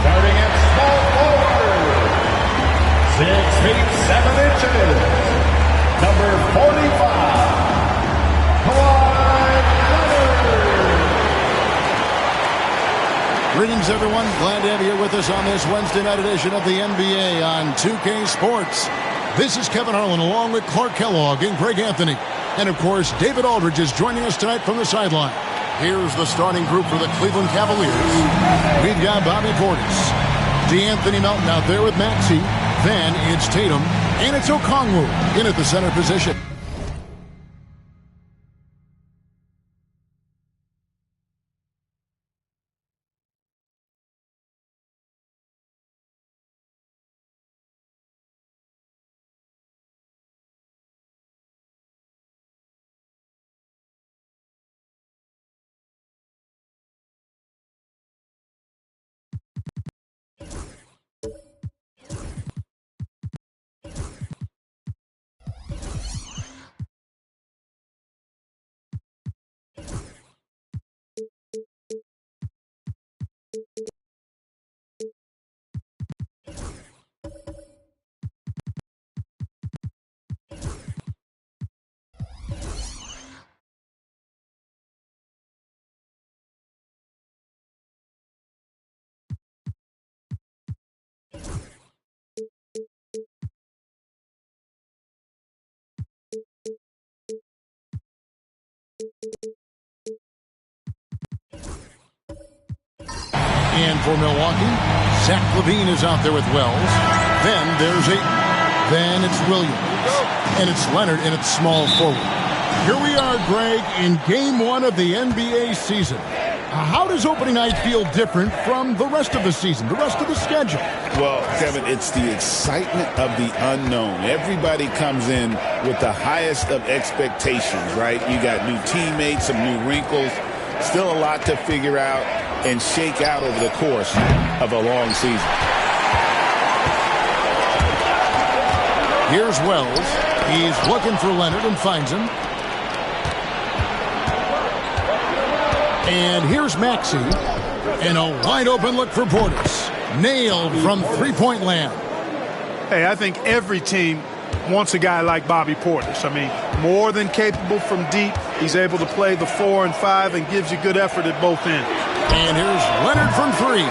Starting at small forward, 6 feet 7 inches, number 45, Kawhi Leonard. Greetings, everyone. Glad to have you here with us on this Wednesday night edition of the NBA on 2K Sports. This is Kevin Harlan along with Clark Kellogg and Greg Anthony. And, of course, David Aldridge is joining us tonight from the sideline. Here's the starting group for the Cleveland Cavaliers. We've got Bobby Portis, DeAnthony Melton out there with Maxey. Then it's Tatum, and it's Okongwu in at the center position. And for Milwaukee, Zach LaVine is out there with Wells. Then there's Ayton. Then it's Williams. And it's Leonard, and it's small forward. Here we are, Greg, in Game 1 of the NBA season. How does opening night feel different from the rest of the season, the rest of the schedule? Well, Kevin, it's the excitement of the unknown. Everybody comes in with the highest of expectations, right? You got new teammates, some new wrinkles, still a lot to figure out and shake out over the course of a long season. Here's Wells. He's looking for Leonard and finds him. And here's Maxey. And a wide open look for Portis. Nailed from three-point land. Hey, I think every team wants a guy like Bobby Portis. I mean, more than capable from deep. He's able to play the 4 and 5 and gives you good effort at both ends. And here's Leonard from three.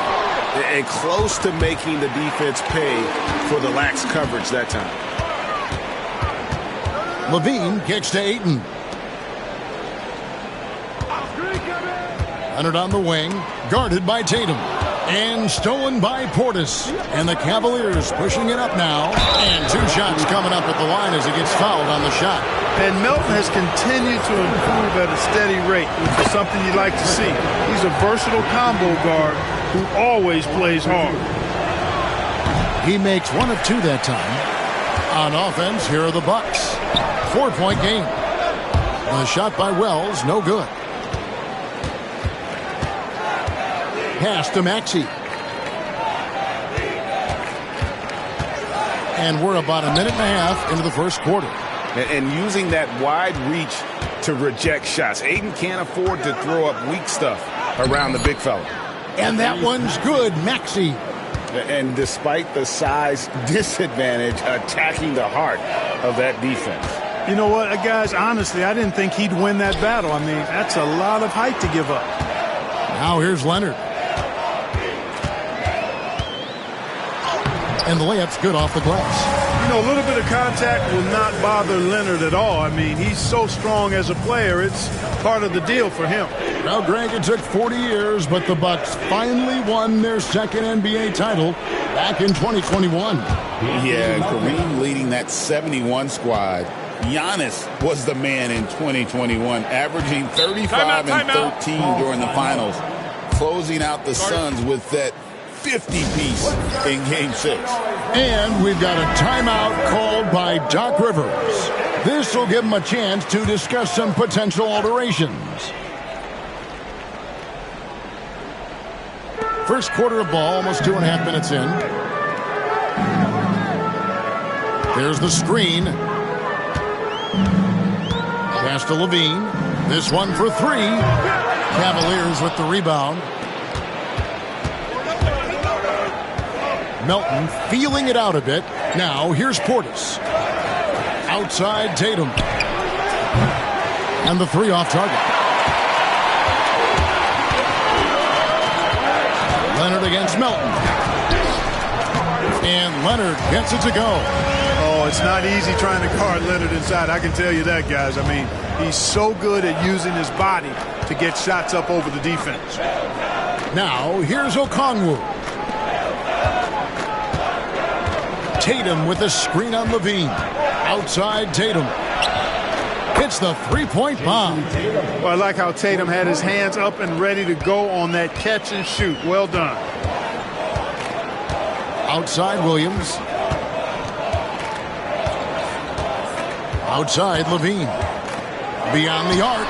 And close to making the defense pay for the lax coverage that time. Levine kicks to Ayton. Leonard on the wing, guarded by Tatum. And stolen by Portis. And the Cavaliers pushing it up now. And 2 shots coming up at the line as he gets fouled on the shot. And Melton has continued to improve at a steady rate, which is something you like to see. He's a versatile combo guard who always plays hard. He makes 1 of 2 that time. On offense, here are the Bucks. 4-point game. The shot by Wells, no good. Pass to Maxey. And we're about a minute and a half into the first quarter. And using that wide reach to reject shots. Ayton can't afford to throw up weak stuff around the big fella. And that one's good, Maxey. And despite the size disadvantage, attacking the heart of that defense. You know what, guys, honestly, I didn't think he'd win that battle. I mean, that's a lot of height to give up. Now here's Leonard. And the layup's good off the glass. You know, a little bit of contact will not bother Leonard at all. I mean, he's so strong as a player. It's part of the deal for him. Well, Greg, it took 40 years, but the Bucks finally won their second NBA title back in 2021. Yeah, and Kareem leading that 71 squad. Giannis was the man in 2021, averaging 35 and 13 during the finals, closing out the Suns with that 50-piece in Game 6. And we've got a timeout called by Doc Rivers. This will give him a chance to discuss some potential alterations. First quarter of ball, almost 2.5 minutes in. There's the screen. Pass to Levine. This one for 3. Cavaliers with the rebound. Melton feeling it out a bit. Now here's Portis. Outside Tatum. And the 3 off target. Leonard against Melton. And Leonard gets it to go. Oh, it's not easy trying to guard Leonard inside. I can tell you that, guys. I mean, he's so good at using his body to get shots up over the defense. Now here's Okongwu. Tatum with a screen on Levine. Outside Tatum. Hits the 3-point bomb. Well, I like how Tatum had his hands up and ready to go on that catch and shoot. Well done. Outside Williams. Outside Levine. Beyond the arc.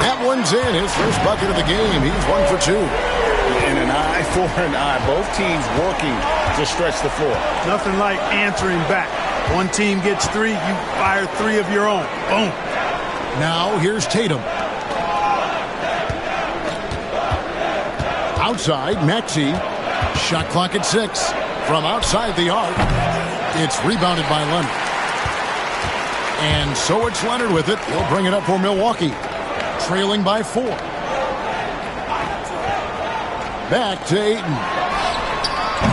That one's in. His first bucket of the game. He's 1 for 2. And an eye for an eye. Both teams working to stretch the floor. Nothing like answering back. One team gets 3, you fire 3 of your own. Boom. Now here's Tatum. Outside, Maxey. Shot clock at 6. From outside the arc. It's rebounded by Leonard. And so it's Leonard with it. He'll bring it up for Milwaukee. Trailing by 4. Back to Ayton.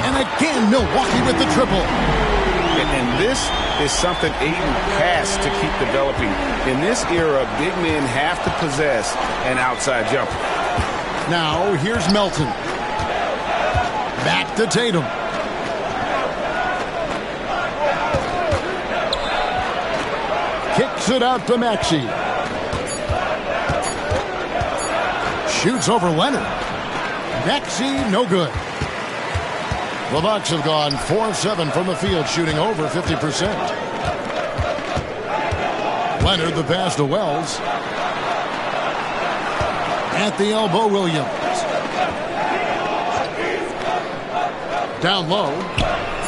And again, Milwaukee with the triple. And this is something Ayton has to keep developing. In this era, big men have to possess an outside jumper. Now, here's Melton. Back to Tatum. Kicks it out to Maxey. Shoots over Leonard. Maxey, no good. The Bucks have gone 4-7 from the field, shooting over 50%. Leonard, the pass to Wells. At the elbow, Williams. Down low.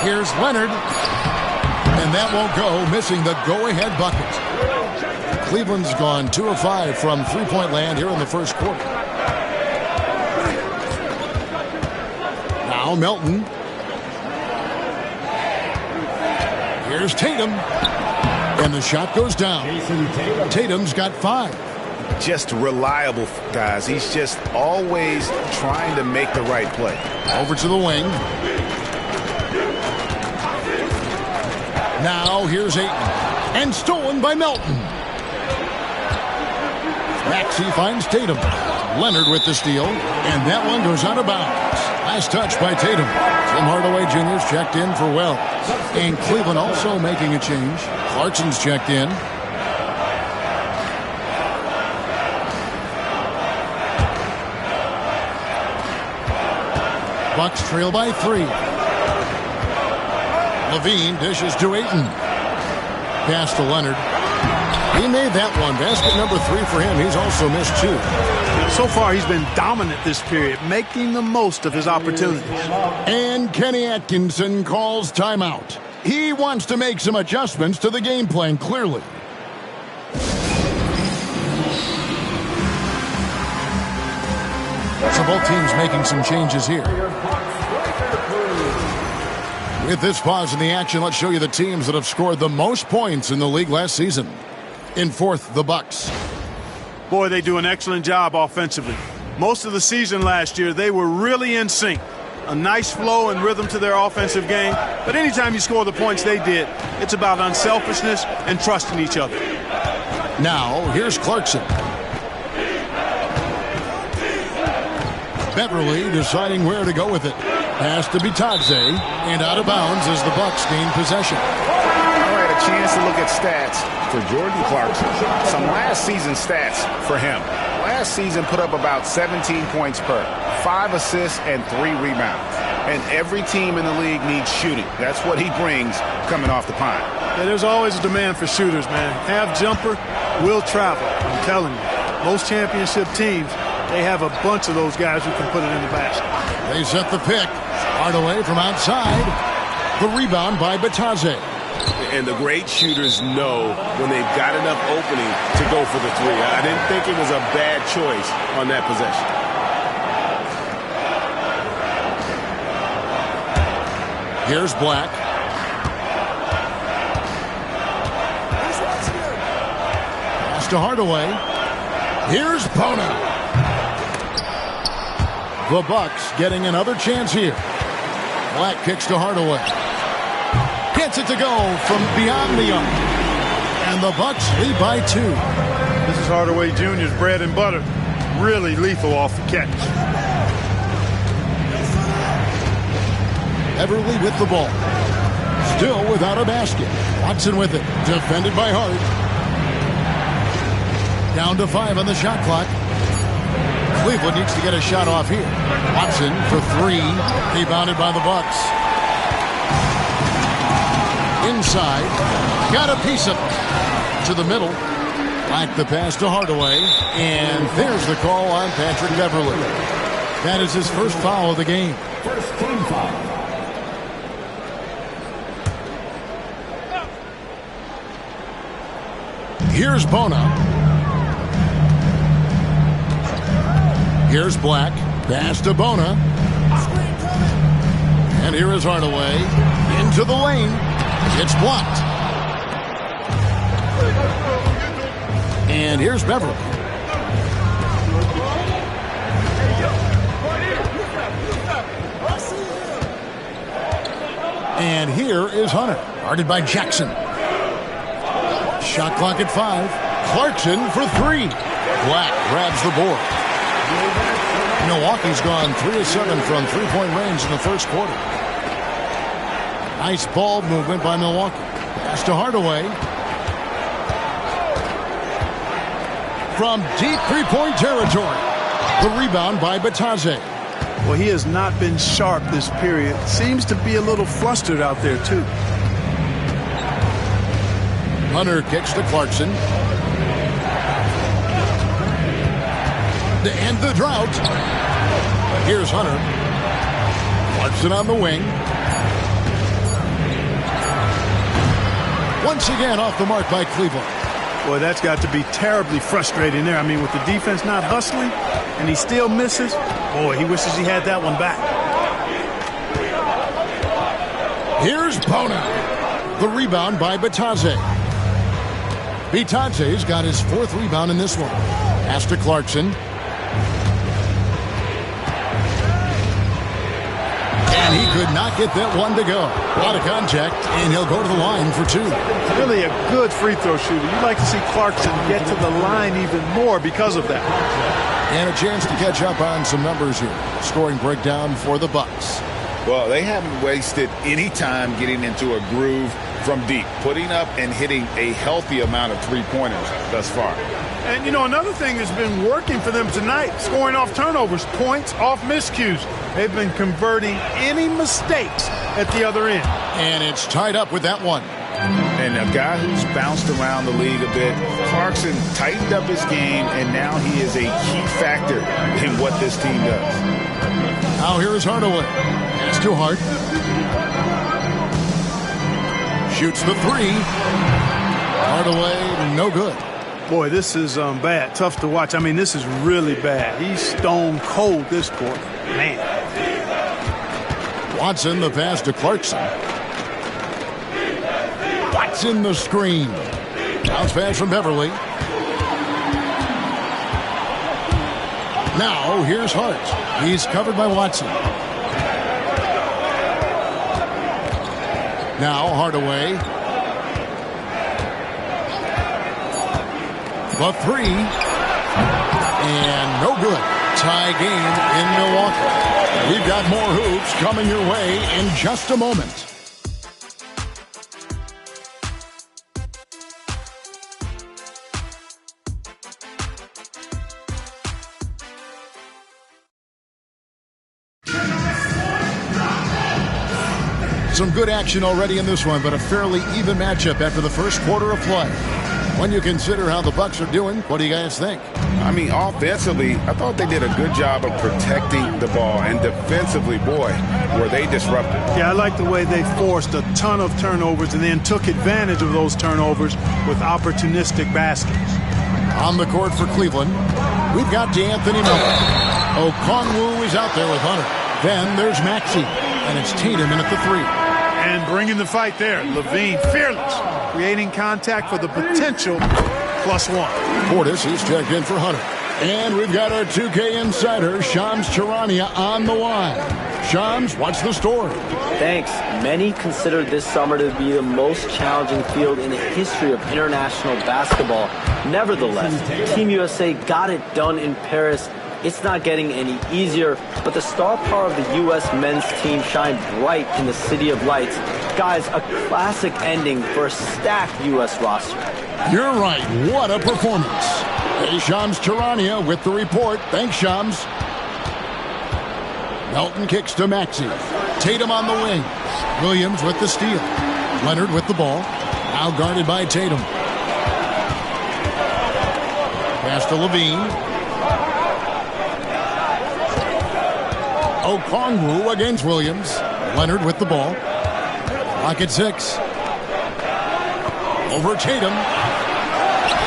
Here's Leonard. And that won't go, missing the go-ahead bucket. Cleveland's gone 2 of 5 from three-point land here in the first quarter. Now Melton. Here's Tatum. And the shot goes down. Tatum's got 5. Just reliable, guys. He's just always trying to make the right play. Over to the wing. Now here's Ayton. And stolen by Melton. Maxey finds Tatum. Leonard with the steal. And that one goes out of bounds. Last touch by Tatum. Tim Hardaway Jr.'s checked in for Wells. And Cleveland also making a change. Clarkson's checked in. Bucks trail by 3. Levine dishes to Ayton. Pass to Leonard. He made that one. Basket number 3 for him. He's also missed 2. So far, he's been dominant this period, making the most of his opportunities. And Kenny Atkinson calls timeout. He wants to make some adjustments to the game plan, clearly. So both teams making some changes here. With this pause in the action, let's show you the teams that have scored the most points in the league last season. In fourth, the Bucks. Boy, they do an excellent job offensively. Most of the season last year, they were really in sync. A nice flow and rhythm to their offensive game. But anytime you score the points they did, it's about unselfishness and trusting each other. Now, here's Clarkson. Beverly deciding where to go with it. Pass to Bitadze, and out of bounds as the Bucks gain possession. All right, a chance to look at stats for Jordan Clarkson. Some last season stats for him. Last season put up about 17 points per, 5 assists, and 3 rebounds. And every team in the league needs shooting. That's what he brings coming off the pine. Yeah, there's always a demand for shooters, man. Have jumper, will travel. I'm telling you, most championship teams, they have a bunch of those guys who can put it in the basket. They set the pick. Hardaway from outside. The rebound by Bitadze. And the great shooters know when they've got enough opening to go for the 3. I didn't think it was a bad choice on that possession. Here's Black. Pass to Hardaway. Here's Bona. The Bucks getting another chance here. Black kicks to Hardaway. Gets it to go from beyond the arc. And the Bucks lead by 2. This is Hardaway Jr.'s bread and butter. Really lethal off the catch. Beverly with the ball. Still without a basket. Watson with it. Defended by Hart. Down to 5 on the shot clock. Cleveland needs to get a shot off here. Watson for 3. Rebounded by the Bucks. Inside. Got a piece of it. To the middle. Like the pass to Hardaway. And there's the call on Patrick Beverly. That is his first foul of the game. First team foul. Here's Bona. Here's Black. Pass to Bona. And here is Hardaway. Into the lane. It's blocked. And here's Beverly. And here is Hunter. Guarded by Jackson. Shot clock at 5. Clarkson for 3. Black grabs the board. Milwaukee's gone 3 of 7 from three-point range in the first quarter. Nice ball movement by Milwaukee. Pass to Hardaway. From deep three-point territory. The rebound by Batadze. Well, he has not been sharp this period. Seems to be a little flustered out there, too. Hunter kicks to Clarkson. To end the drought. Here's Hunter. Clarkson on the wing. Once again off the mark by Cleveland. Boy, that's got to be terribly frustrating there. I mean, with the defense not hustling and he still misses, boy, he wishes he had that one back. Here's Bona. The rebound by Batadze. Batadze's got his 4th rebound in this one. Pass to Clarkson. And he could not get that one to go. A lot of contact, and he'll go to the line for 2. Really a good free throw shooter. You'd like to see Clarkson get to the line even more because of that. And a chance to catch up on some numbers here. Scoring breakdown for the Bucks. Well, they haven't wasted any time getting into a groove from deep, putting up and hitting a healthy amount of three-pointers thus far. And, you know, another thing that's been working for them tonight, scoring off turnovers, points off miscues. They've been converting any mistakes at the other end. And it's tied up with that one. And a guy who's bounced around the league a bit, Clarkson tightened up his game, and now he is a key factor in what this team does. Now here is Hardaway. Pass to Hart. Shoots the 3. Hardaway, no good. Boy, this is bad. Tough to watch. I mean, this is really bad. He's stone cold this quarter. Man. Watson, the pass to Clarkson. Watson, the screen. Bounce pass from Beverly. Now, here's Hart. He's covered by Watson. Now, Hardaway. The 3. And no good. Tie game in Milwaukee. We've got more hoops coming your way in just a moment. Some good action already in this one, but a fairly even matchup after the first quarter of play. When you consider how the Bucks are doing, what do you guys think? I mean, offensively, I thought they did a good job of protecting the ball. And defensively, boy, were they disruptive. Yeah, I like the way they forced a ton of turnovers and then took advantage of those turnovers with opportunistic baskets. On the court for Cleveland, we've got D'Anthony Miller. Okongwu is out there with Hunter. Then there's Maxey, and it's Tatum in at the 3. And bringing the fight there, Levine, fearless, creating contact for the potential +1. Portis is checked in for Hunter. And we've got our 2K insider, Shams Charania, on the line. Shams, what's the story? Thanks. Many consider this summer to be the most challenging field in the history of international basketball. Nevertheless, Team USA got it done in Paris. It's not getting any easier, but the star power of the U.S. men's team shined bright in the City of Lights. Guys, a classic ending for a stacked U.S. roster. You're right. What a performance. Hey, Shams Charania with the report. Thanks, Shams. Melton kicks to Maxey. Tatum on the wing. Williams with the steal. Leonard with the ball. Now guarded by Tatum. Pass to Levine. Okongwu against Williams. Leonard with the ball. Clock at 6. Over Tatum.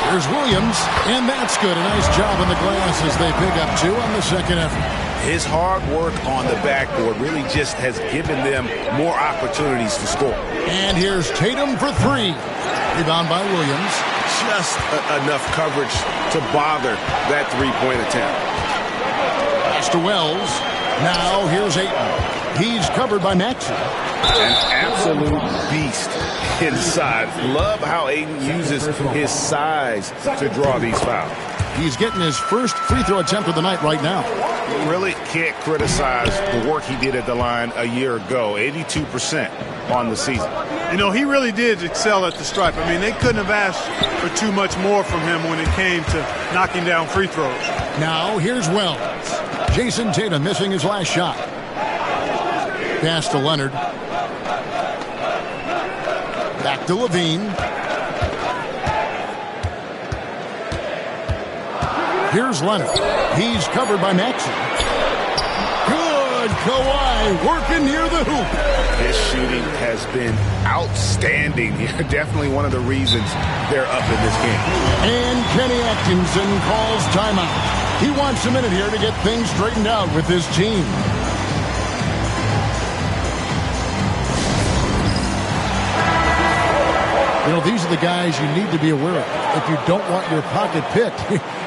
Here's Williams, and that's good. A nice job on the glass as they pick up 2 on the second effort. His hard work on the backboard really just has given them more opportunities to score. And here's Tatum for 3. Rebound by Williams. Just enough coverage to bother that three-point attempt. Pass to Wells. Now here's Ayton. He's covered by Maxey. An absolute beast inside. Love how Ayton uses his size to draw these fouls. He's getting his first free throw attempt of the night right now. Really can't criticize the work he did at the line a year ago. 82% on the season. You know, he really did excel at the stripe. I mean, they couldn't have asked for too much more from him when it came to knocking down free throws. Now, here's Wells. Jason Tatum missing his last shot. Pass to Leonard. Back to Levine. Here's Leonard. He's covered by Maxey. Good. Kawhi working near the hoop. His shooting has been outstanding. Definitely one of the reasons they're up in this game. And Kenny Atkinson calls timeout. He wants a minute here to get things straightened out with his team. You know, these are the guys you need to be aware of if you don't want your pocket picked.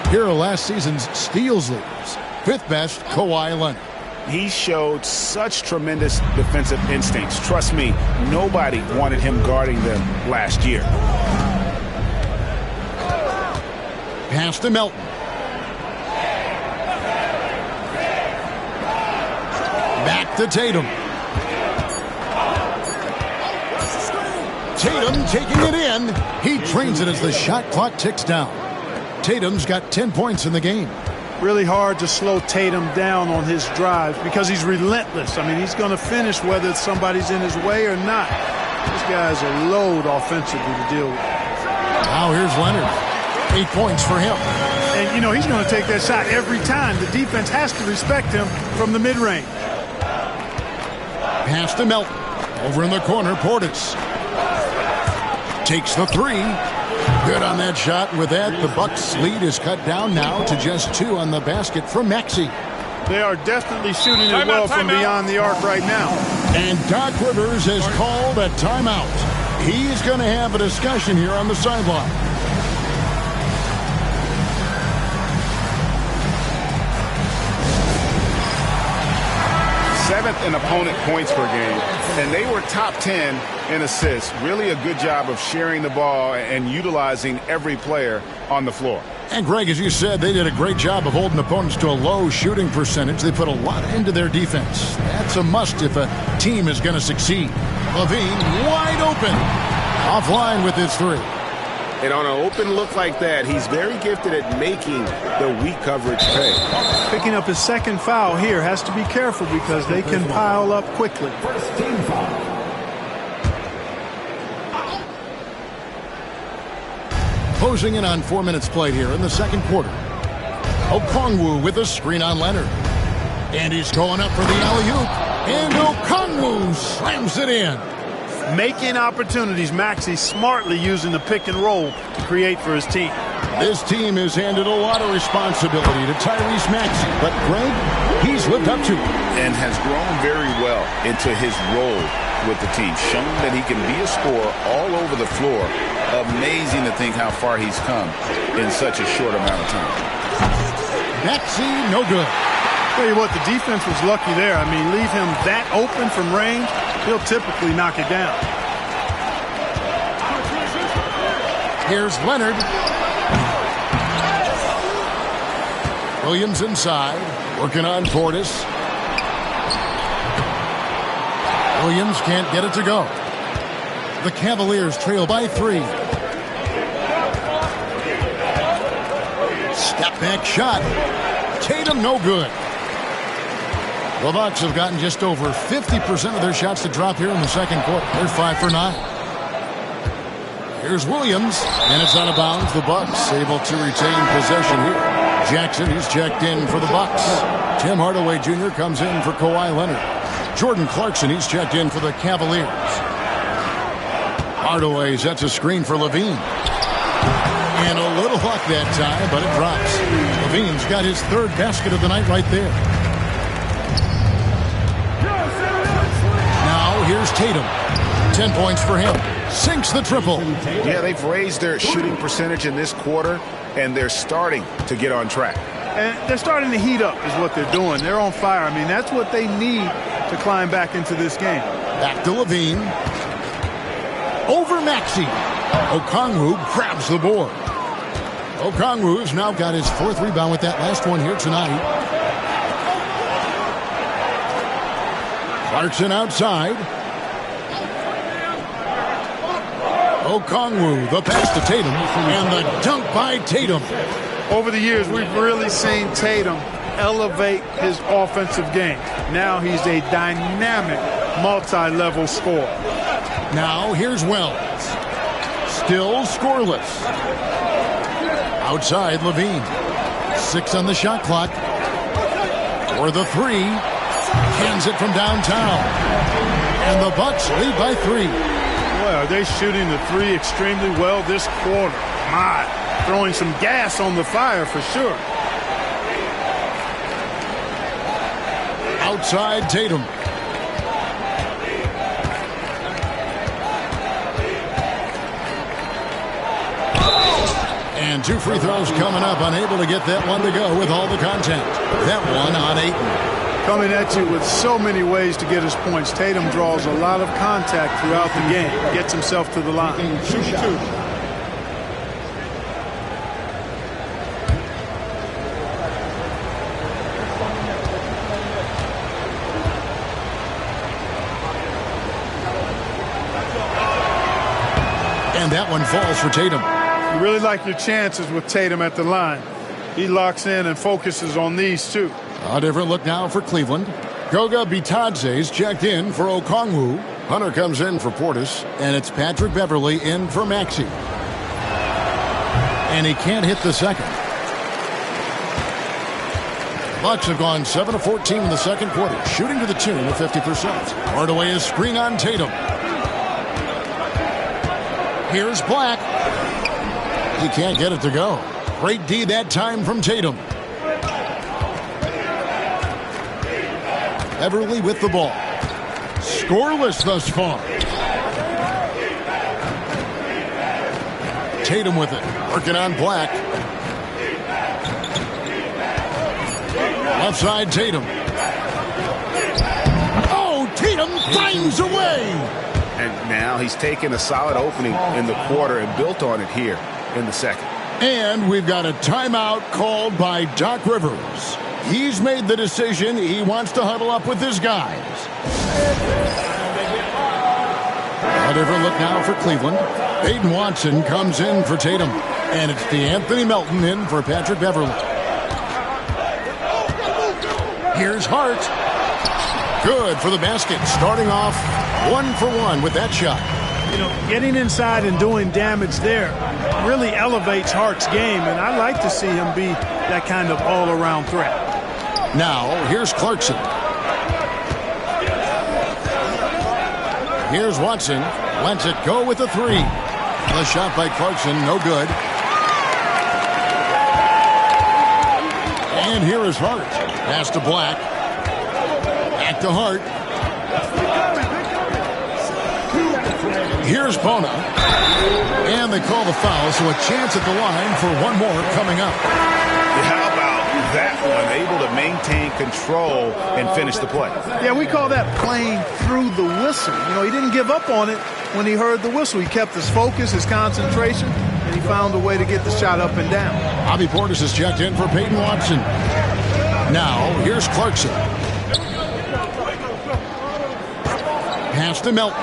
Here are last season's steals leaders. Fifth best, Kawhi Leonard. He showed such tremendous defensive instincts. Trust me, nobody wanted him guarding them last year. Pass to Melton. Back to Tatum. Tatum taking it in. He trains it as the shot clock ticks down. Tatum's got 10 points in the game. Really hard to slow Tatum down on his drives because he's relentless. I mean, he's going to finish whether somebody's in his way or not. This guy's a load offensively to deal with. Now here's Leonard. 8 points for him. And, you know, he's going to take that shot every time. The defense has to respect him from the mid-range. Pass to Melton. Over in the corner, Portis. Takes the three. Good on that shot. With that, the Bucks' lead is cut down now to just 2 on the basket from Maxey. They are definitely shooting it well from beyond the arc right now. And Doc Rivers has called a timeout. He's going to have a discussion here on the sideline. Seventh in opponent points per game, and they were top 10 in assists. Really a good job of sharing the ball and utilizing every player on the floor. And Greg, as you said, they did a great job of holding opponents to a low shooting percentage. They put a lot into their defense. That's a must if a team is going to succeed. Levine wide open. Offline with his three. And on an open look like that, he's very gifted at making the weak coverage pay. Picking up his second foul here, has to be careful because they can pile up quickly. First team foul. Closing in on 4 minutes played here in the second quarter. Okongwu with a screen on Leonard. And he's going up for the alley-oop. And Okongwu slams it in. Making opportunities. Maxey smartly using the pick and roll to create for his team. This team has handed a lot of responsibility to Tyrese Maxey, but Greg, he's lived up to it. And has grown very well into his role with the team. Shown that he can be a scorer all over the floor. Amazing to think how far he's come in such a short amount of time. Maxey, no good. Tell you what, the defense was lucky there. I mean, leave him that open from range, he'll typically knock it down. Here's Leonard. Williams inside, working on Portis. Williams can't get it to go. The Cavaliers trail by 3. Step back shot. Tatum, no good. The Bucks have gotten just over 50% of their shots to drop here in the second quarter. They're 5 for 9. Here's Williams, and it's out of bounds. The Bucks able to retain possession here. Jackson, he's checked in for the Bucks. Tim Hardaway Jr. comes in for Kawhi Leonard. Jordan Clarkson, he's checked in for the Cavaliers. Hardaway sets a screen for Levine. And a little luck that time, but it drops. Levine's got his 3rd basket of the night right there. Now here's Tatum. 10 points for him. Sinks the triple. Yeah, they've raised their shooting percentage in this quarter, and they're starting to get on track. And they're starting to heat up is what they're doing. They're on fire. I mean, that's what they need to climb back into this game. Back to Levine. Over Maxey. Okongwu grabs the board. Okongwu's now got his 4th rebound with that last one here tonight. Clarkson outside. Okongwu, the pass to Tatum, and the dunk by Tatum. Over the years, we've really seen Tatum elevate his offensive game. Now he's a dynamic, multi-level scorer. Now here's Wells. Still scoreless. Outside Levine. 6 on the shot clock. For the 3. Cans it from downtown. And the Bucks lead by 3. Well, they're shooting the 3 extremely well this quarter. My, throwing some gas on the fire for sure. Outside Tatum. And 2 free throws coming up. Unable to get that one to go with all the contact. That one on Ayton. Coming at you with so many ways to get his points. Tatum draws a lot of contact throughout the game. Gets himself to the line. And that one falls for Tatum. You really like your chances with Tatum at the line. He locks in and focuses on these two. A different look now for Cleveland. Goga Bitadze's checked in for Okongwu. Hunter comes in for Portis. And it's Patrick Beverly in for Maxey. And he can't hit the second. Bucks have gone 7 of 14 in the second quarter, shooting to the tune of 50%. Hardaway is screen on Tatum. Here's Black. He can't get it to go. Great D that time from Tatum. Beverly with the ball. Scoreless thus far. Tatum with it. Working on Black. Left side Tatum. Oh, Tatum finds a way. And now he's taken a solid opening in the quarter and built on it here in the second. And we've got a timeout called by Doc Rivers. He's made the decision. He wants to huddle up with his guys. A different look now for Cleveland. Peyton Watson comes in for Tatum. And it's DeAnthony Melton in for Patrick Beverly. Here's Hart. Good for the basket. Starting off 1 for 1 with that shot. You know, getting inside and doing damage there really elevates Hart's game, and I like to see him be that kind of all-around threat. Now, here's Clarkson. Here's Watson. Lets it go with the 3. The shot by Clarkson, no good. And here is Hart. Pass to Black. Back to Hart. Here's Bona. And they call the foul, so a chance at the line for one more coming up. How about that one? Able to maintain control and finish the play. Yeah, we call that playing through the whistle. You know, he didn't give up on it when he heard the whistle. He kept his focus, his concentration, and he found a way to get the shot up and down. Bobby Portis is checked in for Peyton Watson. Now, here's Clarkson. Pass to Melton.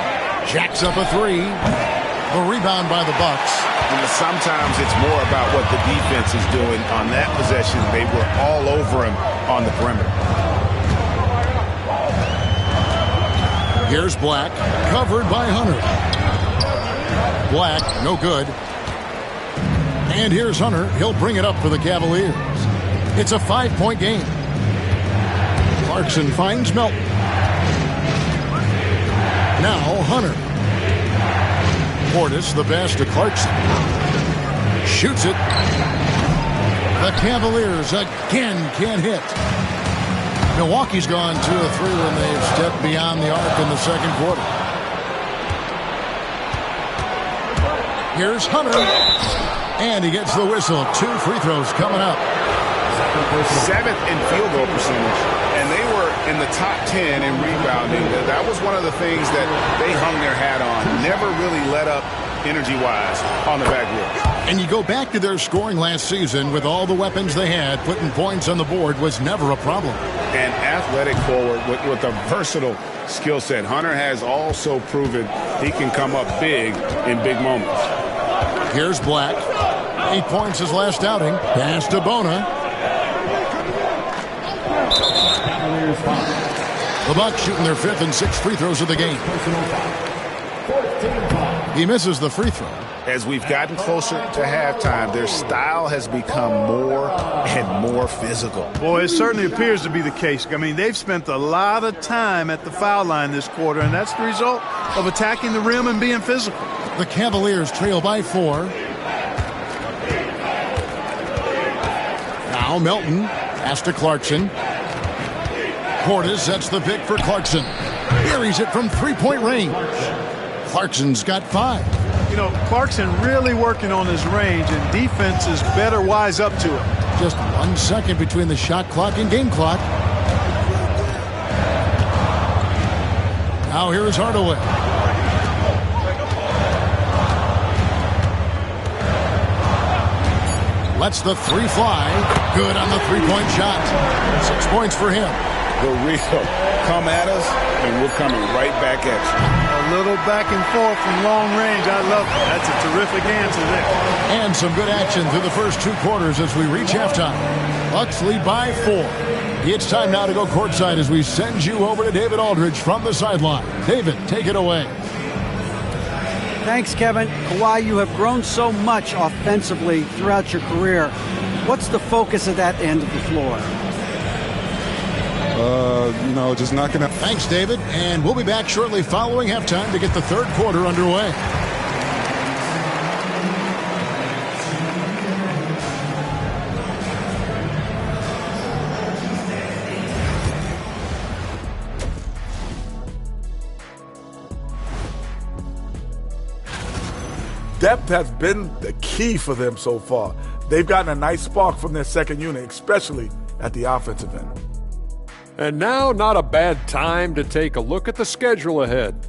Jacks up a 3. The rebound by the Bucks. Sometimes it's more about what the defense is doing on that possession. They were all over him on the perimeter. Here's Black, covered by Hunter. Black, no good. And here's Hunter. He'll bring it up for the Cavaliers. It's a 5-point game. Clarkson finds Melton. Now Hunter. Portis, the pass to Clarkson. Shoots it. The Cavaliers again can't hit. Milwaukee's gone 2 of 3 when they've stepped beyond the arc in the second quarter. Here's Hunter. And he gets the whistle. 2 free throws coming up. 7th in field goal percentage. And they were in the top 10 in rebounding. That was one of the things that they hung their hat on. Never really let up energy-wise on the back wheel. And you go back to their scoring last season with all the weapons they had, putting points on the board was never a problem. An athletic forward with a versatile skill set. Hunter has also proven he can come up big in big moments. Here's Black. 8 points his last outing. Pass to Bona. The Bucks shooting their 5th and 6th free throws of the game. He misses the free throw. As we've gotten closer to halftime, their style has become more and more physical. Boy, it certainly appears to be the case. I mean, they've spent a lot of time at the foul line this quarter, and that's the result of attacking the rim and being physical. The Cavaliers trail by 4. Now Melton. Pass to Clarkson. Portis sets the pick for Clarkson. Buries it from three-point range. Clarkson's got 5. You know, Clarkson really working on his range, and defenses better wise up to it. Just 1 second between the shot clock and game clock. Now here is Hardaway. Lets the 3 fly. Good on the three-point shot. 6 points for him. The real come at us, and we're coming right back at you. A little back and forth from long range. I love it. That's a terrific answer there. And some good action through the first 2 quarters as we reach halftime. Bucks lead by 4. It's time now to go courtside as we send you over to David Aldridge from the sideline. David, take it away. Thanks, Kevin. Kawhi, you have grown so much offensively throughout your career. What's the focus of that end of the floor? Just knocking up. Thanks, David. And we'll be back shortly following halftime to get the third quarter underway. Depth has been the key for them so far. They've gotten a nice spark from their second unit, especially at the offensive end. And now, not a bad time to take a look at the schedule ahead.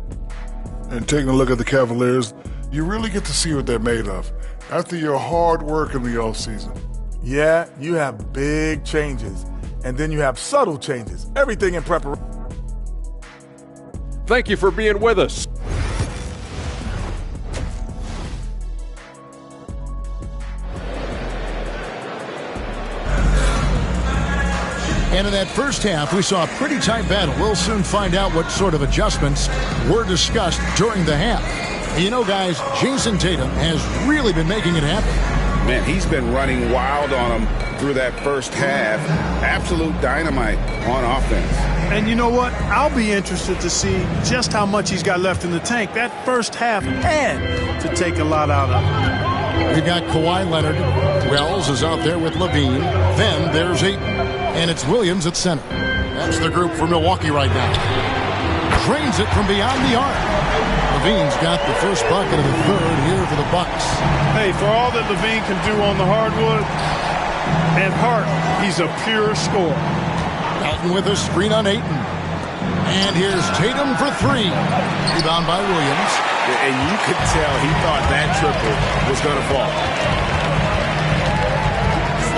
And taking a look at the Cavaliers, you really get to see what they're made of after your hard work in the offseason. Yeah, you have big changes, and then you have subtle changes. Everything in preparation. Thank you for being with us. And in that first half, we saw a pretty tight battle. We'll soon find out what sort of adjustments were discussed during the half. You know, guys, Jason Tatum has really been making it happen. Man, he's been running wild on them through that first half. Absolute dynamite on offense. And you know what? I'll be interested to see just how much he's got left in the tank. That first half had to take a lot out of him. We've got Kawhi Leonard. Wells is out there with Levine. Then there's Ayton. And it's Williams at center. That's the group for Milwaukee right now. Drains it from beyond the arc. Levine's got the first bucket of the third here for the Bucks. Hey, for all that Levine can do on the hardwood, at heart, he's a pure scorer. Melton with a screen on Ayton. And here's Tatum for 3. Rebound by Williams. And you could tell he thought that triple was going to fall.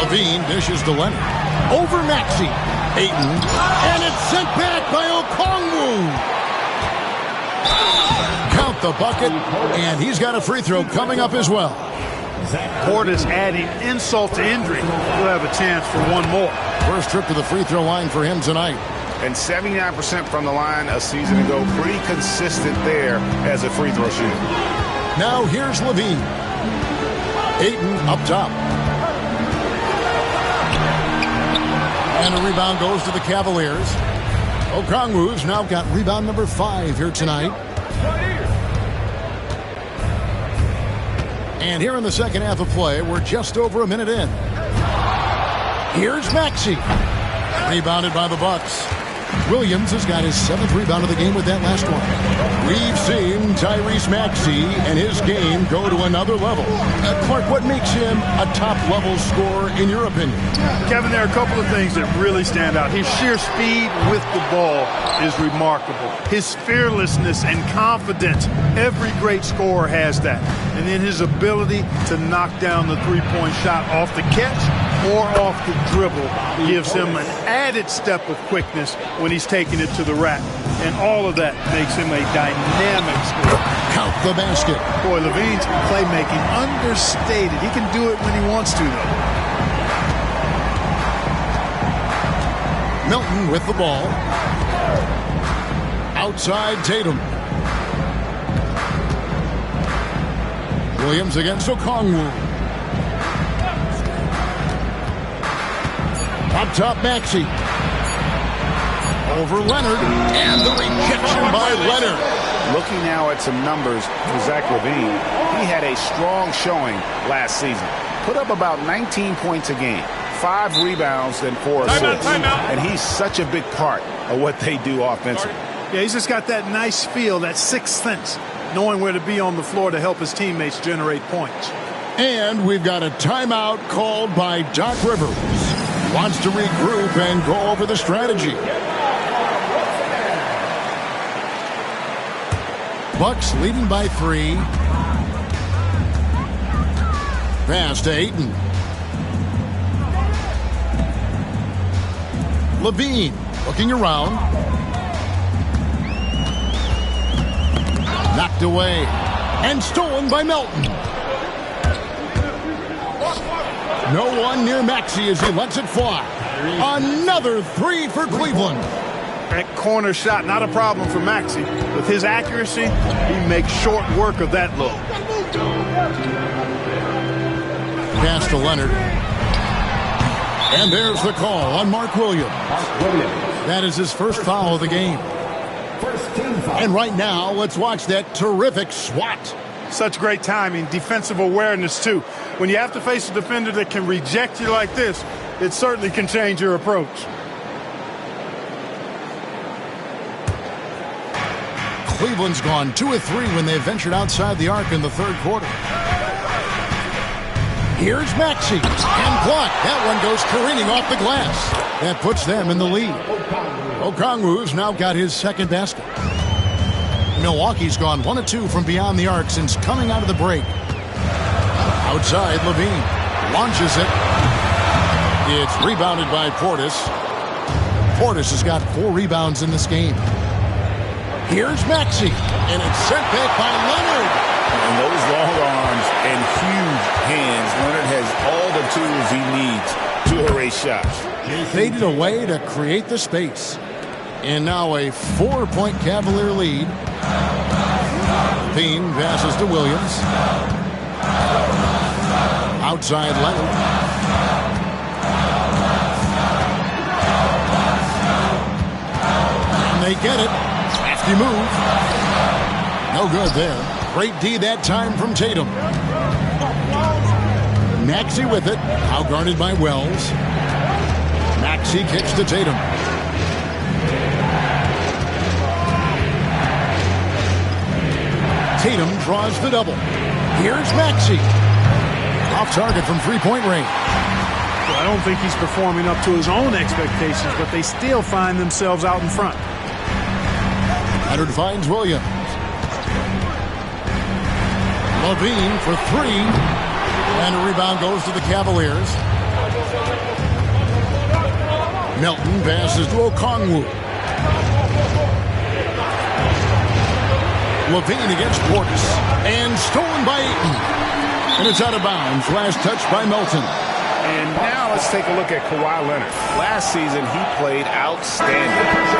Levine dishes to Leonard. Over Maxey. Ayton. And it's sent back by Okongwu. Count the bucket. And he's got a free throw coming up as well. Portis adding insult to injury. We'll have a chance for one more. First trip to the free throw line for him tonight. And 79% from the line a season ago. Pretty consistent there as a free throw shooter. Now here's Levine. Ayton up top. And a rebound goes to the Cavaliers. Okongwu's now got rebound number 5 here tonight. And here in the second half of play, we're just over a minute in. Here's Maxey. Rebounded by the Bucks. Williams has got his 7th rebound of the game with that last one. We've seen Tyrese Maxey and his game go to another level. Clark, what makes him a top-level scorer in your opinion? Kevin, there are a couple of things that really stand out. His sheer speed with the ball is remarkable. His fearlessness and confidence, every great scorer has that. And then his ability to knock down the three-point shot off the catch or off the dribble gives him an added step of quickness when he's taking it to the rack. And all of that makes him a dynamic scorer. Count the basket. Boy, Levine's playmaking understated. He can do it when he wants to, though. Milton with the ball. Outside Tatum. Williams against Okongwu. Up top, Maxey. Over Leonard. And the rejection by Leonard. Looking now at some numbers for Zach LaVine, he had a strong showing last season. Put up about 19 points a game, 5 rebounds, and 4 assists. And he's such a big part of what they do offensively. Yeah, he's just got that nice feel, that sixth sense, knowing where to be on the floor to help his teammates generate points. And we've got a timeout called by Doc Rivers. Wants to regroup and go over the strategy. Bucks leading by 3. Pass to Ayton. Levine looking around. Knocked away and stolen by Melton. No one near Maxey as he lets it fly. Another 3 for Cleveland. That corner shot, not a problem for Maxey. With his accuracy, he makes short work of that look. Pass to Leonard. And there's the call on Mark Williams. That is his first foul of the game. And right now, let's watch that terrific swat. Such great timing, defensive awareness, too. When you have to face a defender that can reject you like this, it certainly can change your approach. Cleveland's gone 2 of 3 when they ventured outside the arc in the third quarter. Here's Maxey, and blocked. That one goes careening off the glass. That puts them in the lead. Okongwu's now got his second basket. Milwaukee's gone 1 of 2 from beyond the arc since coming out of the break. Outside, Levine launches it. It's rebounded by Portis. Portis has got 4 rebounds in this game. Here's Maxey, and it's sent back by Leonard. And those long arms and huge hands, Leonard has all the tools he needs to erase shots. He faded away to create the space. And now a 4-point Cavalier lead. Bean passes to Williams. Outside Leonard. And they get it. Crafty move. No good there. Great D that time from Tatum. Maxey with it. Outguarded by Wells. Maxey kicks to Tatum. Tatum draws the double. Here's Maxey. Off target from three-point range. Well, I don't think he's performing up to his own expectations, but they still find themselves out in front. Leonard finds Williams. Levine for 3. And a rebound goes to the Cavaliers. Melton passes to Okongwu. Levine against Portis. And stolen by Ayton. And it's out of bounds. Last touch by Melton. And now let's take a look at Kawhi Leonard. Last season, he played outstanding.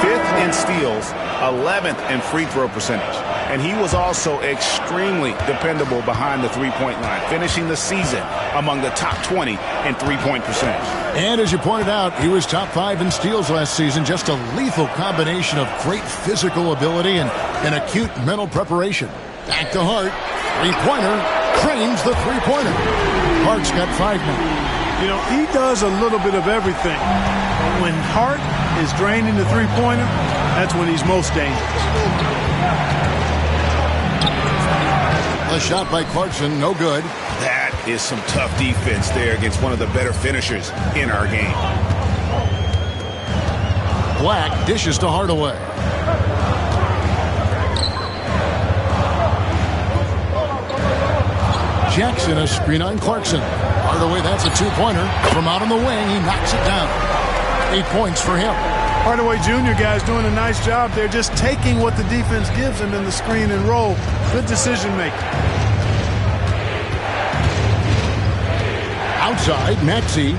5th in steals, 11th in free throw percentage. And he was also extremely dependable behind the three-point line, finishing the season among the top 20 in three-point percentage. And as you pointed out, he was top 5 in steals last season. Just a lethal combination of great physical ability and acute mental preparation. Back to Hart. Three-pointer. Cranes the three-pointer. Hart's got 5 now. You know, he does a little bit of everything. When Hart is draining the three-pointer, that's when he's most dangerous. A shot by Clarkson, no good. That is some tough defense there against one of the better finishers in our game. Black dishes to Hardaway. Jackson, a screen on Clarkson. Hardaway, that's a two-pointer. From out on the wing, he knocks it down. 8 points for him. Hardaway Jr. guys doing a nice job. They're just taking what the defense gives them in the screen and roll. Good decision making. Outside, Maxey.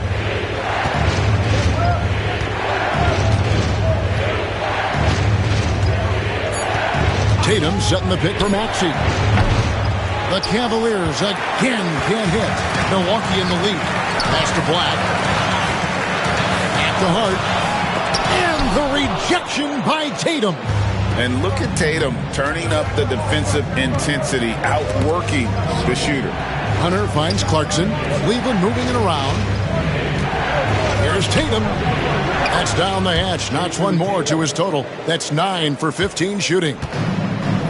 Tatum setting the pick for Maxey. The Cavaliers again can't hit. Milwaukee in the lead. Pass to Black. Back to Hart. And the rejection by Tatum. And look at Tatum turning up the defensive intensity, outworking the shooter. Hunter finds Clarkson. Cleveland moving it around. Here's Tatum. That's down the hatch. Knocks one more to his total. That's 9 for 15 shooting.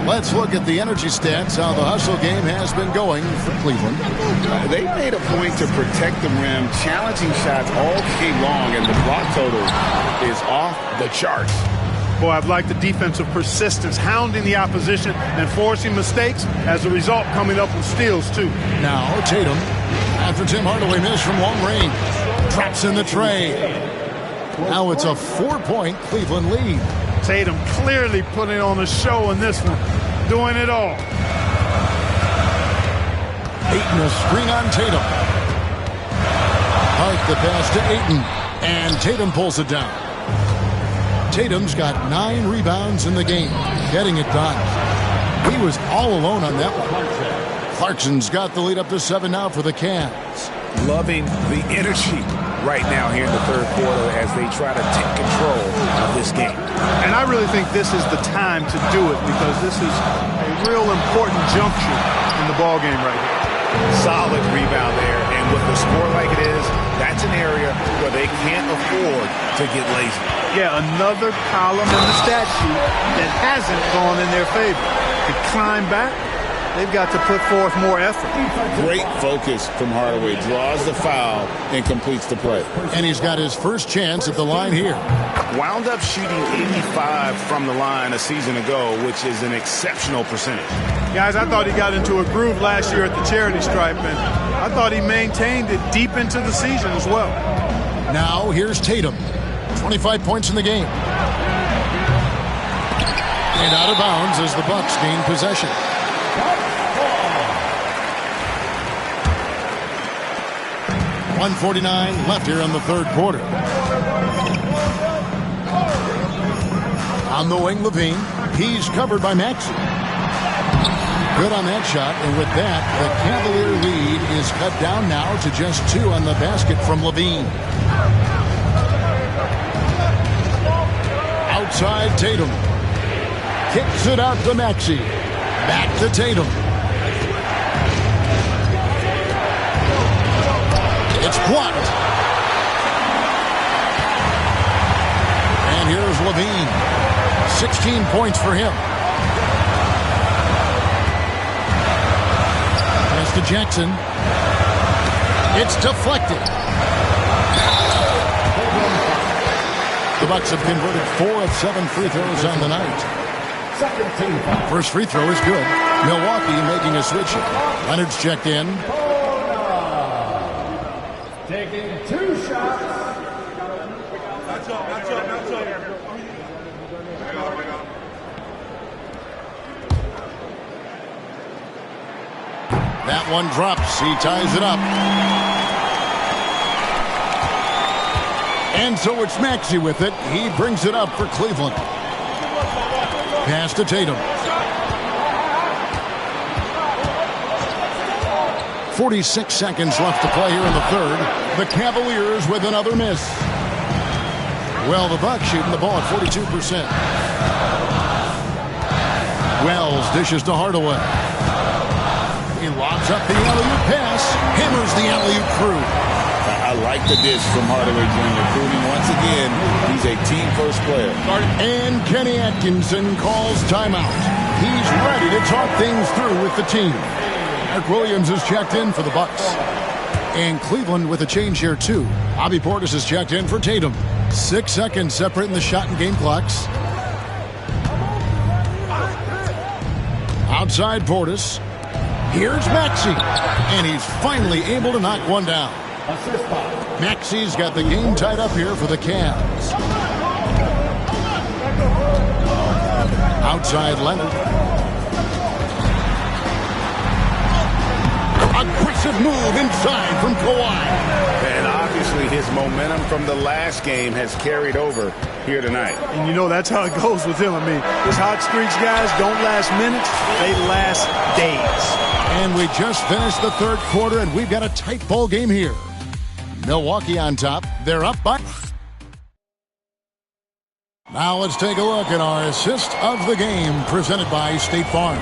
Let's look at the energy stats, how the hustle game has been going for Cleveland. They made a point to protect the rim, challenging shots all game long, and the block total is off the charts. Boy, I've liked the defensive persistence, hounding the opposition and forcing mistakes. As a result, coming up with steals, too. Now, Tatum, after Tim Hardaway missed from long range, drops in the tray. Now it's a 4-point Cleveland lead. Tatum clearly putting on a show in this one, doing it all. Ayton, a screen on Tatum. Hart the pass to Ayton, and Tatum pulls it down. Tatum's got 9 rebounds in the game, getting it done. He was all alone on that one. Clarkson's got the lead up to 7 now for the Cavs. Loving the energy right now here in the third quarter as they try to take control of this game. And I really think this is the time to do it because this is a real important juncture in the ball game right here. Solid rebound there, and with the score like it is, that's an area where they can't afford to get lazy. Yeah, another column in the stat sheet that hasn't gone in their favor. To climb back, they've got to put forth more effort. Great focus from Hardaway. Draws the foul and completes the play. And he's got his first chance at the line here. Wound up shooting 85 from the line a season ago, which is an exceptional percentage. Guys, I thought he got into a groove last year at the charity stripe, and I thought he maintained it deep into the season as well. Now here's Tatum. 25 points in the game. And out of bounds as the Bucks gain possession. .149 left here in the third quarter. On the wing, Levine. He's covered by Maxey. Good on that shot, and with that, the Cavalier lead is cut down now to just 2 on the basket from Levine. Outside Tatum. Kicks it out to Maxey. Back to Tatum. It's blocked. And here's Levine. 16 points for him. Pass to Jackson. It's deflected. The Bucks have converted 4 of 7 free throws on the night. First free throw is good. Milwaukee making a switch. Leonard's checked in. Taking 2 shots. That one drops. He ties it up. And so it's Maxey with it. He brings it up for Cleveland. Pass to Tatum. 46 seconds left to play here in the third. The Cavaliers with another miss. Well, the Bucks shooting the ball at 42%. Wells dishes to Hardaway. He lobs up the alley-oop pass. Hammers the alley-oop through. I like the dish from Hardaway Jr. proving once again he's a team-first player. And Kenny Atkinson calls timeout. He's ready to talk things through with the team. Mark Williams is checked in for the Bucks. And Cleveland with a change here, too. Bobby Portis is checked in for Tatum. 6 seconds separating the shot and game clocks. Outside Portis. Here's Maxey. And he's finally able to knock one down. Maxey's got the game tied up here for the Cavs. Outside Leonard. Aggressive move inside from Kawhi. And obviously his momentum from the last game has carried over here tonight. And you know that's how it goes with him. I mean, his hot streaks, guys, don't last minutes. They last days. And we just finished the third quarter, and we've got a tight ball game here. Milwaukee on top. They're up by... Now let's take a look at our assist of the game presented by State Farm.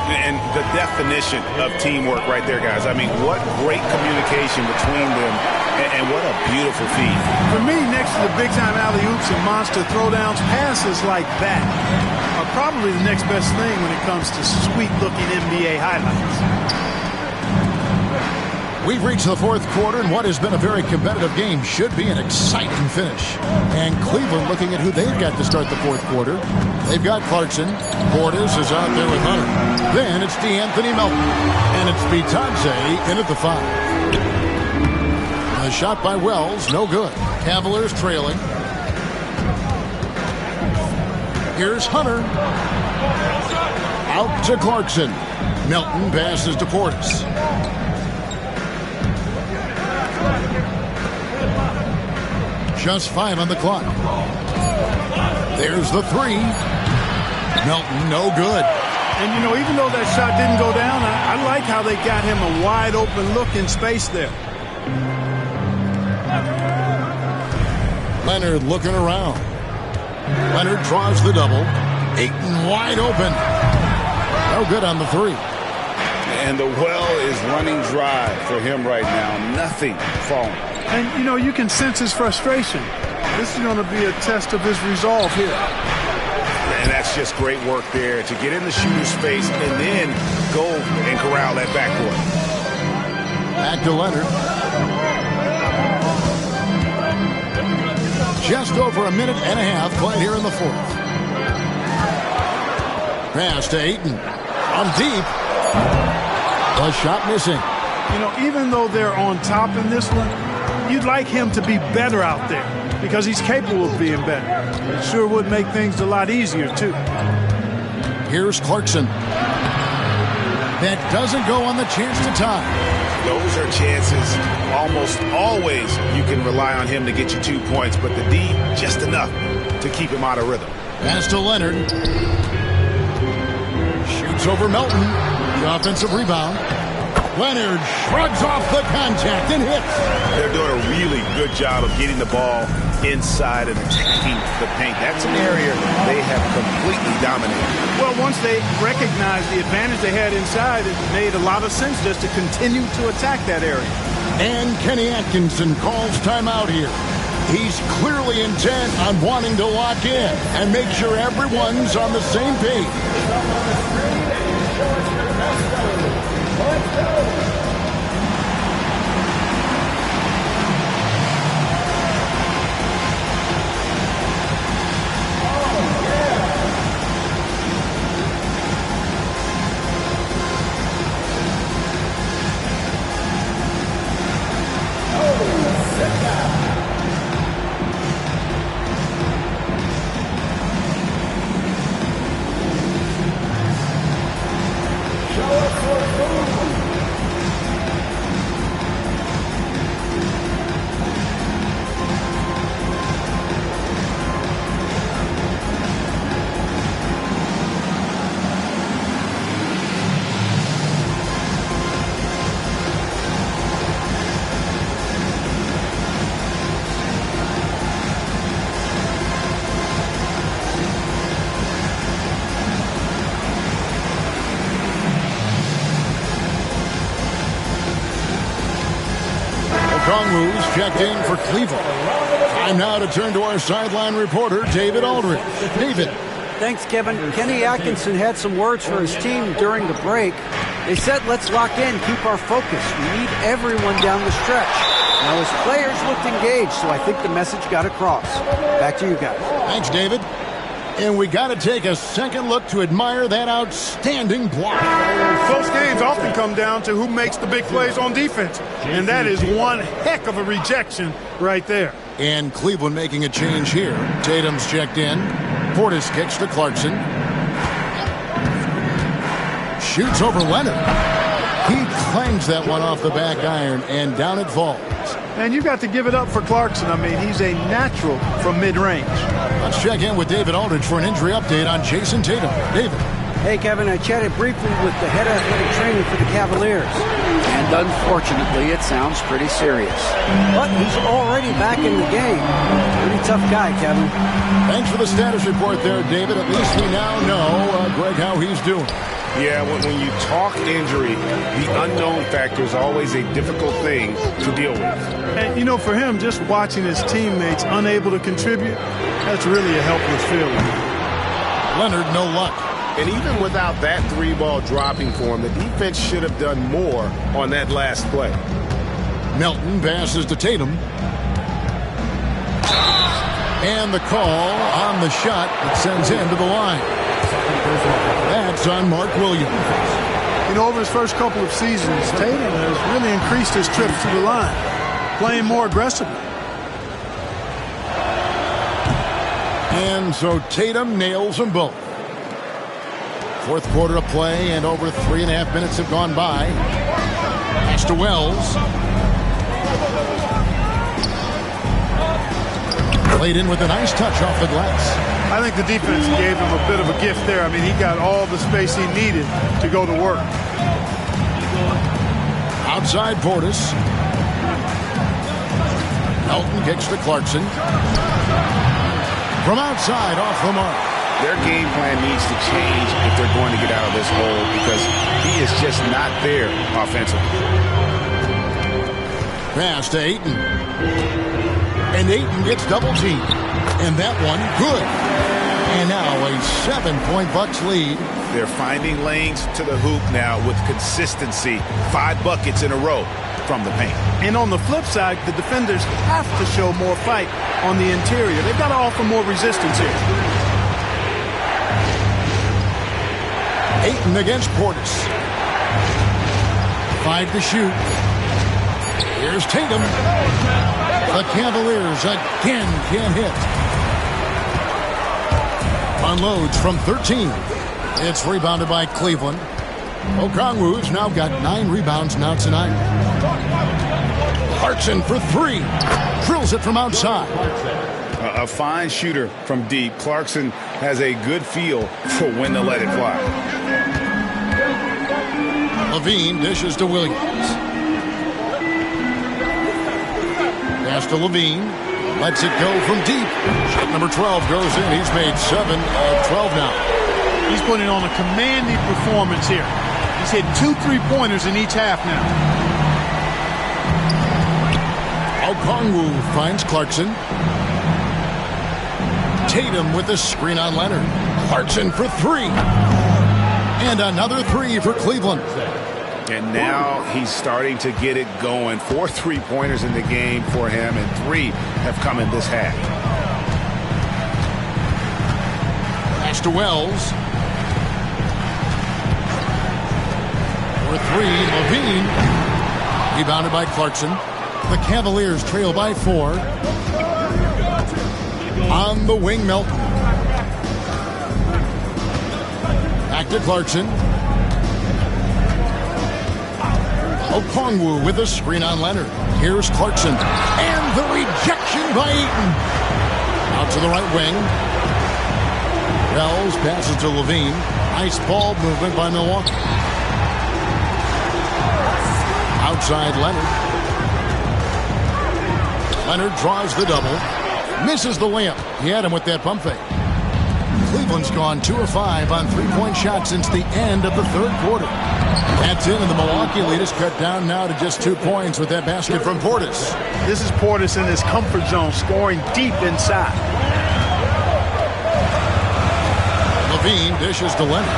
And the definition of teamwork right there, guys. I mean, what great communication between them, and what a beautiful feed. For me, next to the big-time alley-oops and monster throwdowns, passes like that are probably the next best thing when it comes to sweet-looking NBA highlights. We've reached the fourth quarter, and what has been a very competitive game should be an exciting finish. And Cleveland looking at who they've got to start the fourth quarter. They've got Clarkson. Portis is out there with Hunter. Then it's DeAnthony Melton. And it's Bitadze in at the 5. A shot by Wells, no good. Cavaliers trailing. Here's Hunter. Out to Clarkson. Melton passes to Portis. Just 5 on the clock. There's the 3. Melton, no good. And, you know, even though that shot didn't go down, I like how they got him a wide-open look in space there. Leonard looking around. Leonard draws the double. Ayton wide open. No good on the 3. And the well is running dry for him right now. Nothing falling. And, you know, you can sense his frustration. This is going to be a test of his resolve here. And that's just great work there to get in the shooter's face and then go and corral that backcourt. Back to Leonard. Just over a minute and a half played here in the fourth. Pass to Ayton. On deep. A shot missing. You know, even though they're on top in this one, you'd like him to be better out there because he's capable of being better. It sure would make things a lot easier, too. Here's Clarkson. That doesn't go on the chance to tie. Those are chances. Almost always you can rely on him to get you 2 points, but the D, just enough to keep him out of rhythm. Pass to Leonard. Shoots over Melton. The offensive rebound. Leonard shrugs off the contact and hits. They're doing a really good job of getting the ball inside and attacking the paint. That's an area they have completely dominated. Well, once they recognized the advantage they had inside, it made a lot of sense just to continue to attack that area. And Kenny Atkinson calls timeout here. He's clearly intent on wanting to lock in and make sure everyone's on the same page. Okongwu's checked in for Cleveland. Time now to turn to our sideline reporter, David Aldridge. David. Thanks, Kevin. Kenny Atkinson had some words for his team during the break. They said, let's lock in, keep our focus. We need everyone down the stretch. Now, his players looked engaged, so I think the message got across. Back to you guys. Thanks, David. And we got to take a second look to admire that outstanding block. Close games often come down to who makes the big plays on defense. And that is one heck of a rejection right there. And Cleveland making a change here. Tatum's checked in. Portis kicks to Clarkson. Shoots over Leonard. He clangs that one off the back iron, and down it falls. And you got to give it up for Clarkson. I mean, he's a natural from mid-range. Let's check in with David Aldridge for an injury update on Jason Tatum. David. Hey, Kevin, I chatted briefly with the head athletic trainer for the Cavaliers. And unfortunately, it sounds pretty serious. But he's already back in the game. Pretty tough guy, Kevin. Thanks for the status report there, David. At least we now know, Greg, how he's doing. Yeah, when you talk injury, the unknown factor is always a difficult thing to deal with. And, you know, for him, just watching his teammates unable to contribute, that's really a helpless feeling. Leonard, no luck. And even without that three-ball dropping for him, the defense should have done more on that last play. Melton passes to Tatum. And the call on the shot that sends him to the line. That's on Mark Williams. You know, over his first couple of seasons, Tatum has really increased his trips to the line, playing more aggressively. And so Tatum nails them both. Fourth quarter of play, and over 3.5 minutes have gone by. Pass to Wells. Played in with a nice touch off the glass. I think the defense gave him a bit of a gift there. I mean, he got all the space he needed to go to work. Outside Portis. Melton kicks to Clarkson. From outside, off the mark. Their game plan needs to change if they're going to get out of this hole because he is just not there offensively. Pass to Ayton. And Ayton gets double teamed. And that one, good. And now a 7-point Bucks lead. They're finding lanes to the hoop now with consistency. 5 buckets in a row from the paint. And on the flip side, the defenders have to show more fight on the interior. They've got to offer more resistance here. Ayton against Portis. 5 to shoot. Here's Tatum. The Cavaliers again can't hit. Unloads from 13. It's rebounded by Cleveland. Okongwu's now got 9 rebounds now tonight. Clarkson for 3. Drills it from outside. A fine shooter from deep. Clarkson has a good feel for when to let it fly. Levine dishes to Williams. Pass to Levine. Lets it go from deep. Shot number 12 goes in. He's made 7 of 12 now. He's putting on a commanding performance here. He's hit 2 3-pointers in each half now. Okongwu finds Clarkson. Tatum with a screen on Leonard. Clarkson for 3. And another 3 for Cleveland. And now he's starting to get it going. 4 3-pointers in the game for him, and 3 have come in this half. Pass to Wells. For 3, Levine. Rebounded by Clarkson. The Cavaliers trail by 4. On the wing, Melton. Back to Clarkson. Okongwu with a screen on Leonard. Here's Clarkson. And the rejection by Ayton. Out to the right wing. Wells passes to Levine. Nice ball movement by Milwaukee. Outside Leonard. Leonard draws the double. Misses the layup. He had him with that pump fake. Cleveland's gone 2 of 5 on 3-point shots since the end of the third quarter. That's in, and the Milwaukee lead is cut down now to just 2 points with that basket from Portis. This is Portis in his comfort zone, scoring deep inside. Levine dishes to Leonard.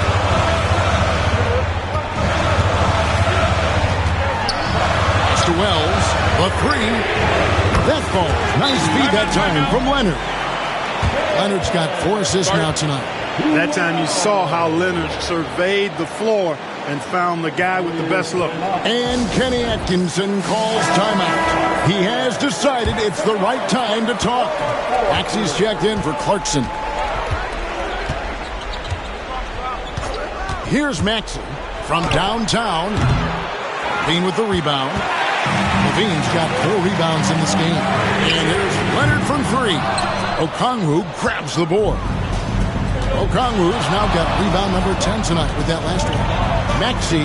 It's to Wells. The three. That falls. Nice feed that time from Leonard. Leonard's got 4 assists now tonight. That time you saw how Leonard surveyed the floor and found the guy with the best look. And Kenny Atkinson calls timeout. He has decided it's the right time to talk. Maxey's checked in for Clarkson. Here's Maxey from downtown. Levine with the rebound. Levine's got 4 rebounds in this game. And here's Leonard from 3. Okongwu grabs the board. Okongwu's now got rebound number 10 tonight with that last one. Maxey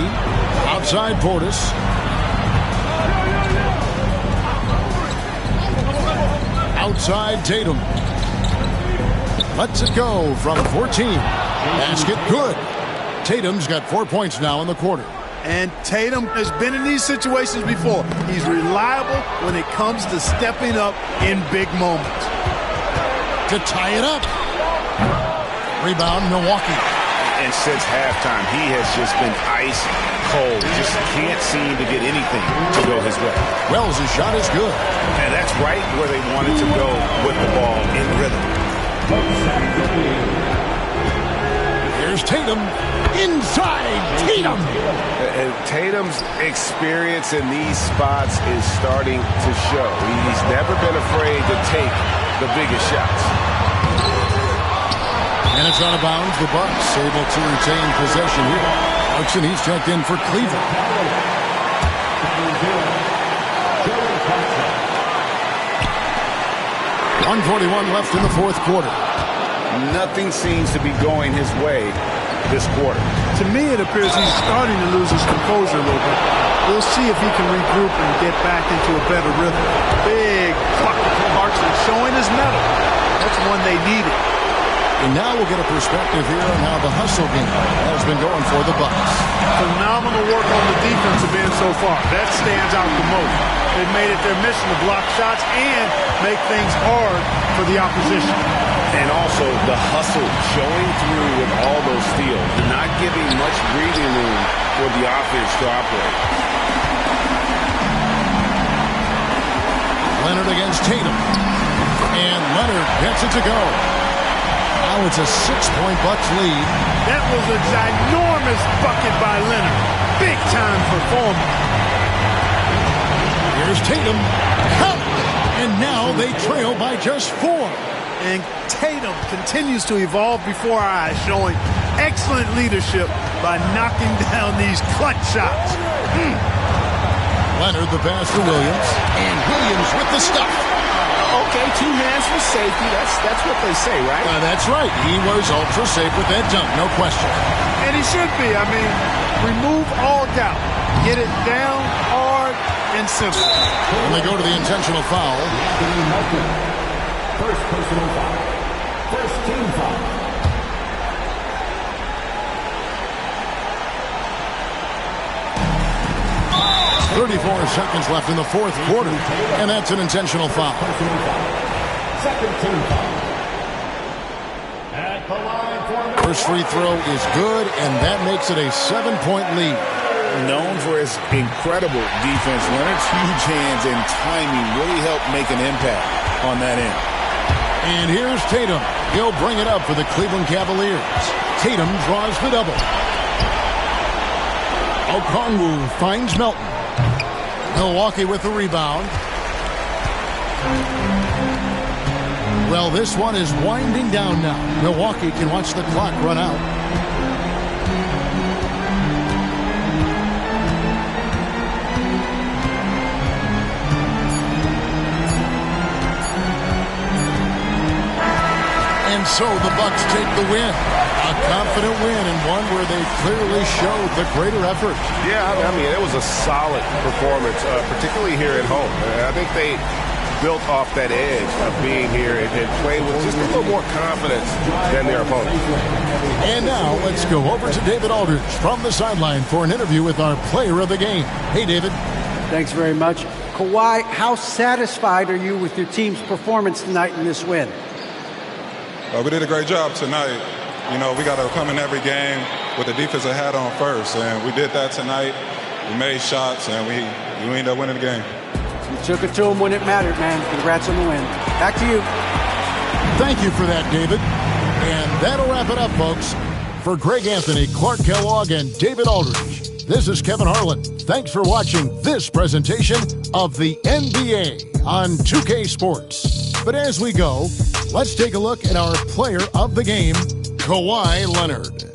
outside Portis. Outside Tatum. Lets it go from 14. Basket good. Tatum's got 4 points now in the quarter. And Tatum has been in these situations before. He's reliable when it comes to stepping up in big moments. To tie it up. Rebound, Milwaukee. And since halftime, he has just been ice cold. Just can't seem to get anything to go his way. Wells' shot is good. And that's right where they wanted to go with the ball in rhythm. Here's Tatum. Inside Tatum. And Tatum's experience in these spots is starting to show. He's never been afraid to take the biggest shots. And it's out of bounds. The Bucks able to retain possession here. Clarkson, he's checked in for Cleveland. 1:41 left in the fourth quarter. Nothing seems to be going his way this quarter. To me, it appears he's starting to lose his composure a little bit. We'll see if he can regroup and get back into a better rhythm. Big clock from Clarkson showing his mettle. That's one they needed. And now we'll get a perspective here on how the hustle game has been going for the Bucks. Phenomenal work on the defensive end so far. That stands out the most. They've made it their mission to block shots and make things hard for the opposition. And also the hustle showing through with all those steals, not giving much breathing room for the offense to operate. Leonard against Tatum. And Leonard gets it to go. Now it's a 6-point Bucks lead. That was a ginormous bucket by Leonard. Big time performance. Here's Tatum. Count. And now they trail by just 4. And Tatum continues to evolve before our eyes, showing excellent leadership by knocking down these clutch shots. Leonard the pass to Williams. And Williams with the stuff. Okay, 2 hands for safety. That's what they say, right? That's right. He was ultra safe with that dunk, no question. And he should be. I mean, remove all doubt. Get it down hard and simple. And they go to the intentional foul. First personal foul. First team foul. .34 seconds left in the fourth quarter, and that's an intentional foul. Second team foul. At the line for First free throw is good, and that makes it a 7-point lead. Known for his incredible defense, Leonard's huge hands and timing really helped make an impact on that end. And here's Tatum. He'll bring it up for the Cleveland Cavaliers. Tatum draws the double. Okongwu finds Melton. Milwaukee with the rebound. Well, this one is winding down now. Milwaukee can watch the clock run out. And so the Bucks take the win. A confident win, and one where they clearly showed the greater effort. Yeah, I mean, it was a solid performance, particularly here at home. I think they built off that edge of being here and playing with just a little more confidence than their opponents. And now let's go over to David Aldridge from the sideline for an interview with our player of the game. Hey, David. Thanks very much. Kawhi, how satisfied are you with your team's performance tonight in this win? We did a great job tonight. You know, we got to come in every game with the defensive hat on first, and we did that tonight. We made shots, and we ended up winning the game. You took it to them when it mattered, man. Congrats on the win. Back to you. Thank you for that, David. And that'll wrap it up, folks. For Greg Anthony, Clark Kellogg, and David Aldridge, this is Kevin Harlan. Thanks for watching this presentation of the NBA on 2K Sports. But as we go, let's take a look at our player of the game, Kawhi Leonard.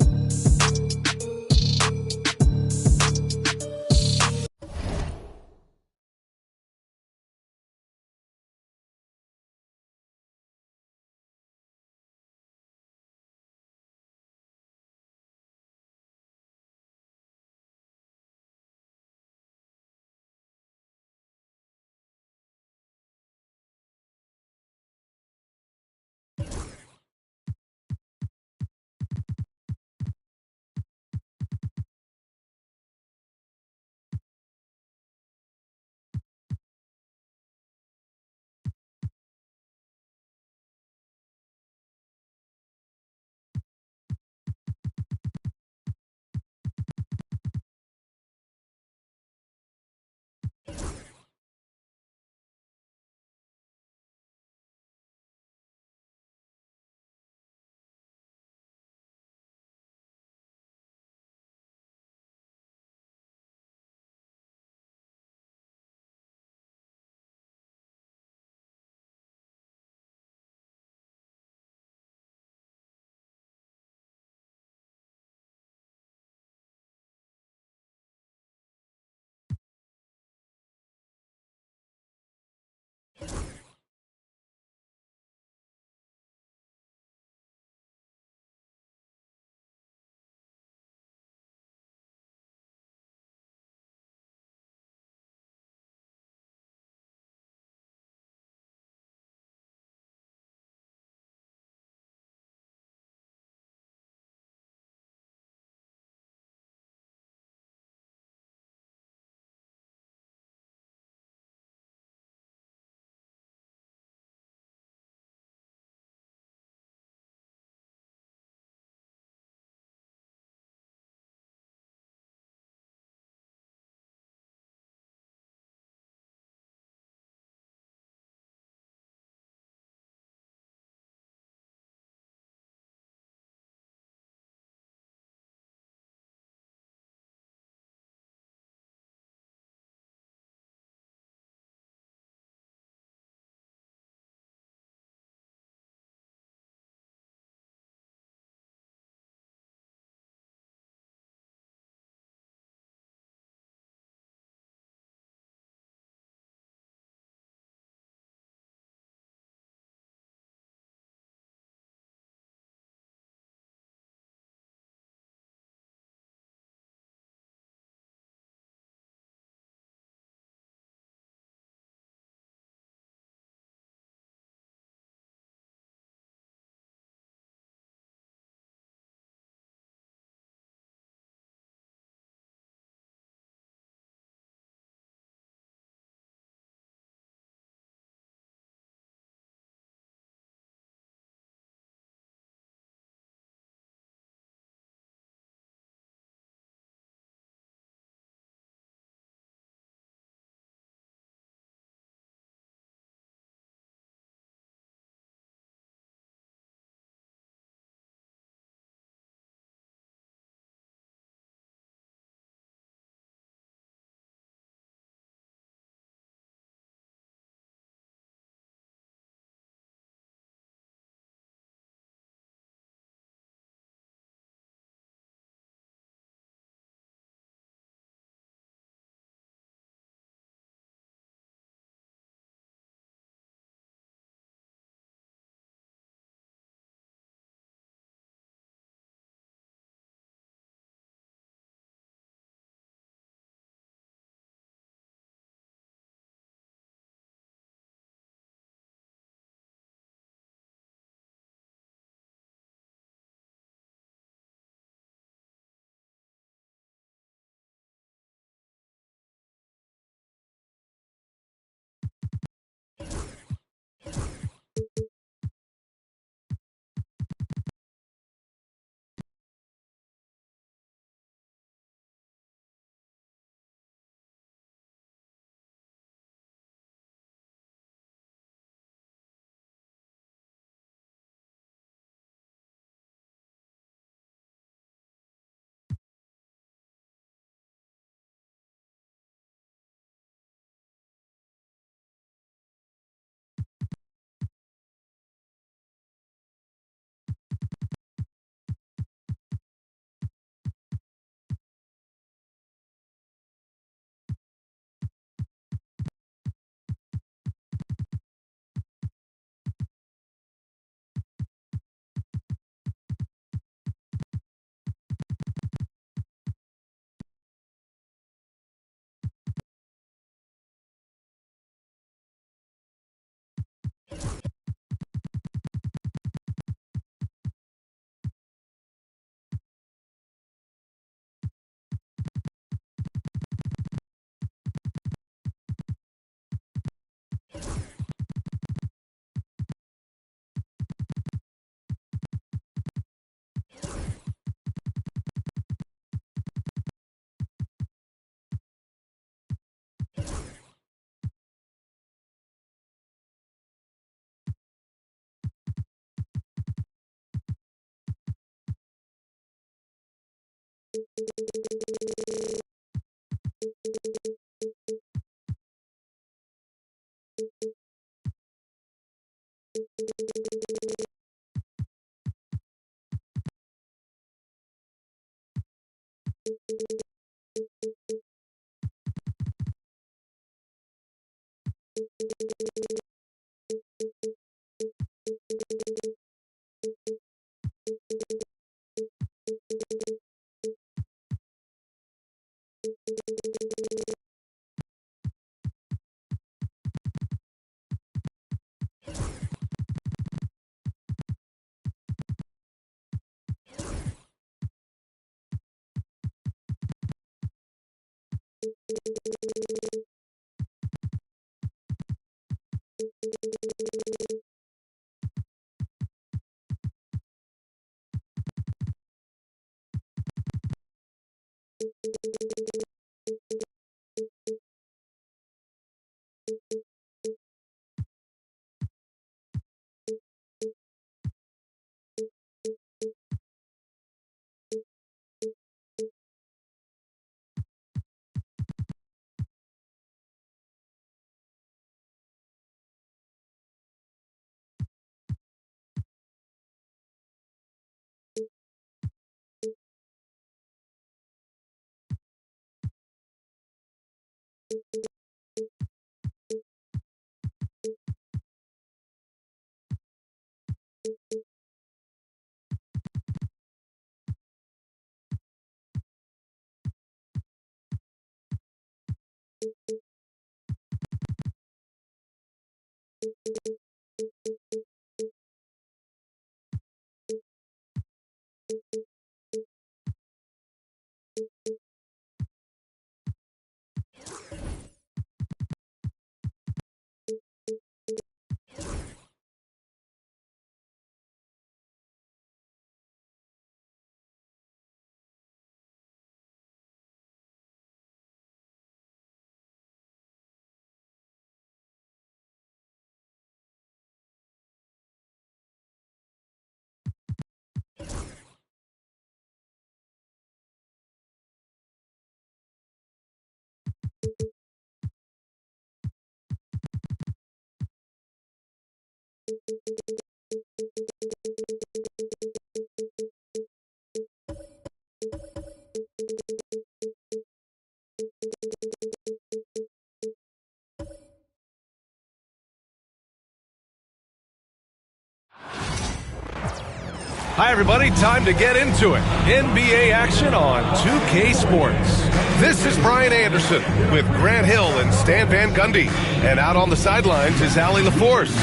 Hi, everybody. Time to get into it. NBA action on 2K Sports. This is Brian Anderson with Grant Hill and Stan Van Gundy. And out on the sidelines is Allie LaForce.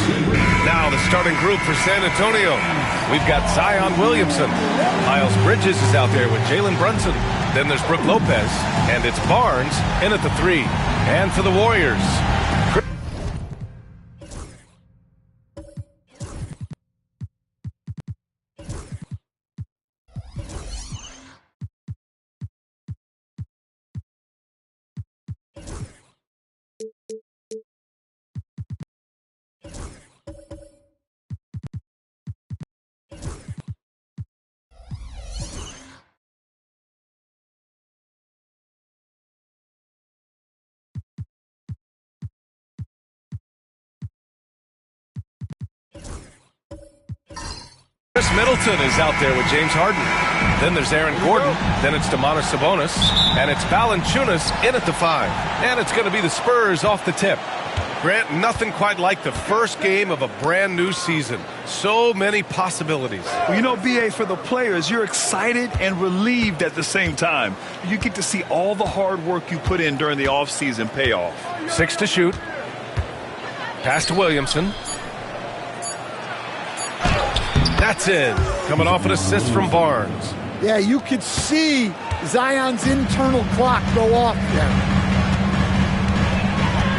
Now the starting group for San Antonio. We've got Zion Williamson. Miles Bridges is out there with Jalen Brunson. Then there's Brook Lopez. And it's Barnes in at the 3. And for the Warriors, Chris Middleton is out there with James Harden. Then there's Aaron Gordon. Then it's Domantas Sabonis. And it's Valanciunas in at the 5. And it's going to be the Spurs off the tip. Grant, nothing quite like the first game of a brand new season. So many possibilities. Well, you know, B.A., for the players, you're excited and relieved at the same time. You get to see all the hard work you put in during the offseason pay off. 6 to shoot. Pass to Williamson. That's in. Coming off an assist from Barnes. Yeah, you could see Zion's internal clock go off there.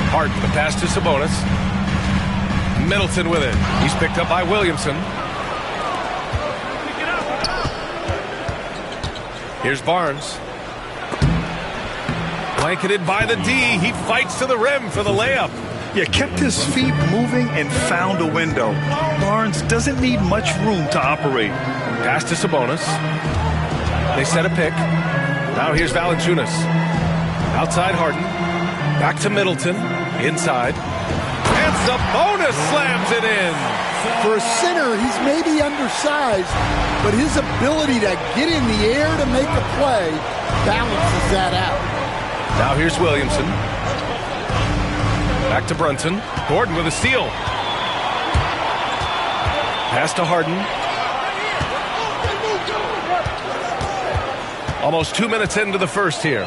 Harden, the pass to Sabonis. Middleton with it. He's picked up by Williamson. Here's Barnes. Blanketed by the D. He fights to the rim for the layup. Yeah, kept his feet moving and found a window. Barnes doesn't need much room to operate. Pass to Sabonis. They set a pick. Now here's Valanciunas. Outside Harden. Back to Middleton. Inside. And Sabonis slams it in. For a center, he's maybe undersized, but his ability to get in the air to make a play balances that out. Now here's Williamson. Back to Brunson. Gordon with a steal. Pass to Harden. Almost 2 minutes into the first here.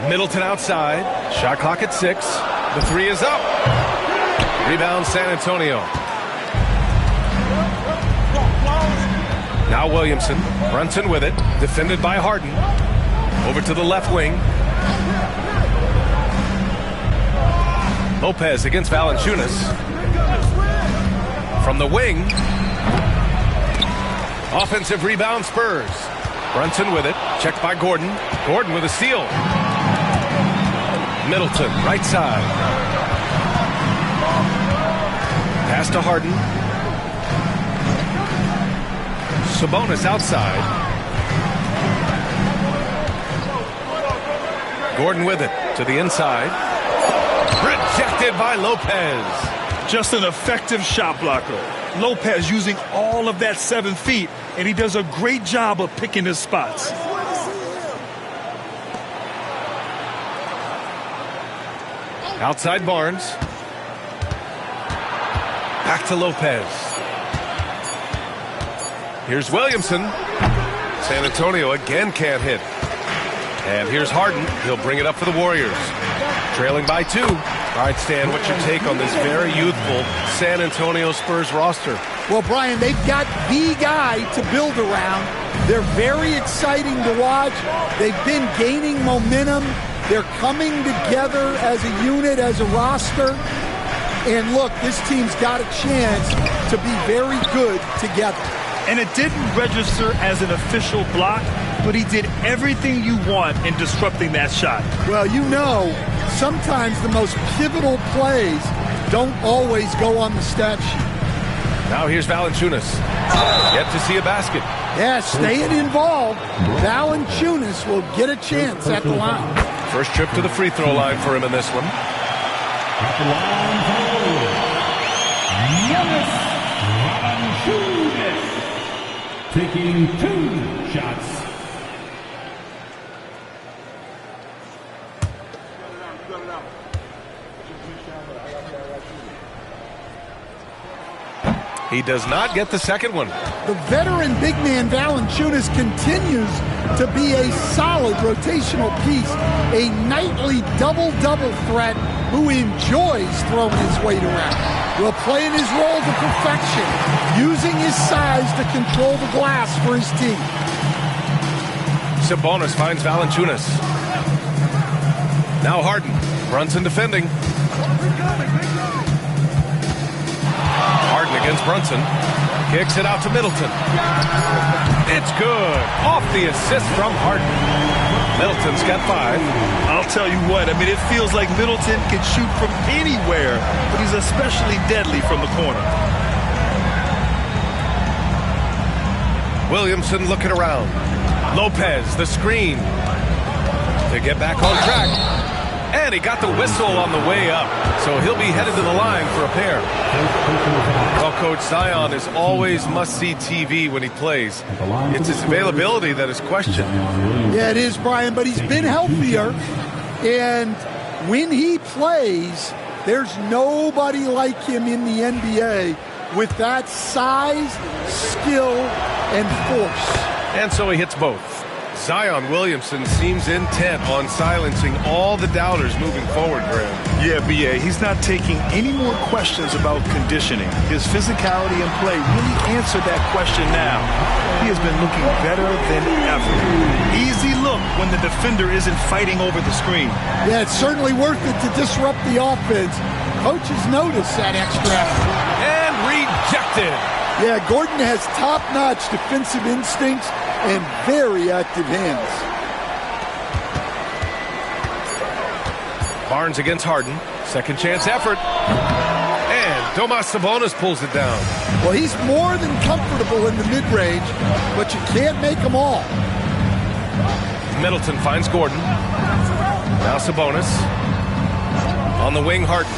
Middleton outside. Shot clock at 6. The 3 is up. Rebound San Antonio. Now Williamson. Brunson with it. Defended by Harden. Over to the left wing. Lopez against Valanciunas. From the wing. Offensive rebound Spurs. Brunson with it. Checked by Gordon. Gordon with a steal. Middleton, right side. Pass to Harden. Sabonis outside. Gordon with it to the inside. Rejected by Lopez. Just an effective shot blocker. Lopez using all of that 7 feet, and he does a great job of picking his spots. Outside Barnes. Back to Lopez. Here's Williamson. San Antonio again can't hit. And here's Harden. He'll bring it up for the Warriors. Trailing by 2. All right, Stan, what's your take on this very youthful San Antonio Spurs roster? Well, Brian, they've got the guy to build around. They're very exciting to watch. They've been gaining momentum. They're coming together as a unit, as a roster. And look, this team's got a chance to be very good together. And it didn't register as an official block, but he did everything you want in disrupting that shot. Well, you know, sometimes the most pivotal plays don't always go on the stat sheet. Now here's Valanciunas. Yet to see a basket. Yeah, staying involved. Valanciunas will get a chance at the line. First trip to the free throw line for him in this one. At the line for Valanciunas, taking 2 shots. He does not get the second one. The veteran big man Valanciunas continues to be a solid rotational piece, a nightly double-double threat who enjoys throwing his weight around. Will play in his role to perfection, using his size to control the glass for his team. Sabonis finds Valanciunas. Now Harden. Brunson defending. Harden against Brunson. Kicks it out to Middleton. It's good. Off the assist from Harden. Middleton's got 5. I'll tell you what, I mean, it feels like Middleton can shoot from anywhere, but he's especially deadly from the corner. Williamson looking around. Lopez, the screen. To get back on track. And he got the whistle on the way up. So he'll be headed to the line for a pair. Well, Coach, Zion is always must-see TV when he plays. It's his availability that is questioned. Yeah, it is, Brian, but he's been healthier. And when he plays, there's nobody like him in the NBA with that size, skill, and force. And so he hits both. Zion Williamson seems intent on silencing all the doubters moving forward, Graham. Yeah, B.A., he's not taking any more questions about conditioning. His physicality and play really answered that question now. He has been looking better than ever. Easy look when the defender isn't fighting over the screen. Yeah, it's certainly worth it to disrupt the offense. Coaches notice that extra effort. And rejected. Yeah, Gordon has top-notch defensive instincts and very active hands. Barnes against Harden. Second chance effort. And Domas Sabonis pulls it down. Well, he's more than comfortable in the mid-range, but you can't make them all. Middleton finds Gordon. Now Sabonis. On the wing, Harden.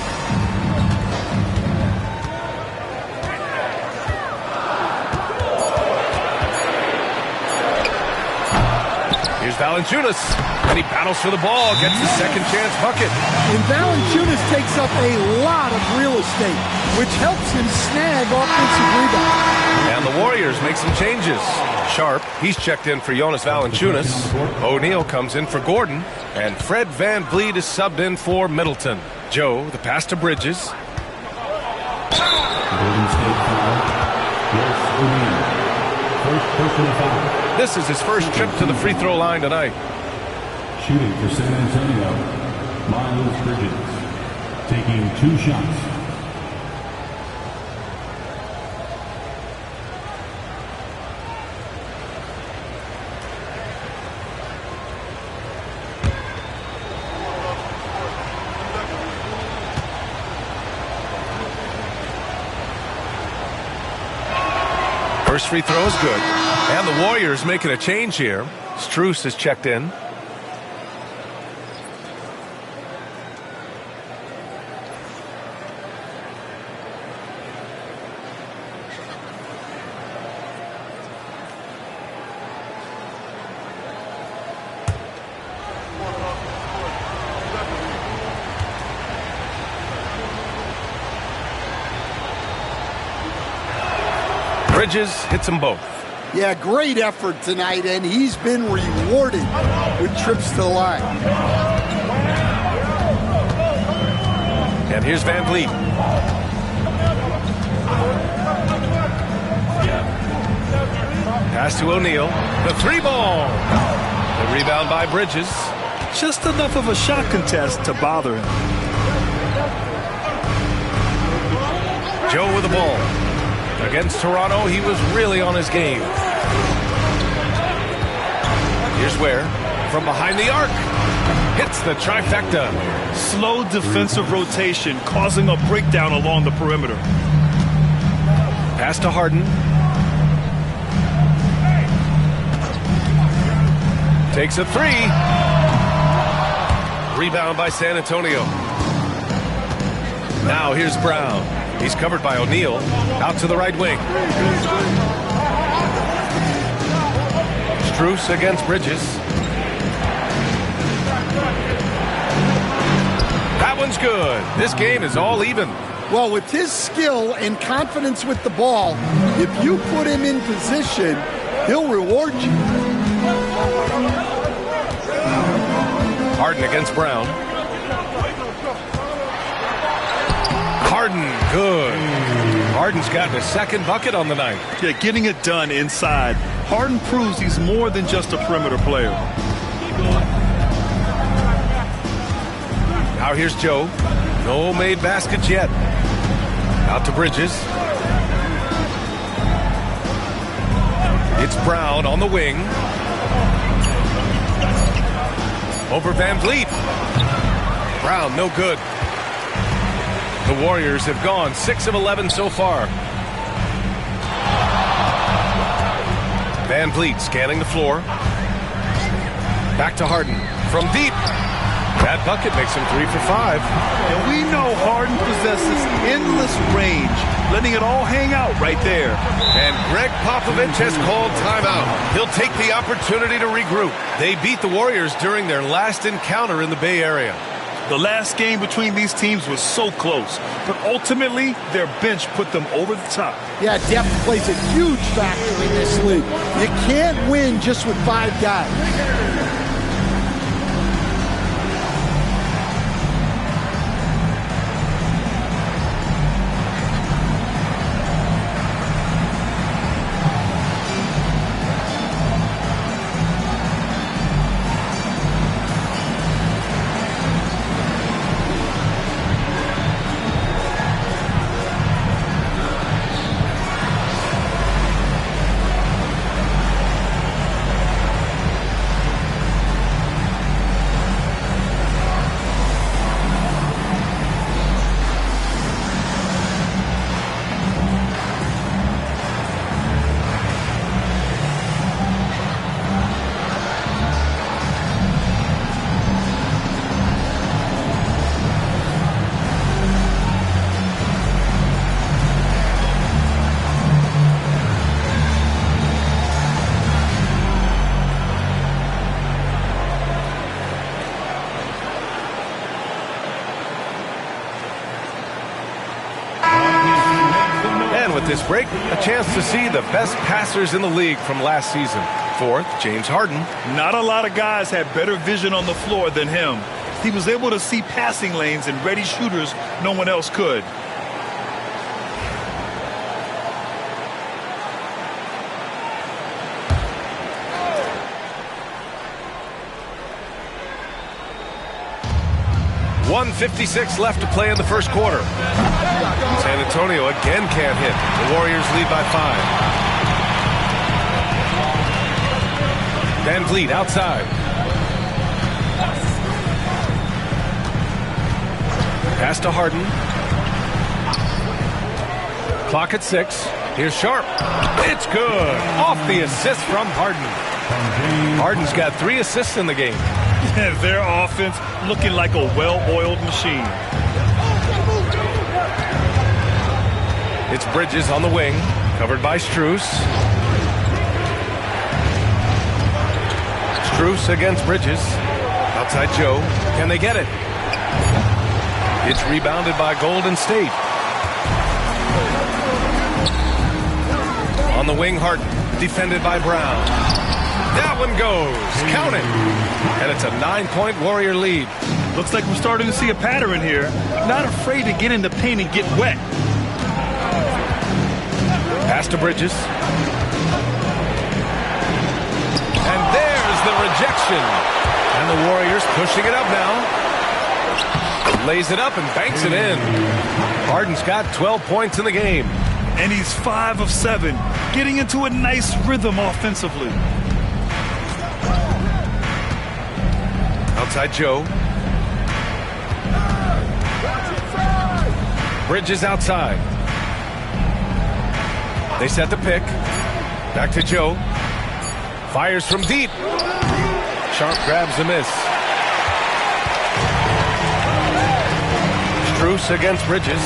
Here's Here's Valanciunas, and he battles for the ball, gets the second chance bucket. And Valanciunas takes up a lot of real estate, which helps him snag offensive rebounds. And the Warriors make some changes. Sharp, he's checked in for Jonas Valanciunas. O'Neal comes in for Gordon, and Fred VanVleet is subbed in for Middleton. Joe, the pass to Bridges. Golden State foul. Yes, O'Neal. First personal foul. This is his first trip to the free throw line tonight. Shooting for San Antonio, Miles Bridges, taking 2 shots. First free throw is good. And the Warriors making a change here. Strus has checked in. Bridges hits them both. Yeah, great effort tonight, and he's been rewarded with trips to the line. And here's VanVleet. Pass to O'Neal. The 3-ball. The rebound by Bridges. Just enough of a shot contest to bother him. Joe with the ball. Against Toronto, he was really on his game. Here's Ware from behind the arc. Hits the trifecta. Slow defensive rotation causing a breakdown along the perimeter. Pass to Harden. Takes a 3. Rebound by San Antonio. Now here's Brown. He's covered by O'Neal. Out to the right wing. Strus against Bridges. That one's good. This game is all even. Well, with his skill and confidence with the ball, if you put him in position, he'll reward you. Harden against Brown. Harden, good. Harden's gotten his second bucket on the night. Yeah, getting it done inside. Harden proves he's more than just a perimeter player. Now here's Joe. No made baskets yet. Out to Bridges. It's Brown on the wing. Over VanVleet. Brown, no good. The Warriors have gone 6 of 11 so far. VanVleet scanning the floor. Back to Harden from deep. That bucket makes him 3 for 5. And we know Harden possesses endless range, letting it all hang out right there. And Greg Popovich has called timeout. He'll take the opportunity to regroup. They beat the Warriors during their last encounter in the Bay Area. The last game between these teams was so close, but ultimately their bench put them over the top. Yeah, depth plays a huge factor in this league. You can't win just with 5 guys. With this break, a chance to see the best passers in the league from last season. Fourth, James Harden. Not a lot of guys had better vision on the floor than him. He was able to see passing lanes and ready shooters no one else could. .156 left to play in the first quarter. San Antonio again can't hit. The Warriors lead by 5. Van Vliet outside. Pass to Harden. Clock at 6. Here's Sharp. It's good. Off the assist from Harden. Harden's got 3 assists in the game. Their offense looking like a well-oiled machine. It's Bridges on the wing, covered by Strus. Strus against Bridges. Outside Joe. Can they get it? It's rebounded by Golden State. On the wing, Harden. Defended by Brown. That one goes. Count it. And it's a 9-point Warrior lead. Looks like we're starting to see a pattern here. Not afraid to get in the paint and get wet. Pass to Bridges. And there's the rejection. And the Warriors pushing it up now. Lays it up and banks it in. Harden's got 12 points in the game. And he's 5 of 7, getting into a nice rhythm offensively. Outside Joe. Bridges outside. They set the pick. Back to Joe. Fires from deep. Sharp grabs the miss. Strus against Bridges.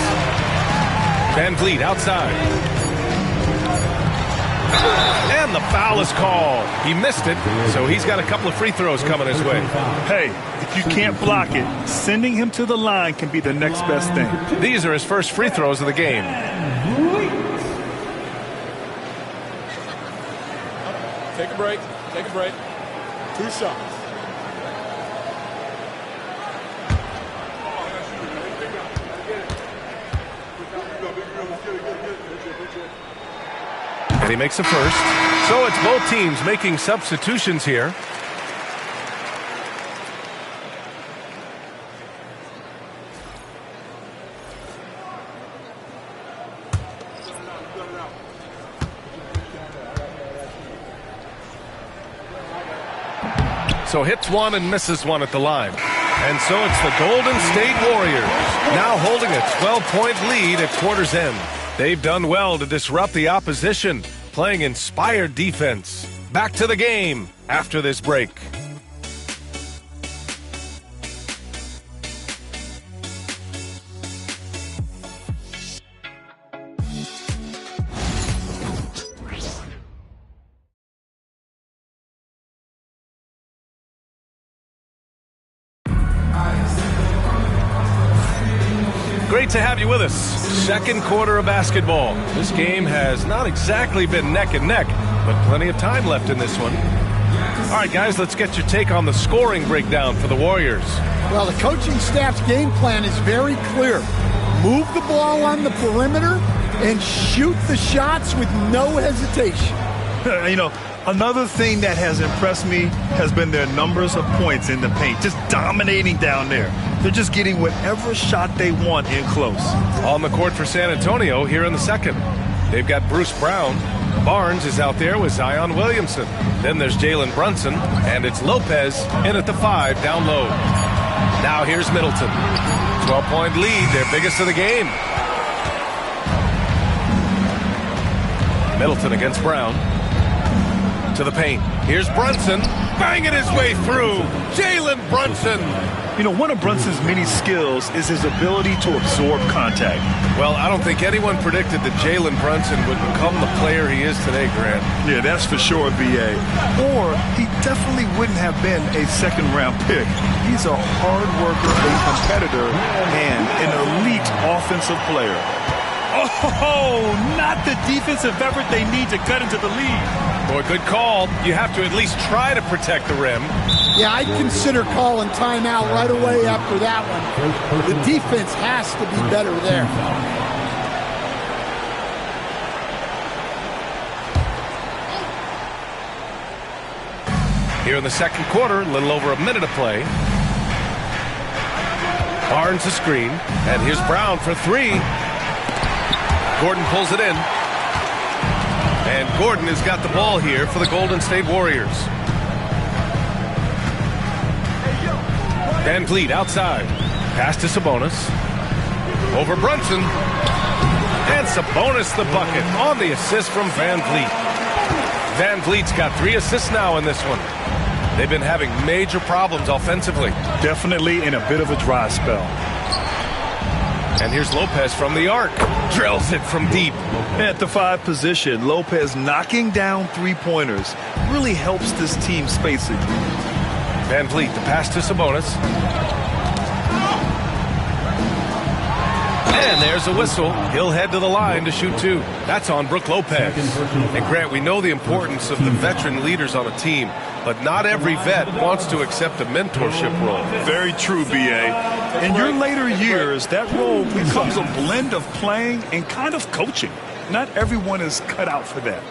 Van Vliet outside. And the foul is called. He missed it, so he's got a couple of free throws coming his way. Hey, if you can't block it, sending him to the line can be the next best thing. These are his first free throws of the game. Take a break. Take a break. 2 shots. And he makes a first. So it's both teams making substitutions here. So hits one and misses one at the line. And so it's the Golden State Warriors now holding a 12-point lead at quarter's end. They've done well to disrupt the opposition, playing inspired defense. Back to the game after this break. Great to have you with us. Second quarter of basketball. This game has not exactly been neck and neck, but plenty of time left in this one. All right, guys, let's get your take on the scoring breakdown for the Warriors. Well, the coaching staff's game plan is very clear. Move the ball on the perimeter and shoot the shots with no hesitation. You know, another thing that has impressed me has been their numbers of points in the paint, just dominating down there. They're just getting whatever shot they want in close. On the court for San Antonio here in the second. They've got Bruce Brown. Barnes is out there with Zion Williamson. Then there's Jalen Brunson, and it's Lopez in at the 5 down low. Now here's Middleton. 12-point lead, their biggest of the game. Middleton against Brown. To the paint. Here's Brunson, banging his way through. Jalen Brunson. You know, one of Brunson's many skills is his ability to absorb contact. Well, I don't think anyone predicted that Jalen Brunson would become the player he is today, Grant. Yeah, that's for sure, B.A. Or he definitely wouldn't have been a second-round pick. He's a hard worker, a competitor, and an elite offensive player. Oh, not the defensive effort they need to cut into the lead. Boy, good call. You have to at least try to protect the rim. Yeah, I'd consider calling timeout right away after that one. The defense has to be better there. Here in the second quarter, a little over a minute of play. Barnes a screen, and here's Brown for three. Gordon pulls it in. And Gordon has got the ball here for the Golden State Warriors. Van Vliet outside. Pass to Sabonis. Over Brunson. And Sabonis the bucket on the assist from Van Vliet. Van Vliet's got 3 assists now in this one. They've been having major problems offensively. Definitely in a bit of a dry spell. And here's Lopez from the arc. Drills it from deep. At the 5 position, Lopez knocking down 3-pointers really helps this team spacing. Van Vliet, the pass to Sabonis. And there's a whistle. He'll head to the line to shoot 2. That's on Brook Lopez. And Grant, we know the importance of the veteran leaders on a team, but not every vet wants to accept a mentorship role. Very true, B.A. In your later years, that role becomes a blend of playing and kind of coaching. Not everyone is cut out for that.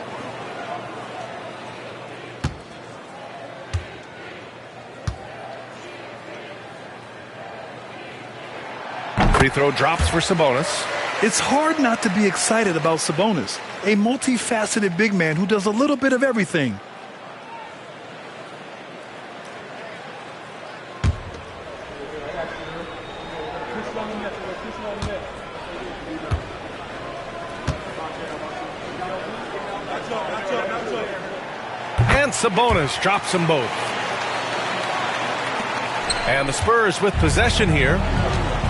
Free throw drops for Sabonis. It's hard not to be excited about Sabonis, a multifaceted big man who does a little bit of everything. And Sabonis drops them both. And the Spurs with possession here.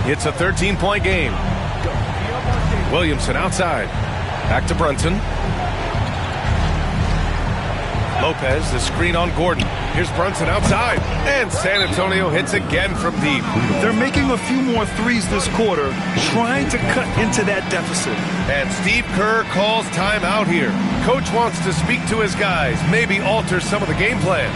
It's a 13-point game. Williamson outside. Back to Brunson. Lopez, the screen on Gordon. Here's Brunson outside. And San Antonio hits again from deep. They're making a few more threes this quarter, trying to cut into that deficit. And Steve Kerr calls timeout here. Coach wants to speak to his guys, maybe alter some of the game plan.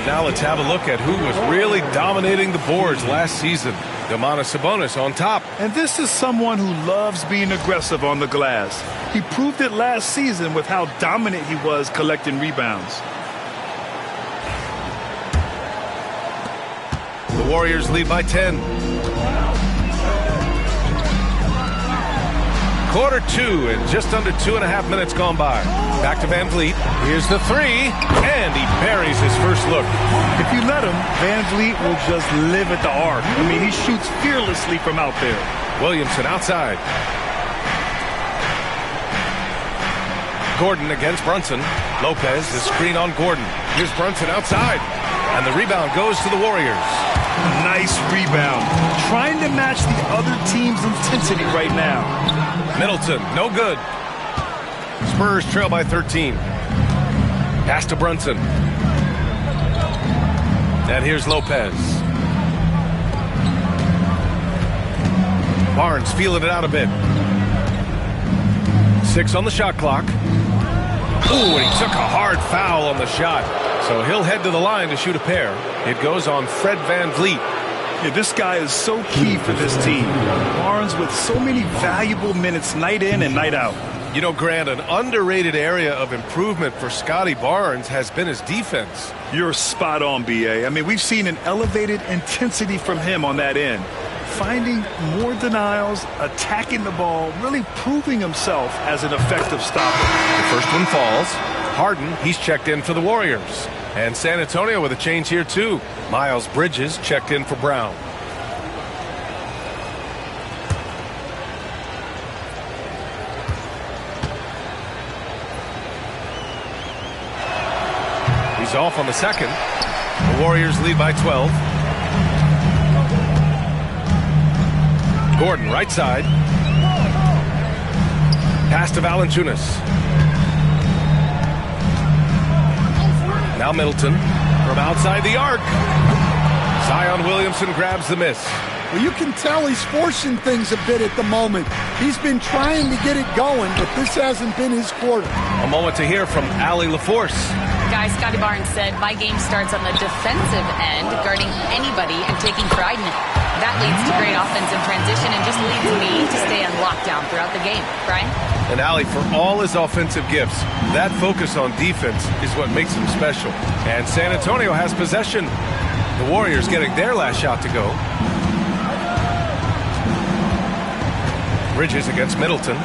Now let's have a look at who was really dominating the boards last season. Domantas Sabonis on top. And this is someone who loves being aggressive on the glass. He proved it last season with how dominant he was collecting rebounds. The Warriors lead by 10. Quarter 2 and just under 2.5 minutes gone by. Back to Van Vliet. Here's the 3, and he buries his first look. If you let him, Van Vliet will just live at the arc. I mean, he shoots fearlessly from out there. Williamson outside. Gordon against Brunson. Lopez, the screen on Gordon. Here's Brunson outside, and the rebound goes to the Warriors. Nice rebound. Trying to match the other team's intensity right now. Middleton, no good. Spurs trail by 13. Pass to Brunson. And here's Lopez. Barnes feeling it out a bit. 6 on the shot clock. Ooh, and he took a hard foul on the shot. So he'll head to the line to shoot a pair. It goes on Fred VanVleet. Yeah, this guy is so key for this team. Barnes with so many valuable minutes night in and night out. You know, Grant, an underrated area of improvement for Scotty Barnes has been his defense. You're spot on, B.A. I mean, we've seen an elevated intensity from him on that end. Finding more denials, attacking the ball, really proving himself as an effective stopper. The first one falls. Harden, he's checked in for the Warriors. And San Antonio with a change here, too. Miles Bridges checked in for Brown. He's off on the second. The Warriors lead by 12. Gordon, right side. Pass to Valanciunas. Now Middleton from outside the arc. Zion Williamson grabs the miss. Well, you can tell he's forcing things a bit at the moment. He's been trying to get it going, but this hasn't been his quarter. A moment to hear from Allie LaForce. Guys, Scotty Barnes said, my game starts on the defensive end, guarding anybody and taking pride in it. That leads to great offensive transition and just leads me to stay on lockdown throughout the game. Brian? And Allie, for all his offensive gifts, that focus on defense is what makes him special. And San Antonio has possession. The Warriors getting their last shot to go. Bridges against Middleton.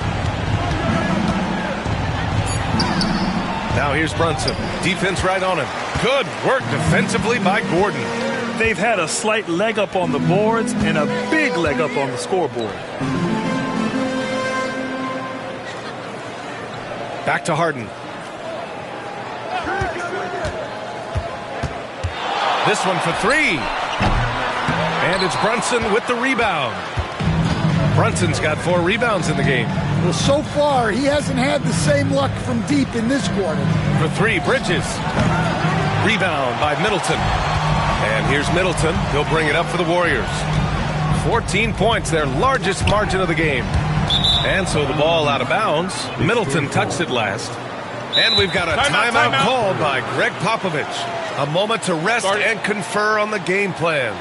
Now here's Brunson. Defense right on him. Good work defensively by Gordon. They've had a slight leg up on the boards and a big leg up on the scoreboard. Back to Harden. This one for 3. And it's Brunson with the rebound. Brunson's got 4 rebounds in the game. Well, so far, he hasn't had the same luck from deep in this quarter. For 3, Bridges. Rebound by Middleton. And here's Middleton. He'll bring it up for the Warriors. 14 points, their largest margin of the game. And so the ball out of bounds. Middleton touched it last. And we've got a timeout called by Greg Popovich. A moment to rest and confer on the game plan.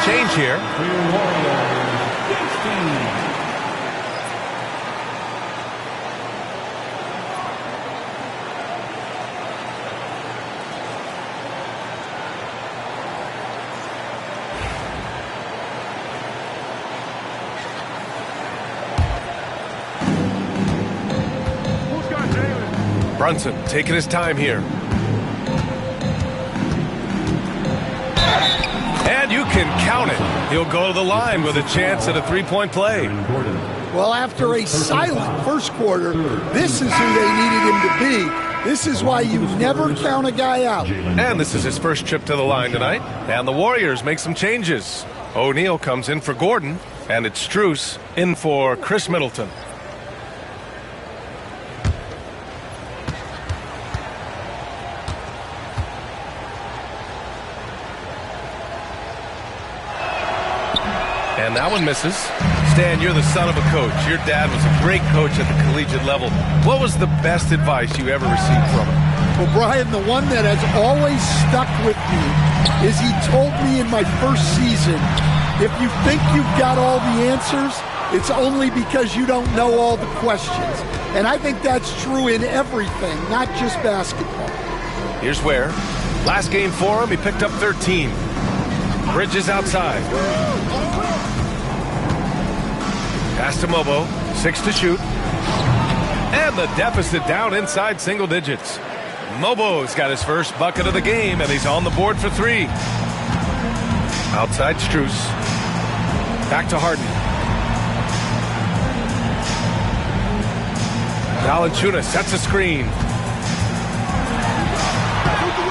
Change here. Brunson taking his time here. And you can count it. He'll go to the line with a chance at a three-point play. Well, after a silent first quarter, this is who they needed him to be. This is why you never count a guy out. And this is his first trip to the line tonight. And the Warriors make some changes. O'Neal comes in for Gordon, and it's Strus in for Chris Middleton. And that one misses. Stan, you're the son of a coach. Your dad was a great coach at the collegiate level. What was the best advice you ever received from him? Well, Brian, the one that has always stuck with me is he told me in my first season, if you think you've got all the answers, it's only because you don't know all the questions. And I think that's true in everything, not just basketball. Here's Ware. Last game for him, he picked up 13. Bridges outside. Pass to Mobo. 6 to shoot. And the deficit down inside single digits. Mobo's got his first bucket of the game, and he's on the board for 3. Outside Strus. Back to Harden. Valanciunas sets a screen.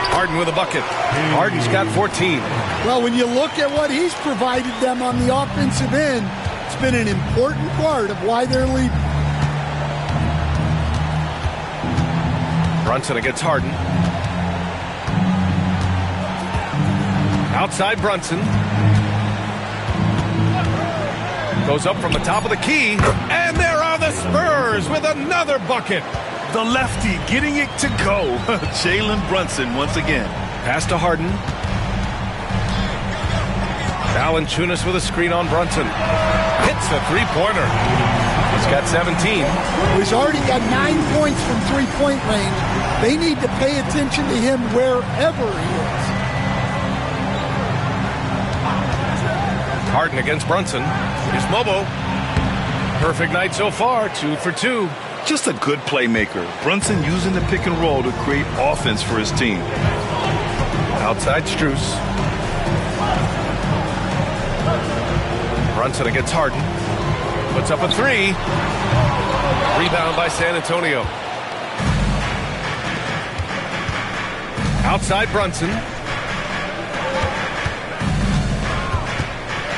Harden with a bucket. Harden's got 14. Well, when you look at what he's provided them on the offensive end, it's been an important part of why they're leading. Brunson against Harden. Outside Brunson. Goes up from the top of the key. And there are the Spurs with another bucket. The lefty getting it to go. Jalen Brunson once again. Pass to Harden. Valanciunas with a screen on Brunson. Hits the three-pointer. He's got 17. He's already got 9 points from three-point range. They need to pay attention to him wherever he is. Harden against Brunson. Here's Mobo. Perfect night so far, 2 for 2. Just a good playmaker. Brunson using the pick and roll to create offense for his team. Outside Strus. Brunson against Harden. Puts up a 3. Rebound by San Antonio. Outside Brunson.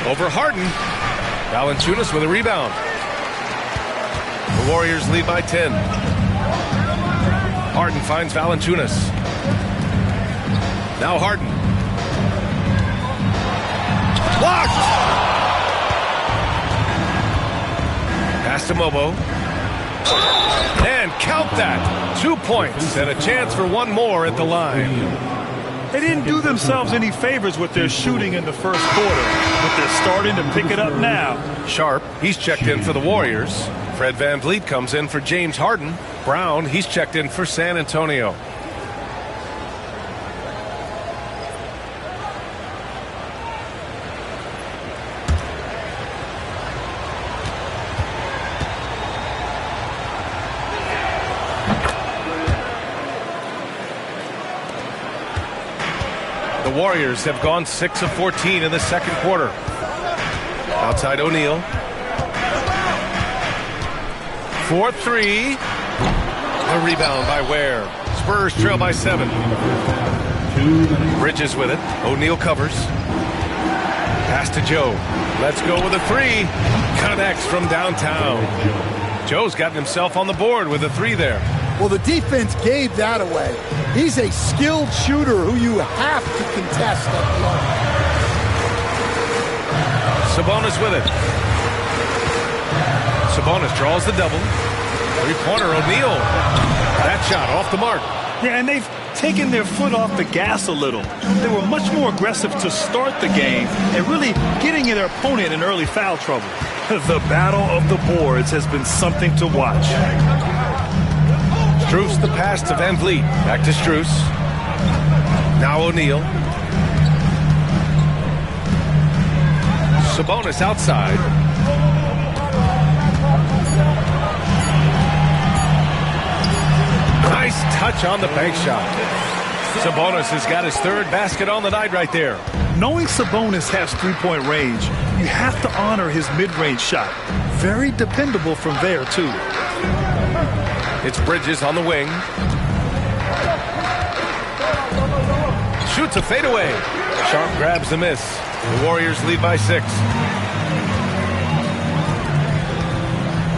Over Harden. Valanciunas with a rebound. The Warriors lead by 10. Harden finds Valanciunas. Now Harden. Blocked! Pass to Mobo. And count that. 2 points and a chance for one more at the line. They didn't do themselves any favors with their shooting in the first quarter, but they're starting to pick it up now. Sharp, he's checked in for the Warriors. Fred VanVleet comes in for James Harden. Brown, he's checked in for San Antonio. The Warriors have gone 6 of 14 in the second quarter. Outside O'Neal. 4-3. A rebound by Ware. Spurs trail by 7. Bridges with it. O'Neal covers. Pass to Joe. Let's go with a 3. Connects from downtown. Joe's gotten himself on the board with a 3 there. Well, the defense gave that away. He's a skilled shooter who you have to contest at the arc. Sabonis with it. Sabonis draws the double. Three-pointer, O'Neal. That shot off the mark. Yeah, and they've taken their foot off the gas a little. They were much more aggressive to start the game and really getting their opponent in early foul trouble. The battle of the boards has been something to watch. Strus the pass to VanVleet. Back to Strus. Now O'Neal. Sabonis outside. Nice touch on the bank shot. Sabonis has got his third basket on the night right there. Knowing Sabonis has three-point range, you have to honor his mid-range shot. Very dependable from there, too. It's Bridges on the wing. Shoots a fadeaway. Sharp grabs the miss. The Warriors lead by 6.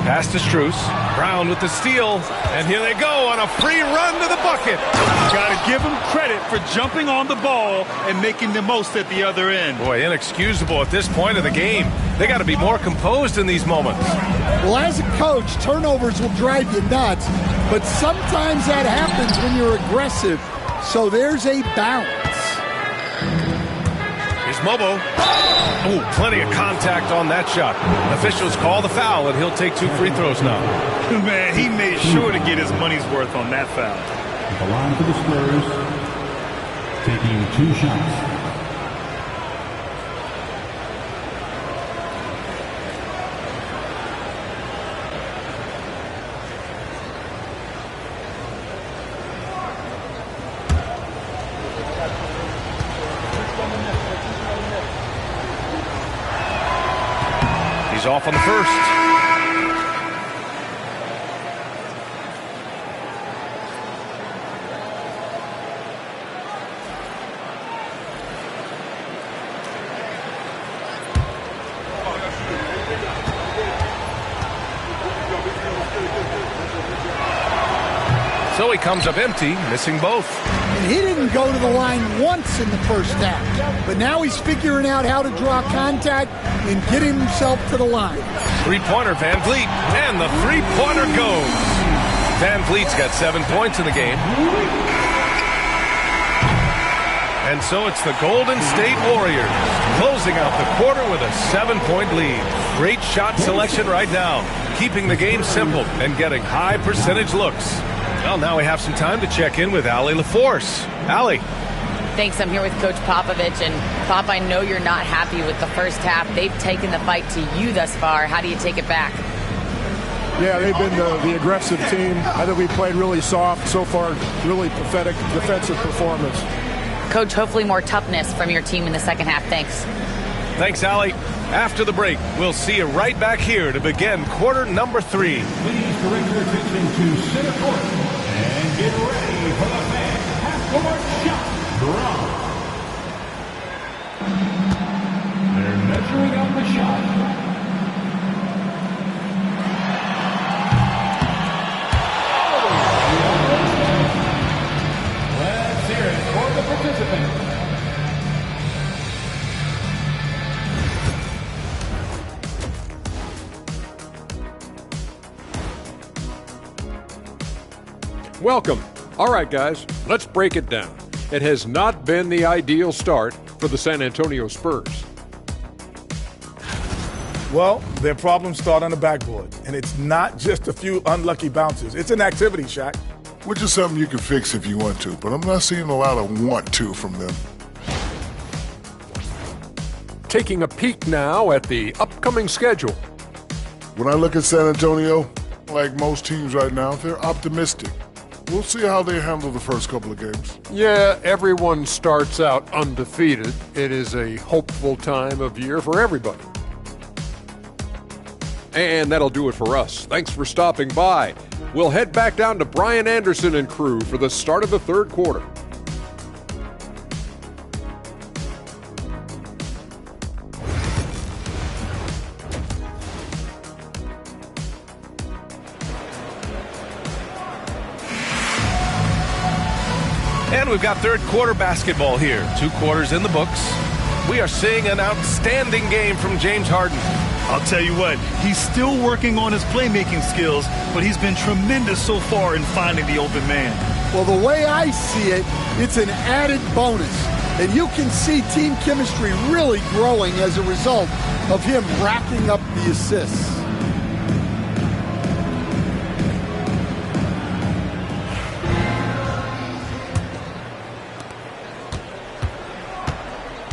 Pass to Strus. Brown with the steal, and here they go on a free run to the bucket. Got to give him credit for jumping on the ball and making the most at the other end. Boy, inexcusable at this point of the game. They got to be more composed in these moments. Well, as a coach, turnovers will drive you nuts, but sometimes that happens when you're aggressive. So there's a balance. Here's Mobo. Oh, plenty of contact on that shot. Officials call the foul, and he'll take 2 free throws now. Man, he made sure to get his money's worth on that foul. The line for the Spurs, taking 2 shots. He's off on the first. So he comes up empty, missing both. And he didn't go to the line once in the first half. But now he's figuring out how to draw contact and get himself to the line. Three-pointer, Van Vliet, and the three-pointer goes. Van Vliet's got 7 points in the game. And so it's the Golden State Warriors closing out the quarter with a 7-point lead. Great shot selection right now, keeping the game simple and getting high percentage looks. Well, now we have some time to check in with Allie LaForce. Allie. Thanks. I'm here with Coach Popovich. And, Pop, I know you're not happy with the first half. They've taken the fight to you thus far. How do you take it back? Yeah, they've been the aggressive team. I think we played really soft so far. Really pathetic defensive performance. Coach, hopefully more toughness from your team in the second half. Thanks. Thanks, Allie. After the break, we'll see you right back here to begin quarter number 3. Please direct your attention to center court and get ready for the fans' half-court shot draw. They're measuring out the shot. Let's hear it for the participants. Welcome. All right, guys, let's break it down. It has not been the ideal start for the San Antonio Spurs. Well, their problems start on the backboard, and it's not just a few unlucky bounces. It's an activity, Shaq. Which is something you can fix if you want to, but I'm not seeing a lot of want to from them. Taking a peek now at the upcoming schedule. When I look at San Antonio, like most teams right now, they're optimistic. We'll see how they handle the first couple of games. Yeah, everyone starts out undefeated. It is a hopeful time of year for everybody. And that'll do it for us. Thanks for stopping by. We'll head back down to Brian Anderson and crew for the start of the third quarter. And we've got third quarter basketball here. 2 quarters in the books. We are seeing an outstanding game from James Harden. I'll tell you what, he's still working on his playmaking skills, but he's been tremendous so far in finding the open man. Well, the way I see it, it's an added bonus. And you can see team chemistry really growing as a result of him racking up the assists.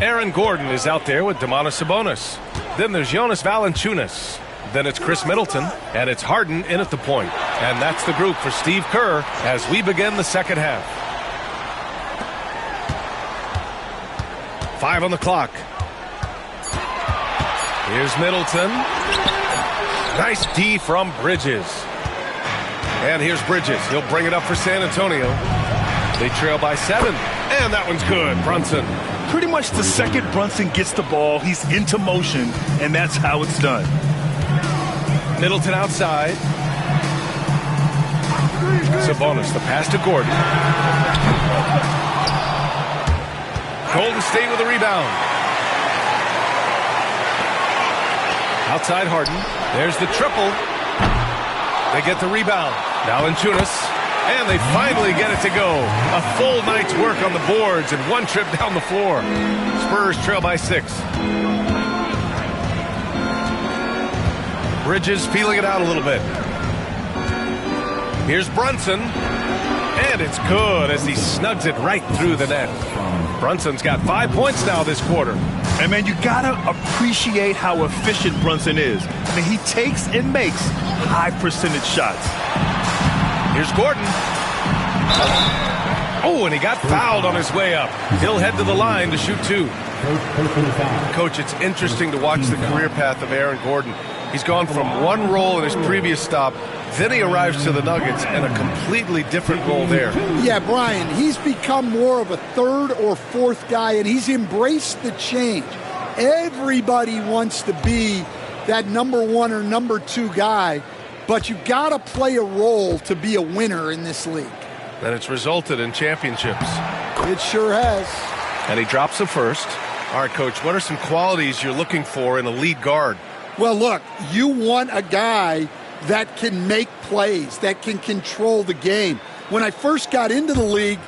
Aaron Gordon is out there with Domantas Sabonis. Then there's Jonas Valanciunas. Then it's Chris Middleton, and it's Harden in at the point. And that's the group for Steve Kerr as we begin the second half. 5 on the clock. Here's Middleton. Nice D from Bridges. And here's Bridges. He'll bring it up for San Antonio. They trail by 7. And that one's good. Brunson. Pretty much the second Brunson gets the ball, he's into motion, and that's how it's done. Middleton outside. Sabonis, the pass to Gordon. Golden State with a rebound. Outside Harden. There's the triple. They get the rebound. Valanciunas. And they finally get it to go. A full night's work on the boards and one trip down the floor. Spurs trail by 6. Bridges feeling it out a little bit. Here's Brunson. And it's good as he snugs it right through the net. Brunson's got 5 points now this quarter. And, man, you got to appreciate how efficient Brunson is. I mean, he takes and makes high-percentage shots. Here's Gordon. Oh, and he got fouled on his way up. He'll head to the line to shoot 2. Coach, it's interesting to watch the career path of Aaron Gordon. He's gone from one role in his previous stop, then he arrives to the Nuggets in a completely different role there. Yeah, Brian, he's become more of a third or fourth guy, and he's embraced the change. Everybody wants to be that number 1 or number 2 guy, but you've got to play a role to be a winner in this league. And it's resulted in championships. It sure has. And he drops the first. All right, Coach, what are some qualities you're looking for in a lead guard? Well, look, you want a guy that can make plays, that can control the game. When I first got into the league,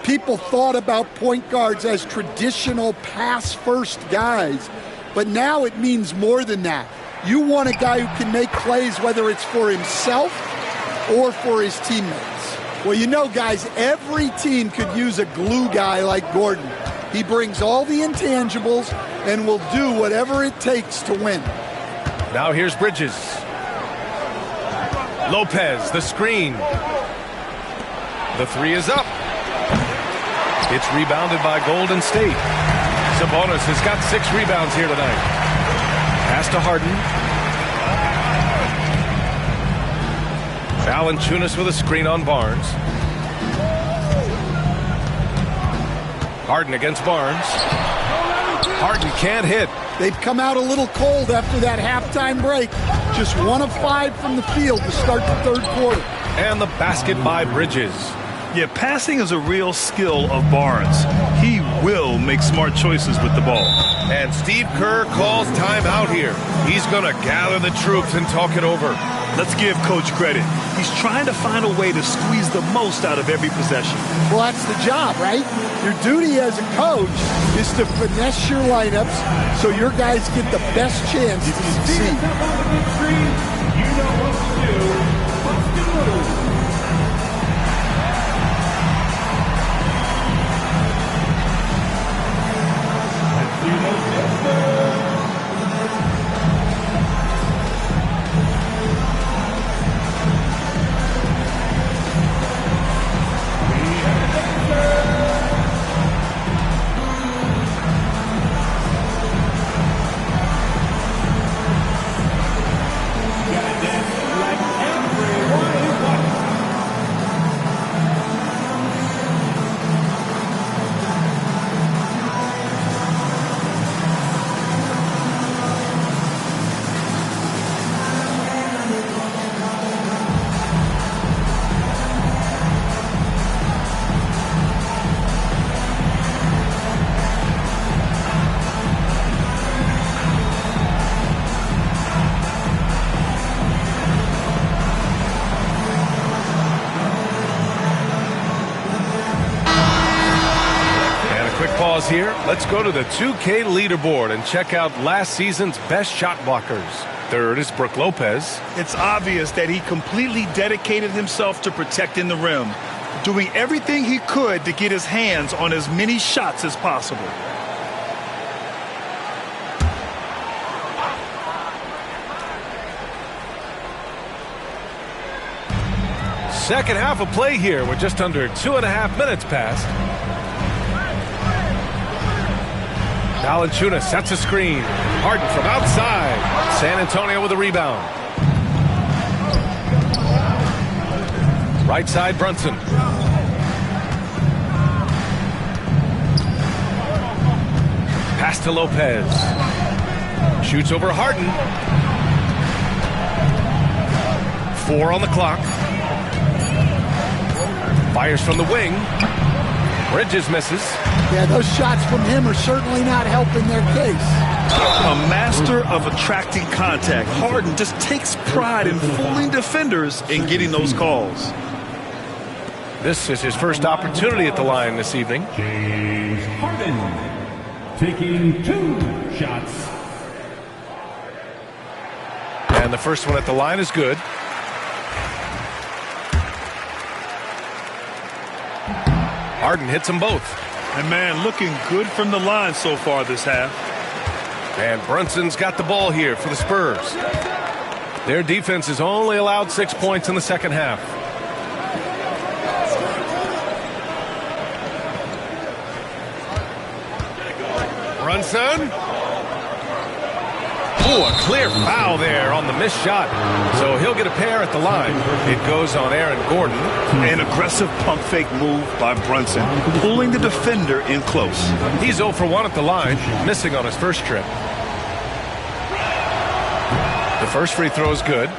people thought about point guards as traditional pass-first guys. But now it means more than that. You want a guy who can make plays, whether it's for himself or for his teammates. Well, you know, guys, every team could use a glue guy like Gordon. He brings all the intangibles and will do whatever it takes to win. Now here's Bridges. Lopez, the screen. The 3 is up. It's rebounded by Golden State. Sabonis has got 6 rebounds here tonight. Pass to Harden. Valanciunas with a screen on Barnes. Harden against Barnes. Harden can't hit. They've come out a little cold after that halftime break. Just 1 of 5 from the field to start the third quarter. And the basket by Bridges. Yeah, passing is a real skill of Barnes. He will make smart choices with the ball. And Steve Kerr calls timeout here. He's going to gather the troops and talk it over. Let's give Coach credit. He's trying to find a way to squeeze the most out of every possession. Well, that's the job, right? Your duty as a coach is to finesse your lineups so your guys get the best chance to succeed. You know what to do. What's the move? Here, let's go to the 2K leaderboard and check out last season's best shot blockers. Third is Brook Lopez. It's obvious that he completely dedicated himself to protecting the rim, doing everything he could to get his hands on as many shots as possible. Second half of play here with just under 2.5 minutes passed. Valanciunas sets a screen. Harden from outside. San Antonio with a rebound. Right side, Brunson. Pass to Lopez. Shoots over Harden. 4 on the clock. Fires from the wing. Bridges misses. Yeah, those shots from him are certainly not helping their case. A master of attracting contact. Harden just takes pride in fooling defenders and getting those calls. This is his first opportunity at the line this evening. James Harden taking 2 shots. And the first one at the line is good. Harden hits them both. And man, looking good from the line so far this half. And Brunson's got the ball here for the Spurs. Their defense has only allowed 6 points in the second half. Brunson. Oh, a clear foul there on the missed shot. So he'll get a pair at the line. It goes on Aaron Gordon. An aggressive pump fake move by Brunson, pulling the defender in close. He's 0 for 1 at the line, missing on his first trip. The first free throw is good.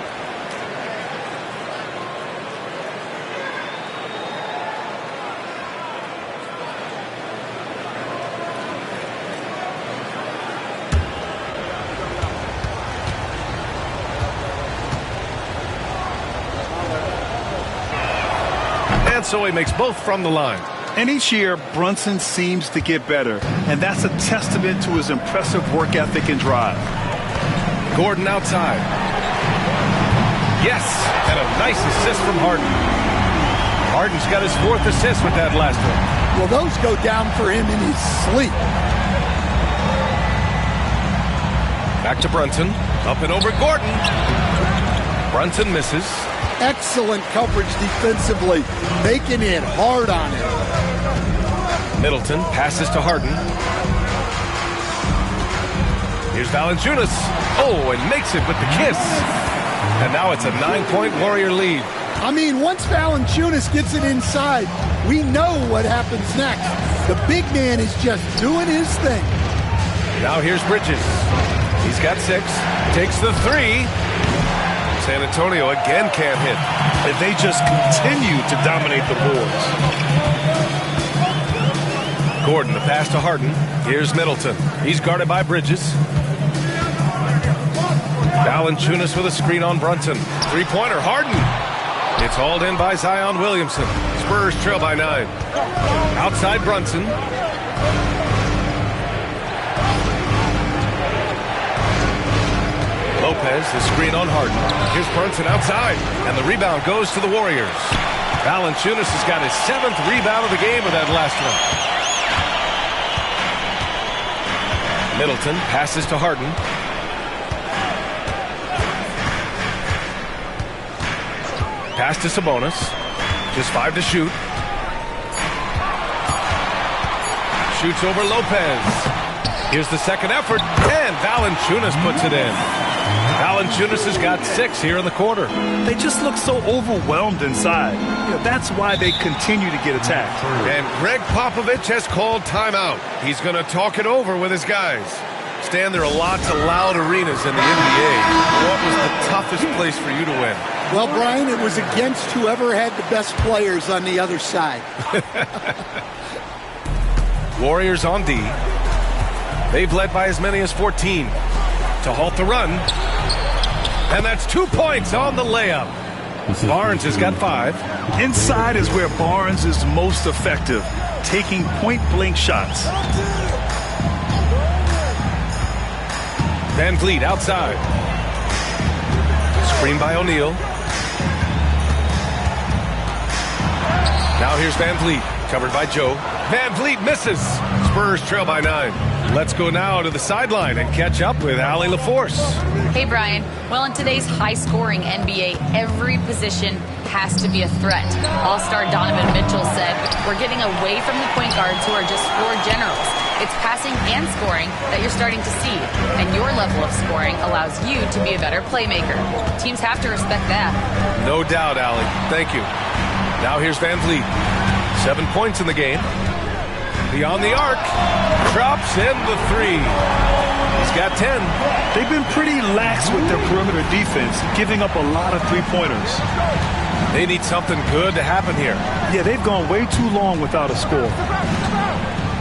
So he makes both from the line. And each year, Brunson seems to get better. And that's a testament to his impressive work ethic and drive. Gordon outside. Yes, and a nice assist from Harden. Harden's got his 4th assist with that last one. Well, those go down for him in his sleep. Back to Brunson. Up and over Gordon. Brunson misses. Excellent coverage defensively, making it hard on him. Middleton passes to Harden. Here's Valanciunas. Oh, and makes it with the kiss. And now it's a 9-point Warrior lead. I mean, once Valanciunas gets it inside, we know what happens next. The big man is just doing his thing. Now here's Bridges. He's got 6. Takes the 3. San Antonio again can't hit. And they just continue to dominate the boards. Gordon, the pass to Harden. Here's Middleton. He's guarded by Bridges. Valanciunas with a screen on Brunson. 3-pointer, Harden. It's hauled in by Zion Williamson. Spurs trail by 9. Outside Brunson. Lopez, the screen on Harden. Here's Brunson outside, and the rebound goes to the Warriors. Valanciunas has got his 7th rebound of the game with that last one. Middleton passes to Harden. Pass to Sabonis. Just 5 to shoot. Shoots over Lopez. Here's the second effort, and Valanciunas puts it in. Valanciunas has got 6 here in the quarter. They just look so overwhelmed inside. That's why they continue to get attacked. And Greg Popovich has called timeout. He's going to talk it over with his guys. Stan, there are lots of loud arenas in the NBA. What was the toughest place for you to win? Well, Brian, it was against whoever had the best players on the other side. Warriors on D. They've led by as many as 14 to halt the run. And that's 2 points on the layup. Barnes has got 5. Inside is where Barnes is most effective, taking point-blank shots. Van Vliet outside. Screen by O'Neal. Now here's Van Vliet, covered by Joe. Van Vliet misses. Spurs trail by 9. Let's go now to the sideline and catch up with Allie LaForce. Hey, Brian. Well, in today's high-scoring NBA, every position has to be a threat. All-star Donovan Mitchell said, we're getting away from the point guards who are just floor generals. It's passing and scoring that you're starting to see, and your level of scoring allows you to be a better playmaker. Teams have to respect that. No doubt, Allie. Thank you. Now here's Van Vliet. 7 points in the game. Beyond the arc. Drops in the 3. He's got 10. They've been pretty lax with their perimeter defense, giving up a lot of three-pointers. They need something good to happen here. Yeah, they've gone way too long without a score.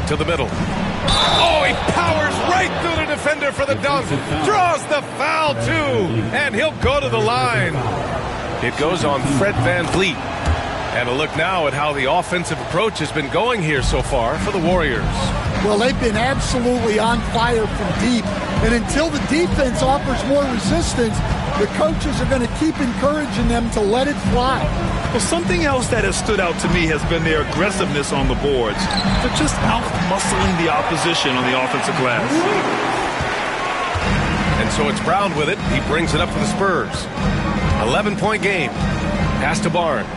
To the middle. Oh, he powers right through the defender for the dunk. Draws the foul, too. And he'll go to the line. It goes on Fred VanVleet. And a look now at how the offensive approach has been going here so far for the Warriors. Well, they've been absolutely on fire from deep. And until the defense offers more resistance, the coaches are going to keep encouraging them to let it fly. Well, something else that has stood out to me has been their aggressiveness on the boards. They're just out-muscling the opposition on the offensive glass. And so it's Brown with it. He brings it up for the Spurs. 11-point game. Pass to Barnes.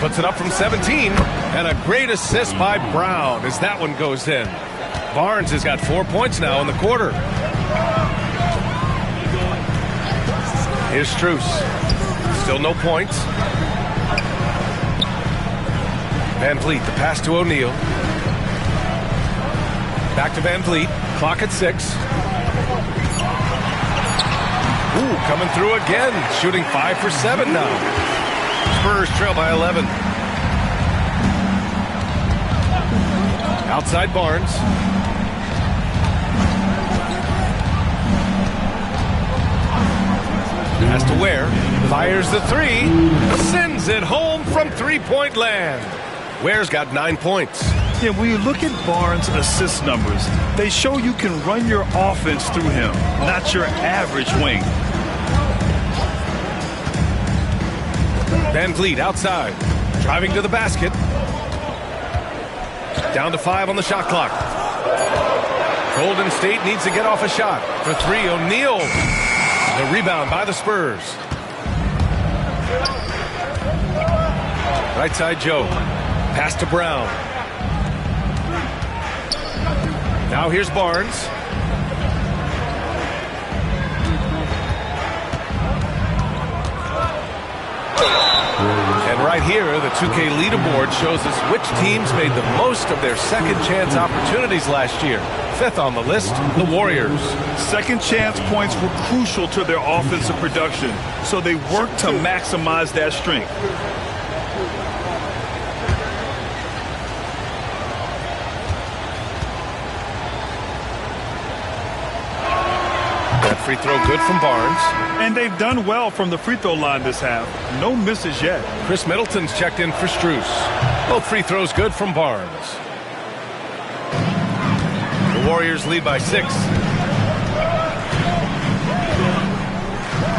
Puts it up from 17. And a great assist by Brown as that one goes in. Barnes has got 4 points now in the quarter. Here's Strus. Still no points. VanVleet, the pass to O'Neal. Back to VanVleet. Clock at 6. Ooh, coming through again. Shooting 5 for 7 now. Spurs trail by 11. Outside Barnes. Has to Ware. Fires the 3. Sends it home from three-point land. Ware's got 9 points. Yeah, when you look at Barnes' assist numbers, they show you can run your offense through him, not your average wing. VanVleet outside. Driving to the basket. Down to 5 on the shot clock. Golden State needs to get off a shot. For 3, O'Neal. The rebound by the Spurs. Right side Joe. Pass to Brown. Now here's Barnes. And right here, the 2K leaderboard shows us which teams made the most of their second chance opportunities last year. 5th on the list, the Warriors. Second chance points were crucial to their offensive production, so they worked to maximize that strength. That free throw good from Barnes. And they've done well from the free throw line this half. No misses yet. Chris Middleton's checked in for Strus. Both free throws good from Barnes. The Warriors lead by 6.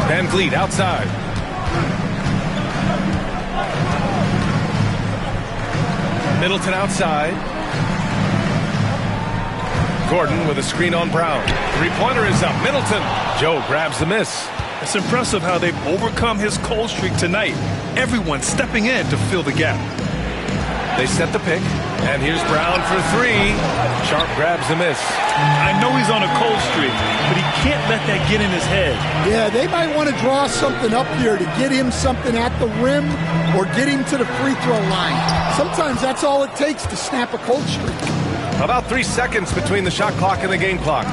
VanVleet outside. Middleton outside. Gordon with a screen on Brown. Three-pointer is up. Middleton. Joe grabs the miss. It's impressive how they've overcome his cold streak tonight. Everyone stepping in to fill the gap. They set the pick. And here's Brown for 3. Sharp grabs the miss. I know he's on a cold streak, but he can't let that get in his head. Yeah, they might want to draw something up here to get him something at the rim or get him to the free throw line. Sometimes that's all it takes to snap a cold streak. About 3 seconds between the shot clock and the game clock.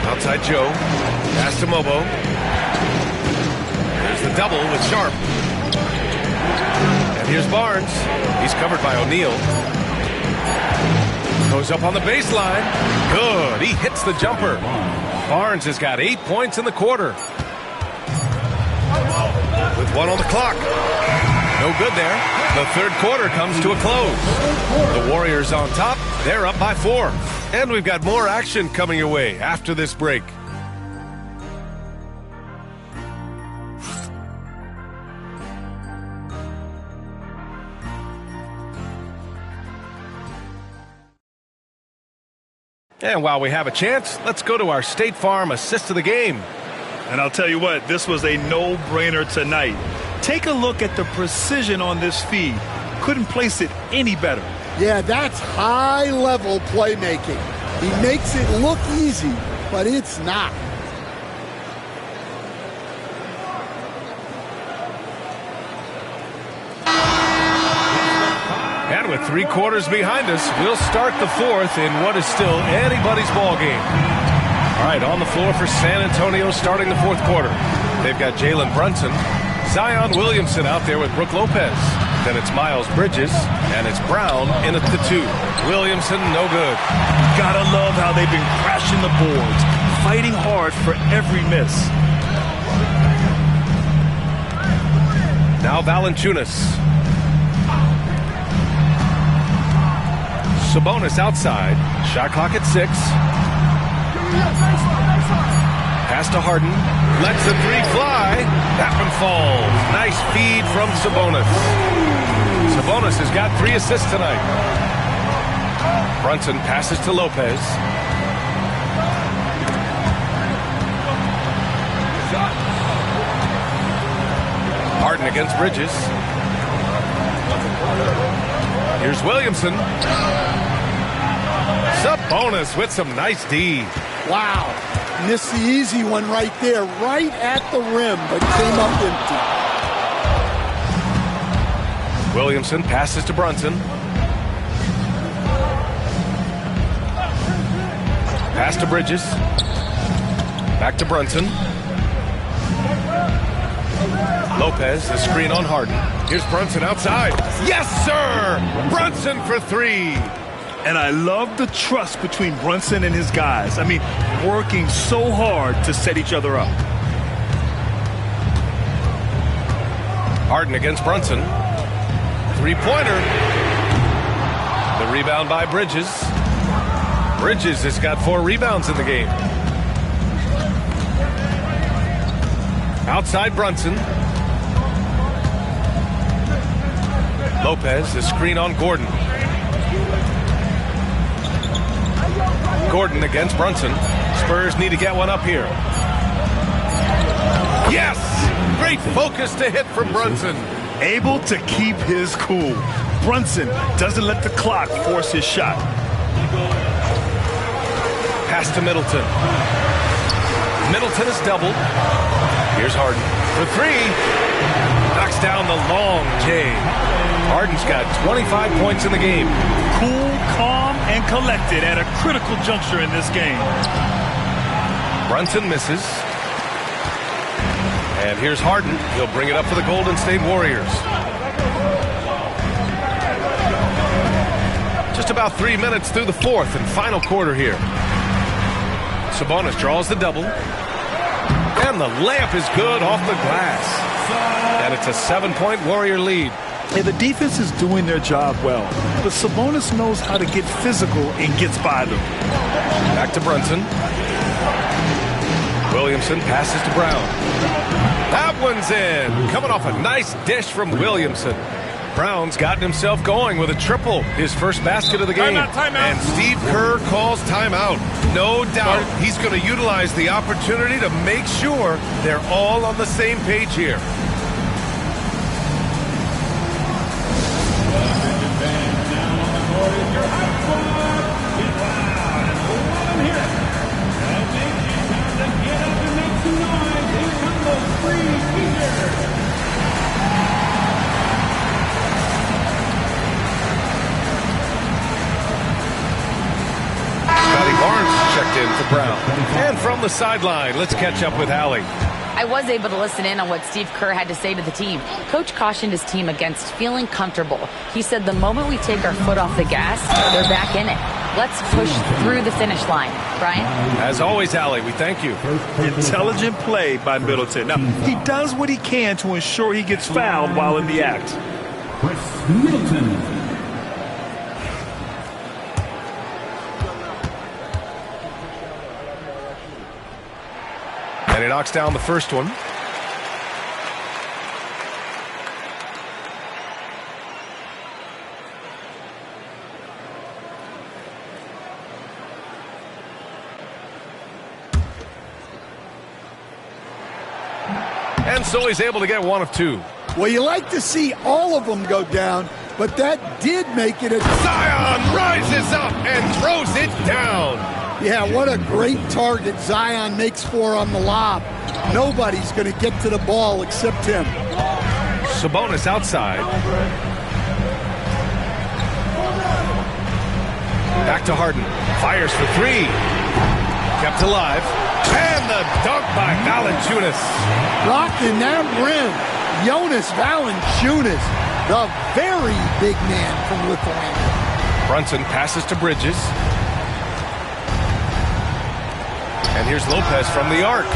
Outside Joe. Pass to Mobo. There's the double with Sharp. And here's Barnes. He's covered by O'Neal. Goes up on the baseline. Good. He hits the jumper. Barnes has got 8 points in the quarter. With 1 on the clock. No good there. The third quarter comes to a close. The Warriors on top. They're up by 4. And we've got more action coming your way after this break. And while we have a chance, let's go to our State Farm assist of the game. And I'll tell you what, this was a no-brainer tonight. Take a look at the precision on this feed. Couldn't place it any better. Yeah, that's high-level playmaking. He makes it look easy, but it's not. And with 3 quarters behind us, we'll start the fourth in what is still anybody's ball game. All right, on the floor for San Antonio starting the fourth quarter. They've got Jalen Brunson, Zion Williamson out there with Brook Lopez. Then it's Miles Bridges, and it's Brown in at the 2. Williamson, no good. Gotta love how they've been crashing the boards, fighting hard for every miss. Now Valanciunas. Sabonis outside. Shot clock at 6. Pass to Harden. Lets the 3 fly. That one falls. Nice feed from Sabonis. Sabonis has got 3 assists tonight. Brunson passes to Lopez. Harden against Bridges. Here's Williamson. Sabonis with some nice D. Wow. Missed the easy one right there, right at the rim, but came up empty. Williamson passes to Brunson. Pass to Bridges. Back to Brunson. Lopez, the screen on Harden. Here's Brunson outside. Yes, sir! Brunson for 3. And I love the trust between Brunson and his guys. I mean, working so hard to set each other up. Harden against Brunson. 3-pointer. The rebound by Bridges. Bridges has got 4 rebounds in the game. Outside Brunson. Lopez, the screen on Gordon. Gordon against Brunson. Spurs need to get one up here. Yes! Great focus to hit from Brunson. Able to keep his cool. Brunson doesn't let the clock force his shot. Pass to Middleton. Middleton is doubled. Here's Harden for 3. Knocks down the long J. Harden's got 25 points in the game. Cool, calm, and collected at a critical juncture in this game. Brunson misses. And here's Harden. He'll bring it up for the Golden State Warriors. Just about 3 minutes through the fourth and final quarter here. Sabonis draws the double. And the layup is good off the glass. And it's a 7-point Warrior lead. And the defense is doing their job well. But Sabonis knows how to get physical and gets by them. Back to Brunson. Williamson passes to Brown. That one's in. Coming off a nice dish from Williamson. Brown's gotten himself going with a triple. His first basket of the game. Timeout. And Steve Kerr calls timeout. No doubt he's going to utilize the opportunity to make sure they're all on the same page here. In for Brown. And from the sideline, let's catch up with Allie. I was able to listen in on what Steve Kerr had to say to the team. Coach cautioned his team against feeling comfortable. He said the moment we take our foot off the gas, they're back in it. Let's push through the finish line. Brian? As always, Allie, we thank you. Intelligent play by Middleton. Now, he does what he can to ensure he gets fouled while in the act. Chris Middleton. And he knocks down the first one. And so he's able to get 1 of 2. Well, you like to see all of them go down, but that did make it a... Zion rises up and throws it down. Yeah, what a great target Zion makes for on the lob. Nobody's going to get to the ball except him. Sabonis outside. Back to Harden. Fires for three. Kept alive. And the dunk by Valanciunas. Rocking that rim. Jonas Valanciunas, the very big man from Lithuania. Brunson passes to Bridges. And here's Lopez from the arc.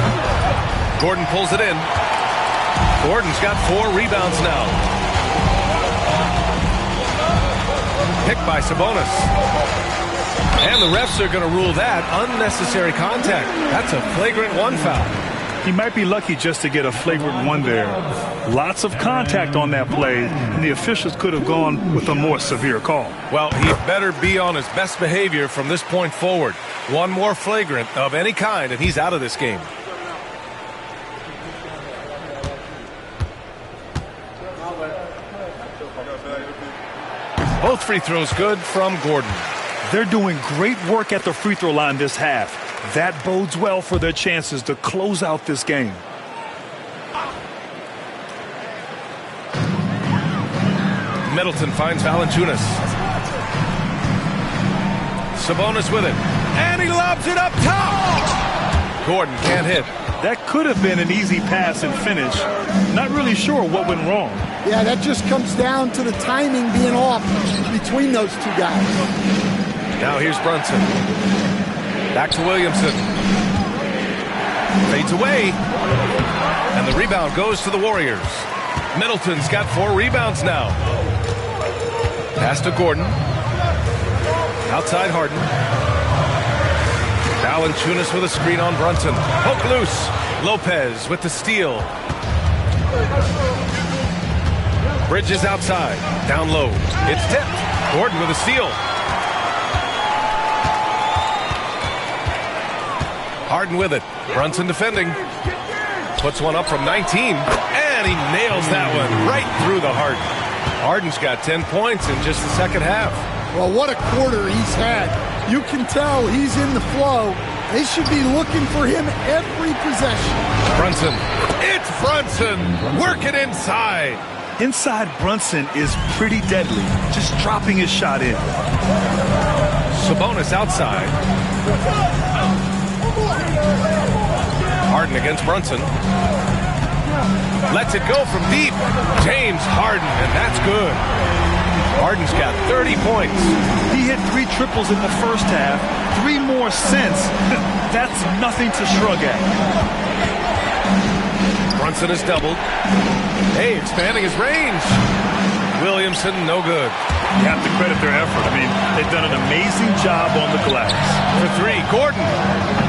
Gordon pulls it in. Gordon's got 4 rebounds now. Picked by Sabonis. And the refs are going to rule that unnecessary contact. That's a flagrant 1 foul. He might be lucky just to get a flagrant 1 there. Lots of contact on that play, and the officials could have gone with a more severe call. Well, he better be on his best behavior from this point forward. 1 more flagrant of any kind, and he's out of this game. Both free throws good from Gordon. They're doing great work at the free throw line this half. That bodes well for their chances to close out this game. Middleton finds Valanciunas. Sabonis with it. And he lobs it up top. Gordon can't hit. That could have been an easy pass and finish. Not really sure what went wrong. Yeah, that just comes down to the timing being off between those two guys. Now here's Brunson. Back to Williamson. Fades away. And the rebound goes to the Warriors. Middleton's got 4 rebounds now. Pass to Gordon. Outside Harden. Valanciunas with a screen on Brunson. Poke loose. Lopez with the steal. Bridges outside. Down low. It's tipped. Gordon with a steal. Harden with it. Brunson defending. Puts one up from 19. And he nails that one right through the heart. Harden's got 10 points in just the second half. Well, what a quarter he's had. You can tell he's in the flow. They should be looking for him every possession. Brunson. It's Brunson. Work it inside. Inside Brunson is pretty deadly. Just dropping his shot in. Sabonis outside. Harden against Brunson. Lets it go from deep. James Harden, and that's good. Harden's got 30 points. He hit 3 triples in the first half. 3 more since. That's nothing to shrug at. Brunson is doubled. Hey, expanding his range. Williamson, no good. You have to credit their effort. I mean, they've done an amazing job on the glass. For 3, Gordon.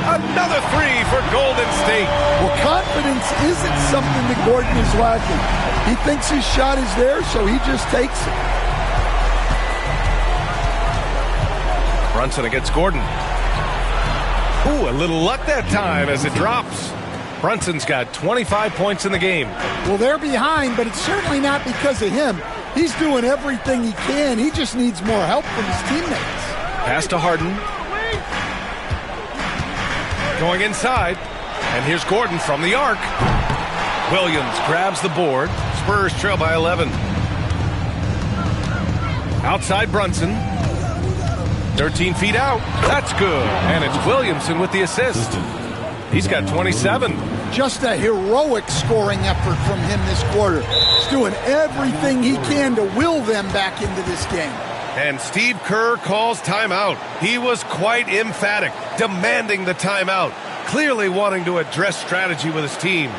Another 3 for Golden State. Well, confidence isn't something that Gordon is lacking. He thinks his shot is there, so he just takes it. Brunson against Gordon. Ooh, a little luck that time as it drops. Brunson's got 25 points in the game. Well, they're behind, but it's certainly not because of him. He's doing everything he can. He just needs more help from his teammates. Pass to Harden. Going inside. And here's Gordon from the arc. Williams grabs the board. Spurs trail by 11. Outside Brunson. 13 feet out. That's good. And it's Williamson with the assist. He's got 27. Just a heroic scoring effort from him this quarter. He's doing everything he can to will them back into this game. And Steve Kerr calls timeout. He was quite emphatic, demanding the timeout, clearly wanting to address strategy with his team.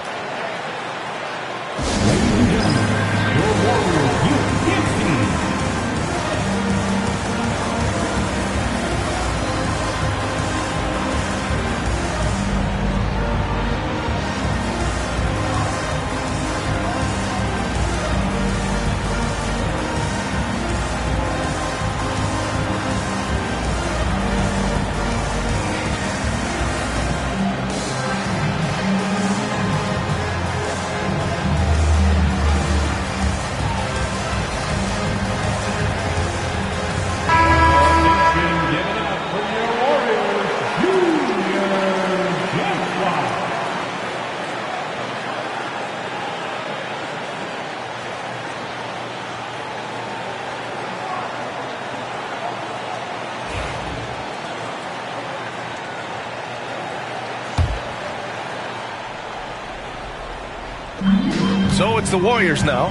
So it's the Warriors now.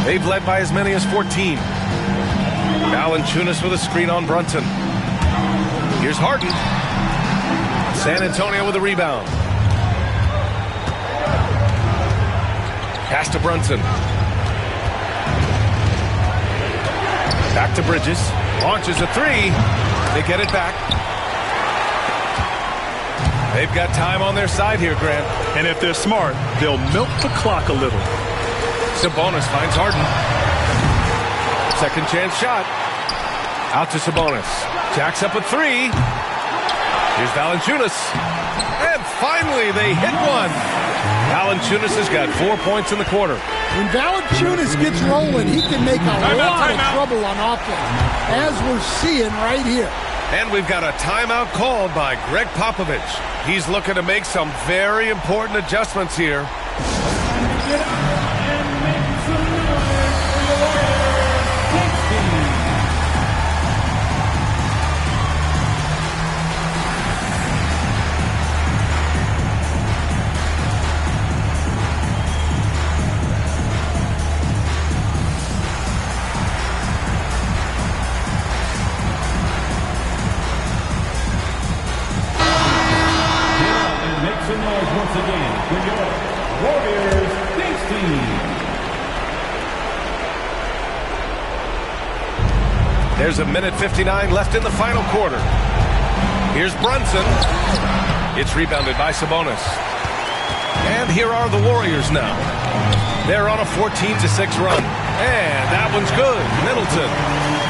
They've led by as many as 14. Valanciunas with a screen on Brunson. Here's Harden. San Antonio with a rebound. Pass to Brunson. Back to Bridges. Launches a three. They get it back. They've got time on their side here, Grant. And if they're smart, they'll milk the clock a little. Sabonis finds Harden. Second chance shot. Out to Sabonis. Jacks up a three. Here's Valanciunas. And finally, they hit one. Valanciunas has got 4 points in the quarter. When Valanciunas gets rolling, he can make a lot of trouble on offense, as we're seeing right here. And we've got a timeout called by Greg Popovich. He's looking to make some very important adjustments here. Get up and make some noise for the Warriors. 16. Some noise once again for your Warriors 16. There's a minute 59 left in the final quarter. Here's Brunson. It's rebounded by Sabonis. And here are the Warriors now. They're on a 14-6 run. And that one's good. Middleton.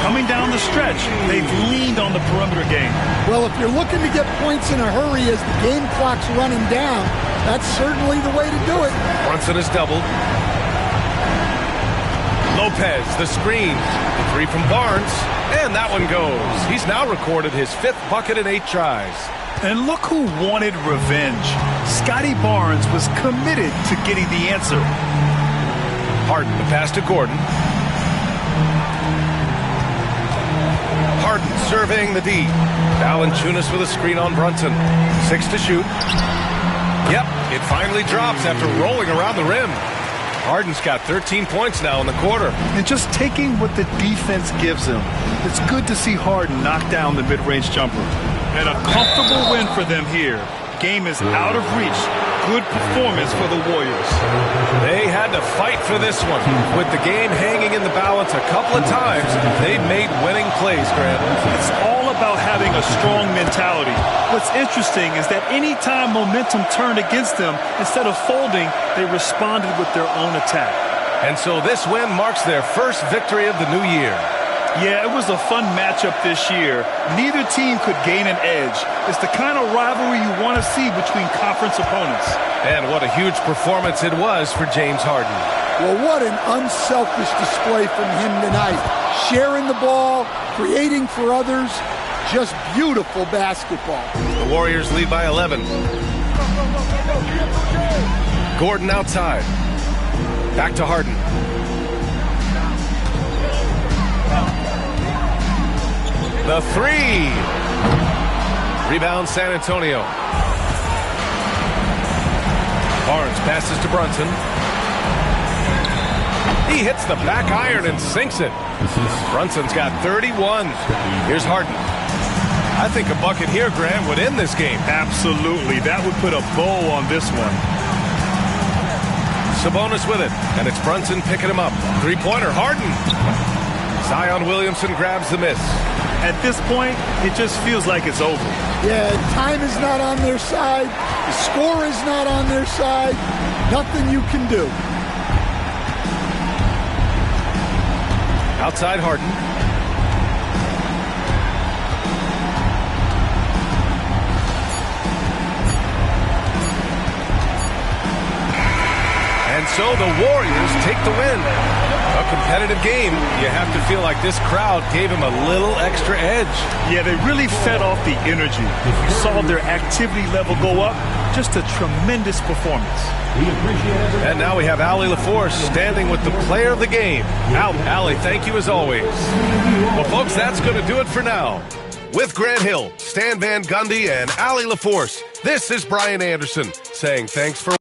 Coming down the stretch, they've leaned on the perimeter game. Well, if you're looking to get points in a hurry as the game clock's running down, that's certainly the way to do it. Brunson is doubled. Lopez, the screen. The three from Barnes. And that one goes. He's now recorded his 5th bucket in 8 tries. And look who wanted revenge. Scotty Barnes was committed to getting the answer. Harden, the pass to Gordon. Harden surveying the D. Valanciunas with a screen on Brunson. 6 to shoot. Yep, it finally drops after rolling around the rim. Harden's got 13 points now in the quarter. And just taking what the defense gives him. It's good to see Harden knock down the mid-range jumper. And a comfortable win for them here. Game is out of reach. Good performance for the Warriors. They had to fight for this one. With the game hanging in the balance a couple of times, they've made winning plays, Grant. It's all about having a strong mentality. What's interesting is that any time momentum turned against them, instead of folding, they responded with their own attack. And so this win marks their first victory of the new year. Yeah, it was a fun matchup this year. Neither team could gain an edge. It's the kind of rivalry you want to see between conference opponents. And what a huge performance it was for James Harden. Well, what an unselfish display from him tonight. Sharing the ball, creating for others, just beautiful basketball. The Warriors lead by 11. Gordon outside. Back to Harden. The three. Rebound San Antonio. Barnes passes to Brunson. He hits the back iron and sinks it. Brunson's got 31. Here's Harden. I think a bucket here, Grant, would end this game. Absolutely. That would put a bow on this one. Sabonis with it, and it's Brunson picking him up. Three-pointer, Harden. Zion Williamson grabs the miss. At this point, it just feels like it's over. Yeah, time is not on their side. The score is not on their side. Nothing you can do. Outside Harden. And so the Warriors take the win. A competitive game. You have to feel like this crowd gave him a little extra edge. Yeah, they really fed off the energy. You saw their activity level go up. Just a tremendous performance. And now we have Allie LaForce standing with the player of the game. Allie, thank you as always. Well, folks, that's going to do it for now. With Grant Hill, Stan Van Gundy, and Allie LaForce, this is Brian Anderson saying thanks for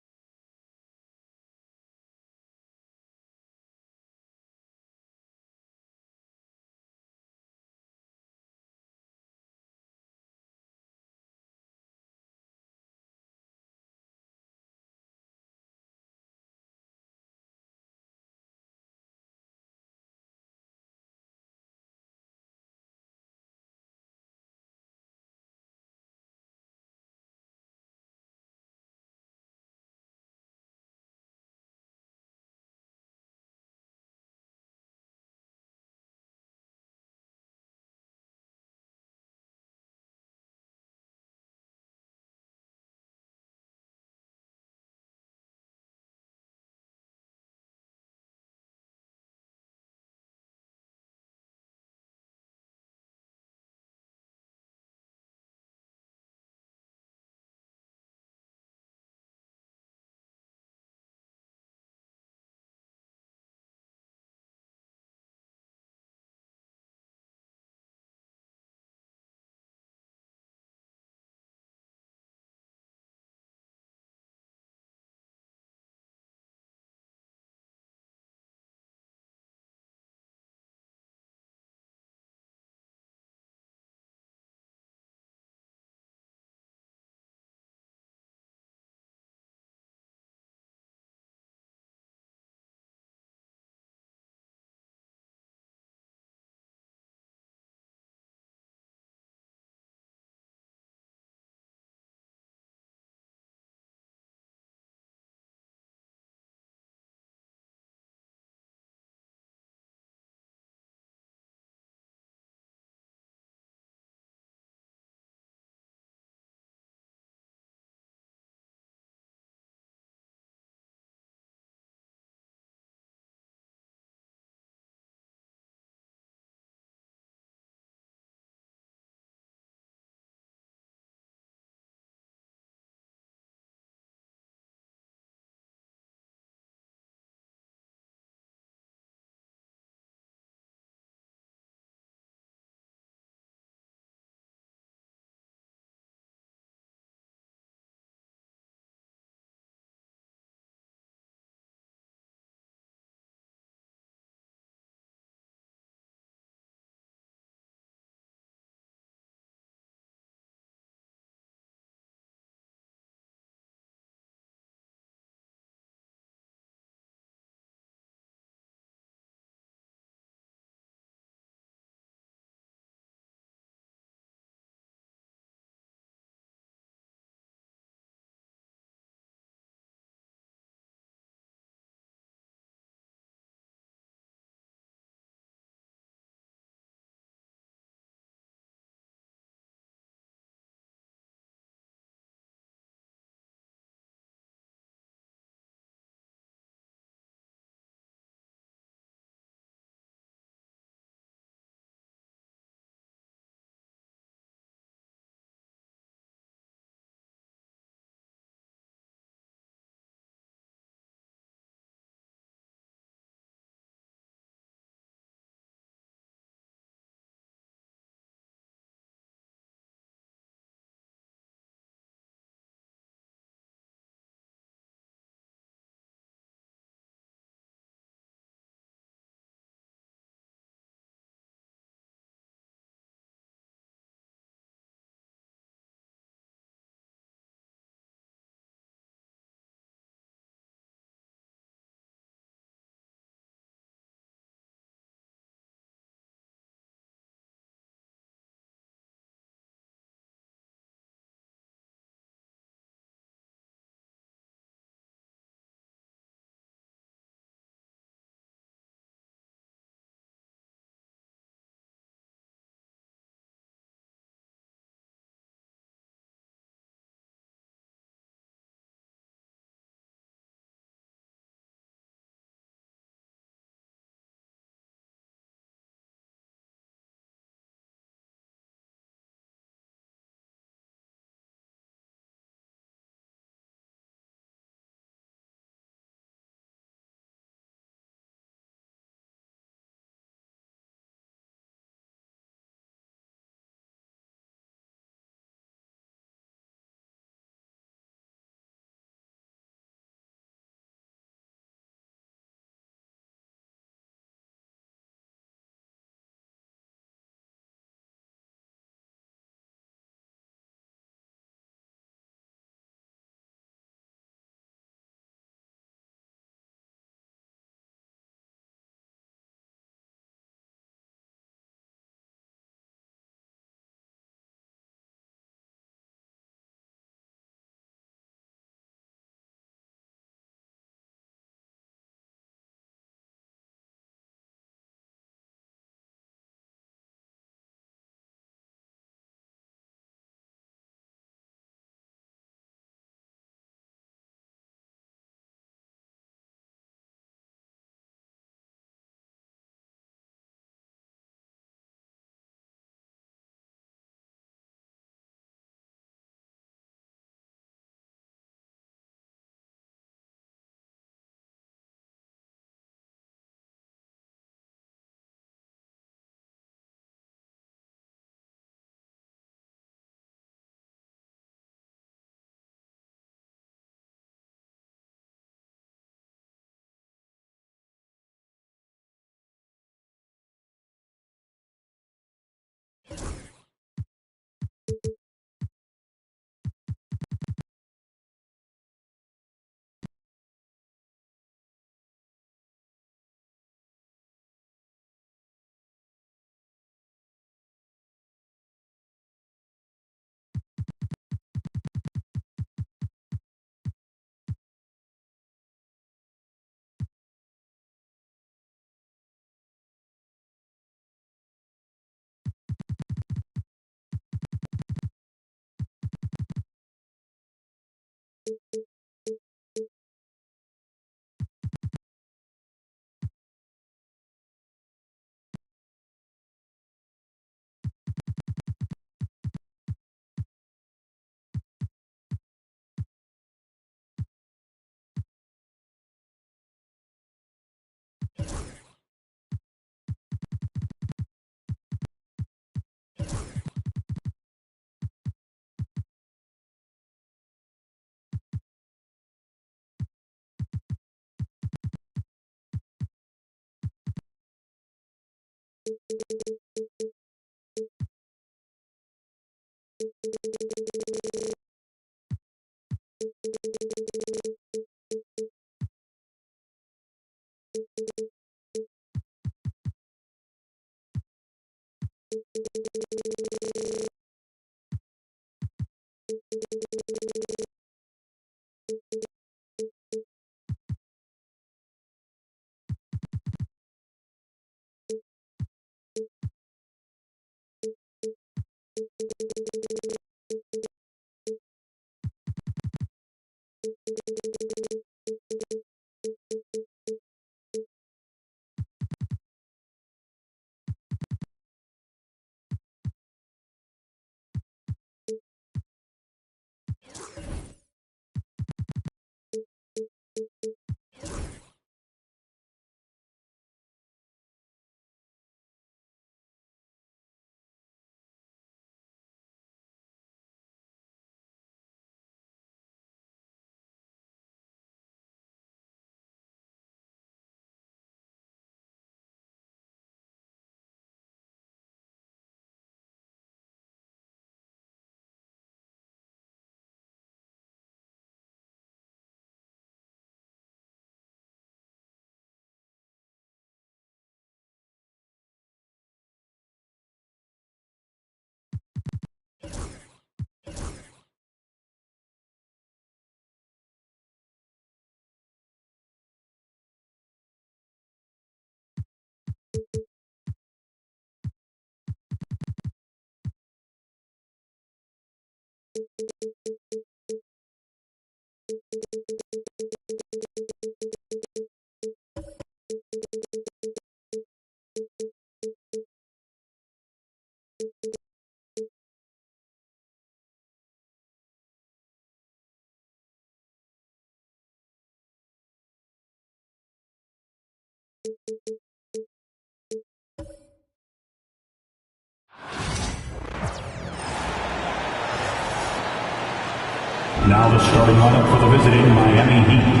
Now the starting lineup for the visiting Miami Heat.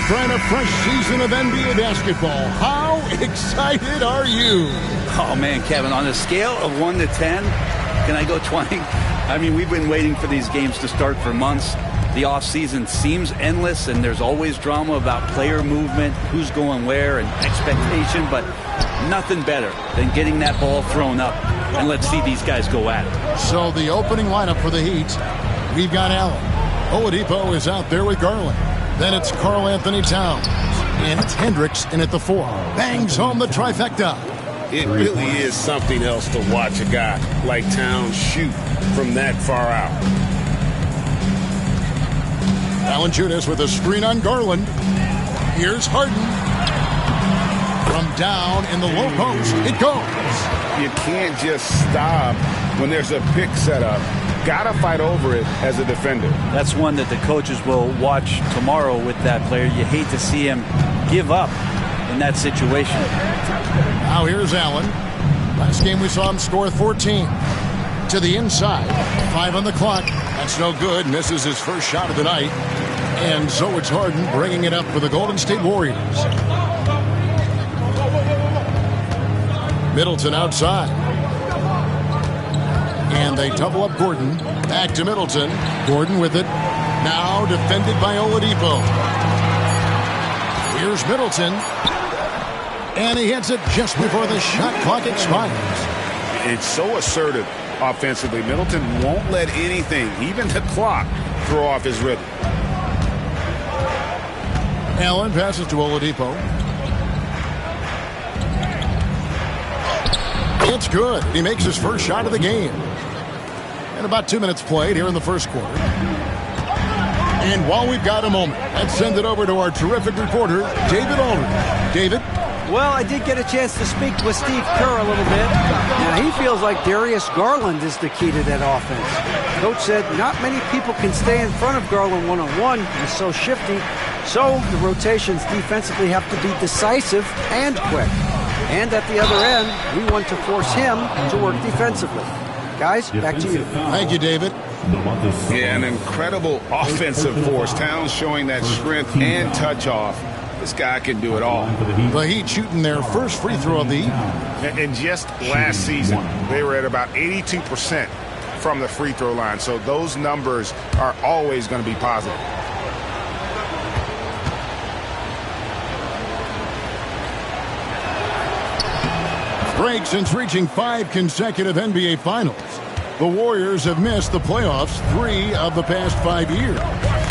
Trying a fresh season of NBA basketball. How excited are you? Oh, man, Kevin, on a scale of 1 to 10, can I go 20? I mean, we've been waiting for these games to start for months. The offseason seems endless, and there's always drama about player movement, who's going where, and expectation, but nothing better than getting that ball thrown up, and let's see these guys go at it. So the opening lineup for the Heat, we've got Allen. Oladipo is out there with Garland. Then it's Karl Anthony Towns. And it's Hendricks in at the 4. Bangs home the trifecta. It really is something else to watch a guy like Towns shoot from that far out. Valanciunas with a screen on Garland. Here's Harden. From down in the low post, it goes. You can't just stop when there's a pick set up. Gotta fight over it as a defender. That's one that the coaches will watch tomorrow with that player. You hate to see him give up in that situation. Now here's Allen. Last game we saw him score 14. To the inside. 5 on the clock. That's no good. Misses his first shot of the night. And so it's Harden bringing it up for the Golden State Warriors. Middleton outside. And they double up Gordon. Back to Middleton. Gordon with it. Now defended by Oladipo. Here's Middleton. And he hits it just before the shot clock expires. It's so assertive offensively. Middleton won't let anything, even the clock, throw off his rhythm. Allen passes to Oladipo. It's good. He makes his first shot of the game. And about 2 minutes played here in the first quarter. And while we've got a moment, let's send it over to our terrific reporter, David Aldridge. David? Well, I did get a chance to speak with Steve Kerr a little bit. Now, he feels like Darius Garland is the key to that offense. Coach said not many people can stay in front of Garland one-on-one. He's so shifty. So the rotations defensively have to be decisive and quick. And at the other end, we want to force him to work defensively. Guys, back to you. Thank you, David. Yeah, an incredible offensive force. Towns showing that strength and touch off. This guy can do it all. The Heat shooting their first free throw of the evening. And just last season, they were at about 82% from the free throw line. So those numbers are always going to be positive. Break since reaching 5 consecutive NBA Finals. The Warriors have missed the playoffs 3 of the past 5 years.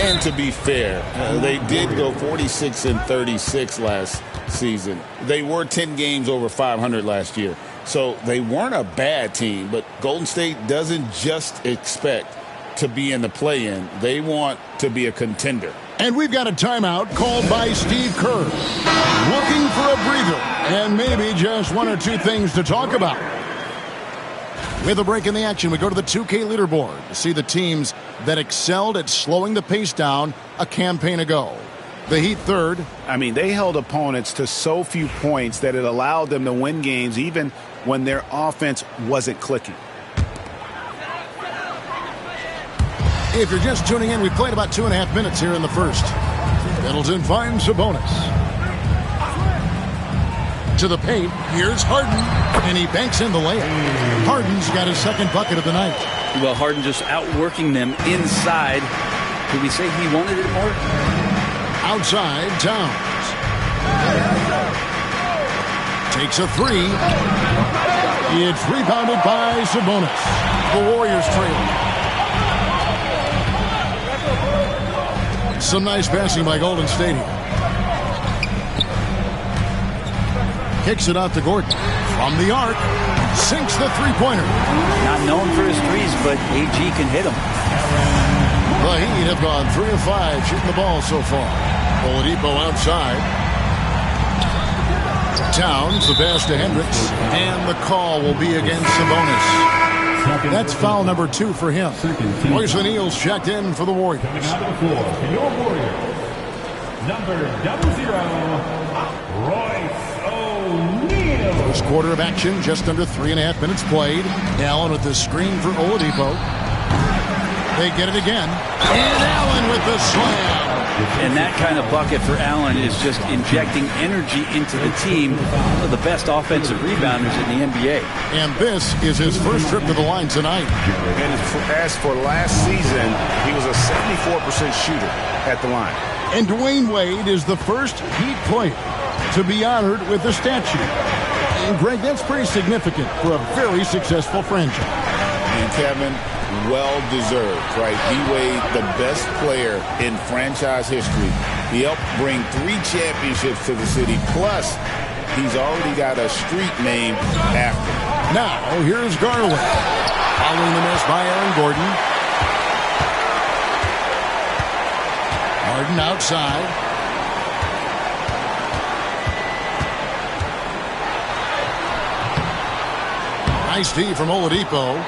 And to be fair, they did go 46-36 last season. They were 10 games over 500 last year. So they weren't a bad team, but Golden State doesn't just expect to be in the play-in. They want to be a contender. And we've got a timeout called by Steve Kerr. Looking for a breather and maybe just 1 or 2 things to talk about. With a break in the action, we go to the 2K leaderboard to see the teams that excelled at slowing the pace down a campaign ago. The Heat third. I mean, they held opponents to so few points that it allowed them to win games even when their offense wasn't clicking. If you're just tuning in, we played about 2.5 minutes here in the first. Middleton finds Sabonis. To the paint, here's Harden, and he banks in the layup. Harden's got his second bucket of the night. Well, Harden just outworking them inside. Could we say he wanted it more? Outside, Towns. Takes a 3. It's rebounded by Sabonis. The Warriors trail. Some nice passing by Golden State here. Kicks it out to Gordon. From the arc, sinks the three-pointer. Not known for his threes, but AG can hit them. The Heat have gone 3 of 5 shooting the ball so far. Oladipo outside. Towns, the pass to Hendricks. And the call will be against Sabonis. That's foul number 2 for him. Royce O'Neal's checked in for the Warriors. Coming out of the floor for your Warriors, number 00, Royce O'Neal. First quarter of action, just under 3.5 minutes played. Allen with the screen for Oladipo. They get it again. And Allen with the slam. And that kind of bucket for Allen is just injecting energy into the team. One of the best offensive rebounders in the NBA. And this is his first trip to the line tonight. And as for last season, he was a 74% shooter at the line. And Dwayne Wade is the first Heat player to be honored with a statue. And Greg, that's pretty significant for a very successful franchise. And Kevin, well-deserved, right? D-Wade, the best player in franchise history. He helped bring 3 championships to the city. Plus, he's already got a street named after him. Now, here's Garland. Following the miss by Aaron Gordon. Harden outside. Nice D from Oladipo.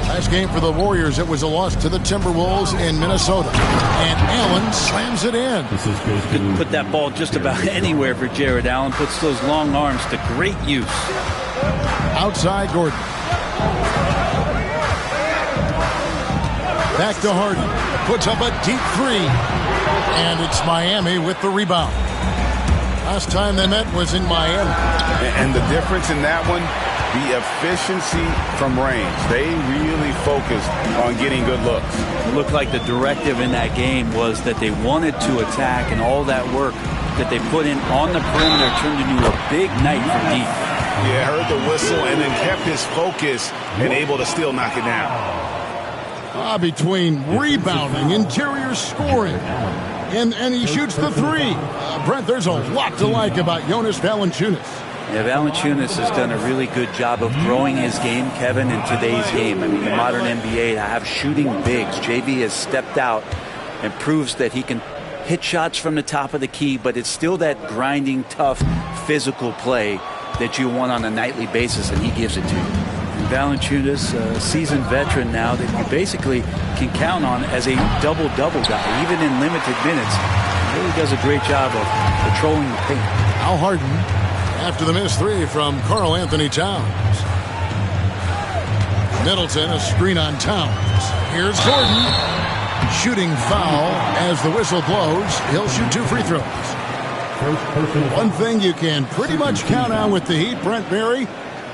Last game for the Warriors, it was a loss to the Timberwolves in Minnesota. And Allen slams it in. Could put that ball just about anywhere for Jared Allen. Puts those long arms to great use. Outside Gordon. Back to Harden. Puts up a deep 3. And it's Miami with the rebound. Last time they met was in Miami. And the difference in that one, the efficiency from range. They really focused on getting good looks. It looked like the directive in that game was that they wanted to attack, and all that work that they put in on the perimeter turned into a big night for deep. Yeah, heard the whistle and then kept his focus and able to still knock it down. Between rebounding, interior scoring, and he shoots the three. Brent, there's a lot to like about Jonas Valanciunas. Yeah, Valanciunas has done a really good job of growing his game, Kevin, in today's game. I mean, the modern NBA, to have shooting bigs. JV has stepped out and proves that he can hit shots from the top of the key, but it's still that grinding, tough, physical play that you want on a nightly basis, and he gives it to you. And Valanciunas, a seasoned veteran now that you basically can count on as a double-double guy, even in limited minutes. He really does a great job of patrolling the paint. Al Harden, after the missed three from Karl Anthony Towns. Middleton, a screen on Towns. Here's Gordon. Shooting foul as the whistle blows. He'll shoot 2 free throws. One thing you can pretty much count on with the Heat, Brent Berry,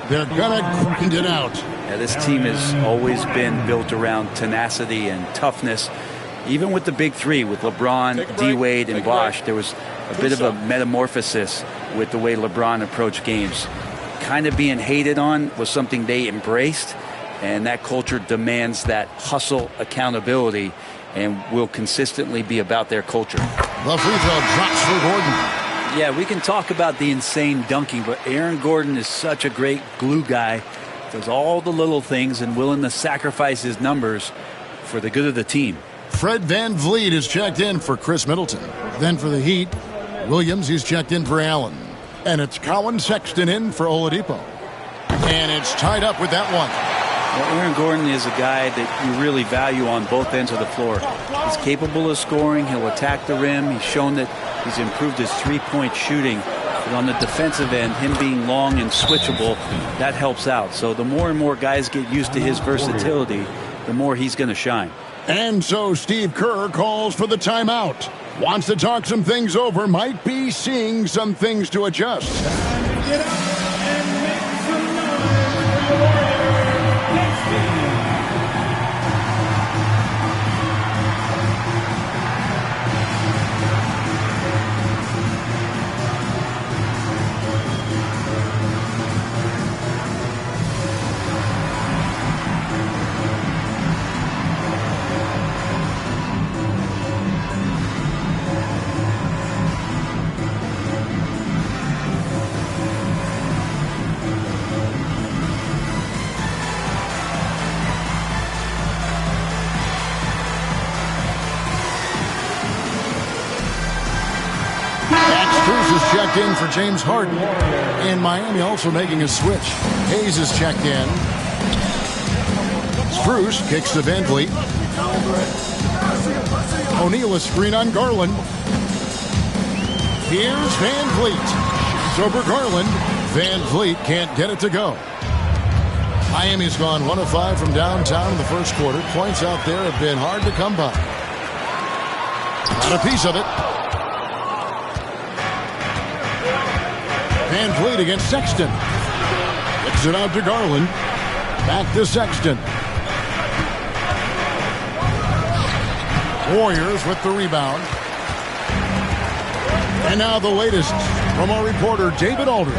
they're going to grind it out. Yeah, this team has always been built around tenacity and toughness. Even with the big three, with LeBron, D-Wade, and Bosh, there was a bit of a metamorphosis with the way LeBron approached games. Kind of being hated on was something they embraced, and that culture demands that hustle accountability and will consistently be about their culture. The free throw drops for Gordon. Yeah, we can talk about the insane dunking, but Aaron Gordon is such a great glue guy. Does all the little things and willing to sacrifice his numbers for the good of the team. Fred VanVleet is checked in for Chris Middleton. Then for the Heat, Williams, he's checked in for Allen. And it's Colin Sexton in for Oladipo. And it's tied up with that one. Well, Aaron Gordon is a guy that you really value on both ends of the floor. He's capable of scoring. He'll attack the rim. He's shown that he's improved his three-point shooting. But on the defensive end, him being long and switchable, that helps out. So the more and more guys get used to his versatility, the more he's going to shine. And so Steve Kerr calls for the timeout. Wants to talk some things over. Might be seeing some things to adjust. Get up and make some noise for the Warriors next team. Checked in for James Harden. And Miami also making a switch. Hayes is checked in. Strus kicks to VanVleet. O'Neal is screen on Garland. Here's VanVleet. Shoots over Garland. VanVleet can't get it to go. Miami's gone 1 of 5 from downtown in the first quarter. Points out there have been hard to come by. Got a piece of it. VanVleet against Sexton. Kicks it out to Garland. Back to Sexton. Warriors with the rebound. And now the latest from our reporter, David Aldridge.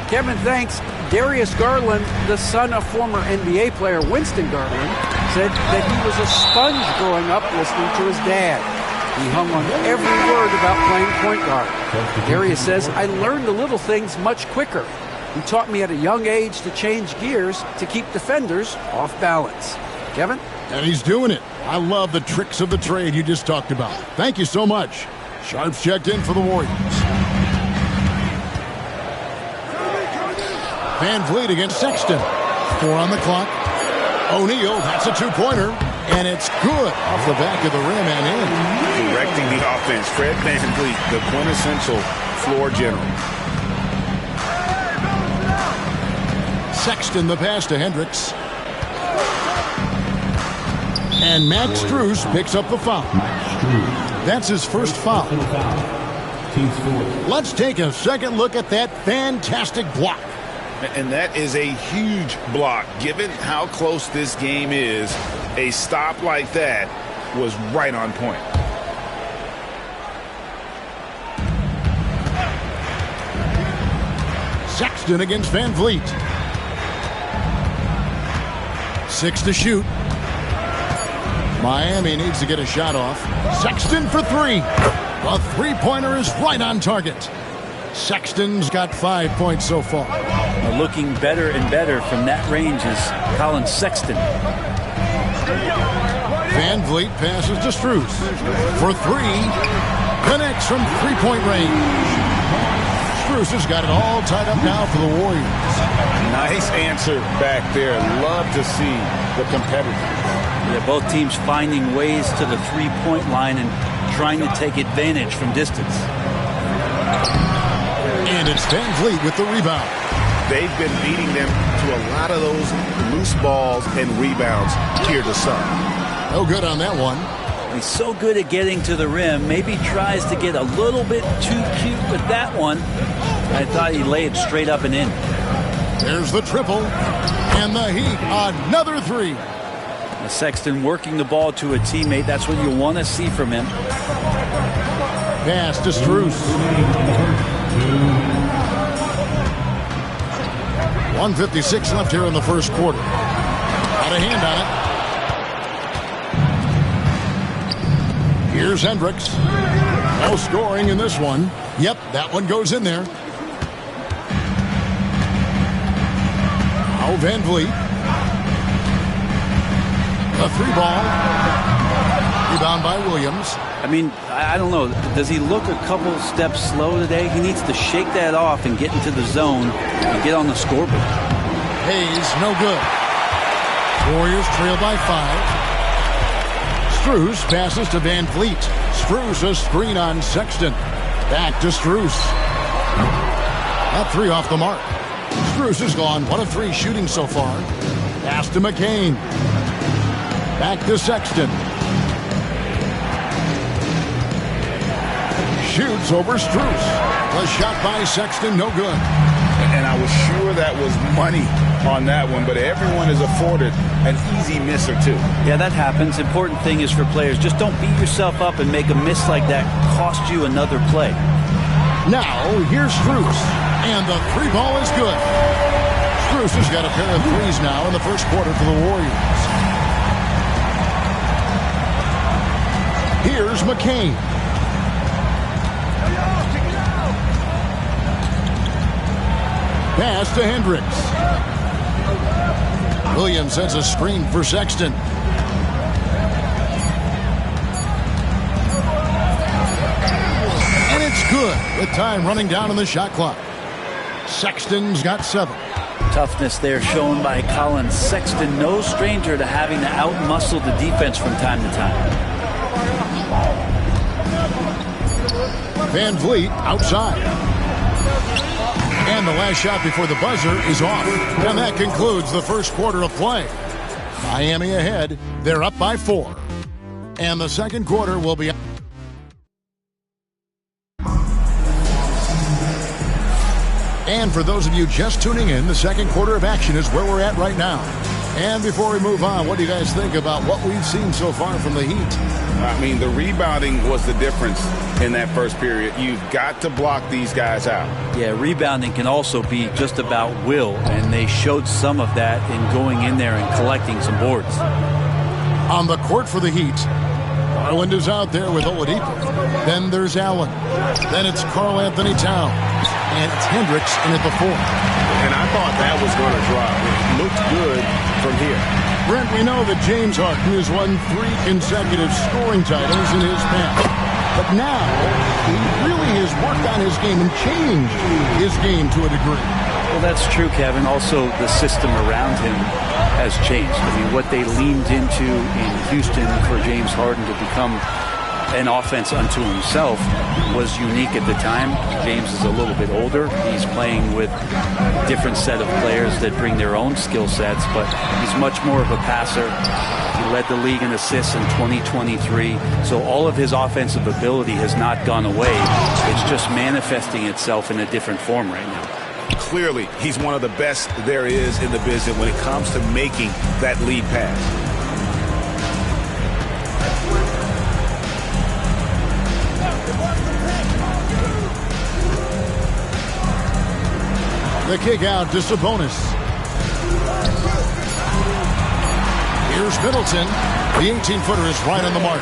Kevin, thanks. Darius Garland, the son of former NBA player Winston Garland, said that he was a sponge growing up listening to his dad. He hung on every word about playing point guard. Darius says, I learned the little things much quicker. He taught me at a young age to change gears to keep defenders off balance. Kevin? And he's doing it. I love the tricks of the trade you just talked about. Thank you so much. Sharps checked in for the Warriors. VanVleet against Sexton. 4 on the clock. O'Neal, that's a two-pointer. And it's good off the back of the rim and in. Directing the offense. Fred VanVleet, the quintessential floor general. Sexton the pass to Hendricks. And Max Strus picks up the foul. That's his first foul. Let's take a second look at that fantastic block. And that is a huge block. Given how close this game is, a stop like that was right on point. Sexton against Van Vliet. 6 to shoot. Miami needs to get a shot off. Sexton for 3. The three-pointer is right on target. Sexton's got 5 points so far. Looking better and better from that range is Colin Sexton. Van Vliet passes to Strus for 3. Connects from three-point range. Strus has got it all tied up now for the Warriors. Nice answer back there. Love to see the competitors. Yeah, both teams finding ways to the three-point line and trying to take advantage from distance. And it's Van Vliet with the rebound. They've been beating them to a lot of those loose balls and rebounds here to some. No good on that one. He's so good at getting to the rim. Maybe tries to get a little bit too cute with that one. I thought he'd lay it straight up and in. There's the triple. And the Heat, another 3. Sexton working the ball to a teammate. That's what you want to see from him. Pass to Strus. 1:56 left here in the first quarter. Got a hand on it. Here's Hendricks. No scoring in this one. Yep, that one goes in there. Now Van Vliet. A 3-ball. Rebound by Williams. I mean, I don't know. Does he look a couple steps slow today? He needs to shake that off and get into the zone and get on the scoreboard. Hayes, no good. Warriors trail by 5. Strus passes to Van Vliet. Strus a screen on Sexton. Back to Strus. That 3 off the mark. Strus is gone. 1 of 3 shooting so far. Pass to McCain. Back to Sexton. Shoots over Strus. The shot by Sexton, no good. And I was sure that was money on that one, but everyone is afforded an easy miss or 2. Yeah, that happens. Important thing is for players, just don't beat yourself up and make a miss like that cost you another play. Now, here's Strus. And the 3-ball is good. Strus has got a pair of 3s now in the first quarter for the Warriors. Here's McCain. Pass to Hendricks. Williams sends a screen for Sexton. And it's good with time running down on the shot clock. Sexton's got 7. Toughness there shown by Colin Sexton. No stranger to having to outmuscle the defense from time to time. Van Vliet outside. And the last shot before the buzzer is off. And that concludes the first quarter of play. Miami ahead. They're up by 4. And the second quarter will be... And for those of you just tuning in, the second quarter of action is where we're at right now. And before we move on, what do you guys think about what we've seen so far from the Heat? I mean, the rebounding was the difference in that first period. You've got to block these guys out. Yeah, rebounding can also be just about will, and they showed some of that in going in there and collecting some boards. On the court for the Heat, Garland is out there with Oladipo. Then there's Allen. Then it's Karl Anthony Towns. And it's Hendricks in at the 4. And I thought that was going to drop. It looked good from here. Brent, we know that James Harden has won 3 consecutive scoring titles in his past. But now, he really has worked on his game and changed his game to a degree. Well, that's true, Kevin. Also, the system around him has changed. I mean, what they leaned into in Houston for James Harden to become an offense unto himself was unique at the time. James is a little bit older. He's playing with a different set of players that bring their own skill sets, but he's much more of a passer. He led the league in assists in 2023, so all of his offensive ability has not gone away. It's just manifesting itself in a different form right now. Clearly, he's one of the best there is in the business when it comes to making that lead pass. The kick out to Sabonis. Here's Middleton. The 18-footer is right on the mark.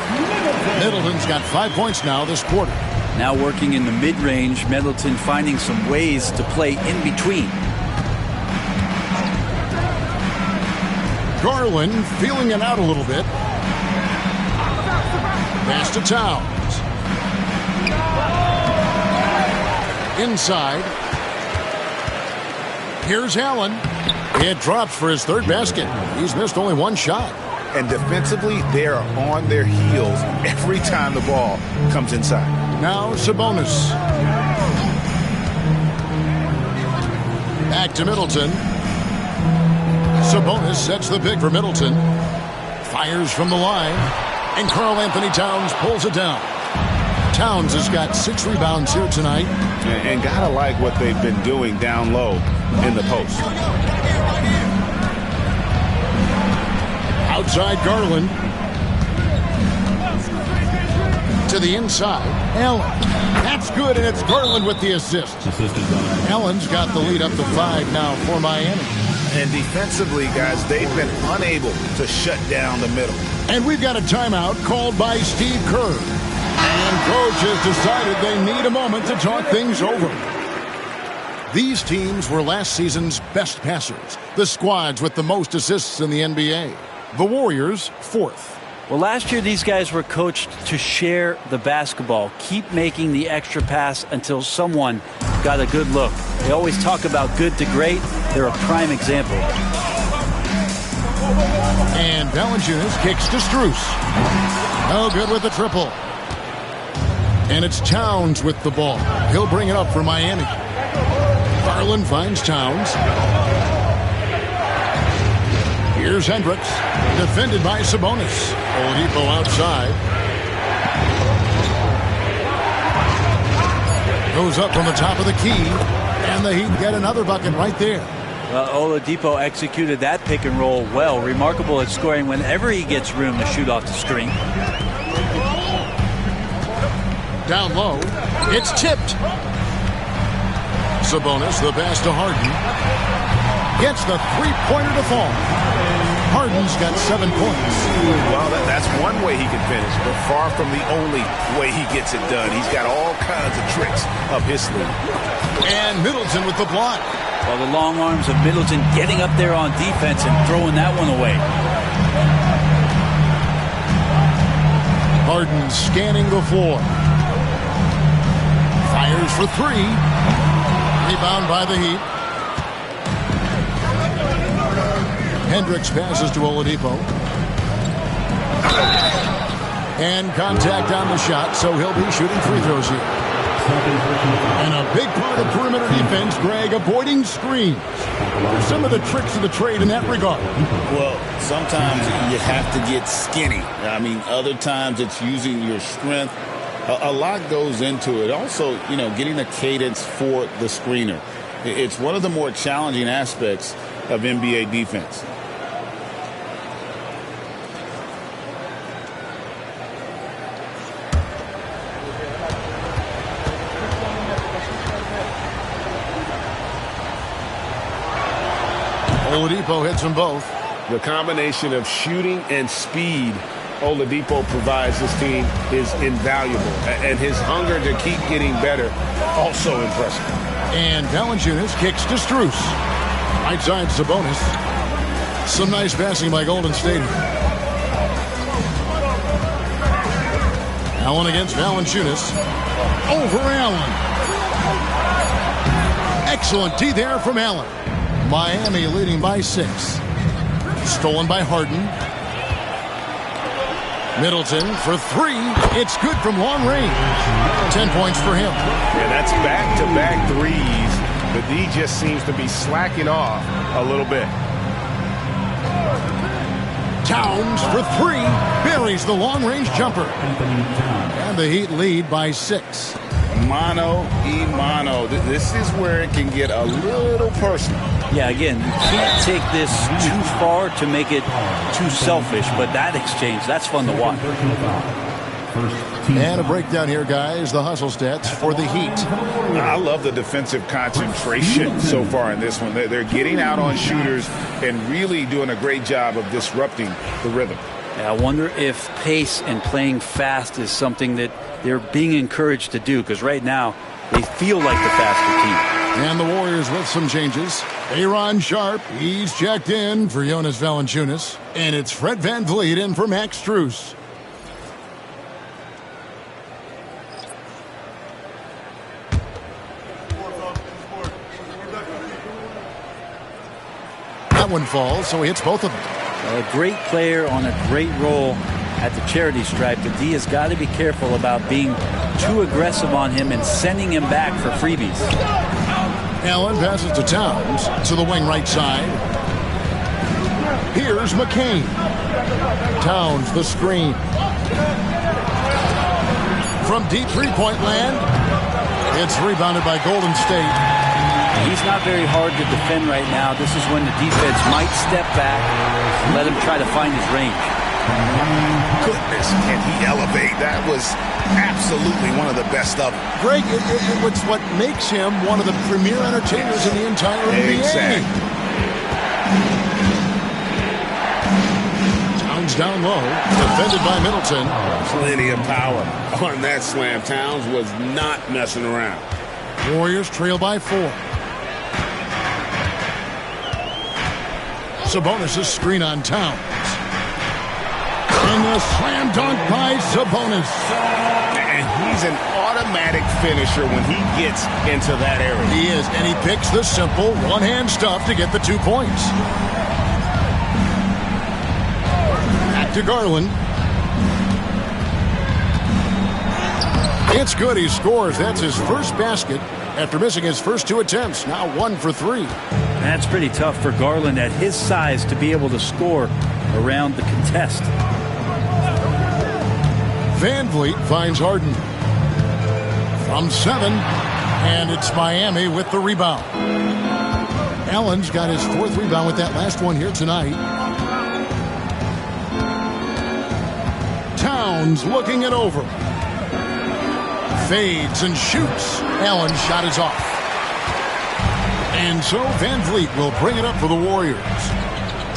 Middleton's got 5 points now this quarter. Now working in the mid-range, Middleton finding some ways to play in between. Garland feeling it out a little bit. Pass to Towns. Inside. Here's Allen. It drops for his third basket. He's missed only one shot. And defensively, they are on their heels every time the ball comes inside. Now Sabonis. Back to Middleton. Sabonis sets the pick for Middleton. Fires from the line. And Karl Anthony Towns pulls it down. Towns has got 6 rebounds here tonight. And gotta like what they've been doing down low in the post. Outside Garland. To the inside. Allen. That's good, and it's Garland with the assist. Allen's got the lead up to 5 now for Miami. And defensively, guys, they've been unable to shut down the middle. And we've got a timeout called by Steve Kerr. And coach has decided they need a moment to talk things over. These teams were last season's best passers. The squads with the most assists in the NBA. The Warriors, 4th. Well, last year these guys were coached to share the basketball. Keep making the extra pass until someone got a good look. They always talk about good to great. They're a prime example. And Valanciunas kicks to Strus. No good with the triple. And it's Towns with the ball. He'll bring it up for Miami. Garland finds Towns. Here's Hendricks. Defended by Sabonis. Oladipo outside. Goes up from the top of the key. And the Heat get another bucket right there. Well, Oladipo executed that pick and roll well. Remarkable at scoring whenever he gets room to shoot off the screen. Down low. It's tipped. Sabonis, the pass to Harden. Gets the three-pointer to fall. Harden's got 7 points. Well, that's one way he can finish, but far from the only way he gets it done. He's got all kinds of tricks up his sleeve. And Middleton with the block. Well, the long arms of Middleton getting up there on defense and throwing that one away. Harden scanning the floor. Fires for 3. Rebound by the Heat. Hendricks passes to Oladipo. And contact on the shot, so he'll be shooting free throws here. And a big part of perimeter defense, Greg, avoiding screens. Some of the tricks of the trade in that regard. Well, sometimes you have to get skinny. I mean, other times it's using your strength. A lot goes into it. Also, you know, getting a cadence for the screener. It's one of the more challenging aspects of NBA defense. Oladipo hits them both. The combination of shooting and speed Oladipo provides this team is invaluable. And his hunger to keep getting better, also impressive. And Valanciunas kicks to Strus. Right side Sabonis. Some nice passing by Golden State. Allen against Valanciunas. Over Allen. Excellent D there from Allen. Miami leading by 6. Stolen by Harden. Middleton for 3. It's good from long range. 10 points for him. And that's back-to-back threes. The D just seems to be slacking off a little bit. Towns for 3. Buries the long-range jumper. And the Heat lead by 6. Mano. This is where it can get a little personal. Yeah, again, you can't take this too far to make it too selfish, but that exchange, that's fun to watch. And a breakdown here, guys. The hustle stats for the Heat. I love the defensive concentration so far in this one. They're getting out on shooters and really doing a great job of disrupting the rhythm. Yeah, I wonder if pace and playing fast is something that they're being encouraged to do, because right now they feel like the faster team. And the Warriors with some changes. Aaron Sharp, he's checked in for Jonas Valanciunas. And it's Fred VanVleet in for Max Strus. That one falls, so he hits both of them. A great player on a great role at the charity stripe. The D has got to be careful about being too aggressive on him and sending him back for freebies. Allen passes to Towns to the wing right side. Here's McCain. Towns the screen. From deep three-point land, it's rebounded by Golden State. He's not very hard to defend right now. This is when the defense might step back and let him try to find his range. Goodness, can he elevate? That was absolutely one of the best of them. Greg, it's what makes him one of the premier entertainers in the entire NBA. Exactly. Towns down low, defended by Middleton. Plenty of power on that slam. Towns was not messing around. Warriors trail by 4. Sabonis' screen on Towns. And the slam dunk by Sabonis. And he's an automatic finisher when he gets into that area. He is, and he picks the simple one-hand stuff to get the 2 points. Back to Garland. It's good. He scores. That's his first basket after missing his first 2 attempts. Now 1 for 3. That's pretty tough for Garland at his size to be able to score around the contest. VanVleet finds Harden. From 7, and it's Miami with the rebound. Allen's got his 4th rebound with that last one here tonight. Towns looking it over. Fades and shoots. Allen's shot is off. And so VanVleet will bring it up for the Warriors.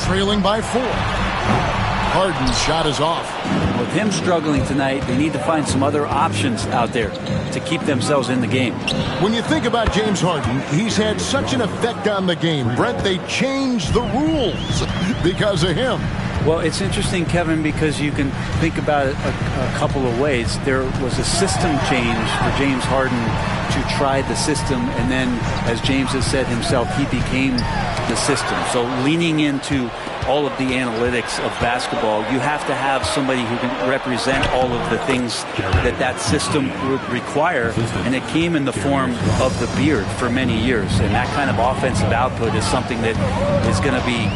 Trailing by 4. Harden's shot is off. With him struggling tonight, they need to find some other options out there to keep themselves in the game. When you think about James Harden, he's had such an effect on the game. Brent, they changed the rules because of him. Well, it's interesting, Kevin, because you can think about it a couple of ways. There was a system change for James Harden to try the system, and then, as James has said himself, he became the system. So leaning into all of the analytics of basketball, you have to have somebody who can represent all of the things that system would require, and it came in the form of the beard for many years. And that kind of offensive output is something that is going to be,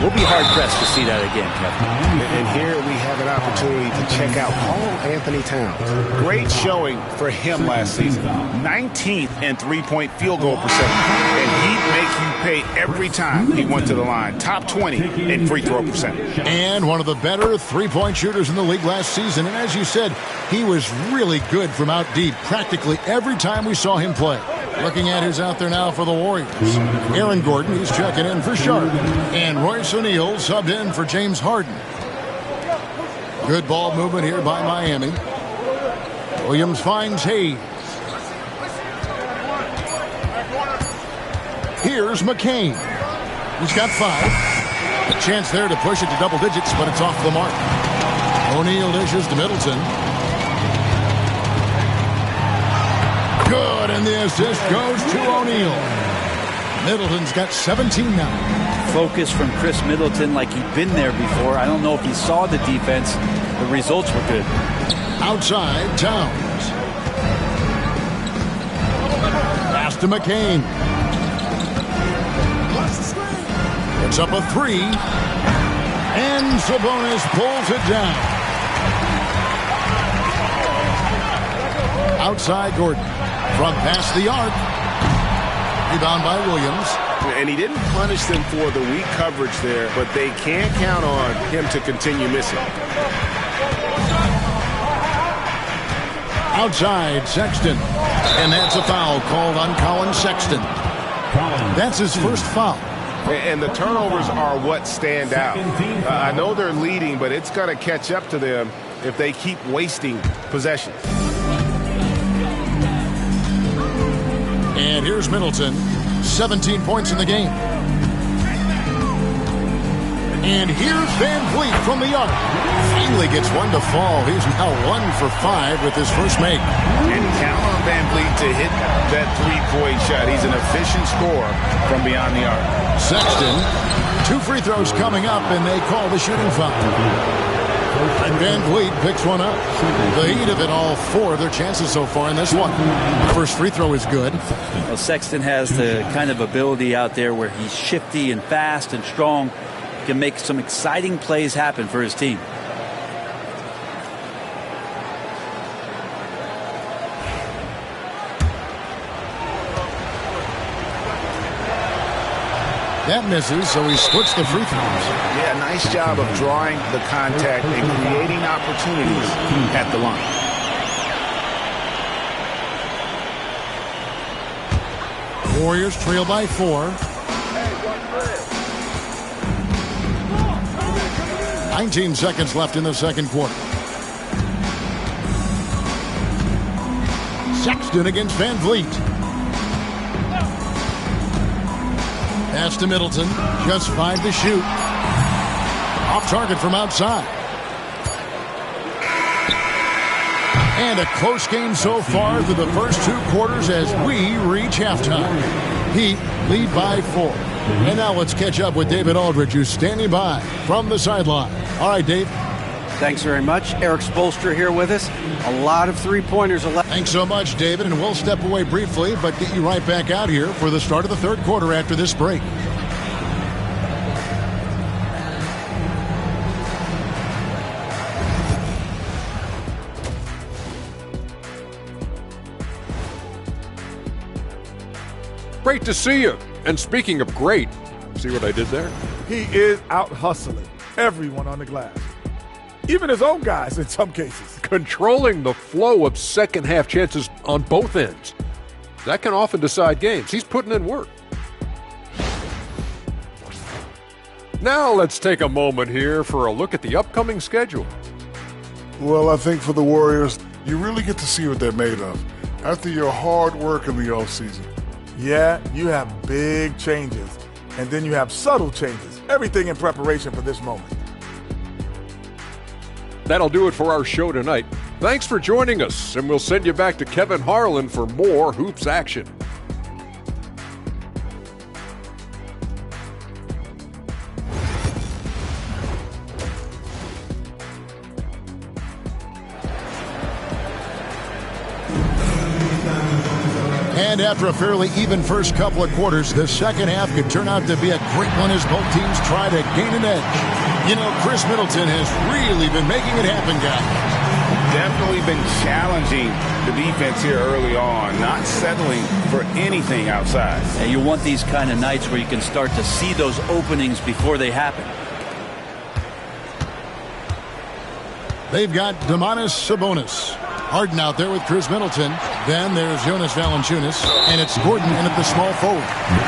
we'll be hard-pressed to see that again, Kevin. And here we have an opportunity to check out Karl Anthony Towns. Great showing for him last season. 19th in three-point field goal percentage. And he'd make you pay every time he went to the line. Top 20 in free throw percentage. And one of the better three-point shooters in the league last season. And as you said, he was really good from out deep practically every time we saw him play. Looking at who's out there now for the Warriors. Aaron Gordon, he's checking in for Sharp. And Royce O'Neal subbed in for James Harden. Good ball movement here by Miami. Williams finds Hayes. Here's McCain. He's got 5. A chance there to push it to double digits, but it's off the mark. O'Neal dishes to Middleton. Good, and the assist goes to O'Neal. Middleton's got 17 now. Focus from Chris Middleton like he'd been there before. I don't know if he saw the defense. The results were good. Outside, Towns. Pass to McCain. It's up a 3. And Sabonis pulls it down. Outside, Gordon. From past the arc. Rebound by Williams. And he didn't punish them for the weak coverage there, but they can't count on him to continue missing. Outside, Sexton. And that's a foul called on Colin Sexton. That's his first foul. And the turnovers are what stand out. I know they're leading, but it's going to catch up to them if they keep wasting possessions. And here's Middleton, 17 points in the game. And here's Van Vliet from the arc. Finally gets one to fall. He's now 1 for 5 with his first make. And count on Van Vliet to hit that three-point shot. He's an efficient scorer from beyond the arc. Sexton, 2 free throws coming up, and they call the shooting foul. And Van Vliet picks one up. The Heat have hit all 4 of their chances so far in this one. The first free throw is good. Well, Sexton has the kind of ability out there where he's shifty and fast and strong. Can make some exciting plays happen for his team. That misses, so he splits the free throws. Yeah, nice job of drawing the contact and creating opportunities at the line. Warriors trail by 4. 19 seconds left in the second quarter. Sexton against Van Vliet. Pass to Middleton. Just 5 to shoot. Off target from outside. And a close game so far through the first 2 quarters as we reach halftime. Heat lead by 4. And now let's catch up with David Aldridge, who's standing by from the sideline. All right, Dave. Thanks very much. Eric Spoelstra here with us. A lot of three-pointers. Thanks so much, David. And we'll step away briefly, but get you right back out here for the start of the third quarter after this break. Great to see you. And speaking of great, see what I did there? He is out hustling everyone on the glass. Even his own guys in some cases. Controlling the flow of second-half chances on both ends. That can often decide games. He's putting in work. Now let's take a moment here for a look at the upcoming schedule. Well, I think for the Warriors, you really get to see what they're made of after your hard work in the offseason. Yeah, you have big changes, and then you have subtle changes. Everything in preparation for this moment. That'll do it for our show tonight. Thanks for joining us, and we'll send you back to Kevin Harlan for more Hoops action. And after a fairly even first couple of quarters, the second half could turn out to be a great one as both teams try to gain an edge. You know, Chris Middleton has really been making it happen, guys. Definitely been challenging the defense here early on, not settling for anything outside. And you want these kind of nights where you can start to see those openings before they happen. They've got Domantas Sabonis. Harden out there with Chris Middleton. Then there's Jonas Valanciunas, and it's Gordon in at the small forward.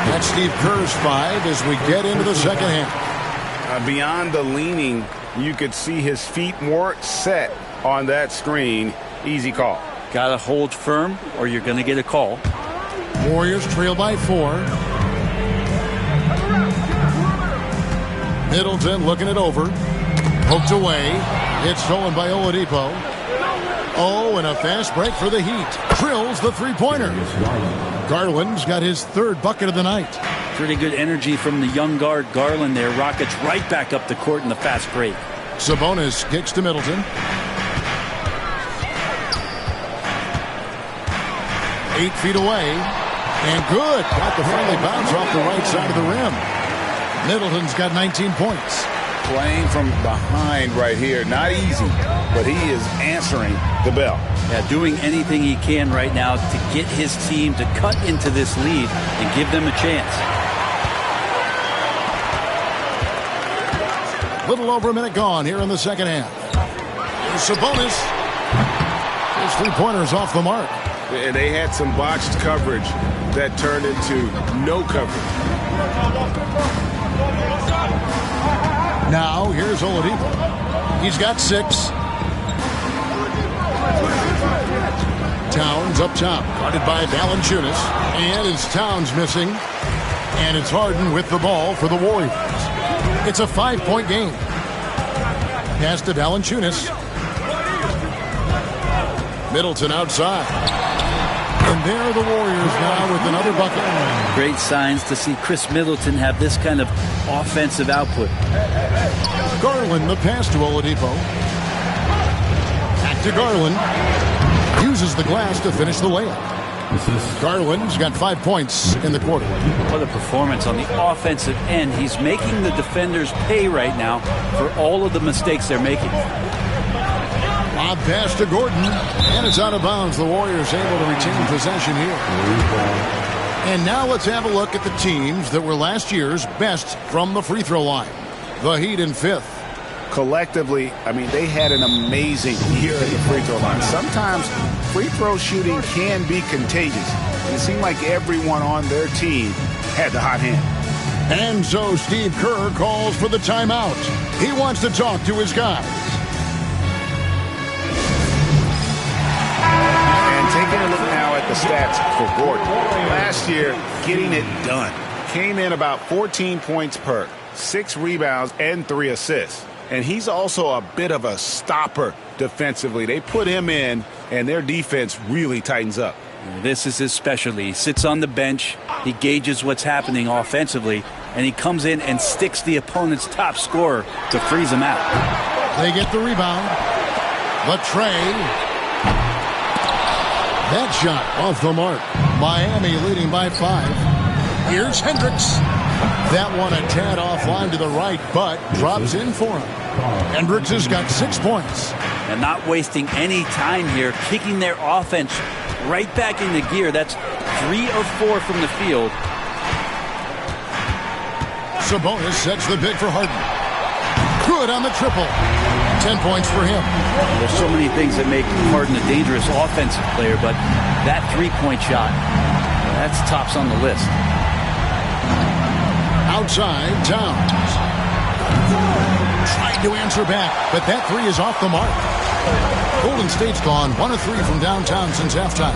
That's Steve Kerr's 5 as we get into the second half. Beyond the leaning, you could see his feet more set on that screen. Easy call. Got to hold firm or you're going to get a call. Warriors trail by 4. Middleton looking it over. Poked away. It's stolen by Oladipo. Oh, and a fast break for the Heat. Drills the three-pointer. Garland's got his third bucket of the night. Pretty good energy from the young guard Garland there. Rockets right back up the court in the fast break. Sabonis kicks to Middleton. 8 feet away. And good. Got the friendly bounce off the right side of the rim. Middleton's got 19 points. Playing from behind right here. Not easy, but he is answering the bell. Yeah, doing anything he can right now to get his team to cut into this lead and give them a chance. Little over a minute gone here in the second half. Here's Sabonis. His three-pointer's off the mark. And they had some botched coverage that turned into no coverage. Now, here's Oladipo. He's got 6. Towns up top, guarded by Valanciunas. And it's Towns missing. And it's Harden with the ball for the Warriors. It's a 5-point game. Pass to Valanciunas. Middleton outside. And there are the Warriors now with another bucket. Great signs to see Chris Middleton have this kind of offensive output. Garland, the pass to Oladipo. Back to Garland. Uses the glass to finish the layup. Garland's got 5 points in the quarter. What a performance on the offensive end. He's making the defenders pay right now for all of the mistakes they're making. Lob pass to Gordon, and it's out of bounds. The Warriors able to retain possession here. And now let's have a look at the teams that were last year's best from the free throw line. The Heat in 5th. Collectively, I mean, they had an amazing year at the free throw line. Sometimes free throw shooting can be contagious. And it seemed like everyone on their team had the hot hand. And so Steve Kerr calls for the timeout. He wants to talk to his guys. Taking a look now at the stats for Gordon. Last year, getting it done. Came in about 14 points per, 6 rebounds, and 3 assists. And he's also a bit of a stopper defensively. They put him in, and their defense really tightens up. This is his specialty. He sits on the bench, he gauges what's happening offensively, and he comes in and sticks the opponent's top scorer to freeze him out. They get the rebound. Latrey. That shot off the mark. Miami leading by 5. Here's Hendricks. That one a tad offline to the right, but drops in for him. Hendricks has got 6 points. And not wasting any time here, kicking their offense right back into gear. That's 3 of 4 from the field. Sabonis sets the bid for Harden. Good on the triple. 10 points for him. There's so many things that make Harden a dangerous offensive player, but that three-point shot, that's tops on the list. Outside, Towns. Trying to answer back, but that 3 is off the mark. Golden State's gone 1 of 3 from downtown since halftime.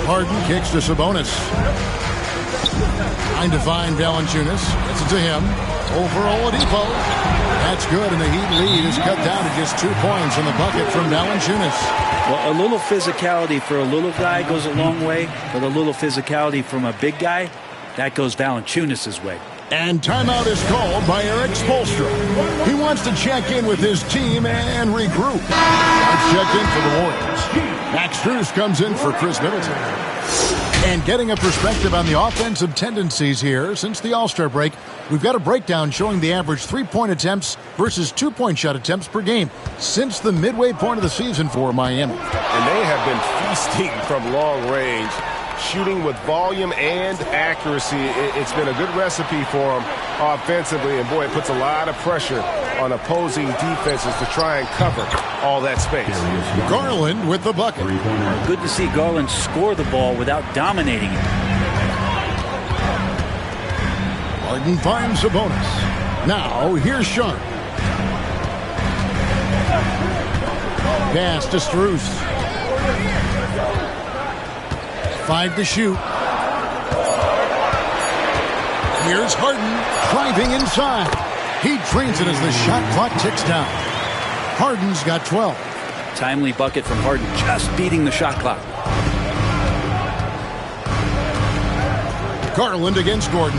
Harden kicks to Sabonis. Trying to find Valanciunas. Gets it to him. Over Oladipo. That's good, and the Heat lead is cut down to just 2 points in the bucket from Valanciunas. Well, a little physicality for a little guy goes a long way, but a little physicality from a big guy, that goes Valanciunas' way. And timeout is called by Eric Spoelstra. He wants to check in with his team and regroup. Let's check in for the Warriors. Max Strus comes in for Chris Middleton. And getting a perspective on the offensive tendencies here since the All-Star break, we've got a breakdown showing the average 3-point attempts versus 2-point shot attempts per game since the midway point of the season for Miami. And they have been feasting from long range, shooting with volume and accuracy. It's been a good recipe for them offensively, and boy, it puts a lot of pressure on opposing defenses to try and cover all that space. Garland with the bucket. Good to see Garland score the ball without dominating it. Harden finds Sabonis. Now, here's Sharp. Pass to Strus. 5 to shoot. Here's Harden driving inside. He drains it as the shot clock ticks down. Harden's got 12. Timely bucket from Harden, just beating the shot clock. Garland against Gordon.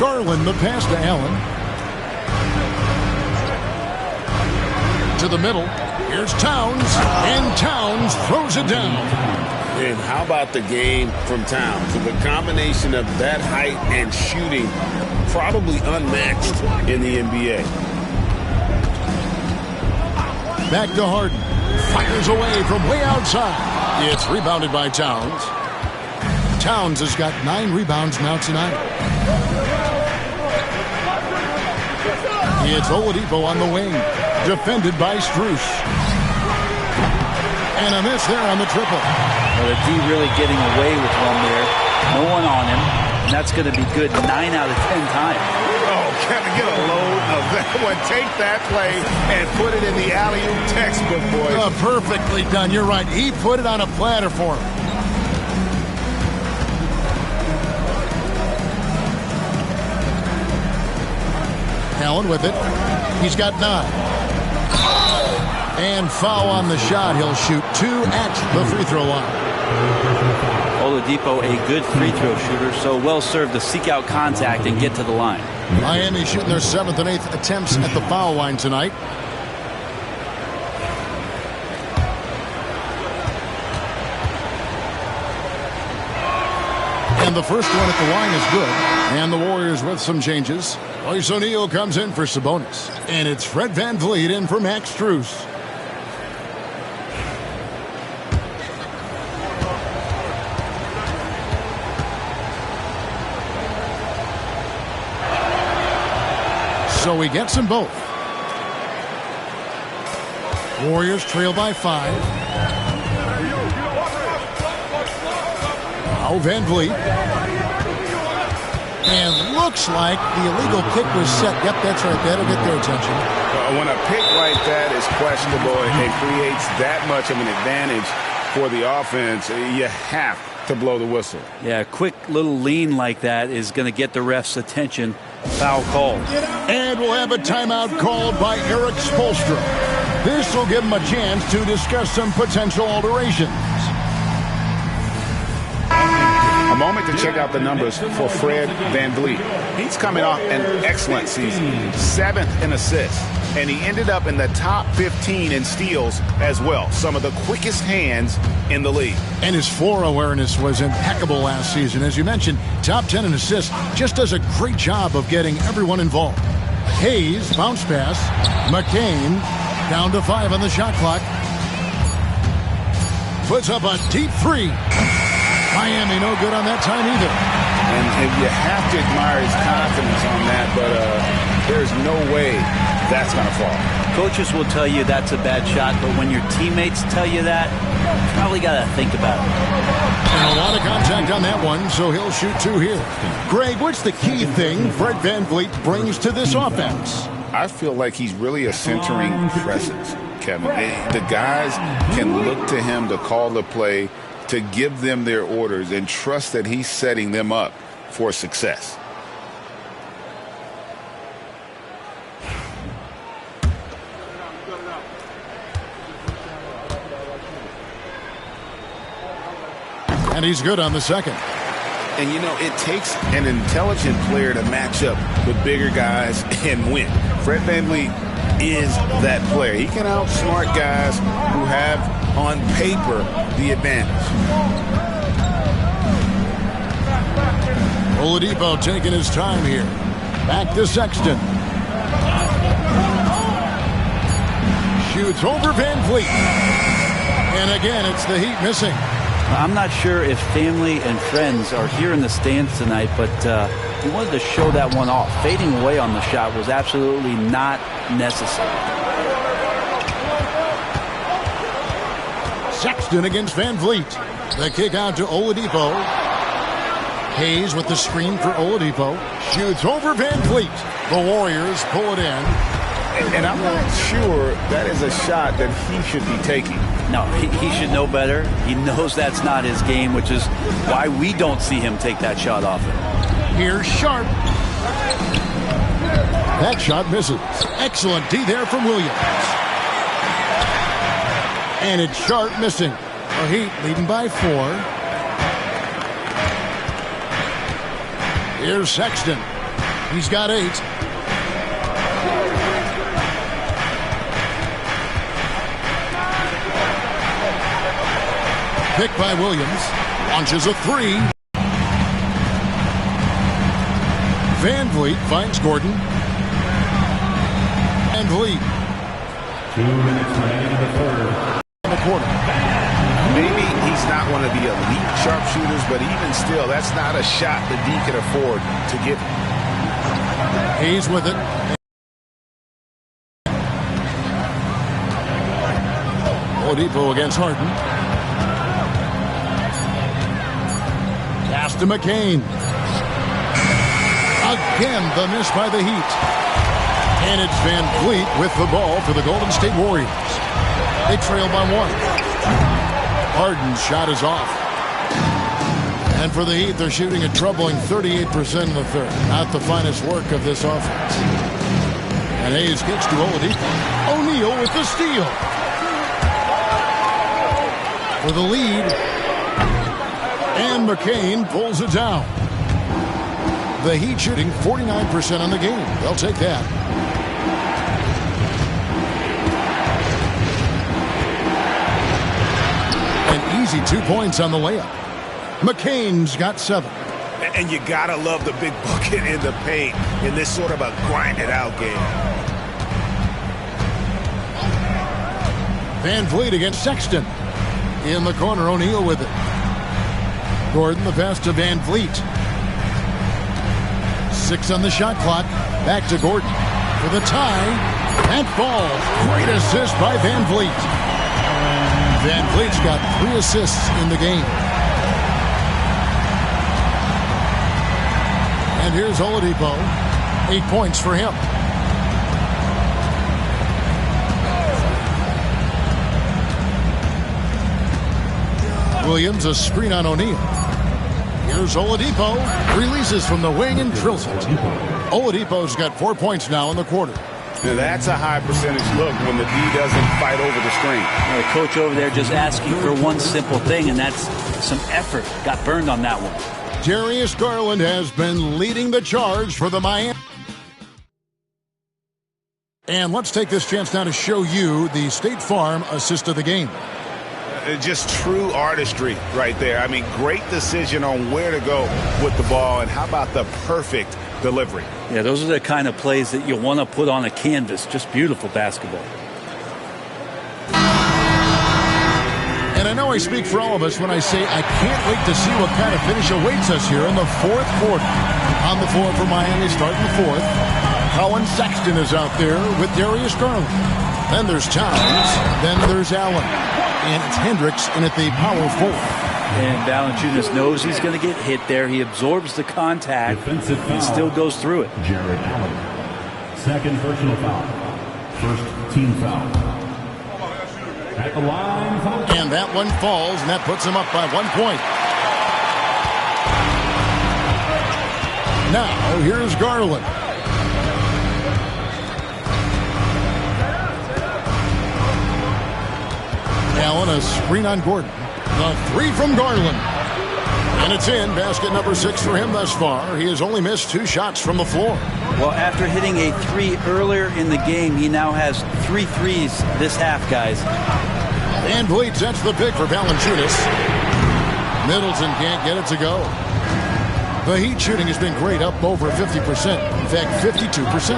Garland the pass to Allen. To the middle. Here's Towns. And Towns throws it down. And how about the game from Towns? So the combination of that height and shooting, probably unmatched in the NBA. Back to Harden. Fires away from way outside. It's rebounded by Towns. Towns has got 9 rebounds now tonight. It's Oladipo on the wing. Defended by Strus. And a miss there on the triple. Well, the D really getting away with one there. No one on him. And that's going to be good 9 out of 10 times. Oh, Kevin, get a load of that one. Take that play and put it in the alley-oop textbook, boys. Perfectly done. You're right. He put it on a platter for him. Allen with it. He's got 9. And foul on the shot. He'll shoot 2 at the free throw line. Oladipo, a good free throw shooter, so well served to seek out contact and get to the line. Miami shooting their 7th and 8th attempts at the foul line tonight. And the first one at the line is good. And the Warriors with some changes. Royce O'Neal comes in for Sabonis. And it's Fred VanVleet in for Max Strus. So he gets them both. Warriors trail by 5. Now VanVleet. And looks like the illegal kick was set. Yep, that's right. That'll get their attention. When a pick like that is questionable and it creates that much of an advantage for the offense, you have to blow the whistle. Yeah, a quick little lean like that is going to get the ref's attention. Foul called. And we'll have a timeout called by Eric Spoelstra. This will give him a chance to discuss some potential alterations. A moment to check out the numbers for Fred VanVleet. He's coming off an excellent season, 7th in assists, and he ended up in the top 15 in steals as well. Some of the quickest hands in the league. And his floor awareness was impeccable last season. As you mentioned, top 10 in assists, just does a great job of getting everyone involved. Hayes, bounce pass. McCain, down to 5 on the shot clock. Puts up a deep 3. Miami no good on that time either. And you have to admire his confidence on that, but there's no way that's going to fall. Coaches will tell you that's a bad shot, but when your teammates tell you that, you probably got to think about it. And a lot of contact on that one, so he'll shoot 2 here. Greg, what's the key thing Fred VanVleet brings to this offense? I feel like he's really a centering presence, Kevin. The guys can look to him to call the play, to give them their orders, and trust that he's setting them up for success. And he's good on the second. And, you know, it takes an intelligent player to match up with bigger guys and win. Fred VanVleet is that player. He can outsmart guys who have, on paper, the advantage. Oladipo taking his time here. Back to Sexton. Shoots over VanVleet. And again, it's the Heat missing. I'm not sure if family and friends are here in the stands tonight, but he wanted to show that one off. Fading away on the shot was absolutely not necessary. Sexton against VanVleet. The kick out to Oladipo. Hayes with the screen for Oladipo. Shoots over VanVleet. The Warriors pull it in. And I'm not sure that is a shot that he should be taking. No, he should know better. He knows that's not his game, which is why we don't see him take that shot often. Here's Sharp. That shot misses. Excellent D there from Williams. And it's Sharp missing. The Heat leading by 4. Here's Sexton. He's got 8. Pick by Williams. Launches a 3. VanVleet finds Gordon. VanVleet. 2 minutes remaining in the third. In the quarter. Maybe he's not one of the elite sharpshooters, but even still, that's not a shot that D can afford to give. Hayes with it. Oladipo against Harden. Pass to McCain. Again, the miss by the Heat. And it's Van Vliet with the ball for the Golden State Warriors. They trail by 1. Harden's shot is off. And for the Heat, they're shooting a troubling 38% in the third. Not the finest work of this offense. And Hayes gets to Oladipo. O'Neal with the steal. For the lead. And McCain pulls it down. The Heat shooting 49% on the game. They'll take that. An easy 2 points on the layup. McCain's got 7. And you gotta love the big bucket in the paint in this sort of a grinded-out game. Van Vliet against Sexton. In the corner, O'Neal with it. Gordon, the pass to Van Vliet. 6 on the shot clock. Back to Gordon for the tie. And falls. Great assist by Van Vliet. Van Vliet's got 3 assists in the game. And here's Oladipo. 8 points for him. Williams, a screen on O'Neal. Here's Oladipo. Releases from the wing and drills it. Oladipo's got 4 points now in the quarter. Now that's a high percentage look when the D doesn't fight over the screen. The coach over there just asking for one simple thing, and that's some effort. Got burned on that one. Darius Garland has been leading the charge for the Miami. And let's take this chance now to show you the State Farm assist of the game. Just true artistry right there. I mean, great decision on where to go with the ball, and how about the perfect delivery? Yeah, those are the kind of plays that you want to put on a canvas. Just beautiful basketball. And I know I speak for all of us when I say I can't wait to see what kind of finish awaits us here in the fourth quarter. On the floor for Miami starting the fourth. Colin Sexton is out there with Darius Garland. Then there's Towns. Then there's Allen. And it's Hendricks in at the power forward. And Valanciunas knows he's going to get hit there. He absorbs the contact and still goes through it. Jared Allen. Second personal foul. First team foul. At the line. And that one falls, and that puts him up by 1 point. Now, here's Garland. Allen, a screen on Gordon. The 3 from Garland. And it's in. Basket number 6 for him thus far. He has only missed 2 shots from the floor. Well, after hitting a 3 earlier in the game, he now has 3 threes this half, guys. Van Vliet sets the pick for Valanciunas. Middleton can't get it to go. The Heat shooting has been great, up over 50%. In fact, 52%.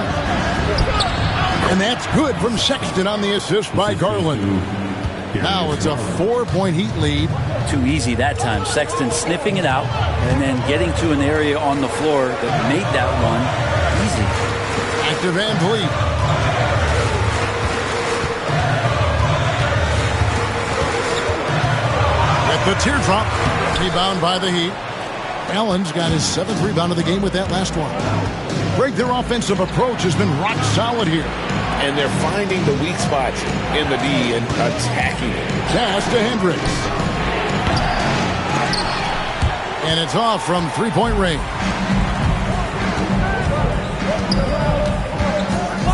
And that's good from Sexton on the assist by Garland. Now it's a 4-point Heat lead. Too easy that time. Sexton sniffing it out and then getting to an area on the floor that made that one easy. Back to Van Vliet. With the teardrop. Rebound by the Heat. Allen's got his 7th rebound of the game with that last one. Greg, their offensive approach has been rock solid here. And they're finding the weak spots in the D and attacking it. Pass to Hendricks. And it's off from 3-point range.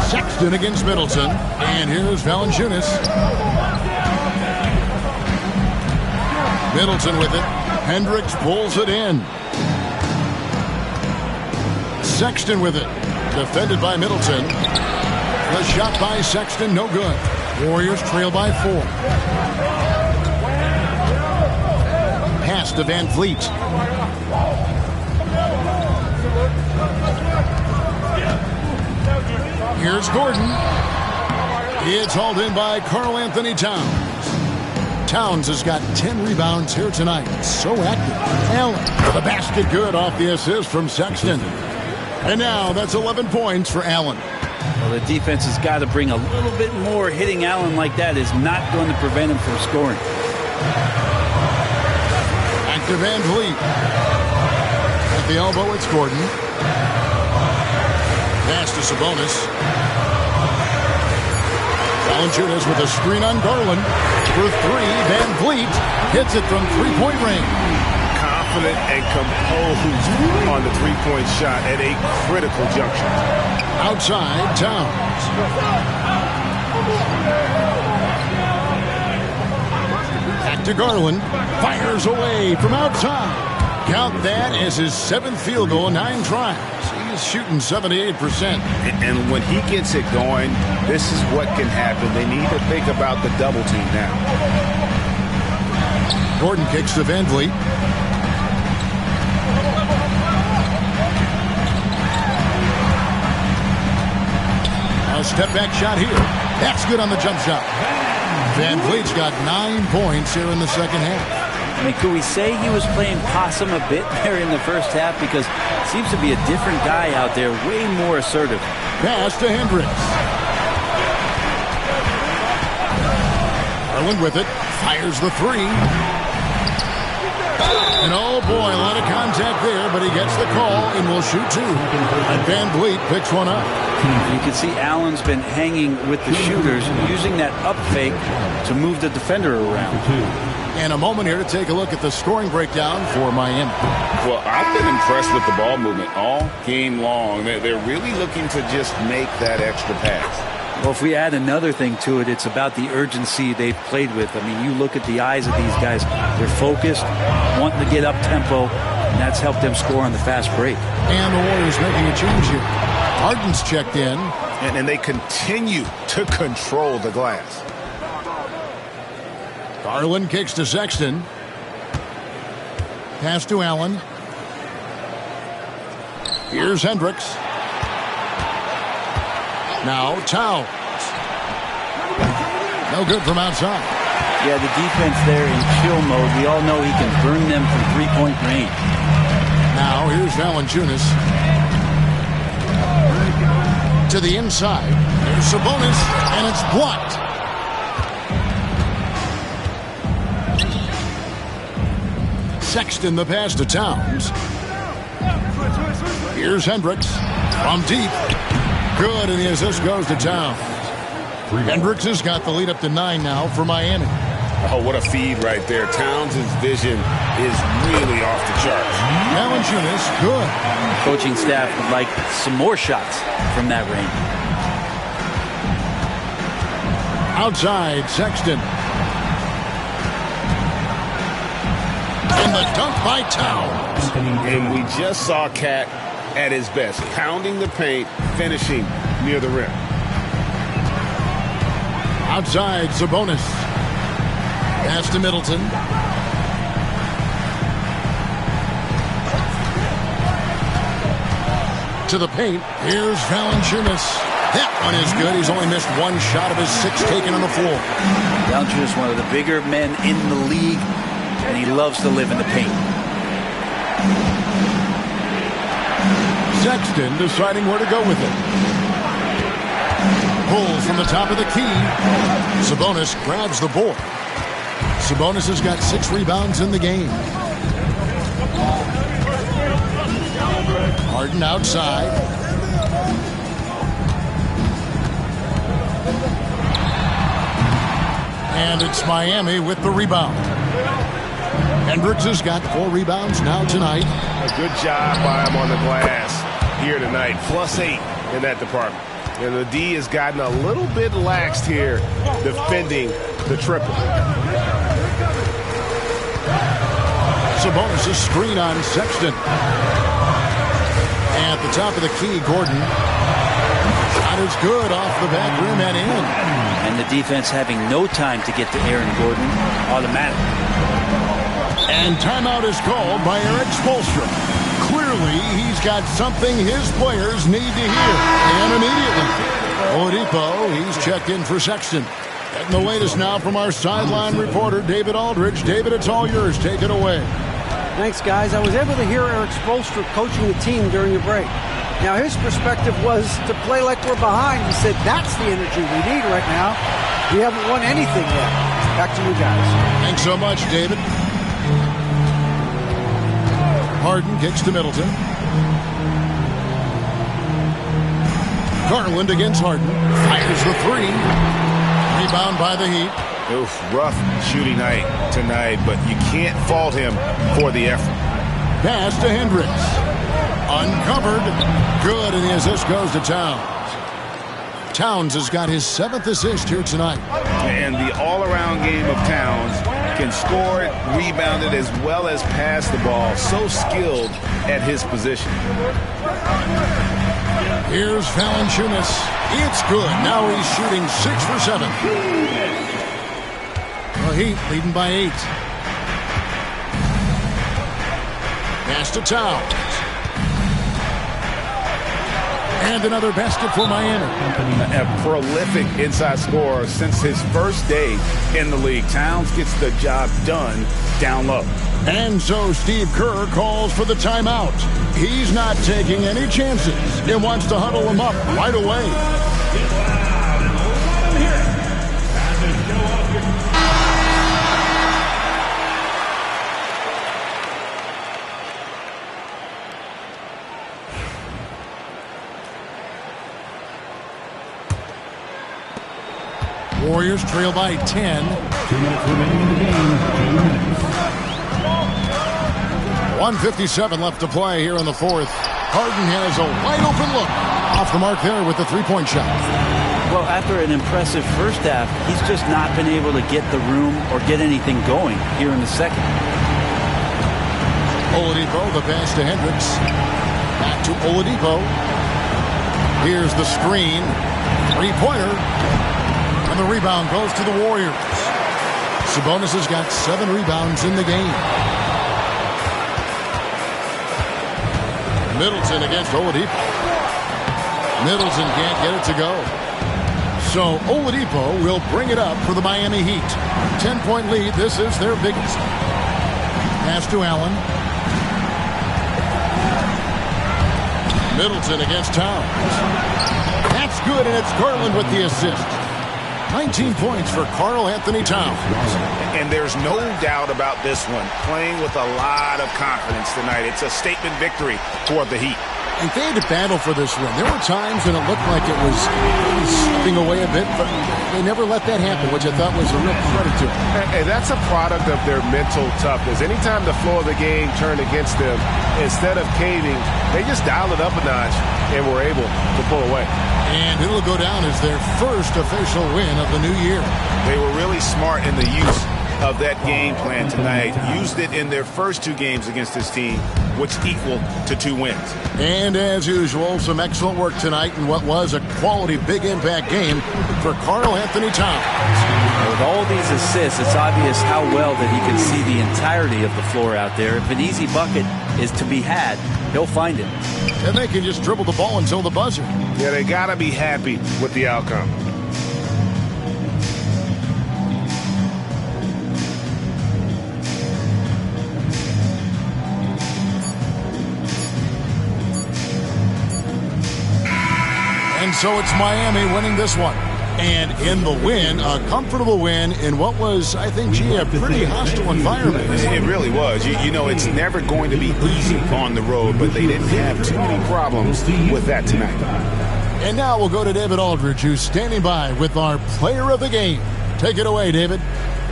Sexton against Middleton. And here's Valanciunas. Middleton with it. Hendricks pulls it in. Sexton with it. Defended by Middleton. The shot by Sexton, no good. Warriors trail by 4. Pass to Van Vliet. Here's Gordon. It's hauled in by Karl Anthony Towns. Towns has got 10 rebounds here tonight. So active. Allen, the basket good off the assist from Sexton. And now that's 11 points for Allen. Well, the defense has got to bring a little bit more. Hitting Allen like that is not going to prevent him from scoring. Back to Van Vliet. At the elbow, it's Gordon. Pass to Sabonis. Valanciunas with a screen on Garland. For three, Van Vliet hits it from three-point range. Confident and composed on the three-point shot at a critical juncture. Outside, Towns. Back to Garland. Fires away from outside. Count that as his 7th field goal in 9 tries. He's shooting 78%. And when he gets it going, this is what can happen. They need to think about the double team now. Gordon kicks to Van Vliet. A step back shot here. That's good on the jump shot. Van Vliet's got 9 points here in the second half. I mean, could we say he was playing possum a bit there in the first half? Because it seems to be a different guy out there, way more assertive. Pass to Hendricks. Garland with it. Fires the three. And oh boy, a lot of contact there, but he gets the call and will shoot 2. And Van Vliet picks one up. You can see Allen's been hanging with the shooters, using that up fake to move the defender around. And a moment here to take a look at the scoring breakdown for Miami. Well, I've been impressed with the ball movement all game long. They're really looking to just make that extra pass. Well, if we add another thing to it, it's about the urgency they've played with. I mean, you look at the eyes of these guys. They're focused, wanting to get up tempo, and that's helped them score on the fast break. And the Warriors making a change here. Harden's checked in. And they continue to control the glass. Garland kicks to Sexton. Pass to Allen. Here's Hendricks. Now Towns. No good from outside. Yeah, the defense there in chill mode. We all know he can burn them from three-point range. Now here's Valanciunas. To the inside. There's Sabonis, and it's blocked. Sexton the pass to Towns. Here's Hendricks from deep. Good, and the assist goes to Towns. Hendricks has got the lead up to 9 now for Miami. Oh, what a feed right there. Towns' vision is really off the charts. Valanciunas, good. Coaching staff would like some more shots from that range. Outside, Sexton. And the dunk by Towns. And we just saw Cat at his best, pounding the paint, finishing near the rim. Outside, Sabonis. Pass to Middleton. To the paint. Here's Valanciunas. That one is good. He's only missed 1 shot of his 6 taken on the floor. Valanciunas, one of the bigger men in the league, and he loves to live in the paint. Sexton deciding where to go with it. Pulls from the top of the key. Sabonis grabs the board. Sabonis has got 6 rebounds in the game. Harden outside. And it's Miami with the rebound. Hendricks has got 4 rebounds now tonight. A good job by him on the glass here tonight. +8 in that department. And the D has gotten a little bit laxed here defending the triple. Sabonis' screen on Sexton. At the top of the key, Gordon. Shot is good off the back rim and in. And the defense having no time to get to Aaron Gordon. Automatic. And timeout is called by Eric Spoelstra. Clearly, he's got something his players need to hear. And immediately, Oladipo, he's checked in for Sexton. Getting the latest now from our sideline reporter, David Aldridge. David, it's all yours. Take it away. Thanks, guys. I was able to hear Eric Spoelstra coaching the team during the break. Now, his perspective was to play like we're behind. He said, that's the energy we need right now. We haven't won anything yet. Back to you guys. Thanks so much, David. Harden kicks to Middleton. Garland against Harden. Fires the three. Rebound by the Heat. Oof, rough shooting night tonight, but you can't fault him for the effort. Pass to Hendricks. Uncovered. Good, and the assist goes to Towns. Towns has got his 7th assist here tonight. And the all-around game of Towns can score it, rebound it, as well as pass the ball. So skilled at his position. Here's Valanciunas. It's good. Now he's shooting 6 for 7. The Heat leading by 8. Pass to Towns. And another basket for Miami. A prolific inside scorer since his first day in the league. Towns gets the job done down low. And so Steve Kerr calls for the timeout. He's not taking any chances. He wants to huddle him up right away. Warriors trail by 10. 2 minutes remaining in the game. 2 minutes. 1:57 left to play here in the fourth. Harden has a wide open look. Off the mark there with the three-point shot. Well, after an impressive first half, he's just not been able to get the room or get anything going here in the second. Oladipo, the pass to Hendricks. Back to Oladipo. Here's the screen. Three-pointer. And the rebound goes to the Warriors. Sabonis has got 7 rebounds in the game. Middleton against Oladipo. Middleton can't get it to go. So Oladipo will bring it up for the Miami Heat. 10-point lead. This is their biggest. Pass to Allen. Middleton against Towns. That's good, and it's Garland with the assist. 19 points for Karl Anthony Towns. And there's no doubt about this one. Playing with a lot of confidence tonight. It's a statement victory for the Heat. And they had to battle for this win. There were times when it looked like it was slipping away a bit, but they never let that happen, which I thought was a real credit to them. And that's a product of their mental toughness. Anytime the flow of the game turned against them, instead of caving, they just dialed it up a notch and were able to pull away. And it'll go down as their first official win of the new year. They were really smart in the use of that game plan tonight. Used it in their first 2 games against this team, which equal to 2 wins. And as usual, some excellent work tonight in what was a quality big impact game for Karl Anthony Towns. With all these assists, it's obvious how well that he can see the entirety of the floor out there. If an easy bucket is to be had, he'll find it. And they can just dribble the ball until the buzzer. Yeah, they got to be happy with the outcome. And so it's Miami winning this one. And in the win, a comfortable win in what was, I think, a pretty hostile environment. It really was. You know, it's never going to be easy on the road, but they didn't have too many problems with that tonight. And now we'll go to David Aldridge, who's standing by with our player of the game. Take it away, David.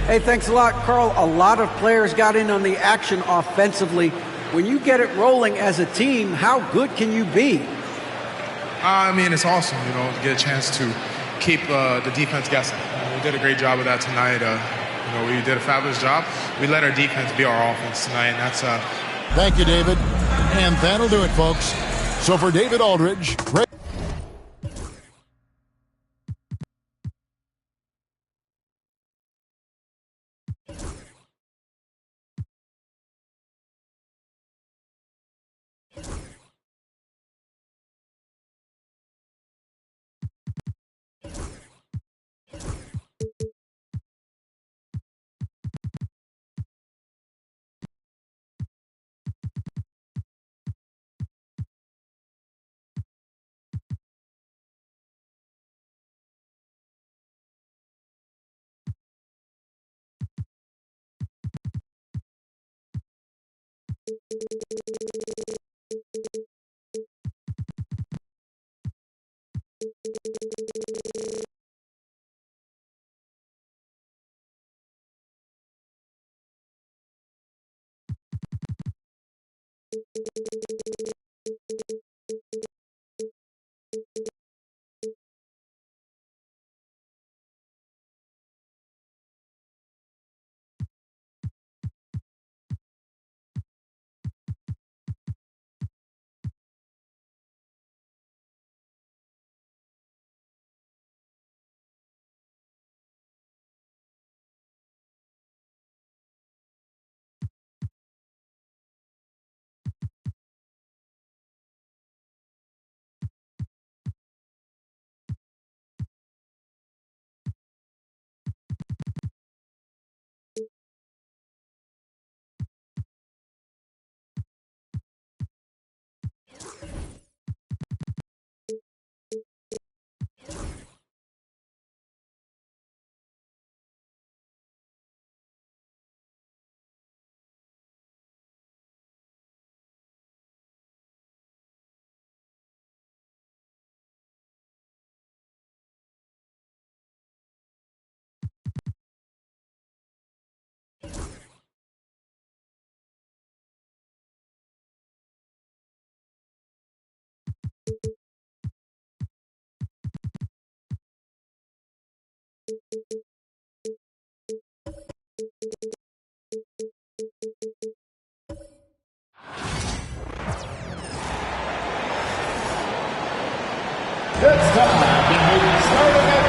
Hey, thanks a lot, Carl. A lot of players got in on the action offensively. When you get it rolling as a team, how good can you be? I mean, it's awesome, you know, to get a chance to keep the defense guessing. We did a great job of that tonight. We did a fabulous job. We let our defense be our offense tonight, and that's... Thank you, David. And that'll do it, folks. So for David Aldridge... It's time. Starting it.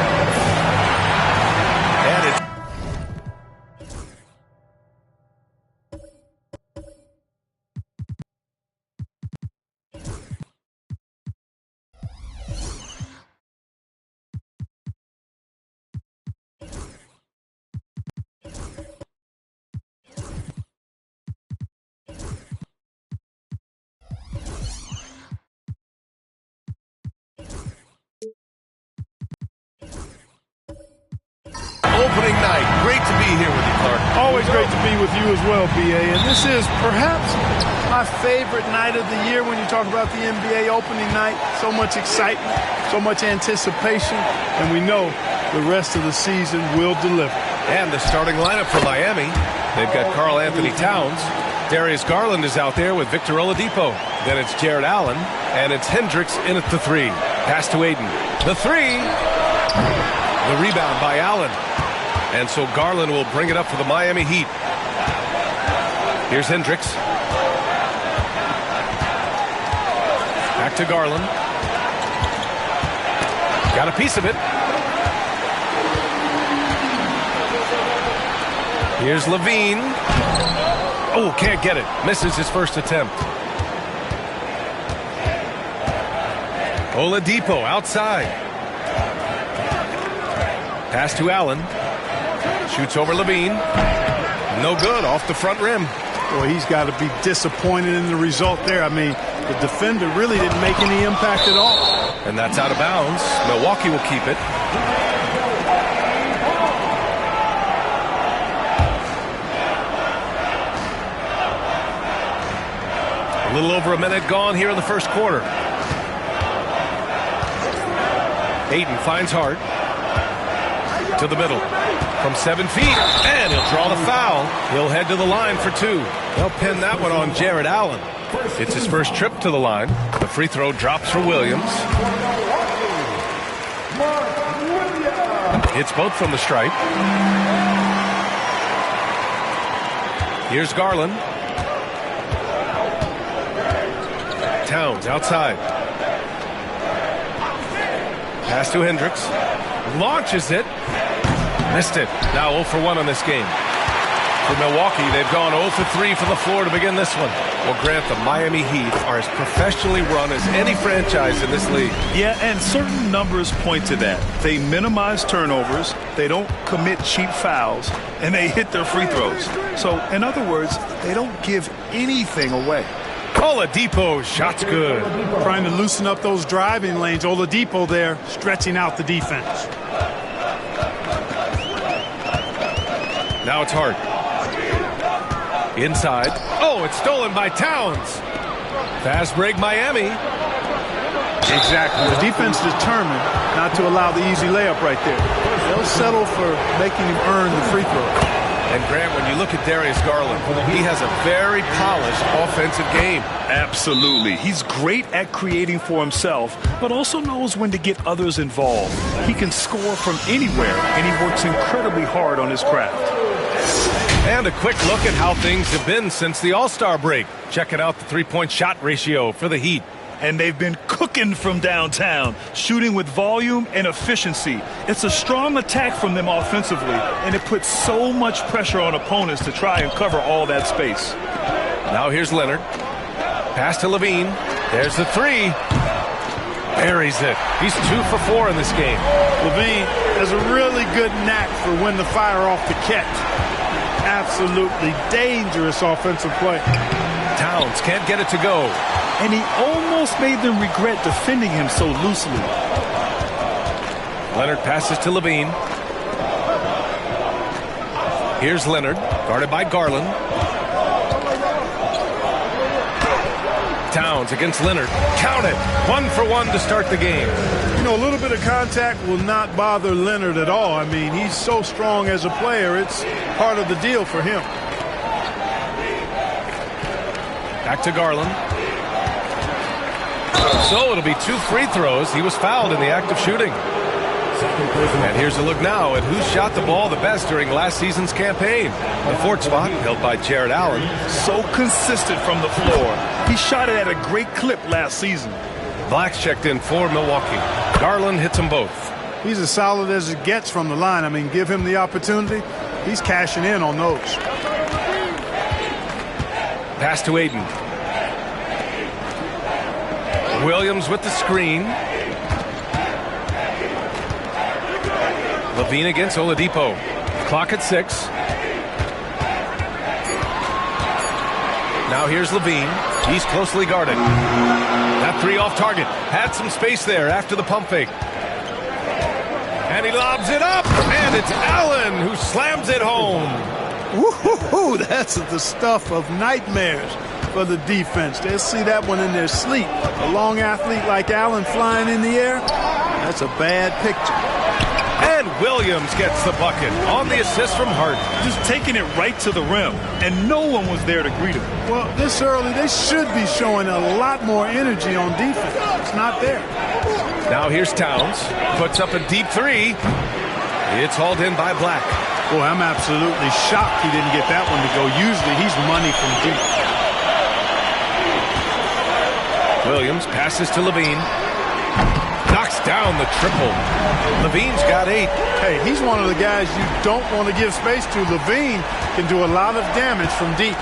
And it's opening night. Great to be here with you, Clark. Always great to be with you as well, B.A. And this is perhaps my favorite night of the year when you talk about the NBA opening night. So much excitement, so much anticipation, and we know the rest of the season will deliver. And the starting lineup for Miami. They've got Karl Anthony Towns. Darius Garland is out there with Victor Oladipo. Then it's Jared Allen, and it's Hendricks in at the 3. Pass to Aiden. The 3. The rebound by Allen. And so Garland will bring it up for the Miami Heat. Here's Hendricks. Back to Garland. Got a piece of it. Here's Levine. Oh, can't get it. Misses his first attempt. Oladipo outside. Pass to Allen. Shoots over Levine. No good, off the front rim. Boy, he's got to be disappointed in the result there. I mean, the defender really didn't make any impact at all. And that's out of bounds. Milwaukee will keep it. A little over a minute gone here in the first quarter. Aiden finds Hart. To the middle. From 7 feet. And he'll draw the foul. He'll head to the line for 2. They'll pin that one on Jared Allen. It's his first trip to the line. The free throw drops for Williams. Hits both from the stripe. Here's Garland. Towns outside. Pass to Hendricks. Launches it. Missed it. Now 0 for 1 on this game. For Milwaukee, they've gone 0 for 3 from the floor to begin this one. Well, Grant, the Miami Heat are as professionally run as any franchise in this league. Yeah, and certain numbers point to that. They minimize turnovers, they don't commit cheap fouls, and they hit their free throws. So, in other words, they don't give anything away. Oladipo, shot's good. Trying to loosen up those driving lanes. Oladipo there, stretching out the defense. Now it's Hart. Inside. Oh, it's stolen by Towns. Fast break, Miami. Exactly. The defense determined not to allow the easy layup right there. They'll settle for making him earn the free throw. And Grant, when you look at Darius Garland, he has a very polished offensive game. Absolutely. He's great at creating for himself, but also knows when to get others involved. He can score from anywhere, and he works incredibly hard on his craft. And a quick look at how things have been since the All-Star break. Checking out the three-point shot ratio for the Heat. And they've been cooking from downtown, shooting with volume and efficiency. It's a strong attack from them offensively, and it puts so much pressure on opponents to try and cover all that space. Now here's Leonard. Pass to Levine. There's the three. Buries it. He's 2 for 4 in this game. Levine has a really good knack for when to fire off the catch. Absolutely dangerous offensive play. Towns can't get it to go. And he almost made them regret defending him so loosely. Leonard passes to Levine. Here's Leonard, guarded by Garland. Towns against Leonard. Count it. 1 for 1 to start the game. You know, a little bit of contact will not bother Leonard at all. I mean, he's so strong as a player. It's part of the deal for him. Back to Garland. So it'll be 2 free throws. He was fouled in the act of shooting. And here's a look now at who shot the ball the best during last season's campaign. The 4th spot held by Jared Allen. So consistent from the floor. He shot it at a great clip last season. Black's checked in for Milwaukee. Garland hits them both. He's as solid as it gets from the line. I mean, give him the opportunity. He's cashing in on those. Pass to Aiden. Williams with the screen. Levine against Oladipo. Clock at 6. Now here's Levine. He's closely guarded. That 3 off target. Had some space there after the pump fake. And he lobs it up. And it's Allen who slams it home. Woo-hoo-hoo, that's the stuff of nightmares for the defense. They'll see that one in their sleep. A long athlete like Allen flying in the air, that's a bad picture. And Williams gets the bucket on the assist from Hart. Just taking it right to the rim, and no one was there to greet him. Well, this early, they should be showing a lot more energy on defense. It's not there. Now here's Towns. Puts up a deep 3. It's hauled in by Black. Boy, I'm absolutely shocked he didn't get that one to go. Usually he's money from deep. Williams passes to Levine. Knocks down the triple. Levine's got 8. Hey, he's one of the guys you don't want to give space to. Levine can do a lot of damage from deep.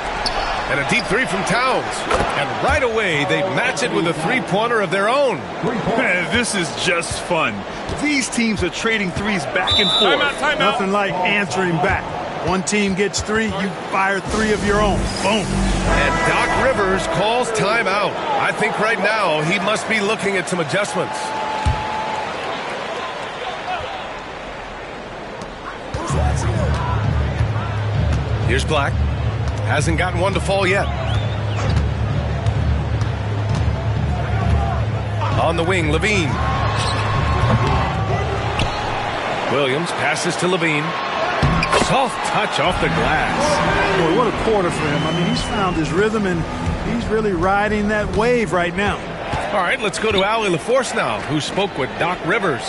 And a deep 3 from Towns. And right away, they match it with a 3-pointer of their own. This is just fun. These teams are trading threes back and forth. Timeout. Nothing like answering back. One team gets 3, you fire 3 of your own. Boom. And Doc Rivers calls timeout. I think right now he must be looking at some adjustments. Here's Black. Hasn't gotten one to fall yet. On the wing, Levine. Williams passes to Levine. Soft touch off the glass. Boy, what a quarter for him. I mean, he's found his rhythm, and he's really riding that wave right now. All right, let's go to Allie LaForce now, who spoke with Doc Rivers.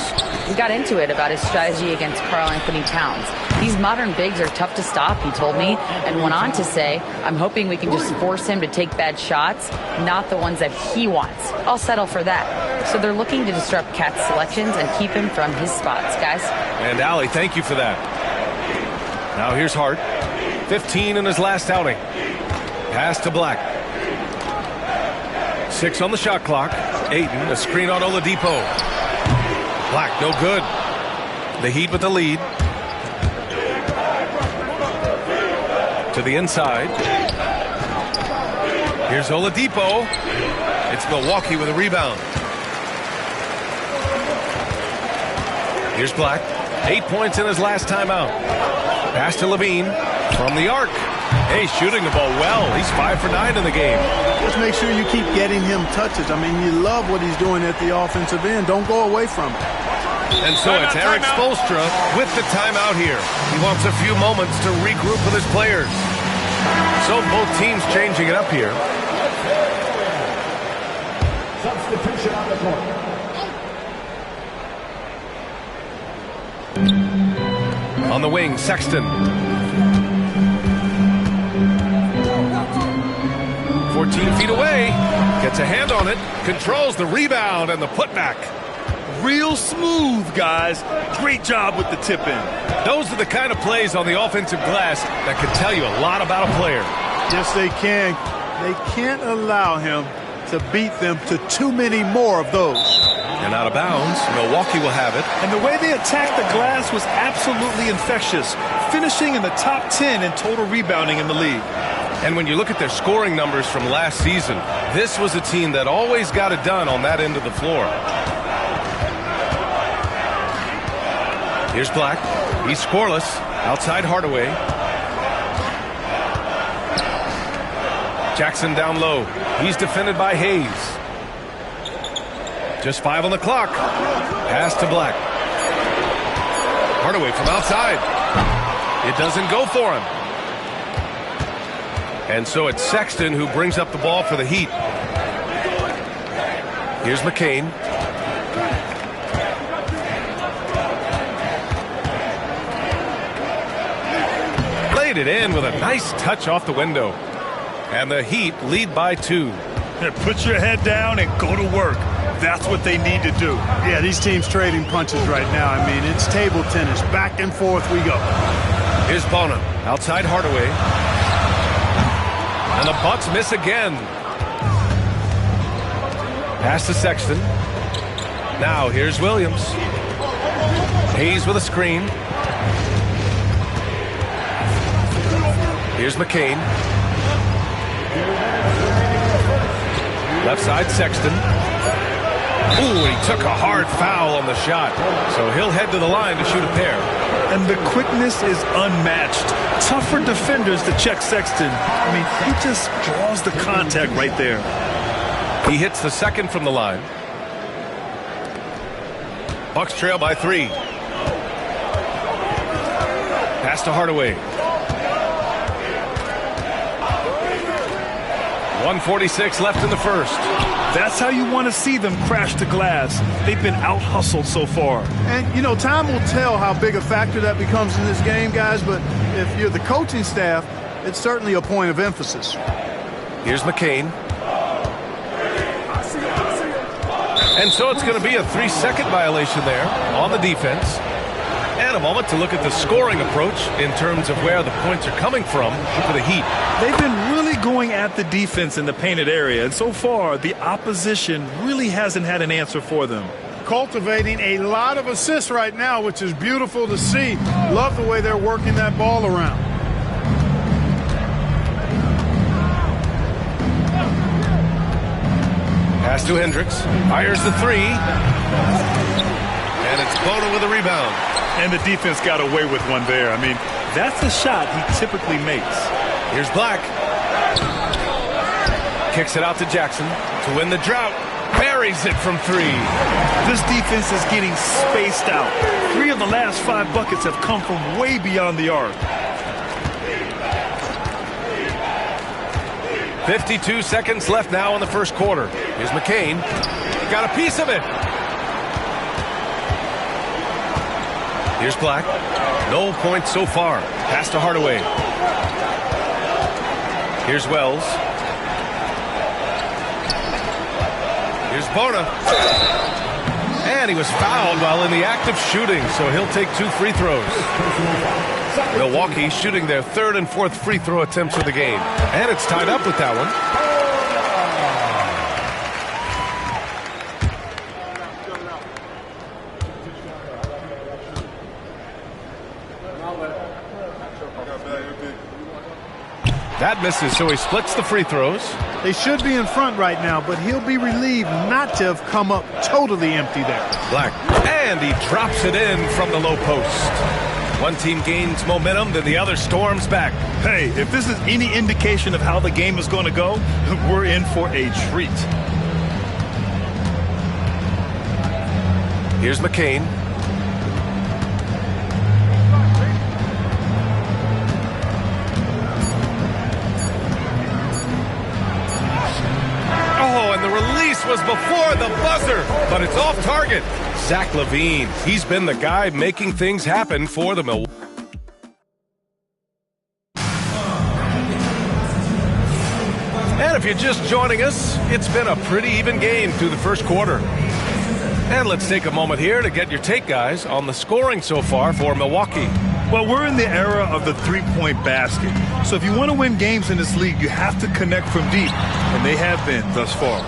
We got into it about his strategy against Karl Anthony Towns. These modern bigs are tough to stop, he told me, and went on to say, I'm hoping we can just force him to take bad shots, not the ones that he wants. I'll settle for that. So they're looking to disrupt Cat's selections and keep him from his spots, guys. And Allie, thank you for that. Now here's Hart. 15 in his last outing. Pass to Black. 6 on the shot clock. Ayton, a screen on Oladipo. Black, no good. The Heat with the lead. To the inside. Here's Oladipo. It's Milwaukee with a rebound. Here's Black. 8 points in his last timeout. Pass to Levine from the arc. Hey, shooting the ball well. He's 5 for 9 in the game. Just make sure you keep getting him touches. I mean, you love what he's doing at the offensive end. Don't go away from it. And so it's Eric Spoelstra with the timeout here. He wants a few moments to regroup with his players. So both teams changing it up here. Substitution on the court. On the wing, Sexton. 14 feet away. Gets a hand on it. Controls the rebound and the putback. Real smooth, guys. Great job with the tip-in. Those are the kind of plays on the offensive glass that can tell you a lot about a player. Yes, they can. They can't allow him to beat them to too many more of those. And out of bounds, Milwaukee will have it. And the way they attacked the glass was absolutely infectious, finishing in the top 10 in total rebounding in the league. And when you look at their scoring numbers from last season, this was a team that always got it done on that end of the floor. Here's Black. He's scoreless. Outside Hardaway. Jackson down low. He's defended by Hayes. Just 5 on the clock. Pass to Black. Hardaway from outside. It doesn't go for him. And so it's Sexton who brings up the ball for the Heat. Here's McCain. Played it in with a nice touch off the window. And the Heat lead by 2. Put your head down and go to work. That's what they need to do. Yeah, these teams trading punches right now. I mean, it's table tennis. Back and forth we go. Here's Bona. Outside Hardaway. And the Bucks miss again. Pass to Sexton. Now here's Williams. Hayes with a screen. Here's McCain. Left side, Sexton. Ooh, he took a hard foul on the shot. So he'll head to the line to shoot a pair. And the quickness is unmatched. Tough for defenders to check Sexton. I mean, he just draws the contact right there. He hits the second from the line. Bucks trail by 3. Pass to Hardaway. 1:46 left in the first. That's how you want to see them crash the glass. They've been out-hustled so far. And, you know, time will tell how big a factor that becomes in this game, guys, but if you're the coaching staff, it's certainly a point of emphasis. Here's McCain. And so it's going to be a 3-second violation there on the defense. And a moment to look at the scoring approach in terms of where the points are coming from for the Heat. They've been really going at the defense in the painted area, and so far the opposition really hasn't had an answer for them. Cultivating a lot of assists right now, which is beautiful to see. Love the way they're working that ball around. Pass to Hendricks. Fires the 3. And it's Bona with a rebound. And the defense got away with one there. I mean, that's a shot he typically makes. Here's Black. Kicks it out to Jackson to win the drought. Buries it from 3. This defense is getting spaced out. 3 of the last 5 buckets have come from way beyond the arc. 52 seconds left now in the first quarter. Here's McCain. Got a piece of it. Here's Black. No points so far. Pass to Hardaway. Here's Wells. Here's Bona. And he was fouled while in the act of shooting, so he'll take 2 free throws. Milwaukee shooting their 3rd and 4th free throw attempts of the game. And it's tied up with that one. That misses, so he splits the free throws. They should be in front right now, but he'll be relieved not to have come up totally empty there. Black, and he drops it in from the low post. One team gains momentum, then the other storms back. Hey, if this is any indication of how the game is going to go, we're in for a treat. Here's McCain. Oh, and the release was before the buzzer, but it's off target. Zach Levine, he's been the guy making things happen for the Milwaukee. And if you're just joining us, it's been a pretty even game through the first quarter. And let's take a moment here to get your take, guys, on the scoring so far for Milwaukee. Well, we're in the era of the three-point basket. So if you want to win games in this league, you have to connect from deep, and they have been thus far.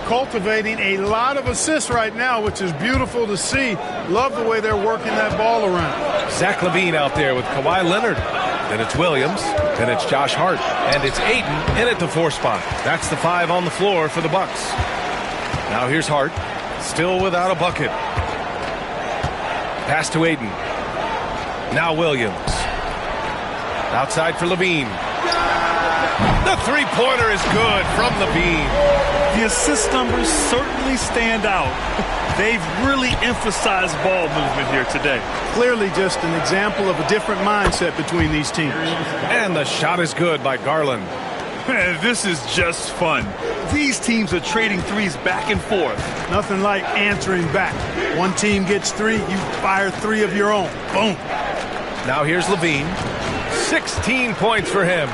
Cultivating a lot of assists right now, which is beautiful to see. Love the way they're working that ball around. Zach Levine out there with Kawhi Leonard. Then it's Williams. Then it's Josh Hart. And it's Ayton in at the 4 spot. That's the 5 on the floor for the Bucks. Now here's Hart. Still without a bucket. Pass to Ayton. Now Williams. Outside for Levine. The three-pointer is good from Levine. The assist numbers certainly stand out. They've really emphasized ball movement here today. Clearly just an example of a different mindset between these teams. And the shot is good by Garland. Man, this is just fun. These teams are trading threes back and forth. Nothing like answering back. One team gets 3, you fire 3 of your own. Boom. Now here's Levine. 16 points for him.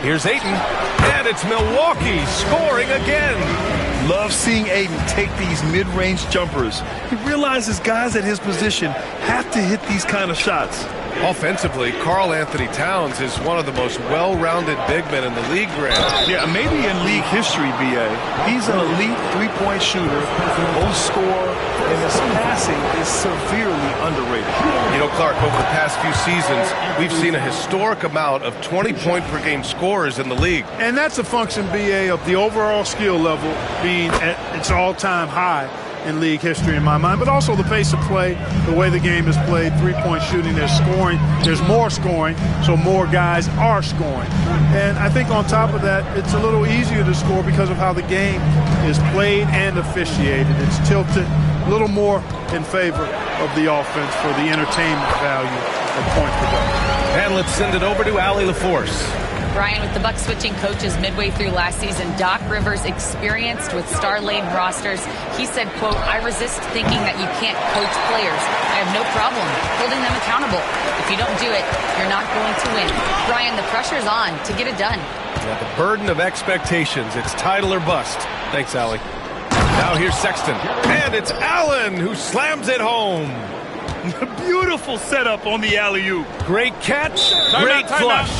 Here's Ayton, and it's Milwaukee scoring again. Love seeing Ayton take these mid-range jumpers. He realizes guys at his position have to hit these kind of shots. Offensively, Karl Anthony Towns is one of the most well-rounded big men in the league, Grant. Yeah, maybe in league history, B.A. He's an elite three-point shooter, most scorer, and his passing is severely underrated. You know, Clark, over the past few seasons, we've seen a historic amount of 20-point-per-game scorers in the league. And that's a function, B.A., of the overall skill level being at its all-time high in league history in my mind, but also the pace of play, the way the game is played, three-point shooting, there's scoring, there's more scoring, so more guys are scoring. And I think on top of that, it's a little easier to score because of how the game is played and officiated. It's tilted a little more in favor of the offense for the entertainment value of point production. And let's send it over to Allie LaForce. Brian, with the Bucks switching coaches midway through last season, Doc Rivers, experienced with star-laden rosters, he said, quote, "I resist thinking that you can't coach players. I have no problem holding them accountable. If you don't do it, you're not going to win." Brian, the pressure's on to get it done. Yeah, the burden of expectations. It's title or bust. Thanks, Allie. Now here's Sexton. And it's Allen who slams it home. Beautiful setup on the alley-oop. Great catch, great flush.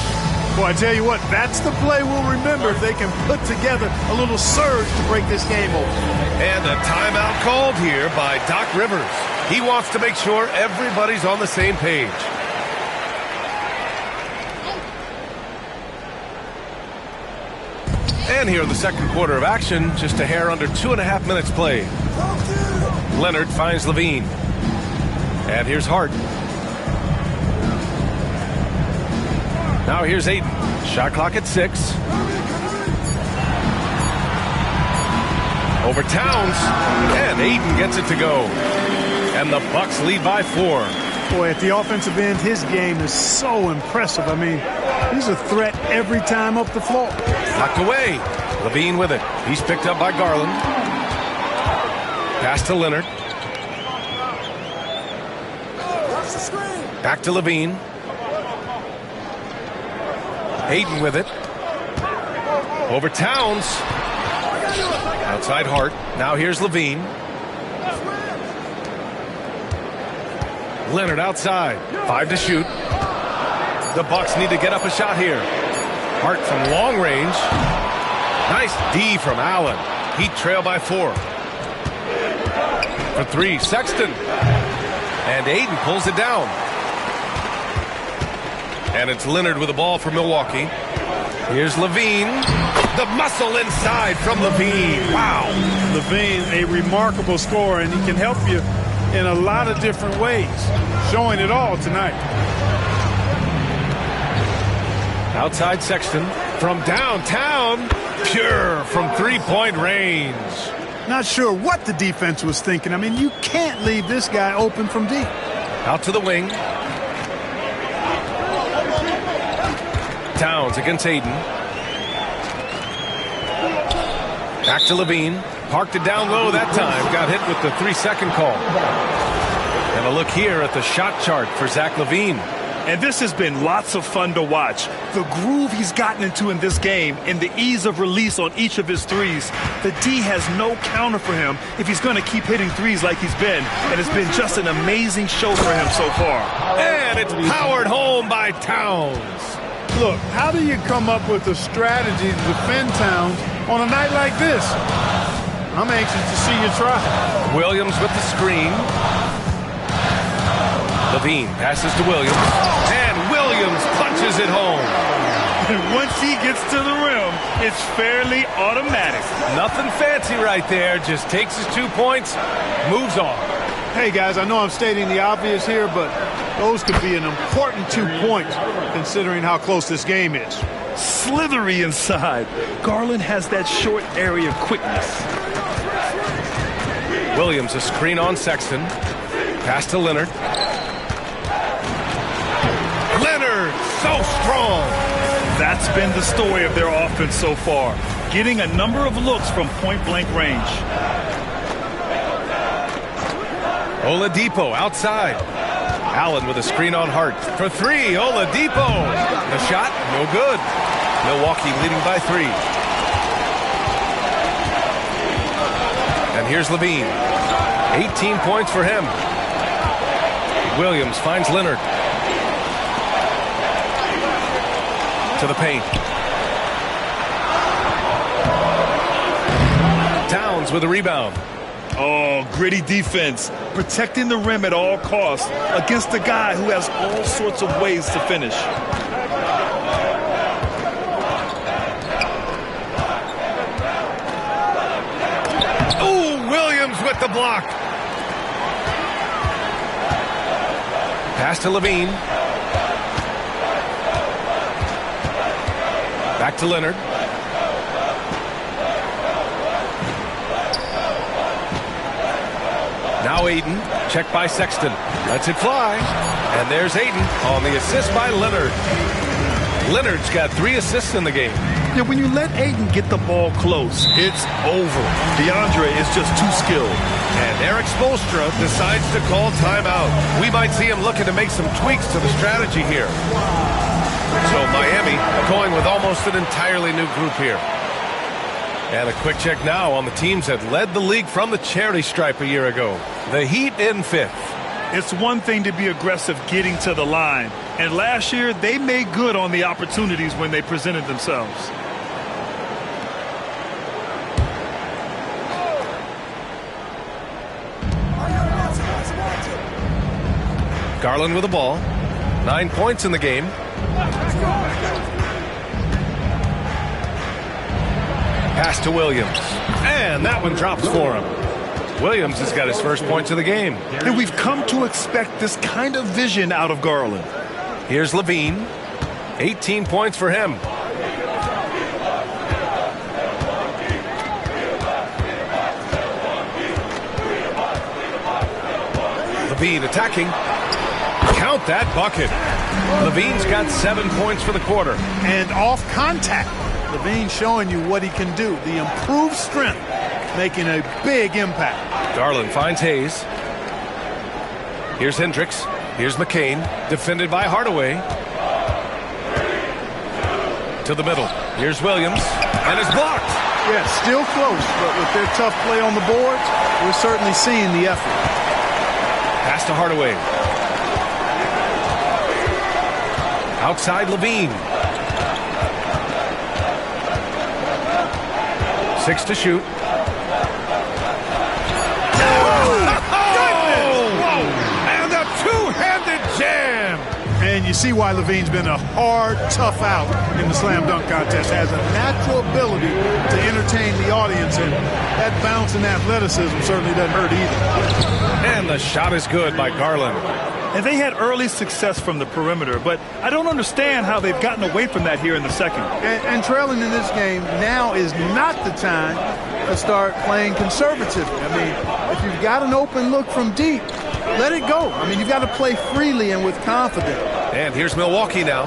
Boy, I tell you what, that's the play we'll remember if they can put together a little surge to break this game open. And a timeout called here by Doc Rivers. He wants to make sure everybody's on the same page. And here in the second quarter of action, just a hair under 2.5 minutes played. Leonard finds Levine. And here's Hart. Now here's Ayton. Shot clock at 6. Over Towns. And Ayton gets it to go. And the Bucks lead by 4. Boy, at the offensive end, his game is so impressive. I mean, he's a threat every time up the floor. Knocked away. Levine with it. He's picked up by Garland. Pass to Leonard. Back to Levine. Ayton with it. Over Towns. Outside Hart. Now here's Levine. Leonard outside. 5 to shoot. The Bucks need to get up a shot here. Hart from long range. Nice D from Allen. Heat trail by 4. For 3, Sexton. And Ayton pulls it down. And it's Leonard with the ball for Milwaukee. Here's Levine. The muscle inside from Levine. Wow. Levine, a remarkable scorer, and he can help you in a lot of different ways, showing it all tonight. Outside Sexton from downtown, pure from three-point range. Not sure what the defense was thinking. I mean, you can't leave this guy open from deep. Out to the wing. Towns against Aiden. Back to Levine. Parked it down low that time. Got hit with the 3-second call. And a look here at the shot chart for Zach LaVine. And this has been lots of fun to watch. The groove he's gotten into in this game and the ease of release on each of his threes. The D has no counter for him if he's going to keep hitting threes like he's been. And it's been just an amazing show for him so far. And it's powered home by Towns. Look, how do you come up with a strategy to defend Towns on a night like this? I'm anxious to see you try. Williams with the screen. Levine passes to Williams, and Williams punches it home. And once he gets to the rim, it's fairly automatic. Nothing fancy right there, just takes his 2 points, moves on. Hey, guys, I know I'm stating the obvious here, but those could be an important 2 points considering how close this game is. Slithery inside. Garland has that short area quickness. Williams a screen on Sexton. Pass to Leonard. Leonard, so strong. That's been the story of their offense so far. Getting a number of looks from point-blank range. Oladipo outside. Allen with a screen on Hart. For three, Oladipo. The shot, no good. Milwaukee leading by 3. And here's Levine. 18 points for him. Williams finds Leonard. To the paint. Towns with a rebound. Oh, gritty defense. Protecting the rim at all costs against a guy who has all sorts of ways to finish. Ooh, Williams with the block. Pass to Levine. Back to Leonard. Now Aiden, checked by Sexton. Lets it fly. And there's Aiden on the assist by Leonard. Leonard's got 3 assists in the game. Yeah, when you let Aiden get the ball close, it's over. DeAndre is just too skilled. And Eric Spoelstra decides to call timeout. We might see him looking to make some tweaks to the strategy here. So Miami going with almost an entirely new group here. And a quick check now on the teams that led the league from the charity stripe a year ago. The Heat in 5th. It's one thing to be aggressive getting to the line. And last year, they made good on the opportunities when they presented themselves. Garland with the ball. 9 points in the game. Pass to Williams. And that one drops for him. Williams has got his first points of the game. And we've come to expect this kind of vision out of Garland. Here's Levine. 18 points for him. Levine attacking. Count that bucket. Levine's got 7 points for the quarter. And off contact. Levine showing you what he can do. The improved strength making a big impact. Garland finds Hayes. Here's Hendricks. Here's McCain. Defended by Hardaway. To the middle. Here's Williams. And it's blocked. Yeah, still close, but with their tough play on the boards, we're certainly seeing the effort. Pass to Hardaway. Outside Levine. 6 to shoot. And a two-handed jam. And you see why Levine's been a hard, tough out in the slam dunk contest. Has a natural ability to entertain the audience, and that bounce and athleticism certainly doesn't hurt either. And the shot is good by Garland. And they had early success from the perimeter, but I don't understand how they've gotten away from that here in the second. And trailing in this game, now is not the time to start playing conservatively. I mean, if you've got an open look from deep, let it go. I mean, you've got to play freely and with confidence. And here's Milwaukee now.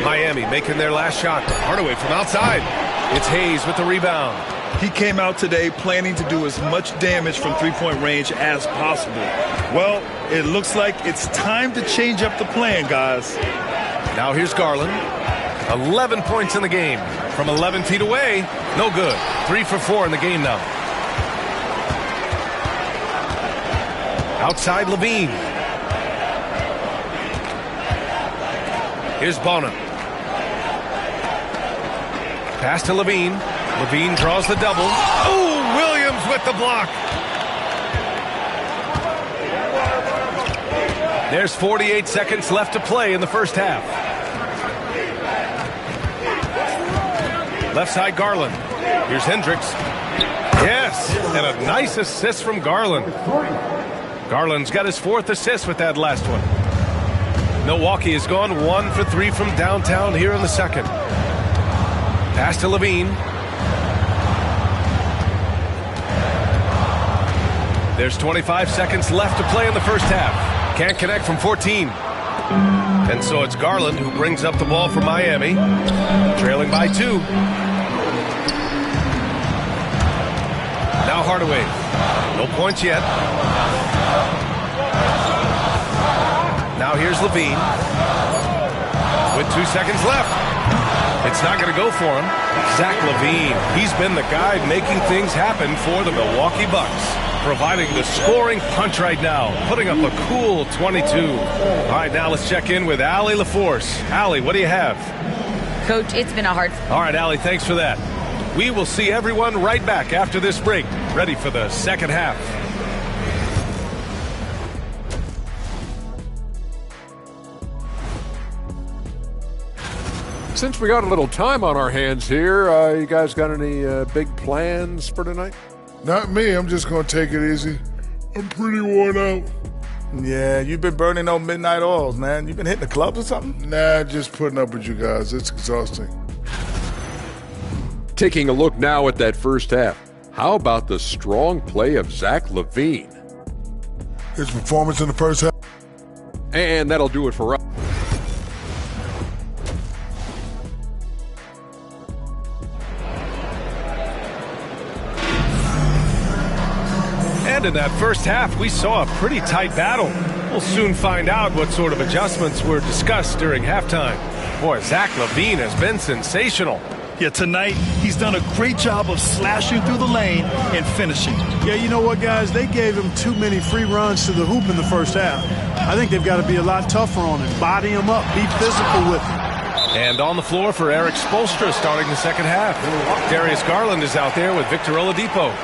Miami making their last shot. Hardaway from outside. It's Hayes with the rebound. He came out today planning to do as much damage from three-point range as possible. Well, it looks like it's time to change up the plan, guys. Now here's Garland. 11 points in the game. From 11 feet away, no good. 3 for 4 in the game now. Outside Levine. Here's Bonham. Pass to Levine. Levine draws the double. Oh, Williams with the block. There's 48 seconds left to play in the first half. Left side Garland. Here's Hendricks. Yes, and a nice assist from Garland. Garland's got his 4th assist with that last one. Milwaukee has gone 1 for 3 from downtown here in the second. Pass to Levine. There's 25 seconds left to play in the first half. Can't connect from 14. And so it's Garland who brings up the ball for Miami. Trailing by 2. Now Hardaway. No points yet. Now here's Levine. With 2 seconds left. It's not going to go for him. Zach LaVine. He's been the guy making things happen for the Milwaukee Bucks. Providing the scoring punch right now. Putting up a cool 22. All right, now let's check in with Allie LaForce. Allie, what do you have? Coach, it's been a hard... All right, Allie, thanks for that. We will see everyone right back after this break. Ready for the second half. Since we got a little time on our hands here, you guys got any big plans for tonight? Not me. I'm just going to take it easy. I'm pretty worn out. Yeah, you've been burning those midnight oils, man. You been hitting the clubs or something? Nah, just putting up with you guys. It's exhausting. Taking a look now at that first half. How about the strong play of Zach LaVine? His performance in the first half. And that'll do it for us. And in that first half, we saw a pretty tight battle. We'll soon find out what sort of adjustments were discussed during halftime. Boy, Zach LaVine has been sensational. Yeah, tonight, he's done a great job of slashing through the lane and finishing. Yeah, you know what, guys? They gave him too many free runs to the hoop in the first half. I think they've got to be a lot tougher on him. Body him up. Be physical with him. And on the floor for Eric Spoelstra starting the second half. Darius Garland is out there with Victor Oladipo.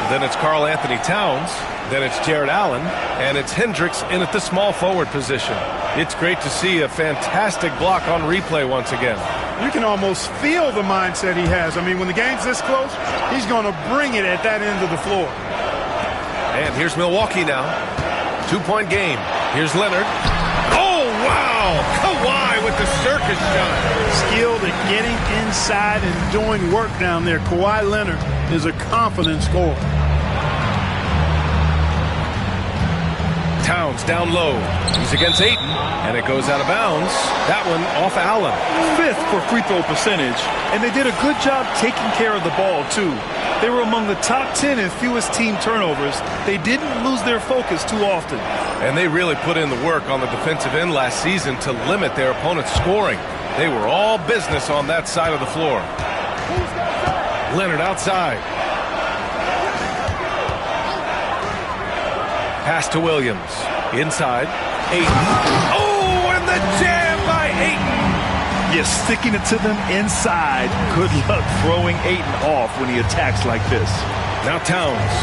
Then it's Karl Anthony Towns. Then it's Jared Allen. And it's Hendricks in at the small forward position. It's great to see a fantastic block on replay once again. You can almost feel the mindset he has. I mean, when the game's this close, he's going to bring it at that end of the floor. And here's Milwaukee now. 2-point game. Here's Leonard. Oh, wow! Kawhi with the circus shot. Skilled at getting inside and doing work down there. Kawhi Leonard is a confident scorer. Towns down low. He's against Ayton, and it goes out of bounds. That one off Allen. 5th for free throw percentage, and they did a good job taking care of the ball, too. They were among the top 10 in fewest team turnovers. They didn't lose their focus too often. And they really put in the work on the defensive end last season to limit their opponent's scoring. They were all business on that side of the floor. Leonard outside. Pass to Williams. Inside. Ayton. Oh, and the jam by Ayton. Yeah, sticking it to them inside. Good luck throwing Ayton off when he attacks like this. Now Towns.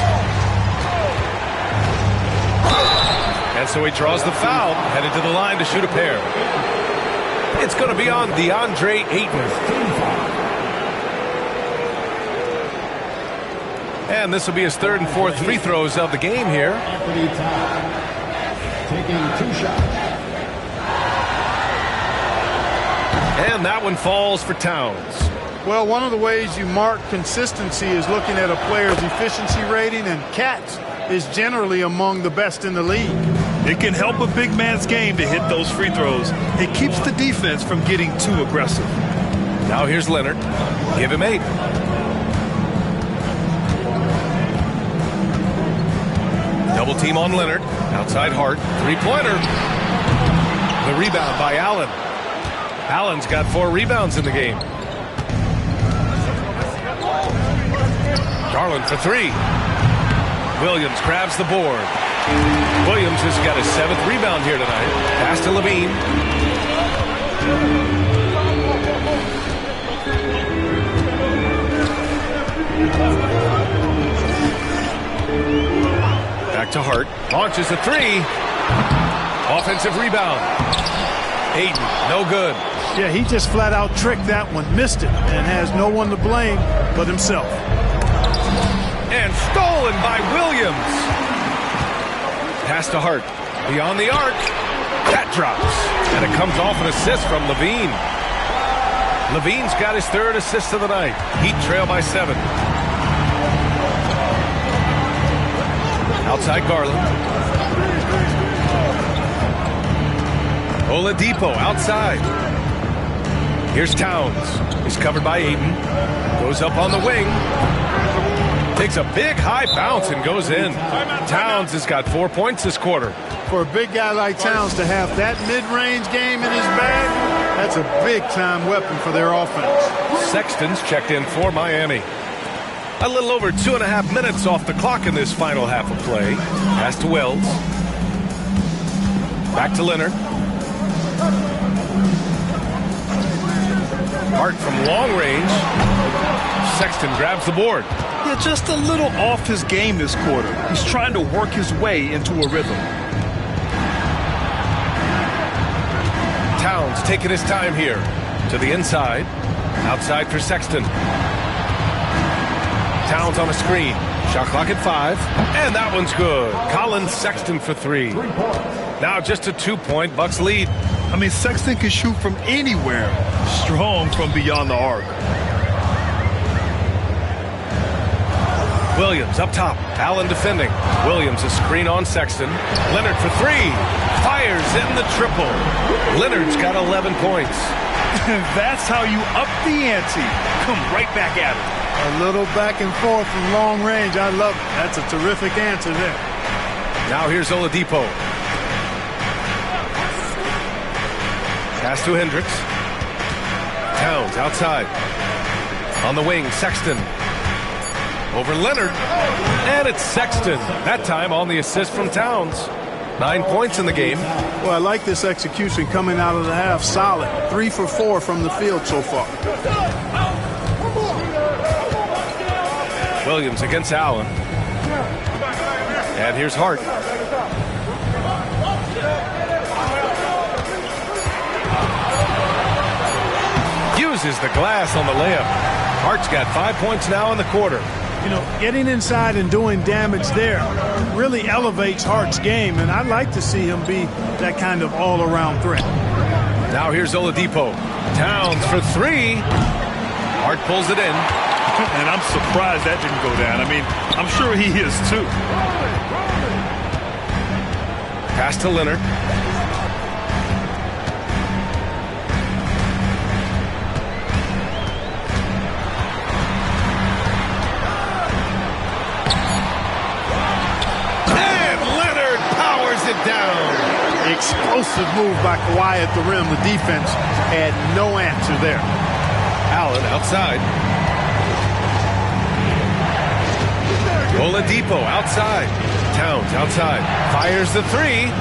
And so he draws the foul, headed to the line to shoot a pair. It's going to be on DeAndre Ayton. And this will be his 3rd and 4th free throws of the game here. taking 2 shots. And that one falls for Towns. Well, one of the ways you mark consistency is looking at a player's efficiency rating, and Katz is generally among the best in the league. It can help a big man's game to hit those free throws. It keeps the defense from getting too aggressive. Now here's Leonard. Give him 8. Double team on Leonard. Outside Hart. 3-pointer. The rebound by Allen. Allen's got 4 rebounds in the game. Garland for 3. Williams grabs the board. Williams has got his 7th rebound here tonight. Pass to Levine. Back to Hart. Launches a 3. Offensive rebound. Aiden, no good. Yeah, he just flat out tricked that one, missed it, and has no one to blame but himself. And stolen by Williams. Pass to Hart. Beyond the arc. That drops. And it comes off an assist from Levine. Levine's got his 3rd assist of the night. Heat trail by 7. Outside Garland. Oladipo outside. Here's Towns. He's covered by Aiden. Goes up on the wing. Takes a big high bounce and goes in. Towns has got 4 points this quarter. For a big guy like Towns to have that mid-range game in his bag, that's a big-time weapon for their offense. Sexton's checked in for Miami. A little over 2.5 minutes off the clock in this final half of play. Pass to Wells. Back to Leonard. Hart from long range. Sexton grabs the board. Yeah, just a little off his game this quarter. He's trying to work his way into a rhythm. Towns taking his time here. To the inside. Outside for Sexton. Towns on a screen. Shot clock at 5. And that one's good. Colin Sexton for 3. Now just a 2-point Bucks lead. I mean, Sexton can shoot from anywhere. Strong from beyond the arc. Williams up top. Allen defending. Williams a screen on Sexton. Leonard for 3. Fires in the triple. Leonard's got 11 points. That's how you up the ante. Come right back at it. A little back and forth from long range. I love it. That's a terrific answer there. Now here's Oladipo. Pass to Hendricks. Towns outside. On the wing, Sexton. Over Leonard. And it's Sexton. That time on the assist from Towns. 9 points in the game. Well, I like this execution coming out of the half. Solid. 3 for 4 from the field so far. Williams against Allen. And here's Hart. Uses the glass on the layup. Hart's got 5 points now in the quarter. You know, getting inside and doing damage there really elevates Hart's game, and I'd like to see him be that kind of all-around threat. Now here's Oladipo. Towns for 3. Hart pulls it in. And I'm surprised that didn't go down. I mean, I'm sure he is too. Pass to Leonard. And Leonard powers it down. Explosive move by Kawhi at the rim. The defense had no answer there. Allen outside. Oladipo outside. Towns outside. Fires the 3.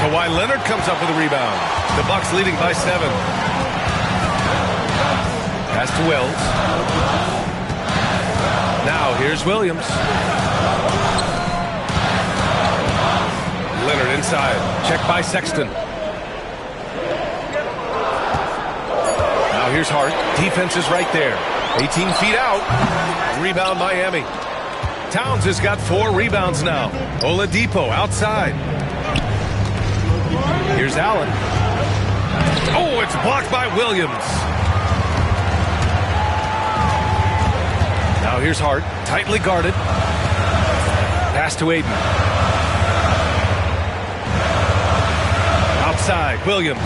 Kawhi Leonard comes up with a rebound. The Bucks leading by 7. Pass to Wells. Now here's Williams. Leonard inside. Check by Sexton. Now here's Hart. Defense is right there. 18 feet out. Rebound Miami. Towns has got 4 rebounds now. Oladipo outside. Here's Allen. Oh, it's blocked by Williams. Now here's Hart, tightly guarded. Pass to Aiden. Outside, Williams.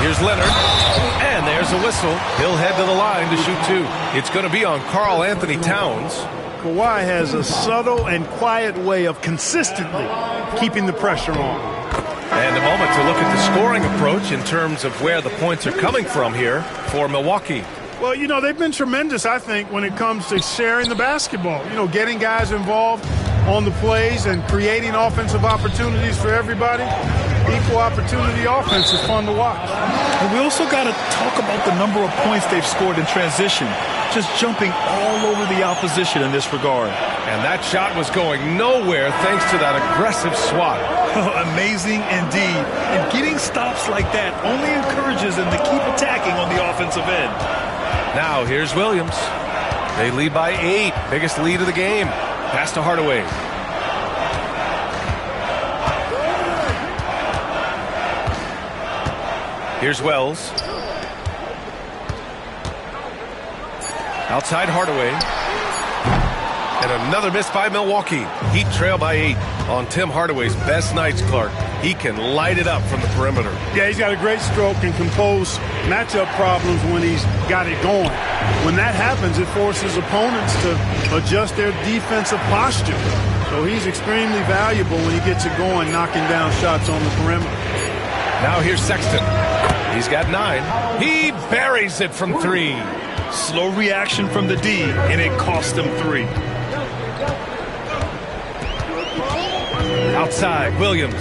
Here's Leonard. And there's a whistle. He'll head to the line to shoot two. It's going to be on Karl Anthony Towns. Kawhi has a subtle and quiet way of consistently keeping the pressure on. And a moment to look at the scoring approach in terms of where the points are coming from here for Milwaukee. Well, you know, they've been tremendous, I think, when it comes to sharing the basketball. You know, getting guys involved on the plays and creating offensive opportunities for everybody. Equal opportunity offense is fun to watch. And we also got to talk about the number of points they've scored in transition. Just jumping all over the opposition in this regard. And that shot was going nowhere thanks to that aggressive swat. Amazing indeed. And getting stops like that only encourages them to keep attacking on the offensive end. Now here's Williams. They lead by 8. Biggest lead of the game. Pass to Hardaway. Here's Wells. Outside Hardaway. And another miss by Milwaukee. Heat trail by 8 on Tim Hardaway's best nights, Clark. He can light it up from the perimeter. Yeah, he's got a great stroke and can pose matchup problems when he's got it going. When that happens, it forces opponents to adjust their defensive posture. So he's extremely valuable when he gets it going, knocking down shots on the perimeter. Now here's Sexton. He's got 9. He buries it from 3. Slow reaction from the D, and it cost him 3. Outside, Williams.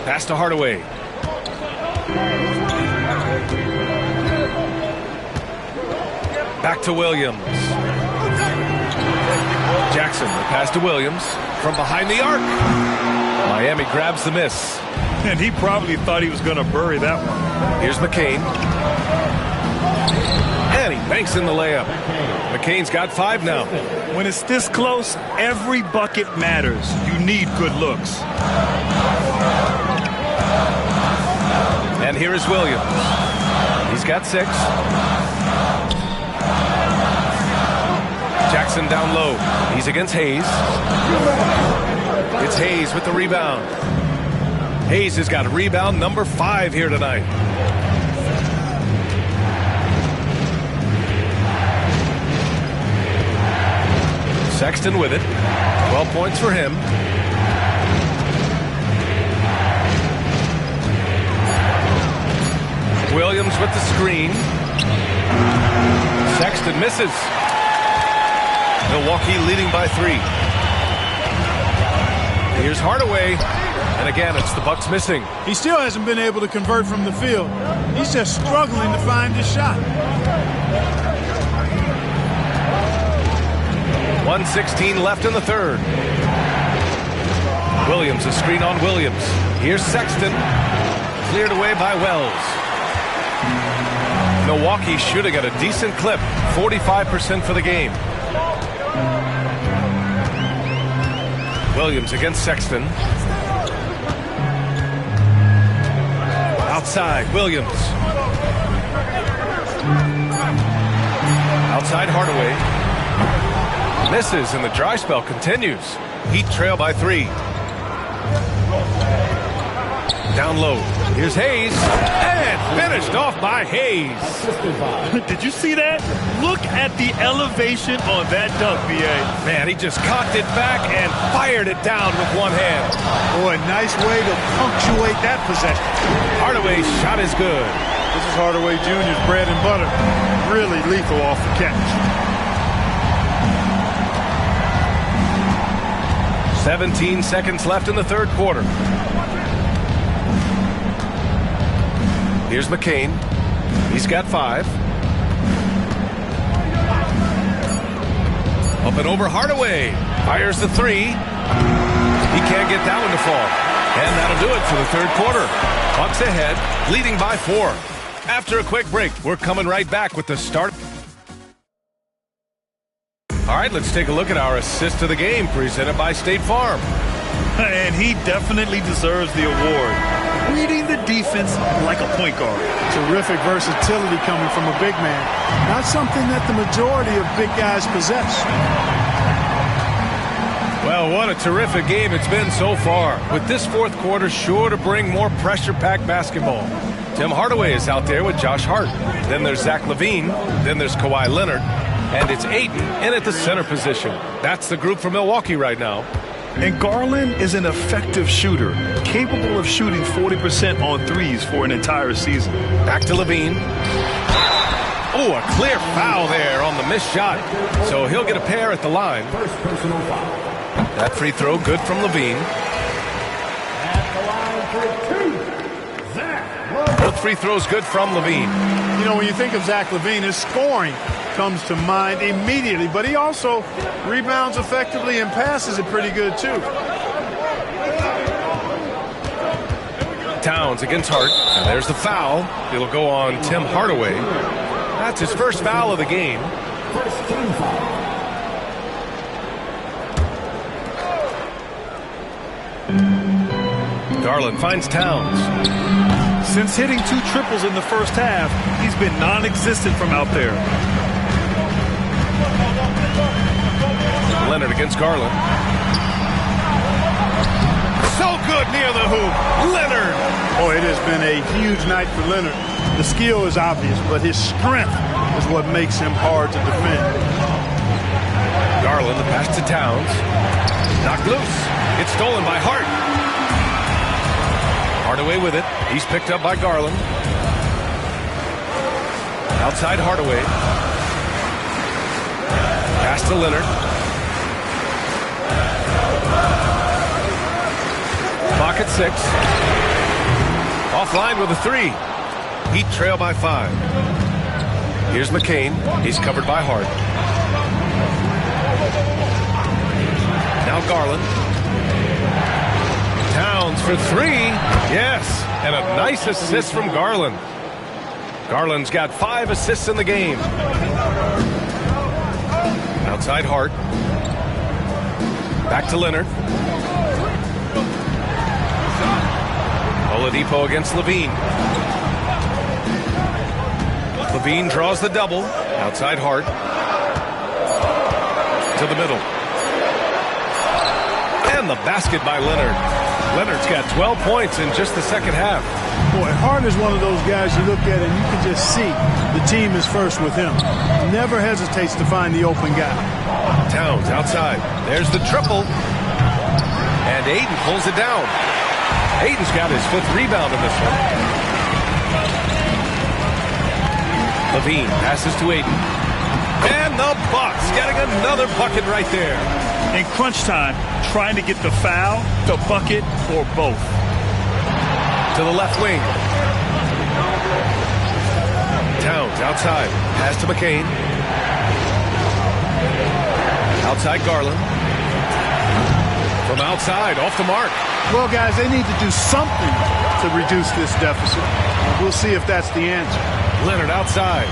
Pass to Hardaway. Back to Williams. Jackson, the pass to Williams from behind the arc. Miami grabs the miss. And he probably thought he was going to bury that one. Here's McCain. And he banks in the layup. McCain's got 5 now. When it's this close, every bucket matters. You need good looks. And here is Williams. He's got 6. Jackson down low. He's against Hayes. It's Hayes with the rebound. Hayes has got rebound number 5 here tonight. Sexton with it. 12 points for him. Williams with the screen. Sexton misses. Milwaukee leading by 3. Here's Hardaway. And again, it's the Bucks missing. He still hasn't been able to convert from the field. He's just struggling to find his shot. 1:16 left in the third. Williams, a screen on Williams. Here's Sexton. Cleared away by Wells. Milwaukee shooting at a decent clip. 45% for the game. Williams against Sexton. Outside, Williams. Outside, Hardaway. Misses, and the dry spell continues. Heat trail by 3. Down low. Here's Hayes. And finished off by Hayes. Did you see that? Look at the elevation on that dunk, B.A. Man, he just cocked it back and fired it down with one hand. Boy, nice way to punctuate that possession. Hardaway's shot is good. This is Hardaway Jr.'s bread and butter. Really lethal off the catch. 17 seconds left in the third quarter. Here's McCain. He's got 5. Up and over Hardaway. Fires the 3. He can't get that one to fall. And that'll do it for the third quarter. Bucks ahead, leading by 4. After a quick break, we're coming right back with the start. All right, let's take a look at our assist of the game presented by State Farm. And he definitely deserves the award. Reading the defense like a point guard. Terrific versatility coming from a big man. Not something that the majority of big guys possess. Well, what a terrific game it's been so far. With this fourth quarter sure to bring more pressure-packed basketball. Tim Hardaway is out there with Josh Hart. Then there's Zach LaVine. Then there's Kawhi Leonard. And it's Ayton in at the center position. That's the group for Milwaukee right now. And Garland is an effective shooter, capable of shooting 40% on threes for an entire season. Back to LaVine. Oh, a clear foul there on the missed shot. So he'll get a pair at the line. First personal foul. That free throw good from LaVine. Both free throws good from LaVine. You know, when you think of Zach LaVine, his scoring comes to mind immediately, but he also rebounds effectively and passes it pretty good too. Towns against Hart, and there's the foul. It'll go on Tim Hardaway. That's his first foul of the game. First team foul. Garland finds Towns. Since hitting 2 triples in the first half, he's been non-existent from out there. Leonard against Garland. So good near the hoop. Leonard. Boy, it has been a huge night for Leonard. The skill is obvious, but his strength is what makes him hard to defend. Garland, the pass to Towns. Knocked loose. It's stolen by Hart. Hardaway with it. He's picked up by Garland. Outside Hardaway. Pass to Leonard. Clock at 6. Offline with a 3. Heat trail by 5. Here's McCain. He's covered by Hart. Now Garland. Towns for 3. Yes. And a nice assist from Garland. Garland's got 5 assists in the game. Outside Hart. Back to Leonard. Oladipo against LaVine. LaVine draws the double. Outside Hart. To the middle. And the basket by Leonard. Leonard's got 12 points in just the second half. Boy, Hart is one of those guys you look at and you can just see the team is first with him. Never hesitates to find the open guy. Towns outside. There's the triple. And Ayton pulls it down. Ayton's got his 5th rebound in this one. LaVine passes to Ayton. And the Bucks getting another bucket right there. In crunch time, trying to get the foul, the bucket, or both. To the left wing. Towns outside. Pass to McCain. Outside Garland. From outside, off the mark. Well, guys, they need to do something to reduce this deficit. We'll see if that's the answer. Leonard outside.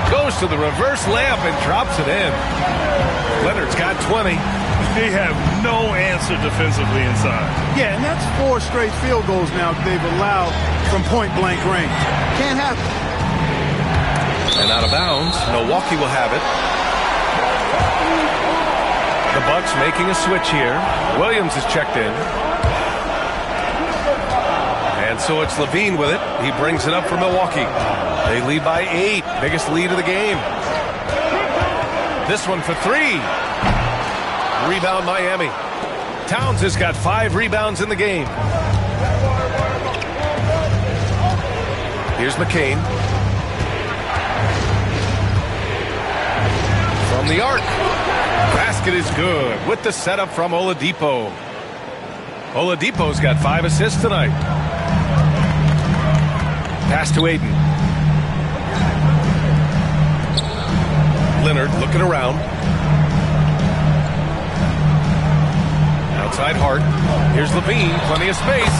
Goes to the reverse layup and drops it in. Leonard's got 20. They have no answer defensively inside. Yeah, and that's 4 straight field goals now they've allowed from point-blank range. Can't happen. And out of bounds, Milwaukee will have it. The Bucks making a switch here. Williams is checked in. And so it's LaVine with it. He brings it up for Milwaukee. They lead by 8. Biggest lead of the game. This one for 3. Rebound Miami. Towns has got 5 rebounds in the game. Here's McCain. From the arc. Basket is good with the setup from Oladipo. Oladipo's got 5 assists tonight. Pass to Ayton. Leonard looking around. Outside Hart. Here's LaVine. Plenty of space.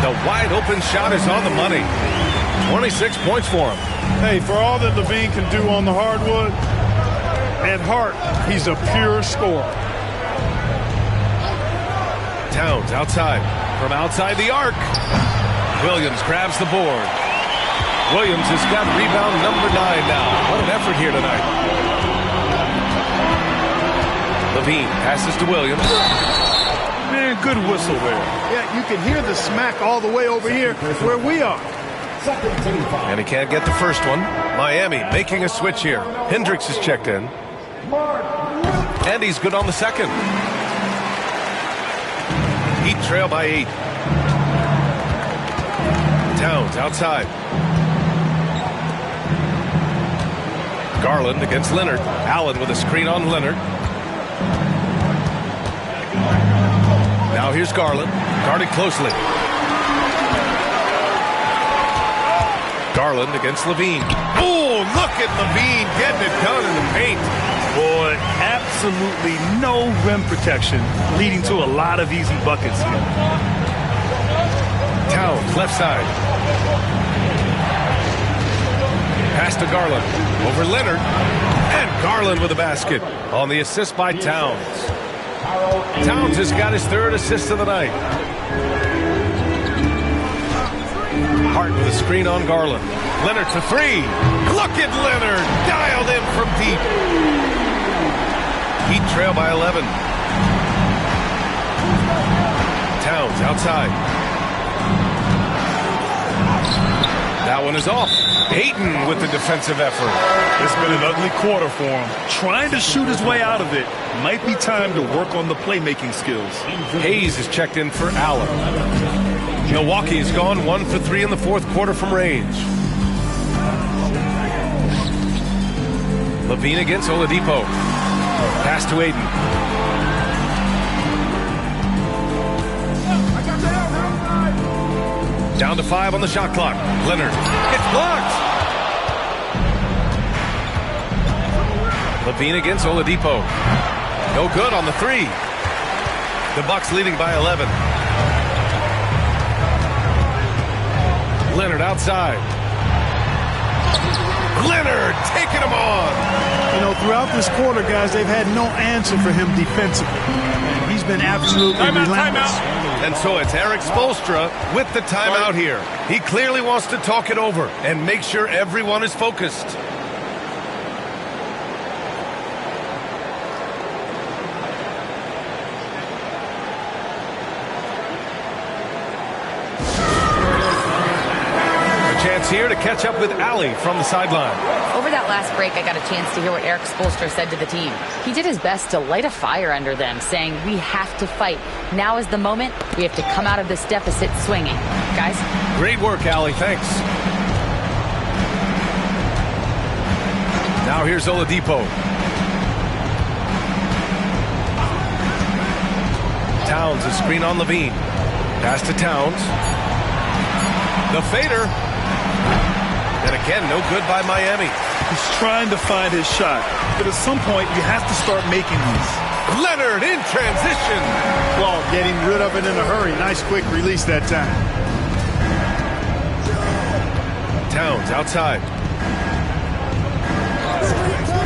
The wide open shot is on the money. 26 points for him. Hey, for all that LaVine can do on the hardwood, At heart, he's a pure scorer. Towns outside. From outside the arc. Williams grabs the board. Williams has got rebound number 9 now. What an effort here tonight. Levine passes to Williams. Man, good whistle there. Yeah, you can hear the smack all the way over here where we are. And he can't get the first one. Miami making a switch here. Hendricks is checked in. And he's good on the second. Heat trail by 8. Towns outside. Garland against Leonard. Allen with a screen on Leonard. Now here's Garland, guarded closely. Garland against Levine. Oh, look at Levine getting it done in the paint. Boy, absolutely no rim protection, leading to a lot of easy buckets here. Towns, left side. Pass to Garland. Over Leonard. And Garland with a basket on the assist by Towns. Towns has got his 3rd assist of the night. Hart with a screen on Garland. Leonard for 3. Look at Leonard. Dialed in from deep. Heat trail by 11. Towns outside. That one is off. Ayton with the defensive effort. It's been an ugly quarter for him. Trying to shoot his way out of it. Might be time to work on the playmaking skills. Hayes is checked in for Allen. Milwaukee has gone 1 for 3 in the 4th quarter from range. Levine against Oladipo. Pass to Ayton. Down to 5 on the shot clock. Leonard gets blocked. Levine against Oladipo. No good on the 3. The Bucks leading by 11. Leonard outside. Leonard taking him on. You know, throughout this quarter, guys, they've had no answer for him defensively. And he's been absolutely relentless. And so it's Eric Spoelstra with the timeout here. He clearly wants to talk it over and make sure everyone is focused. Here to catch up with Allie from the sideline. Over that last break, I got a chance to hear what Eric Spoelstra said to the team. He did his best to light a fire under them, saying, we have to fight. Now is the moment. We have to come out of this deficit swinging. Guys? Great work, Allie. Thanks. Now here's Oladipo. Towns, a screen on Levine. Pass to Towns. The fader. And again, no good by Miami. He's trying to find his shot. But at some point, you have to start making these. Leonard in transition. Well, getting rid of it in a hurry. Nice quick release that time. Towns outside.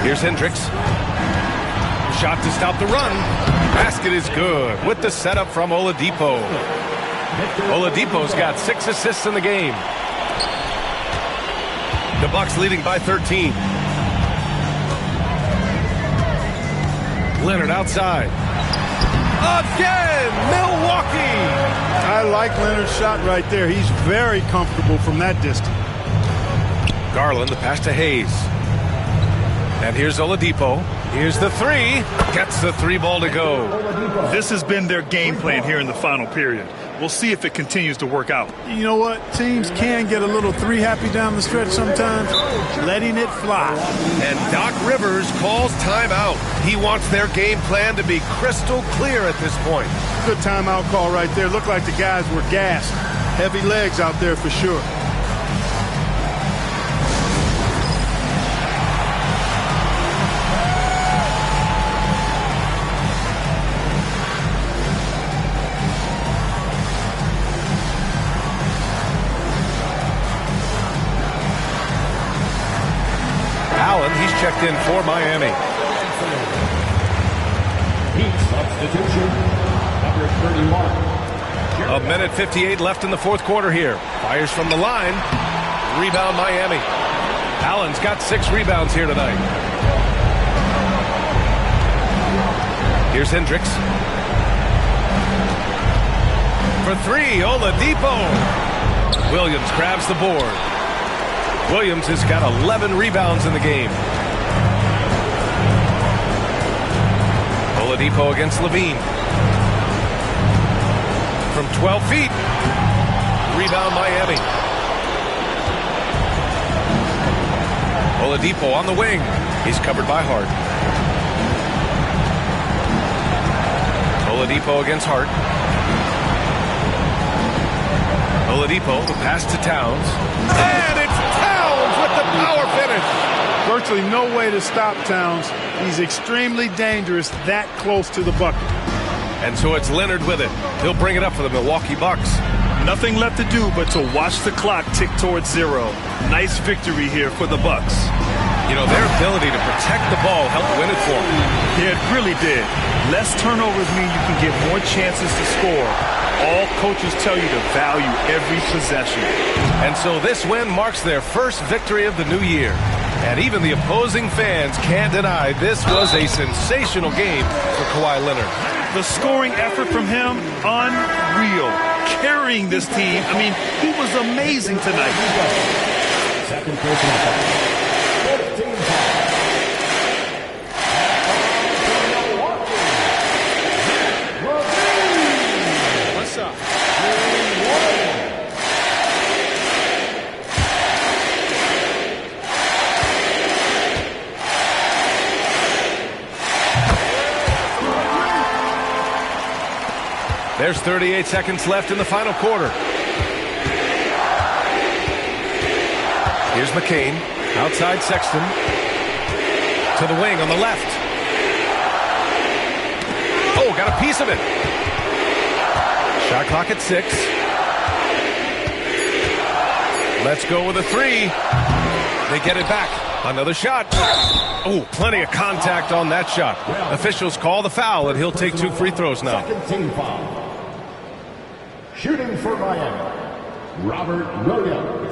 Here's Hendricks. Shot to stop the run. Basket is good with the setup from Oladipo. Oladipo's got 6 assists in the game. The Bucks leading by 13. Leonard outside. Again, Milwaukee. I like Leonard's shot right there. He's very comfortable from that distance. Garland, the pass to Hayes. And here's Oladipo. Here's the 3. Gets the 3 ball to go. This has been their game plan here in the final period. We'll see if it continues to work out. You know what? Teams can get a little 3 happy down the stretch sometimes. Letting it fly. And Doc Rivers calls timeout. He wants their game plan to be crystal clear at this point. Good timeout call right there. Looked like the guys were gassed. Heavy legs out there for sure. Allen, he's checked in for Miami. Substitution, number 31. A minute 58 left in the fourth quarter here. Fires from the line. Rebound Miami. Allen's got 6 rebounds here tonight. Here's Hendricks. For 3, Oladipo. Williams grabs the board. Williams has got 11 rebounds in the game. Oladipo against Levine. From 12 feet. Rebound Miami. Oladipo on the wing. He's covered by Hart. Oladipo against Hart. Oladipo, the pass to Towns. And it's Towns with the power finish. Virtually no way to stop Towns. He's extremely dangerous that close to the bucket. And so it's Leonard with it. He'll bring it up for the Milwaukee Bucks. Nothing left to do but to watch the clock tick towards 0. Nice victory here for the Bucks. You know, their ability to protect the ball helped win it for them. Yeah, it really did. Less turnovers mean you can get more chances to score. All coaches tell you to value every possession. And so this win marks their first victory of the new year. And even the opposing fans can't deny this was a sensational game for Kawhi Leonard. The scoring effort from him, unreal. Carrying this team. I mean, he was amazing tonight. Second personal foul. 14 foul. What's up? There's 38 seconds left in the final quarter. Here's McCain. Outside Sexton. To the wing on the left. Oh, got a piece of it. Shot clock at 6. Let's go with a 3. They get it back. Another shot. Oh, plenty of contact on that shot. Officials call the foul, and he'll take 2 free throws now. Second team foul. Shooting for Miami, Robert Williams.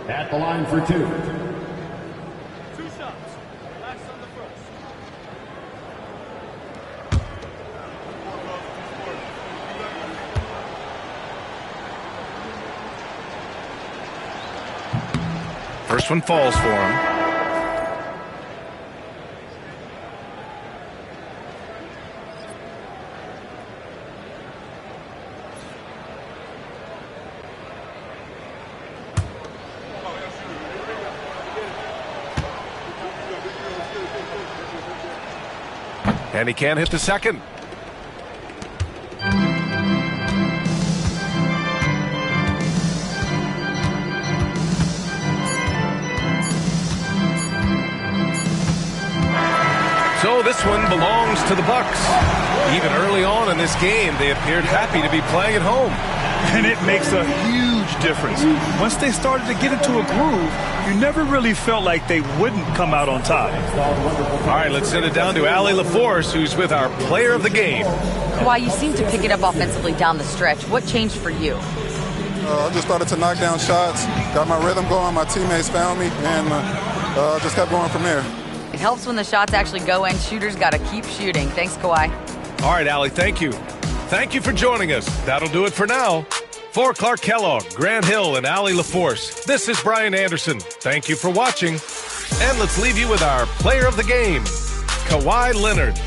At the line for 2. 2 shots. Last on the first. First one falls for him. And he can't hit the second. So this one belongs to the Bucks. Even early on in this game, they appeared happy to be playing at home. And it makes a huge difference. Once they started to get into a groove, you never really felt like they wouldn't come out on top. All right, let's send it down to Allie LaForce, who's with our player of the game. Kawhi, you seem to pick it up offensively down the stretch. What changed for you? I just started to knock down shots, got my rhythm going, my teammates found me, and just kept going from there. It helps when the shots actually go in. Shooters got to keep shooting. Thanks, Kawhi. All right, Allie, thank you. Thank you for joining us. That'll do it for now. For Clark Kellogg, Grant Hill, and Allie LaForce, this is Brian Anderson. Thank you for watching. And let's leave you with our player of the game, Kawhi Leonard.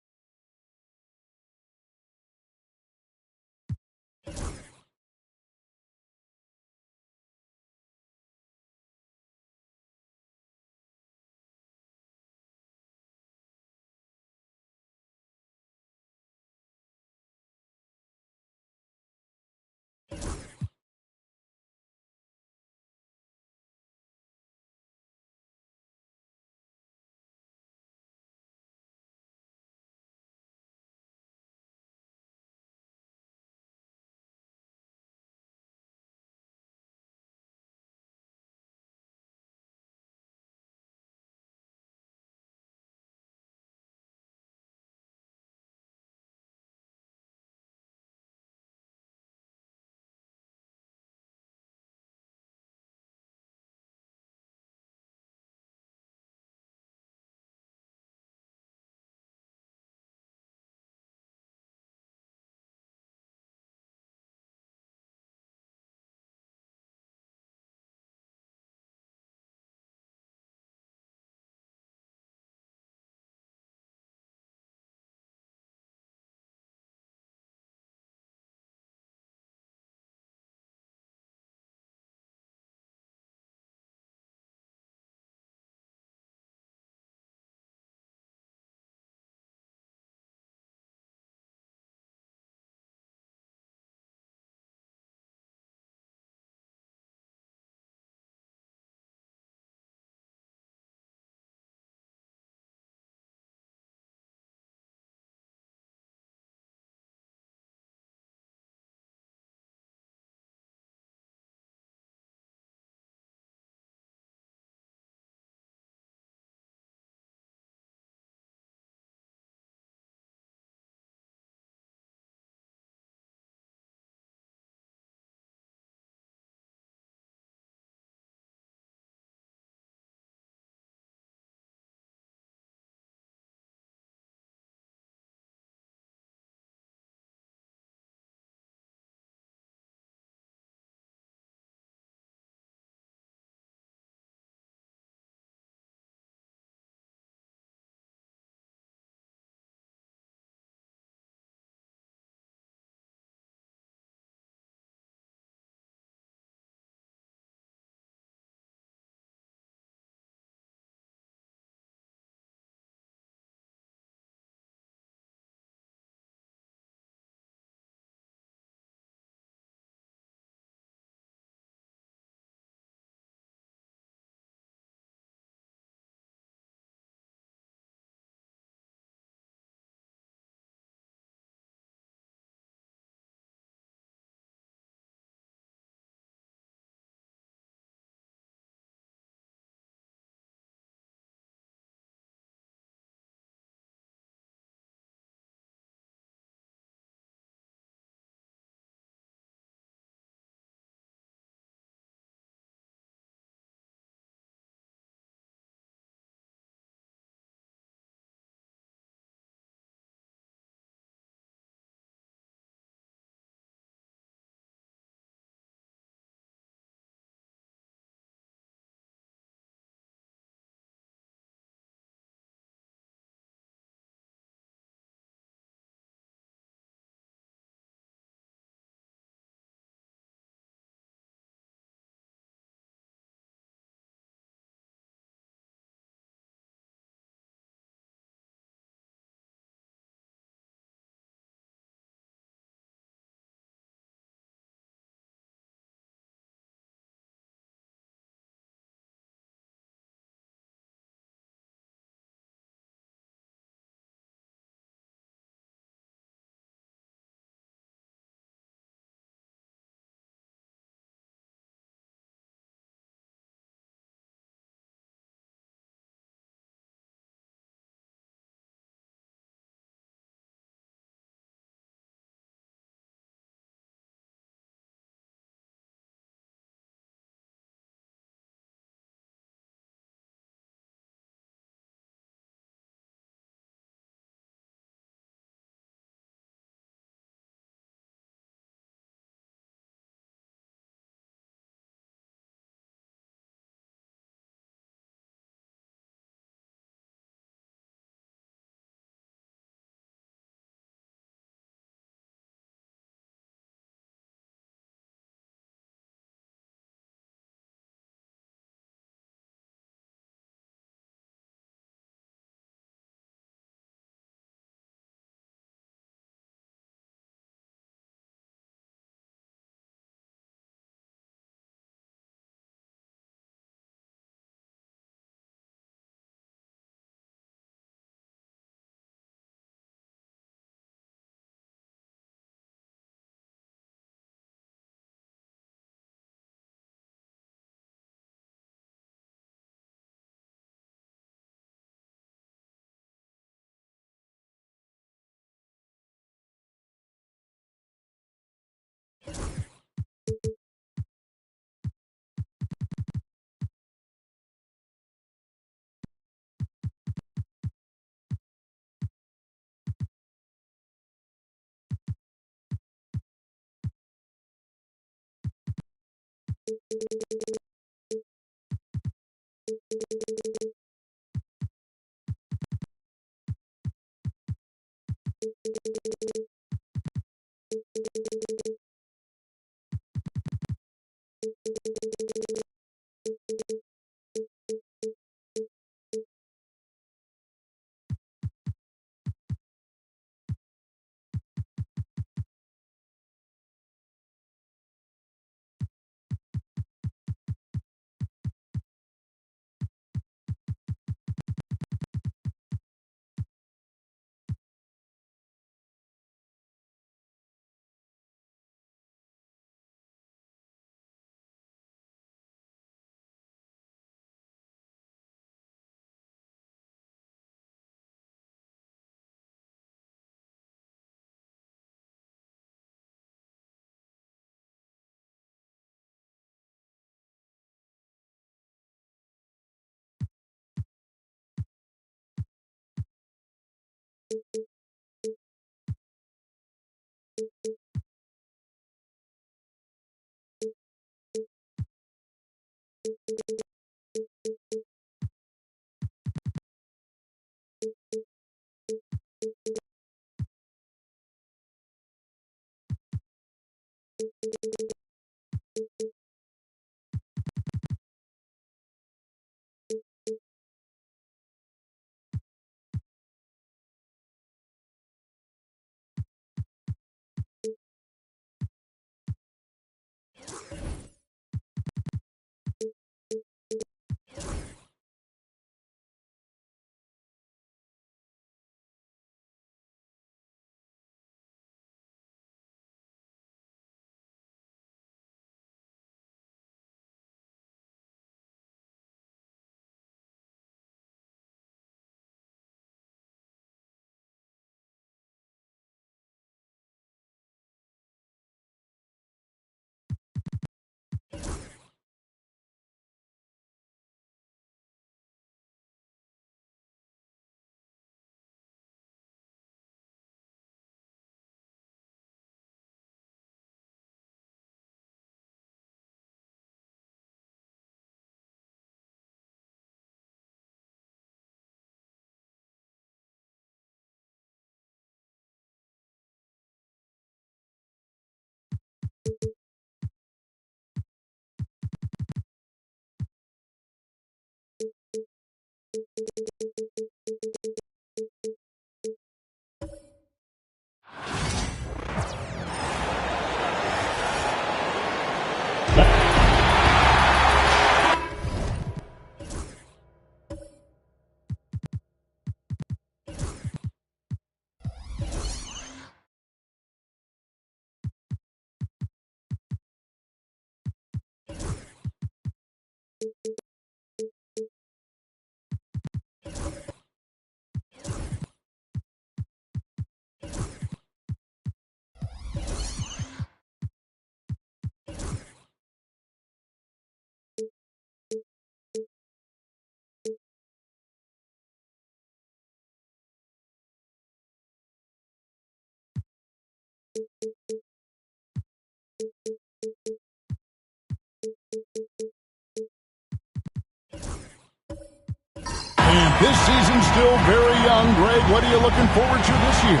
And this season's still very young. Greg, what are you looking forward to this year?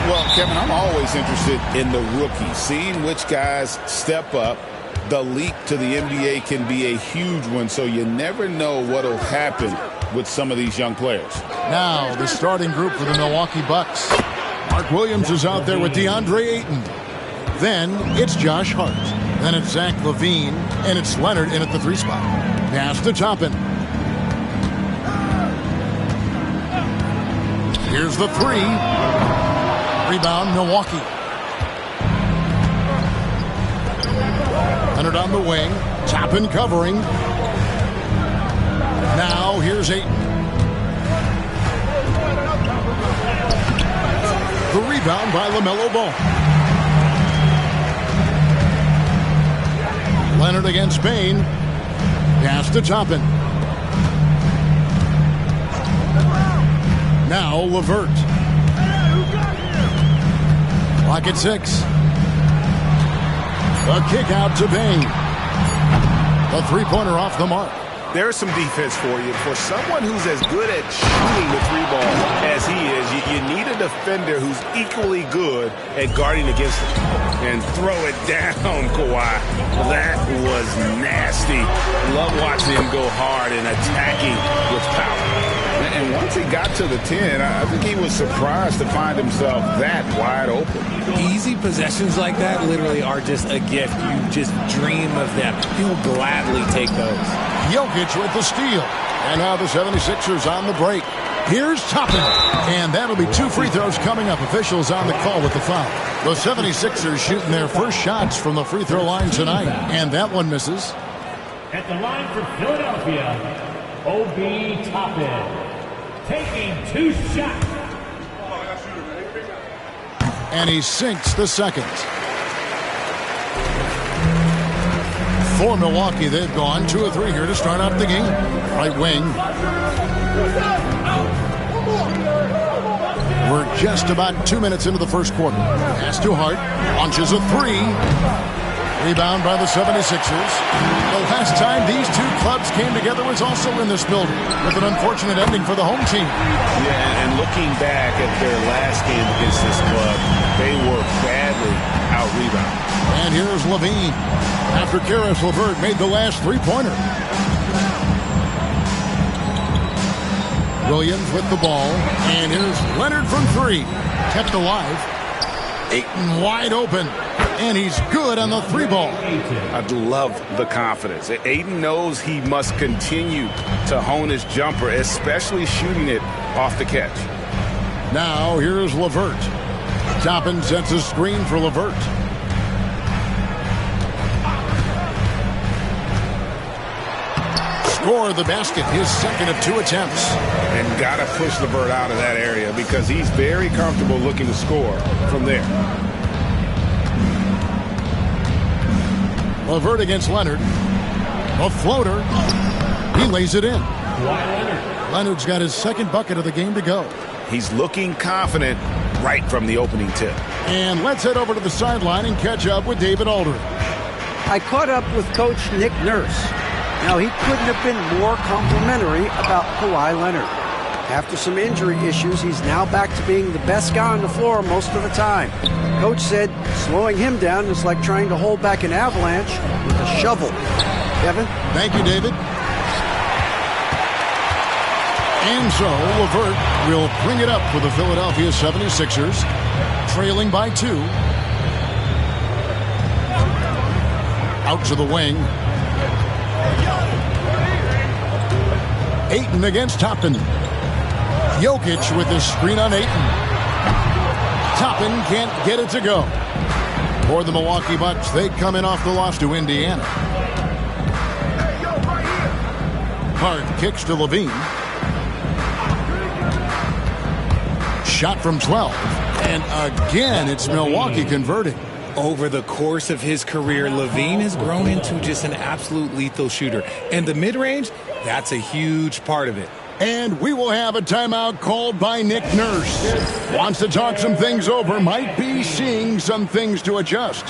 Well, Kevin, I'm always interested in the rookies, seeing which guys step up. The leap to the NBA can be a huge one, so you never know what will happen with some of these young players. Now, the starting group for the Milwaukee Bucks. Mark Williams is out there with DeAndre Ayton. Then it's Josh Hart. Then it's Zach LaVine. And it's Leonard in at the 3 spot. Pass to Toppin. Here's the 3. Rebound, Milwaukee. Leonard on the wing. Toppin covering. Now here's Ayton. The rebound by LaMelo Ball. Leonard against Bain. Pass to Toppin. Now LeVert. Clock at 6. A kick out to Bain. The three-pointer off the mark. There's some defense for you. For someone who's as good at shooting the three ball as he is, you need a defender who's equally good at guarding against him. And throw it down, Kawhi. That was nasty. Love watching him go hard and attacking with power. And once he got to the 10, I think he was surprised to find himself that wide open. Easy possessions like that literally are just a gift. You just dream of them. He'll gladly take those. Jokic with the steal. And now the 76ers on the break. Here's Toppin. And that'll be 2 free throws coming up. Officials on the call with the foul. The 76ers shooting their first shots from the free throw line tonight. And that one misses. At the line for Philadelphia, Obi Toppin. Taking 2 shots. And he sinks the second. For Milwaukee, they've gone 2 of 3 here to start out the game. Right wing. We're just about 2 minutes into the first quarter. Pass to Hart. Launches a 3. Rebound by the 76ers. The last time these two clubs came together was also in this building, with an unfortunate ending for the home team. Yeah, and looking back at their last game against this club, they were badly out-rebounded. And here's Levine. After Karis LeVert made the last three-pointer. Williams with the ball. And here's Leonard from 3. Kept alive. Ayton wide open. And he's good on the 3-ball. I love the confidence. Ayton knows he must continue to hone his jumper, especially shooting it off the catch. Now here's LeVert. Toppin sets a screen for LeVert. Score the basket, his second of 2 attempts. And got to push LeVert out of that area because he's very comfortable looking to score from there. LeVert against Leonard. A floater. He lays it in. Leonard's got his second bucket of the game to go. He's looking confident right from the opening tip. And let's head over to the sideline and catch up with David Aldridge. I caught up with Coach Nick Nurse. Now, he couldn't have been more complimentary about Kawhi Leonard. After some injury issues, he's now back to being the best guy on the floor most of the time. Coach said slowing him down is like trying to hold back an avalanche with a shovel. Kevin? Thank you, David. And so LeVert will bring it up for the Philadelphia 76ers, trailing by 2. Out to the wing. Ayton against Toppin. Jokic with the screen on Ayton. Toppin can't get it to go. For the Milwaukee Bucks, they come in off the loss to Indiana. Hart kicks to Levine. Shot from 12. And again, it's Milwaukee converting. Over the course of his career, Levine has grown into just an absolute lethal shooter. And the mid-range, that's a huge part of it. And we will have a timeout called by Nick Nurse. Wants to talk some things over, might be seeing some things to adjust.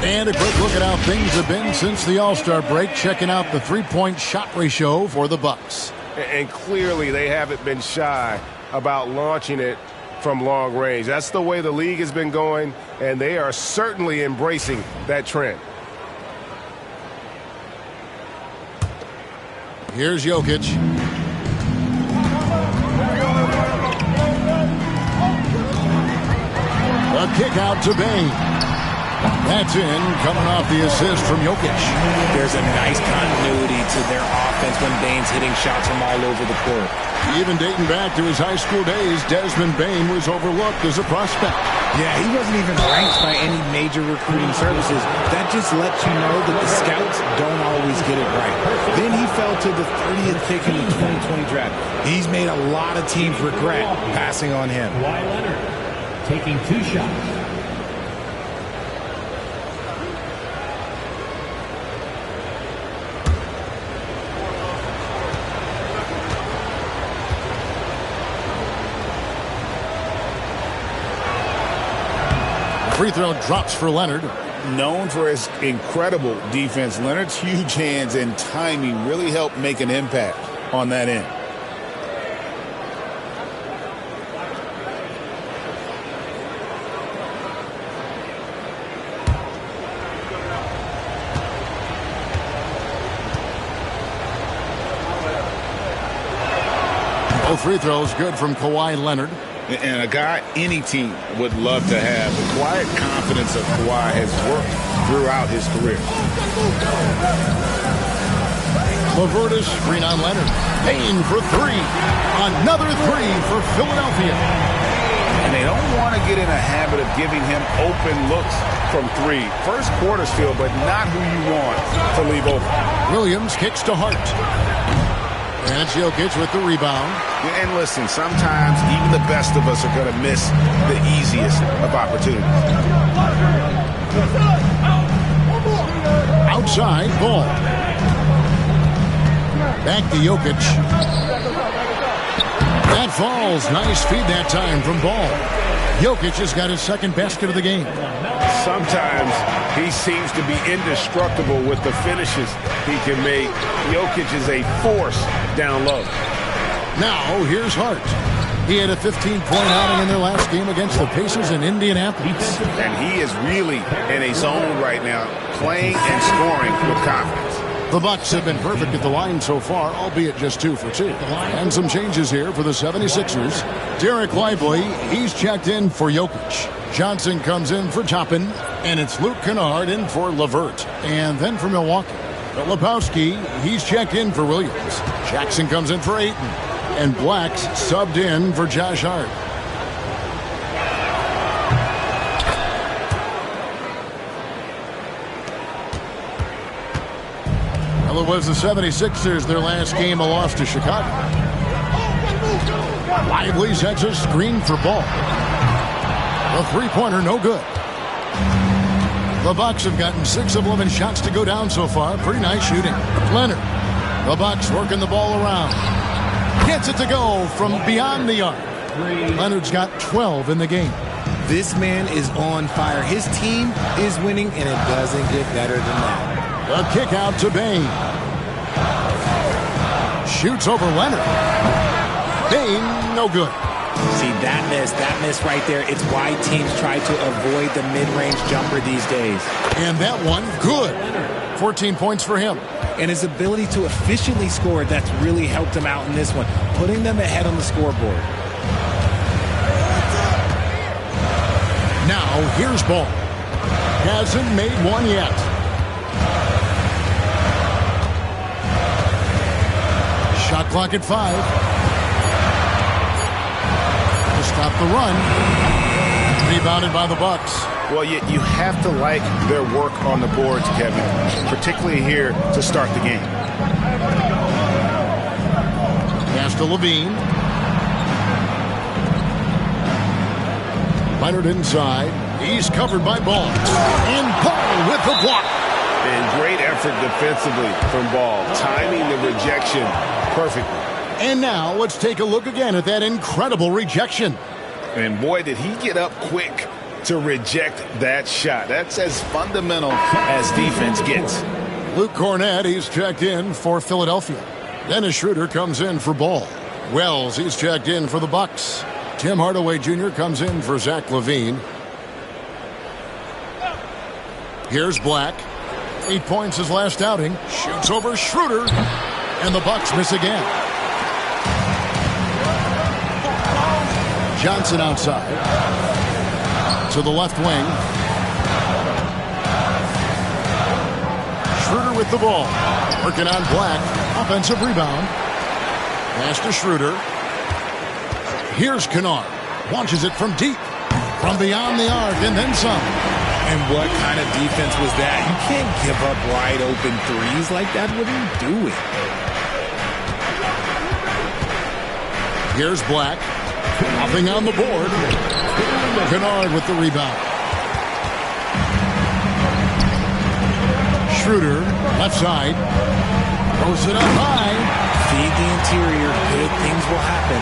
And a quick look at how things have been since the All-Star break, checking out the three-point shot ratio for the Bucks. And clearly they haven't been shy about launching it from long range. That's the way the league has been going, and they are certainly embracing that trend. Here's Jokic. A kick out to Bain. That's in, coming off the assist from Jokic. There's a nice continuity to their offense when Bain's hitting shots from all over the court. Even dating back to his high school days, Desmond Bain was overlooked as a prospect. Yeah, he wasn't even ranked by any major recruiting services. That just lets you know that the scouts don't always get it right. Then he fell to the 30th pick in the 2020 draft. He's made a lot of teams regret passing on him. Kawhi Leonard taking 2 shots. Free throw drops for Leonard. Known for his incredible defense, Leonard's huge hands and timing really helped make an impact on that end. Both free throws good from Kawhi Leonard. And a guy any team would love to have. The quiet confidence of Kawhi has worked throughout his career. LeVert is screen on Leonard. Payne for 3. Another 3 for Philadelphia. And they don't want to get in a habit of giving him open looks from 3. First quarter still, but not who you want to leave open. Williams kicks to Hart. And it's Jokic with the rebound. Yeah, and listen, sometimes even the best of us are going to miss the easiest of opportunities. Outside, ball. Back to Jokic. That falls. Nice feed that time from Ball. Jokic has got his second basket of the game. Sometimes he seems to be indestructible with the finishes he can make. Jokic is a force down low. Now, here's Hart. He had a 15-point outing in their last game against the Pacers in Indianapolis. And he is really in a zone right now, playing and scoring with confidence. The Bucks have been perfect at the line so far, albeit just 2 for 2. And some changes here for the 76ers. Derek Lively, he's checked in for Jokic. Johnson comes in for Toppin, and it's Luke Kennard in for LeVert. And then for Milwaukee, Lebowski, he's checked in for Williams. Jackson comes in for Ayton, and Black's subbed in for Josh Hart. Well, it was the 76ers, their last game, a loss to Chicago. Lively sets a screen for Ball. The three-pointer, no good. The Bucks have gotten 6 of 11 shots to go down so far. Pretty nice shooting. Leonard. The Bucks working the ball around. Gets it to go from beyond the arc. Leonard's got 12 in the game. This man is on fire. His team is winning, and it doesn't get better than that. A kick out to Bain. Shoots over Leonard. Bain, no good. See, that miss right there, it's why teams try to avoid the mid-range jumper these days. And that one, good. 14 points for him. And his ability to efficiently score, that's really helped him out in this one, putting them ahead on the scoreboard. Now, here's Ball. Hasn't made one yet. Shot clock at 5. To stop the run. Rebounded by the Bucks. Well, you have to like their work on the boards, Kevin, particularly here to start the game. Pass to Levine. Leonard inside. He's covered by Ball. And Ball with the block. And great effort defensively from Ball, timing the rejection perfectly. And now let's take a look again at that incredible rejection. And boy, did he get up quick to reject that shot. That's as fundamental as defense gets. Luke Cornett, he's checked in for Philadelphia. Dennis Schroeder comes in for Ball. Wells, he's checked in for the Bucks. Tim Hardaway Jr. comes in for Zach LaVine. Here's Black. 8 points his last outing. Shoots over Schroeder. And the Bucks miss again. Johnson outside. To the left wing. Schroeder with the ball. Working on Black. Offensive rebound. Pass to Schroeder. Here's Kennard. Launches it from deep. From beyond the arc and then some. And what kind of defense was that? You can't give up wide open threes like that. What are you doing? Here's Black. Nothing on the board. Kennard with the rebound. Schroeder, left side. Throws it up high. Feed the interior. Good things will happen.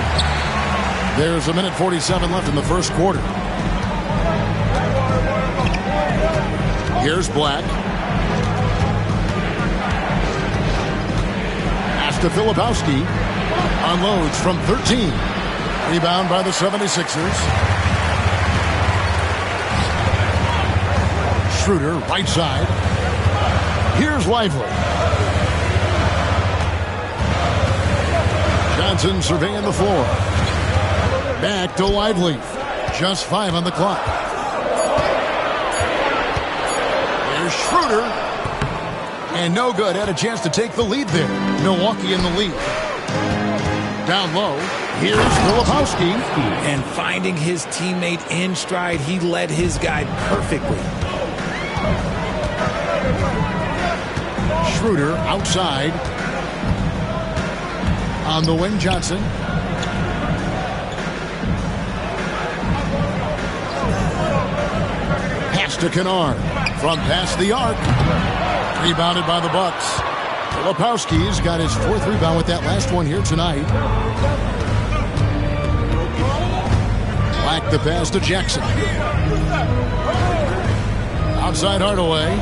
There's a minute 47 left in the first quarter. Here's Black. Pass to Filipowski. Unloads from 13. Rebound by the 76ers. Schroeder, right side. Here's Lively. Johnson surveying the floor. Back to Lively. Just 5 on the clock. There's Schroeder. And no good. Had a chance to take the lead there. Milwaukee in the lead. Down low. Here's Filipowski. And finding his teammate in stride, he led his guy perfectly. Schroeder outside. On the wing, Johnson. Pass to Kennard. From past the arc. Rebounded by the Bucks. Filipowski's got his 4th rebound with that last one here tonight. Black the pass to Jackson. Outside Hardaway.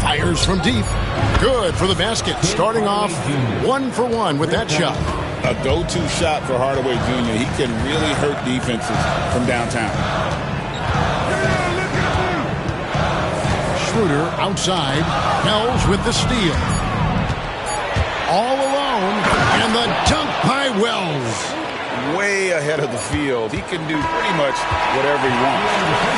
Fires from deep. Good for the basket. Starting off 1 for 1 with that shot. A go-to shot for Hardaway Jr. He can really hurt defenses from downtown. Schroeder outside. Wells with the steal. All alone. And the dunk by Wells. Way ahead of the field. He can do pretty much whatever he wants.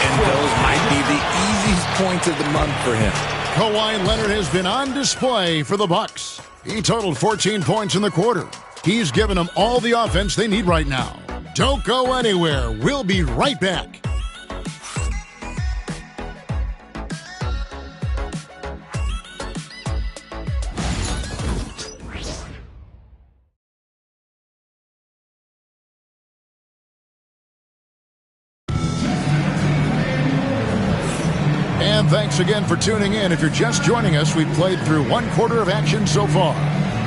And those might be the easiest points of the month for him. Kawhi Leonard has been on display for the Bucks. He totaled 14 points in the quarter. He's given them all the offense they need right now. Don't go anywhere. We'll be right back. And thanks again for tuning in. If you're just joining us, we've played through 1 quarter of action so far.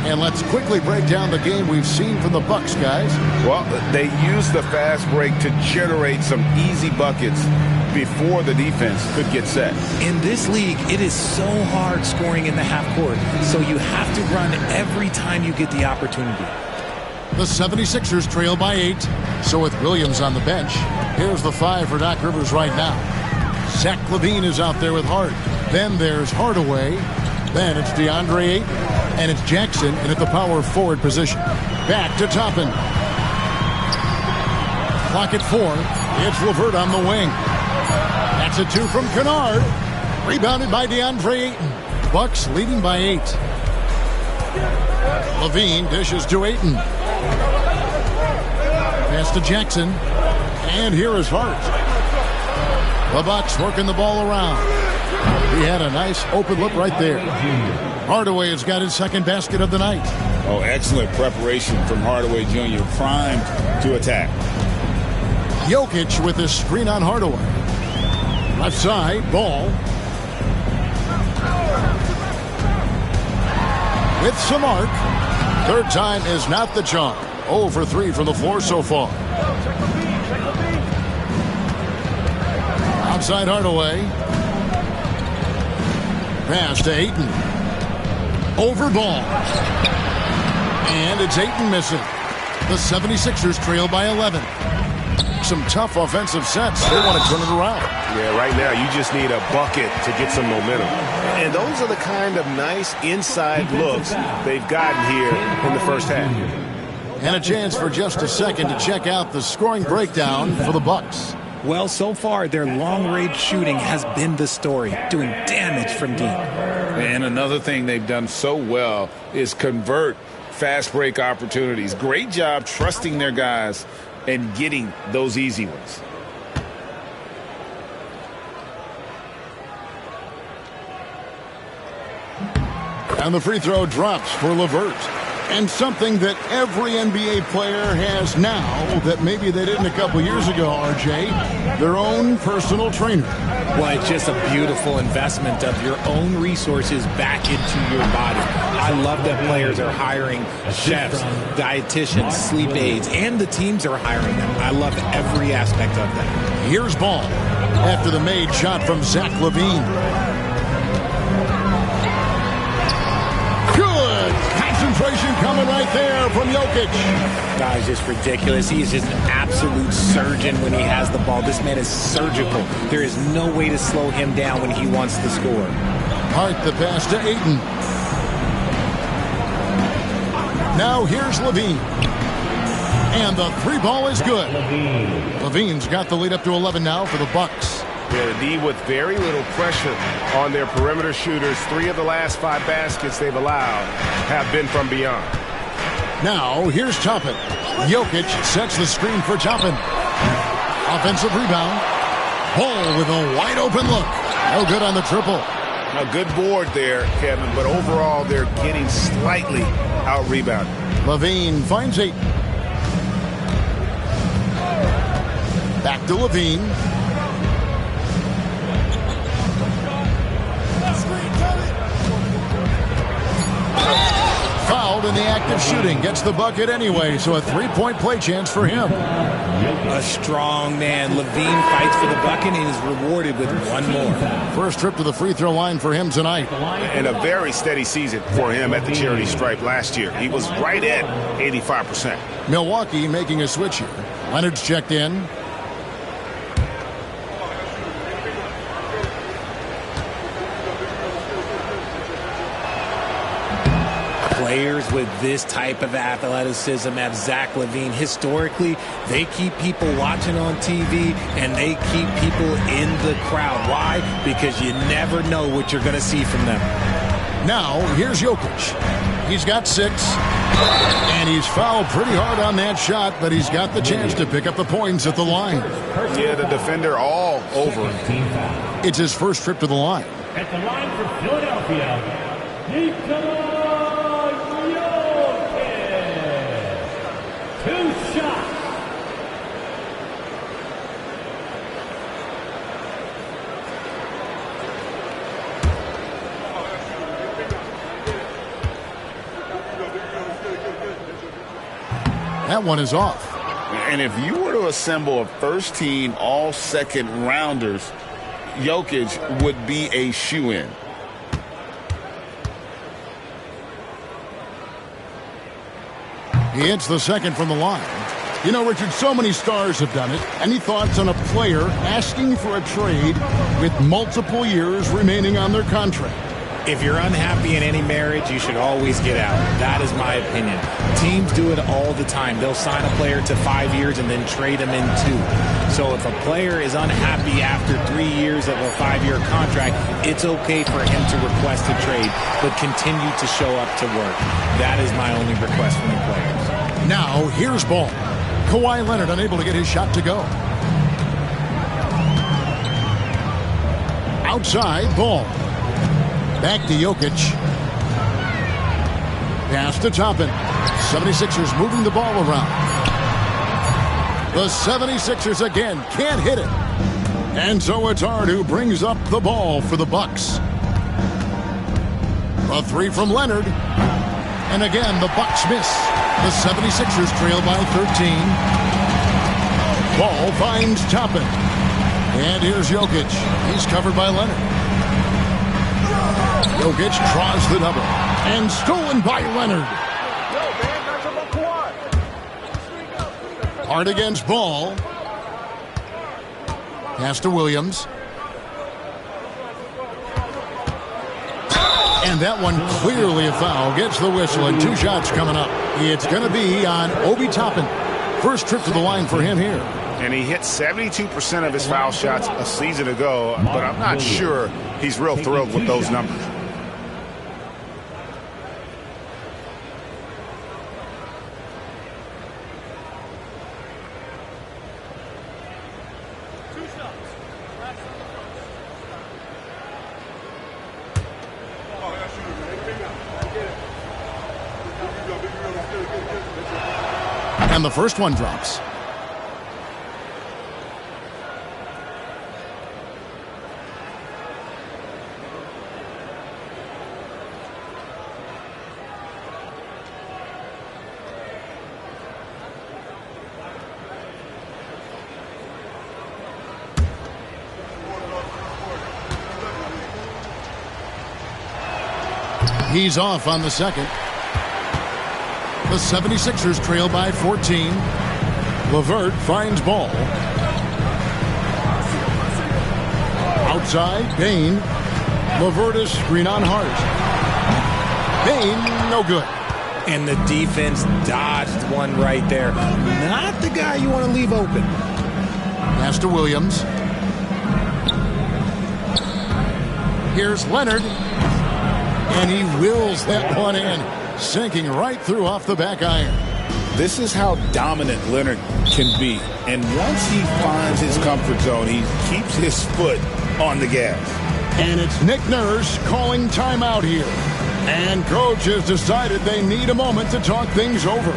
And let's quickly break down the game we've seen from the Bucks, guys. Well, they used the fast break to generate some easy buckets before the defense could get set. In this league, it is so hard scoring in the half court, so you have to run every time you get the opportunity. The 76ers trail by 8. So with Williams on the bench, here's the 5 for Doc Rivers right now. Zach LaVine is out there with Hart. Then there's Hardaway. Then it's DeAndre Ayton. And it's Jackson in at the power forward position. Back to Toppin. Clock at 4. It's LeVert on the wing. That's a 2 from Kennard. Rebounded by DeAndre Ayton. Bucks leading by 8. LaVine dishes to Ayton. Pass to Jackson. And here is Hart. The Bucks working the ball around. He had a nice open look right there. Hardaway has got his 2nd basket of the night. Oh, excellent preparation from Hardaway Jr. Primed to attack. Jokic with his screen on Hardaway. Left side, Ball. With some arc. 3rd time is not the charm. 0 for 3 from the floor so far. Outside Hardaway. Pass to Ayton. Over ball. And it's Ayton missing. The 76ers trail by 11. Some tough offensive sets. They want to turn it around. Yeah, right now you just need a bucket to get some momentum. And those are the kind of nice inside looks they've gotten here in the first half. And a chance for just a second to check out the scoring breakdown for the Bucks. Well, so far, their long-range shooting has been the story, doing damage from deep. And another thing they've done so well is convert fast break opportunities. Great job trusting their guys and getting those easy ones. And the free throw drops for LeVert. And something that every NBA player has now that maybe they didn't a couple years ago, RJ, their own personal trainer. Well, it's just a beautiful investment of your own resources back into your body. I love that players are hiring chefs, dietitians, sleep aides, and the teams are hiring them. I love every aspect of that. Here's ball after the made shot from Zach LaVine. Concentration coming right there from Jokic. It's just ridiculous. He's just an absolute surgeon when he has the ball. This man is surgical. There is no way to slow him down when he wants to score. Hart the pass to Ayton. Now here's LaVine. And the three ball is good. LaVine's got the lead up to 11 now for the Bucks. Yeah, the D with very little pressure on their perimeter shooters. 3 of the last 5 baskets they've allowed have been from beyond. Now, here's Toppin. Jokic sets the screen for Toppin. Offensive rebound. Ball with a wide open look. No good on the triple. A good board there, Kevin, but overall they're getting slightly out-rebounded. LaVine finds Ayton. Back to LaVine. Fouled in the act of shooting. Gets the bucket anyway, so a three-point play chance for him. A strong man. LaVine fights for the bucket and is rewarded with one more. First trip to the free throw line for him tonight. And a very steady season for him at the charity stripe last year. He was right at 85%. Milwaukee making a switch here. Leonard's checked in. Players with this type of athleticism have Zach LaVine. Historically, they keep people watching on TV and they keep people in the crowd. Why? Because you never know what you're going to see from them. Now, here's Jokic. He's got 6. And he's fouled pretty hard on that shot, but he's got the chance to pick up the points at the line. Yeah, the defender all over him. It's his first trip to the line. At the line for Philadelphia, That one is off. And if you were to assemble a first-team all-second rounders, Jokic would be a shoo-in. He hits the second from the line. You know, Richard, so many stars have done it. Any thoughts on a player asking for a trade with multiple years remaining on their contract? If you're unhappy in any marriage, you should always get out. That is my opinion. Teams do it all the time. They'll sign a player to 5 years and then trade him in 2. So if a player is unhappy after 3 years of a 5-year contract, it's okay for him to request a trade, but continue to show up to work. That is my only request from the players. Now, here's ball. Kawhi Leonard unable to get his shot to go. Outside, ball. Back to Jokic. Pass to Toppin. 76ers moving the ball around. The 76ers again can't hit it. And so it's Hart who brings up the ball for the Bucks. A 3 from Leonard. And again, the Bucks miss. The 76ers trail by 13. Ball finds Toppin. And here's Jokic. He's covered by Leonard. Jokic draws the double. And stolen by Leonard. Hard against Ball. Pass to Williams. And that one clearly a foul. Gets the whistle and 2 shots coming up. It's going to be on Obi Toppin. First trip to the line for him here. And he hit 72% of his foul shots a season ago, but I'm not sure he's real thrilled with those numbers. And the first one drops. He's off on the second. The 76ers trail by 14. LeVert finds Ball. Outside, Bain. LeVert is screen on Hart. Bain, no good. And the defense dodged one right there. Not the guy you want to leave open. Pass to Williams. Here's Leonard. And he wills that one in. Sinking right through off the back iron. This is how dominant Leonard can be. And once he finds his comfort zone, he keeps his foot on the gas. And it's Nick Nurse calling timeout here. And coach has decided they need a moment to talk things over.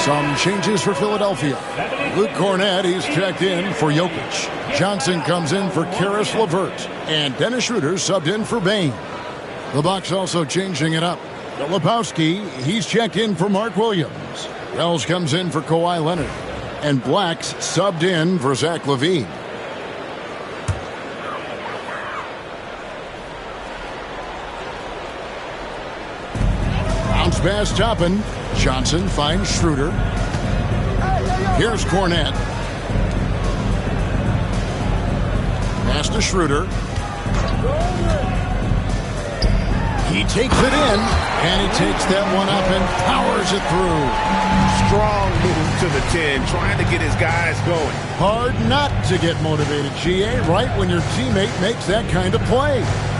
Some changes for Philadelphia. Luke Cornett, he's checked in for Jokic. Johnson comes in for Karis LeVert. And Dennis Schroeder subbed in for Bain. The Bucks also changing it up. Filipowski, he's checked in for Mark Williams. Wells comes in for Kawhi Leonard. And Black's subbed in for Zach LaVine. Bounce pass Toppin. Johnson finds Schroeder. Here's Cornett. Pass to Schroeder. He takes it in, and he takes that one up and powers it through. Strong move to the 10, trying to get his guys going. Hard not to get motivated, GA, right when your teammate makes that kind of play.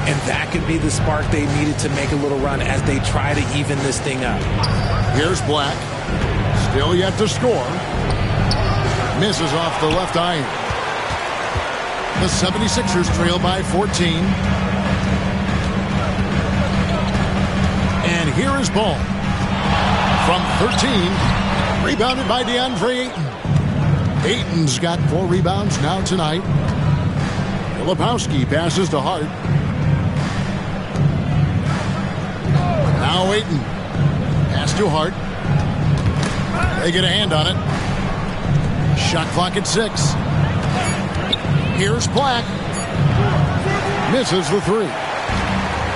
And that could be the spark they needed to make a little run as they try to even this thing up. Here's Black. Still yet to score. Misses off the left iron. The 76ers trail by 14. And here is Ball. From 13. Rebounded by DeAndre Ayton. Ayton's got 4 rebounds now tonight. Filipowski passes to Hart. Now Ayton. Pass to Hart. They get a hand on it. Shot clock at 6. Here's Black. Misses the 3.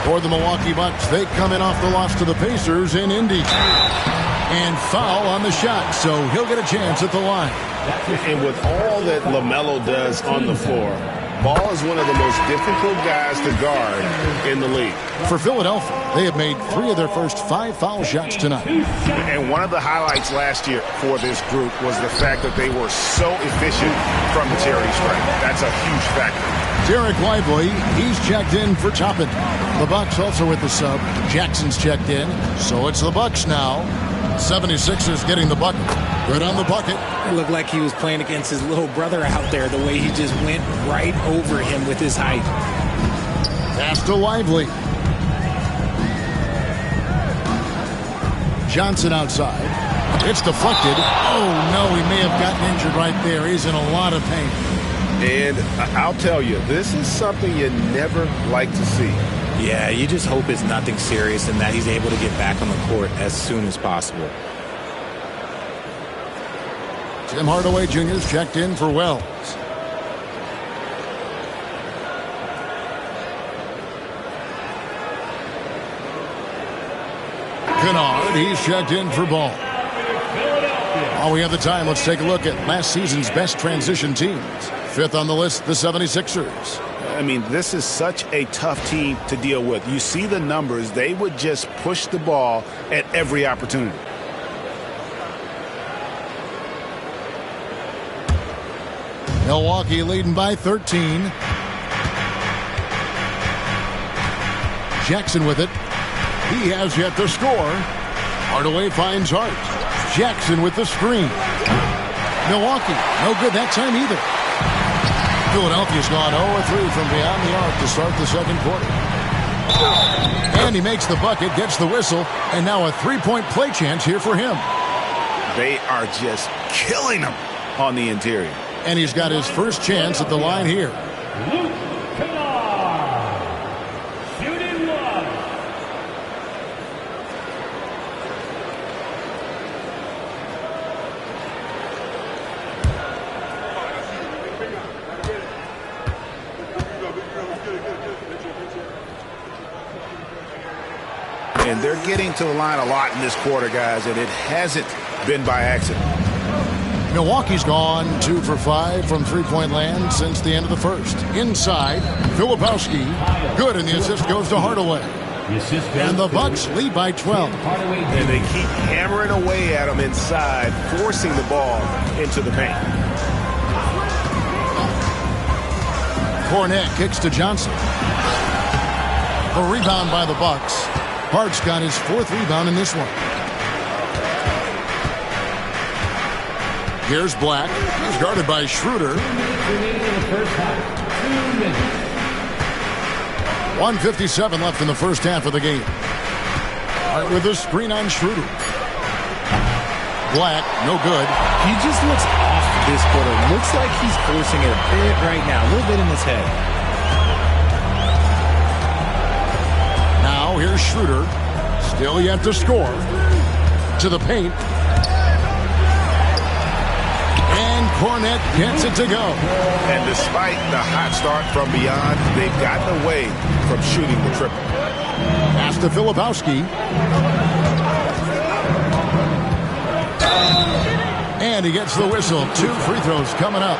For the Milwaukee Bucks, they come in off the loss to the Pacers in Indy. And foul on the shot, so he'll get a chance at the line. And with all that LaMelo does on the floor, Ball is one of the most difficult guys to guard in the league. For Philadelphia, they have made 3 of their first 5 foul shots tonight. And one of the highlights last year for this group was the fact that they were so efficient from the charity stripe. That's a huge factor. Derek Lively, he's checked in for Toppin. The Bucks also with the sub. Jackson's checked in, so it's the Bucks now. 76ers getting the bucket. Good on the bucket. It looked like he was playing against his little brother out there, the way he just went right over him with his height. Pass to Lively. Johnson outside. It's deflected. Oh, no, he may have gotten injured right there. He's in a lot of pain. And I'll tell you, this is something you never like to see. Yeah, you just hope it's nothing serious and that he's able to get back on the court as soon as possible. Tim Hardaway Jr.'s checked in for Wells. Kennard, he's checked in for Ball. While we have the time, let's take a look at last season's best transition teams. 5th on the list, the 76ers. I mean, this is such a tough team to deal with. You see the numbers. They would just push the ball at every opportunity. Milwaukee leading by 13. Jackson with it. He has yet to score. Hardaway finds Hart. Jackson with the screen. Milwaukee, no good that time either. Philadelphia's gone 0-3 from beyond the arc to start the second quarter. And he makes the bucket, gets the whistle, and now a 3-point play chance here for him. They are just killing him on the interior. And he's got his first chance at the line here. And they're getting to the line a lot in this quarter, guys, and it hasn't been by accident. Milwaukee's gone 2 for 5 from three-point land since the end of the first. Inside, Filipowski. Good, and the assist goes to Hardaway. And the Bucks lead by 12. And they keep hammering away at him inside, forcing the ball into the paint. Cornette kicks to Johnson. A rebound by the Bucks. Hart's got his 4th rebound in this one. Here's Black. He's guarded by Schroeder. 1:57 left in the first half of the game. Hart with a screen on Schroeder. Black, no good. He just looks off this quarter. Looks like he's forcing it a bit right now. A little bit in his head. Now here's Schroeder. Still yet to score. To the paint. Cornette gets it to go. And despite the hot start from beyond, they've gotten away from shooting the triple. Pass to Filipowski. And he gets the whistle. 2 free throws coming up.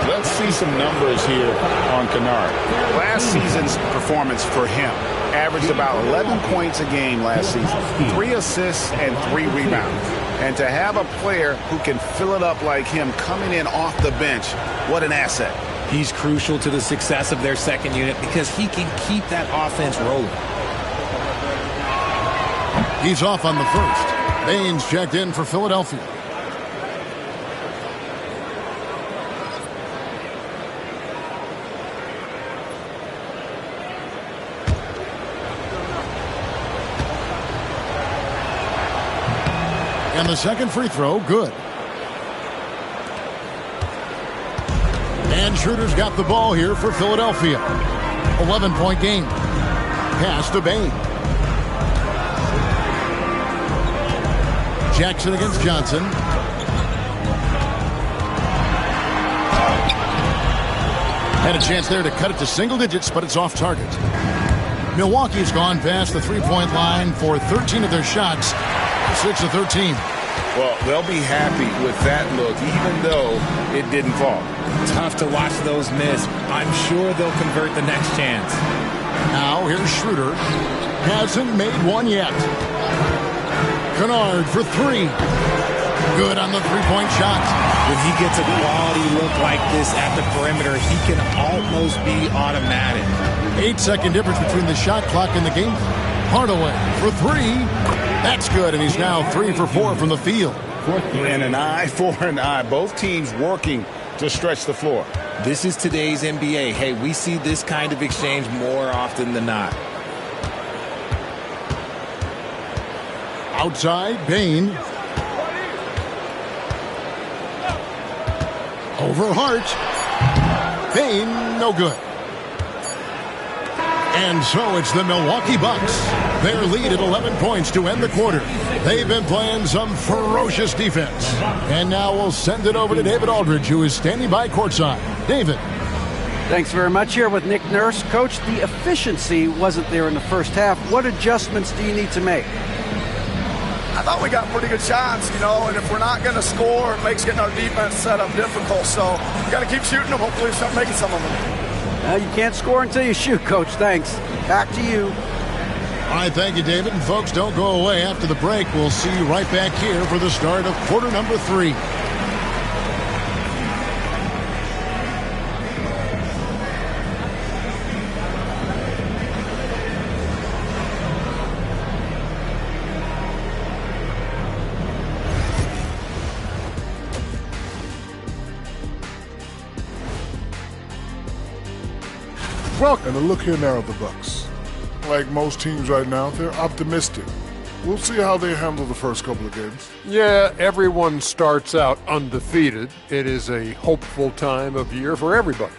Let's see some numbers here on Kennard. Last season's performance for him averaged about 11 points a game last season. 3 assists and 3 rebounds. And to have a player who can fill it up like him coming in off the bench, what an asset. He's crucial to the success of their second unit because he can keep that offense rolling. He's off on the first. Baines checked in for Philadelphia. And the second free throw, good. And Schroeder's got the ball here for Philadelphia. 11-point game. Pass to Bain. Jackson against Johnson. Had a chance there to cut it to single digits, but it's off target. Milwaukee's gone past the three-point line for 13 of their shots. 6-13. Well, they'll be happy with that look, even though it didn't fall. Tough to watch those miss. I'm sure they'll convert the next chance. Now here's Schroeder. Hasn't made one yet. Kennard for three. Good on the three-point shot. When he gets a quality look like this at the perimeter, he can almost be automatic. 8-second difference between the shot clock and the game. Hardaway for three. That's good, and he's now 3 for 4 from the field. And an eye for an eye. Both teams working to stretch the floor. This is today's NBA. Hey, we see this kind of exchange more often than not. Outside, Bain. Over Hart. Bain, no good. And so it's the Milwaukee Bucks. Their lead at 11 points to end the quarter. They've been playing some ferocious defense. And now we'll send it over to David Aldridge, who is standing by courtside. David. Thanks very much. Here with Nick Nurse. Coach, the efficiency wasn't there in the first half. What adjustments do you need to make? I thought we got pretty good shots, and if we're not going to score, it makes getting our defense set up difficult. So we got to keep shooting them. Hopefully start making some of them. You can't score until you shoot, Coach. Thanks. Back to you. All right, thank you, David. And folks, don't go away. After the break, we'll see you right back here for the start of quarter number 3. And the look here now of the Bucks. Like most teams right now, they're optimistic. We'll see how they handle the first couple of games. Yeah, everyone starts out undefeated. It is a hopeful time of year for everybody.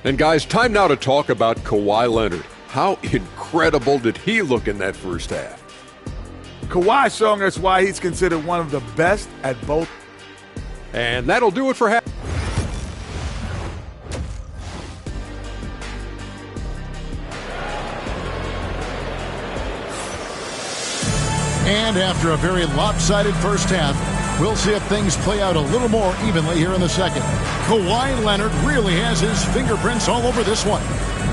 And guys, time now to talk about Kawhi Leonard. How incredible did he look in that first half? Kawhi showing us why he's considered one of the best at both. And that'll do it for half. And after a very lopsided first half, we'll see if things play out a little more evenly here in the second. Kawhi Leonard really has his fingerprints all over this one.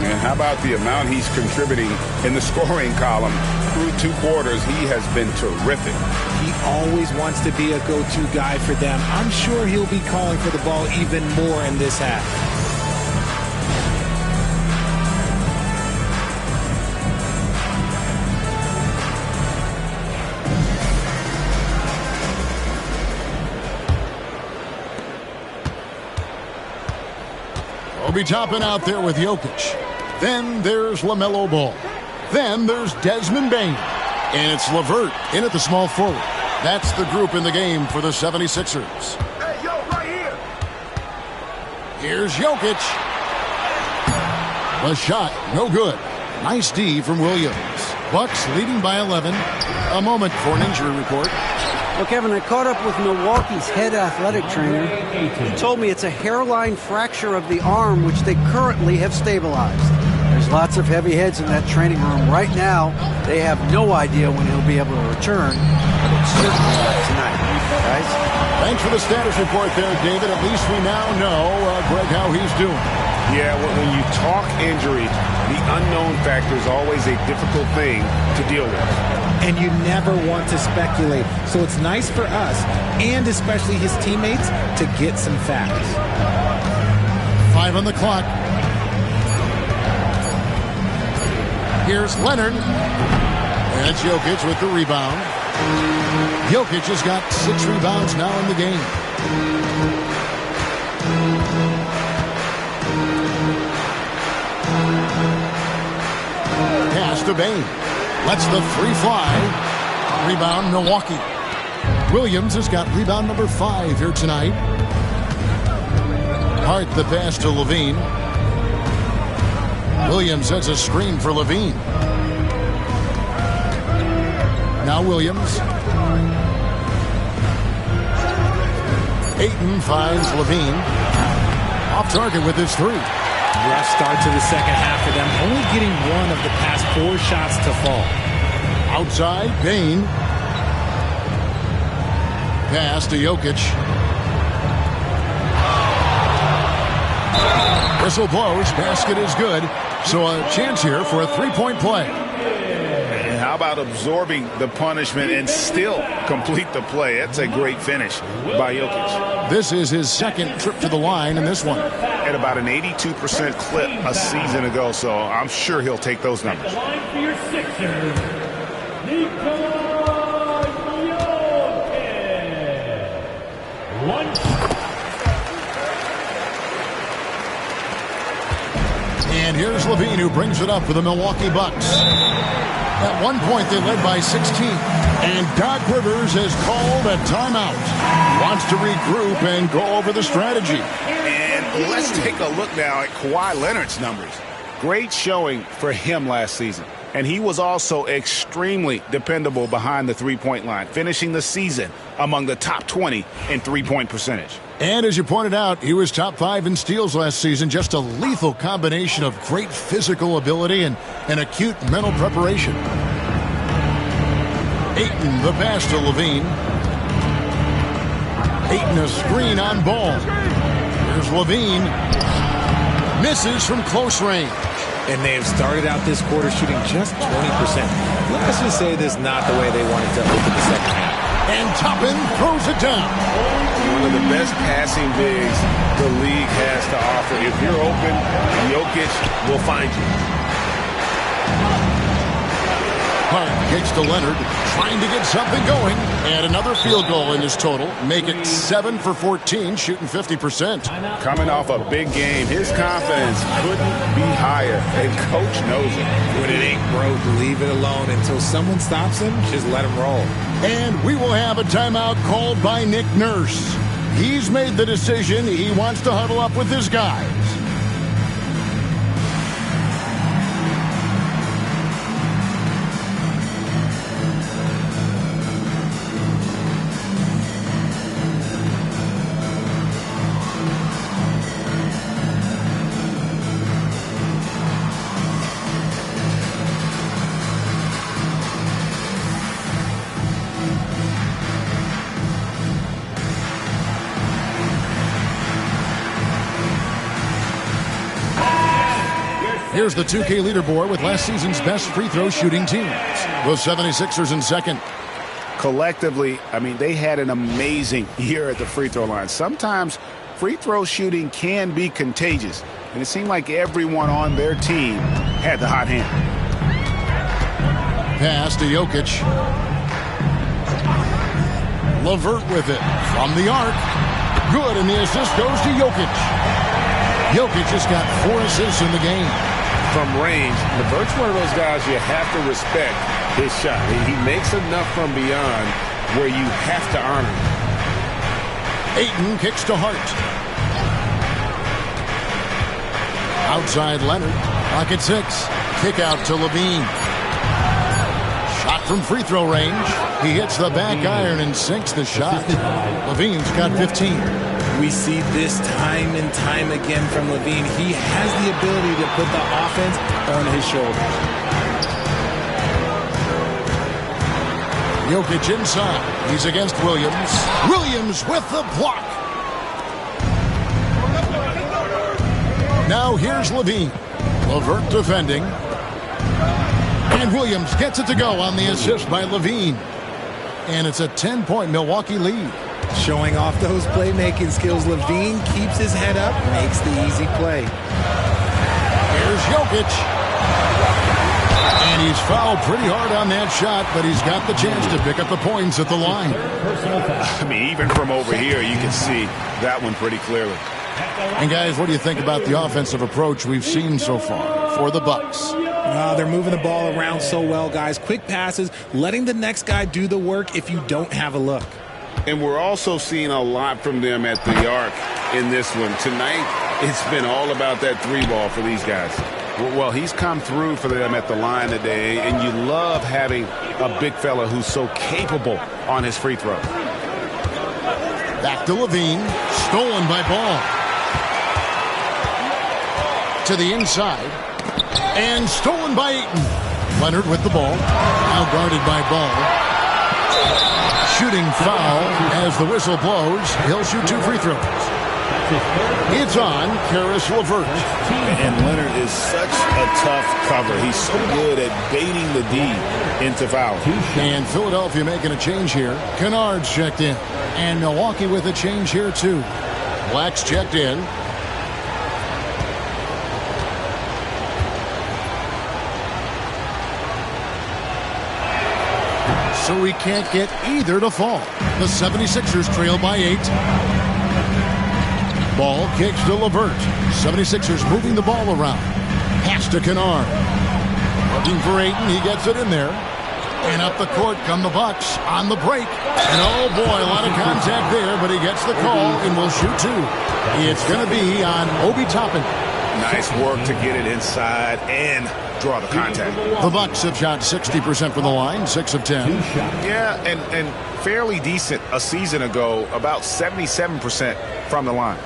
And how about the amount he's contributing in the scoring column? Through 2 quarters, he has been terrific. He always wants to be a go-to guy for them. I'm sure he'll be calling for the ball even more in this half. We'll be topping out there with Jokic. Then there's LaMelo Ball. Then there's Desmond Bain. And it's LeVert in at the small forward. That's the group in the game for the 76ers. Hey, yo, right here. Here's Jokic. The shot, no good. Nice D from Williams. Bucks leading by 11. A moment for an injury report. Well, Kevin, I caught up with Milwaukee's head athletic trainer. He told me it's a hairline fracture of the arm, which they currently have stabilized. There's lots of heavy heads in that training room. Right now, they have no idea when he'll be able to return, but it's certainly not tonight. Guys? Thanks for the status report there, David. At least we now know, Greg, how he's doing. Yeah, when you talk injury, the unknown factor is always a difficult thing to deal with. And you never want to speculate. So it's nice for us, and especially his teammates, to get some facts. 5 on the clock. Here's Leonard. That's Jokic with the rebound. Jokic has got 6 rebounds now in the game. Pass to Bain. Lets the 3 fly. Rebound, Milwaukee. Williams has got rebound number 5 here tonight. Hart the pass to Levine. Williams sets a screen for Levine. Now Williams. Ayton finds Levine. Off target with his 3. rough start to the second half for them, only getting one of the past 4 shots to fall. Outside, Bain. Pass to Jokic. Whistle blows. Basket is good. So a chance here for a three-point play. And how about absorbing the punishment and still complete the play? That's a great finish by Jokic. This is his second trip to the line in this one. At about an 82% clip a season ago, so I'm sure he'll take those numbers. And here's Levine, who brings it up for the Milwaukee Bucks. At one point, they led by 16. And Doc Rivers has called a timeout. Wants to regroup and go over the strategy. And let's take a look now at Kawhi Leonard's numbers. Great showing for him last season. And he was also extremely dependable behind the three-point line, finishing the season among the top 20 in three-point percentage. And as you pointed out, he was top 5 in steals last season. Just a lethal combination of great physical ability and acute mental preparation. Ayton, the pass to Levine. Ayton, a screen on Ball. Here's Levine. Misses from close range. And they have started out this quarter shooting just 20%. Let's just say this is not the way they wanted to open the second half. And Toppin throws it down. One of the best passing bigs the league has to offer. If you're open, Jokic will find you. Hart kicks to Leonard, trying to get something going. And another field goal in his total. Make it 7 for 14, shooting 50%. Coming off a big game, his confidence couldn't be higher. And coach knows it. When it ain't broke, leave it alone until someone stops him. Just let him roll. And we will have a timeout called by Nick Nurse. He's made the decision. He wants to huddle up with his guys. Here's the 2K leaderboard with last season's best free throw shooting teams. The 76ers in second. Collectively, I mean, they had an amazing year at the free throw line. Sometimes free throw shooting can be contagious, and it seemed like everyone on their team had the hot hand. Pass to Jokic. LeVert with it from the arc. Good, and the assist goes to Jokic. Jokic just got 4 assists in the game. From range, LeVert's one of those guys you have to respect his shot. He makes enough from beyond where you have to honor him. Ayton kicks to Hart. Outside Leonard. Clock at 6. Kick out to Levine. Shot from free throw range. He hits the back iron and sinks the shot. Levine's got 15. We see this time and time again from Levine. He has the ability to put the offense on his shoulders. Jokic inside. He's against Williams. Williams with the block. Now here's Levine. LeVert defending. And Williams gets it to go on the assist by Levine. And it's a 10-point Milwaukee lead. Showing off those playmaking skills, Levine keeps his head up, makes the easy play. Here's Jokic. And he's fouled pretty hard on that shot, but he's got the chance to pick up the points at the line. I mean, even from over here, you can see that one pretty clearly. And guys, what do you think about the offensive approach we've seen so far for the Bucks? They're moving the ball around so well, guys. Quick passes, letting the next guy do the work if you don't have a look. And we're also seeing a lot from them at the arc in this one. Tonight, it's been all about that 3-ball for these guys. Well, he's come through for them at the line today, and you love having a big fella who's so capable on his free throw. Back to Levine, stolen by Ball. To the inside. And stolen by Ayton. Leonard with the ball. Now guarded by Ball. Shooting foul as the whistle blows. He'll shoot 2 free throws. It's on Karis LeVert. And Leonard is such a tough cover. He's so good at baiting the D into foul. And Philadelphia making a change here. Kennard's checked in. And Milwaukee with a change here too. Black's checked in. So we can't get either to fall. The 76ers trail by 8. Ball kicks to LeVert. 76ers moving the ball around. Pass to Kennard. Looking for Ayton. He gets it in there. And up the court come the Bucks on the break. And oh boy, a lot of contact there, but he gets the call and will shoot 2. It's going to be on Obi Toppin. Nice work to get it inside and draw the contact. The Bucks have shot 60% from the line, 6 of 10. Yeah, and fairly decent a season ago, about 77% from the line.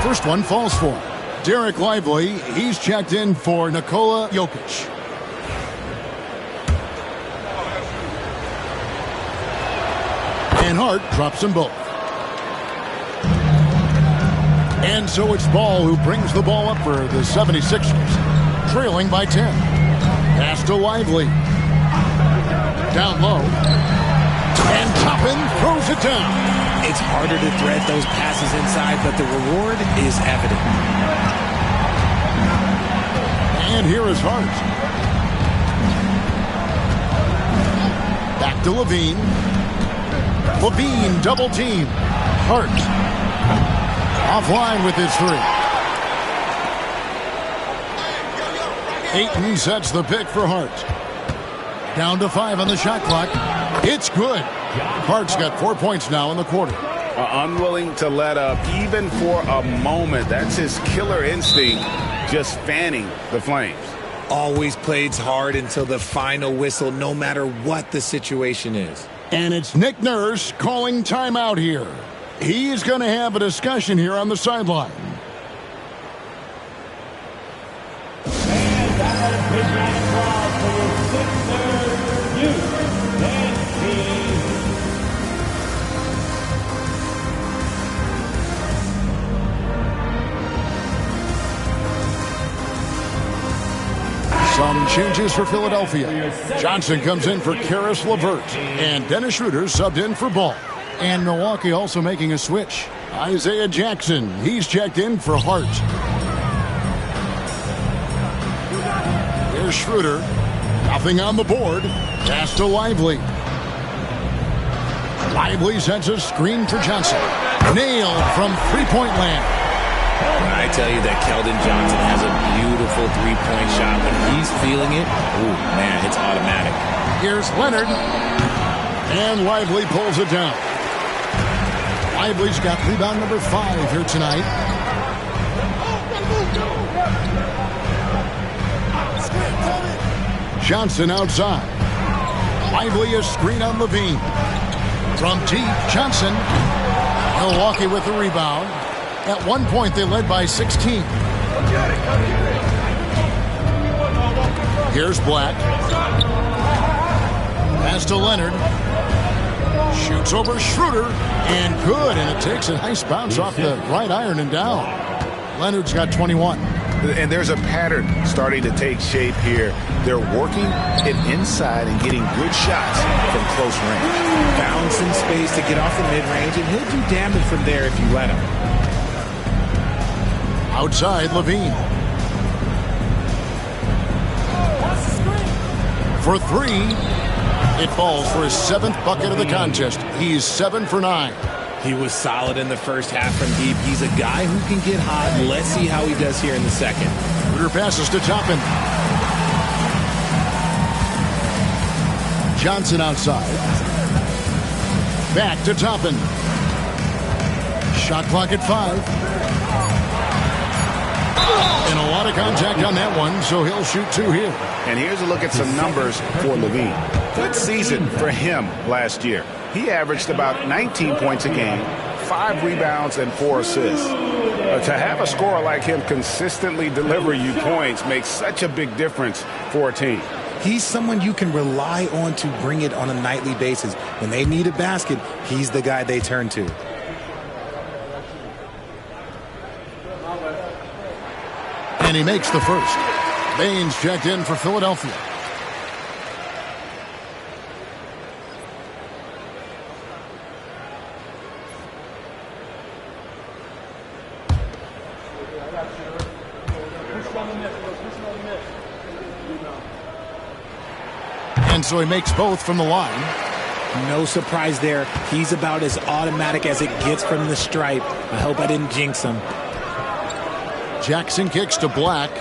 First one falls for Derek Lively. He's checked in for Nikola Jokic. And Hart drops them both. And so it's Ball who brings the ball up for the 76ers, trailing by 10. Pass to Lively. Down low. And Toppin throws it down. It's harder to thread those passes inside, but the reward is evident. And here is Hart. Back to Levine. Levine double team. Hart. Offline with his 3. Ayton sets the pick for Hart. Down to 5 on the shot clock. It's good. Hart's got 4 points now in the quarter. Unwilling to let up even for a moment. That's his killer instinct, just fanning the flames. Always plays hard until the final whistle, no matter what the situation is. And it's Nick Nurse calling timeout here. He's going to have a discussion here on the sideline. Some changes for Philadelphia. Johnson comes in for Karis LeVert. And Dennis Schroeder subbed in for Ball. And Milwaukee also making a switch. Isaiah Jackson, he's checked in for Hart. Here's Schroeder. Nothing on the board. Pass to Lively. Lively sends a screen for Johnson. Nailed from three-point land. When I tell you that Keldon Johnson has a beautiful three-point shot, when he's feeling it, ooh, man, it's automatic. Here's Leonard. And Lively pulls it down. Lively's got rebound number 5 here tonight. Johnson outside. Lively a screen on Levine. From deep, Johnson. Milwaukee with the rebound. At one point, they led by 16. Here's Black. Pass to Leonard. Shoots over Schroeder. And good. And it takes a nice bounce off the right iron and down. Leonard's got 21. And there's a pattern starting to take shape here. They're working it inside and getting good shots from close range. Bounce in space to get off the mid-range, and he'll do damage from there if you let him. Outside, Levine. For 3. It falls for his 7th bucket of the contest. He's 7 for 9. He was solid in the first half from deep. He's a guy who can get hot. Let's see how he does here in the second. Schroeder passes to Toppin. Johnson outside. Back to Toppin. Shot clock at 5. And a lot of contact on that one, so he'll shoot 2 here. And here's a look at some numbers for Levine. Good season for him last year. He averaged about 19 points a game, 5 rebounds, and 4 assists. To have a scorer like him consistently deliver you points makes such a big difference for a team. He's someone you can rely on to bring it on a nightly basis. When they need a basket, he's the guy they turn to. And he makes the first. Baines checked in for Philadelphia. And so he makes both from the line. No surprise there. He's about as automatic as it gets from the stripe. I hope I didn't jinx him. Jackson kicks to Black.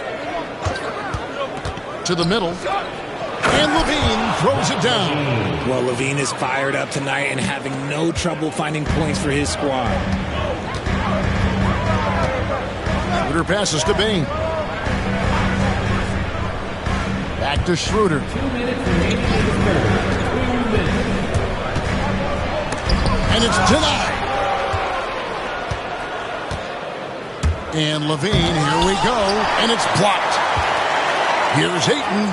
To the middle. And Levine throws it down. Well, Levine is fired up tonight and having no trouble finding points for his squad. Schroeder passes to Bain. Back to Schroeder. And it's denied. And Levine, here we go. And it's blocked. Here's Ayton.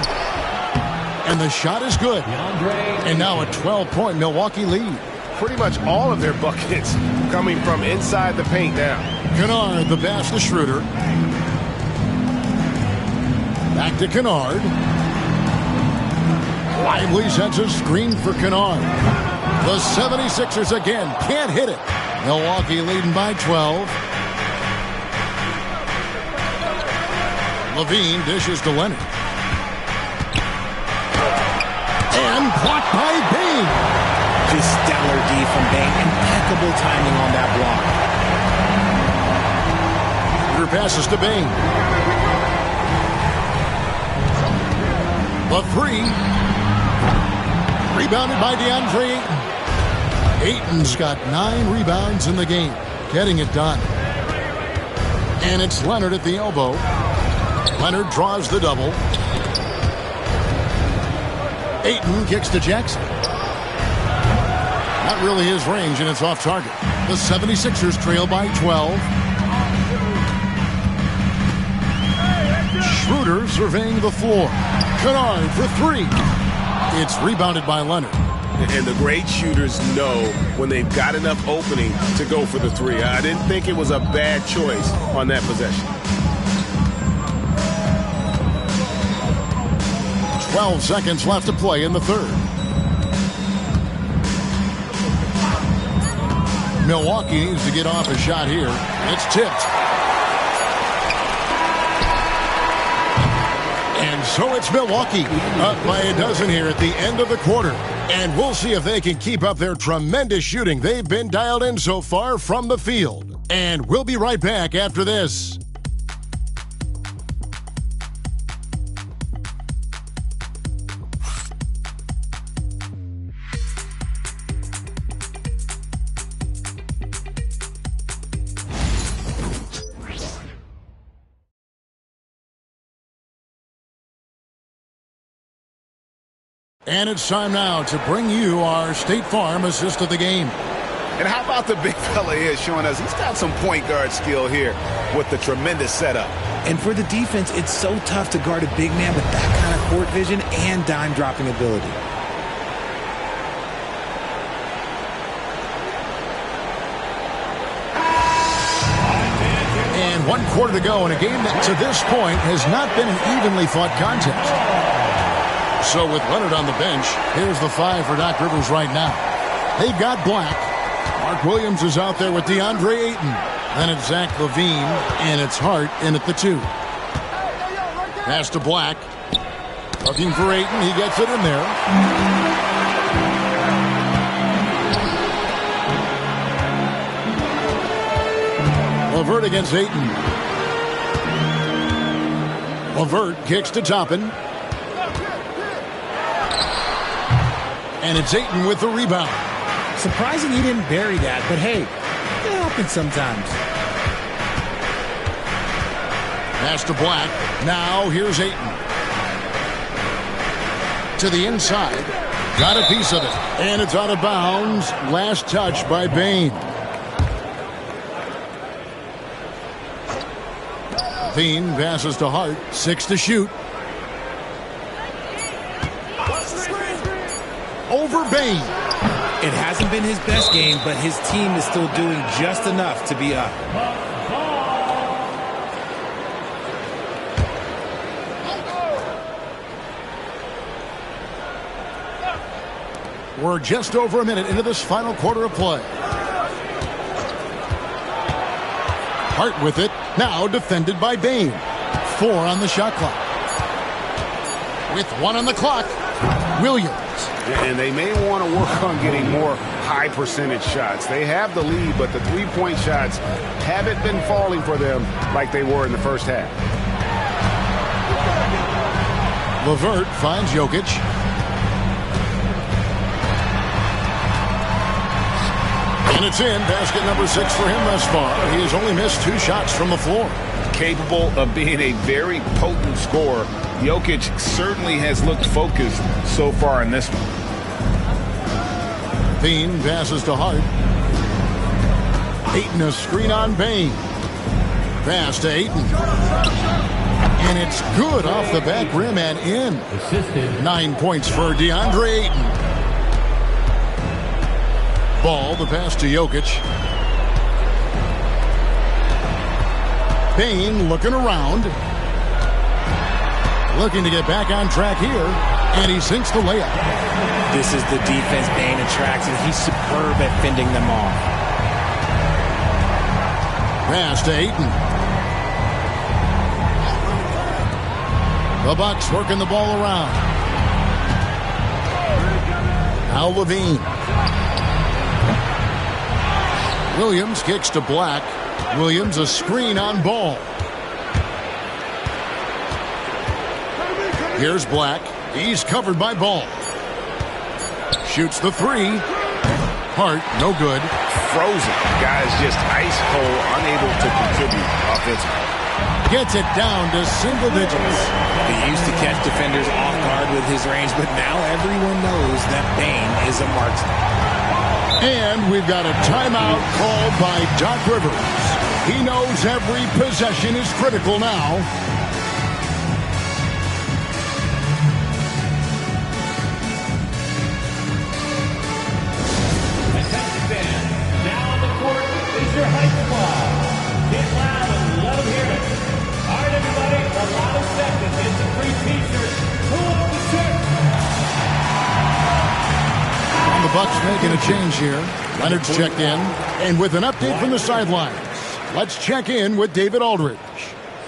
And the shot is good. And now a 12-point Milwaukee lead. Pretty much all of their buckets coming from inside the paint now. Kennard, the pass to Schroeder. Back to Kennard. Lively sets a screen for Kennard. The 76ers again can't hit it. Milwaukee leading by 12. Levine dishes to Leonard. And blocked by Bain. Just stellar D from Bain. Impeccable timing on that block. Schroeder passes to Bain. The 3. Rebounded by DeAndre Ayton. Ayton's got 9 rebounds in the game, getting it done. And it's Leonard at the elbow. Leonard draws the double. Ayton kicks to Jackson. Not really his range, and it's off target. The 76ers trail by 12. Schroeder surveying the floor. Kennard for 3. It's rebounded by Leonard. And the great shooters know when they've got enough opening to go for the 3. I didn't think it was a bad choice on that possession. 12 seconds left to play in the third. Milwaukee needs to get off a shot here. It's tipped. And so it's Milwaukee up by a dozen here at the end of the quarter. And we'll see if they can keep up their tremendous shooting they've been dialed in so far from the field. And we'll be right back after this. And it's time now to bring you our State Farm assist of the game. And how about the big fella here showing us he's got some point guard skill here with the tremendous setup. And for the defense, it's so tough to guard a big man with that kind of court vision and dime dropping ability. And 1 quarter to go in a game that to this point has not been an evenly fought contest. So with Leonard on the bench, here's the 5 for Doc Rivers right now. They've got Black. Mark Williams is out there with DeAndre Ayton. Then it's Zach LaVine, and it's Hart in at the 2. Pass to Black. Looking for Ayton. He gets it in there. LeVert against Ayton. LeVert kicks to Toppin. And it's Ayton with the rebound. Surprising he didn't bury that, but hey, it happens sometimes. Pass to Black. Now here's Ayton. To the inside. Got a piece of it. And it's out of bounds. Last touch by Bain. Levine passes to Hart. 6 to shoot. Over Bain. It hasn't been his best game, but his team is still doing just enough to be up. We're just over a minute into this final quarter of play. Hart with it. Now defended by Bain. 4 on the shot clock. With 1 on the clock, Williams. And they may want to work on getting more high percentage shots. They have the lead, but the three-point shots haven't been falling for them like they were in the first half. LeVert finds Jokic. And it's in. Basket number 6 for him thus far. He has only missed 2 shots from the floor. Capable of being a very potent scorer. Jokic certainly has looked focused so far in this one. Bain passes to Hart. Ayton a screen on Bain. Pass to Ayton. And it's good off the back rim and in. 9 points for DeAndre Ayton. Ball, the pass to Jokic. Bain looking around. Looking to get back on track here. And he sinks the layup. This is the defense Bain attracts, and he's superb at fending them off. Pass to Ayton. The Bucks working the ball around. Now Levine. Williams kicks to Black. Williams a screen on Ball. Here's Black. He's covered by Ball. Shoots the 3. Hart, no good. Frozen. Guys just ice cold, unable to contribute offensively. Gets it down to single digits. He used to catch defenders off guard with his range, but now everyone knows that Bain is a marksman. And we've got a timeout called by Doc Rivers. He knows every possession is critical now. Attention fans, now on the court is your high squad. Get loud and let them hear it. All right, everybody, the loudest second gets a free t-shirt. Who wants the shirt? And the Bucks making a change here. Leonard's checked in. And with an update from the sidelines, let's check in with David Aldridge.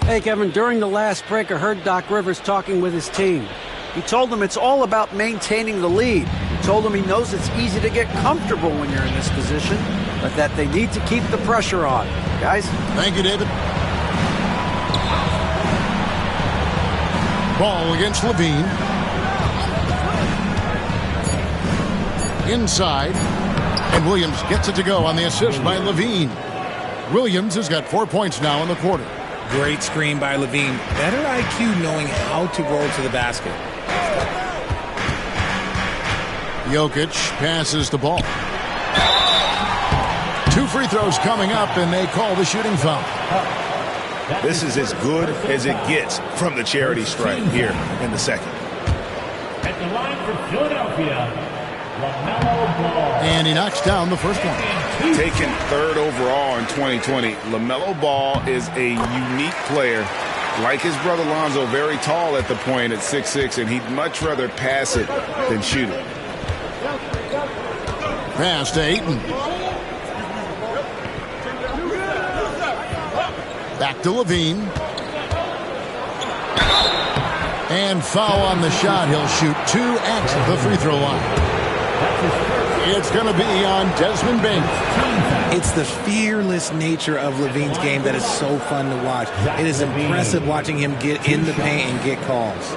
Hey, Kevin, during the last break, I heard Doc Rivers talking with his team. He told them it's all about maintaining the lead. He told them he knows it's easy to get comfortable when you're in this position, but that they need to keep the pressure on. Guys? Thank you, David. Ball against Levine. Inside. And Williams gets it to go on the assist by Levine. Williams has got 4 points now in the quarter. Great screen by Levine. Better IQ knowing how to roll to the basket. Jokic passes the ball. 2 free throws coming up, and they call the shooting foul. This is as good as it gets from the charity stripe here in the second. At the line for Philadelphia, LaMelo Ball. And he knocks down the first one. Taken 3rd overall in 2020, LaMelo Ball is a unique player. Like his brother Lonzo, very tall at the point at 6'6", and he'd much rather pass it than shoot it. Pass to Ayton. Back to Levine. And foul on the shot. He'll shoot 2 at the free throw line. It's going to be on Desmond Bain. It's the fearless nature of Levine's game that is so fun to watch. It is impressive watching him get in the paint and get calls.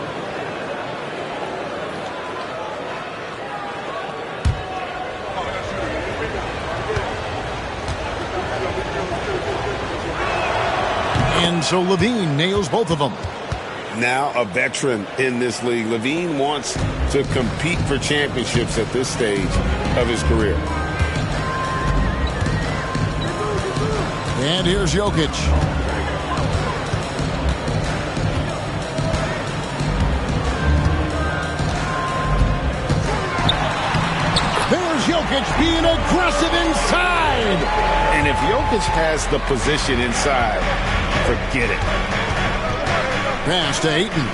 And so Levine nails both of them. Now a veteran in this league. Levine wants to compete for championships at this stage of his career. And here's Jokic. There's Jokic being aggressive inside. And if Jokic has the position inside, forget it. Pass to Ayton.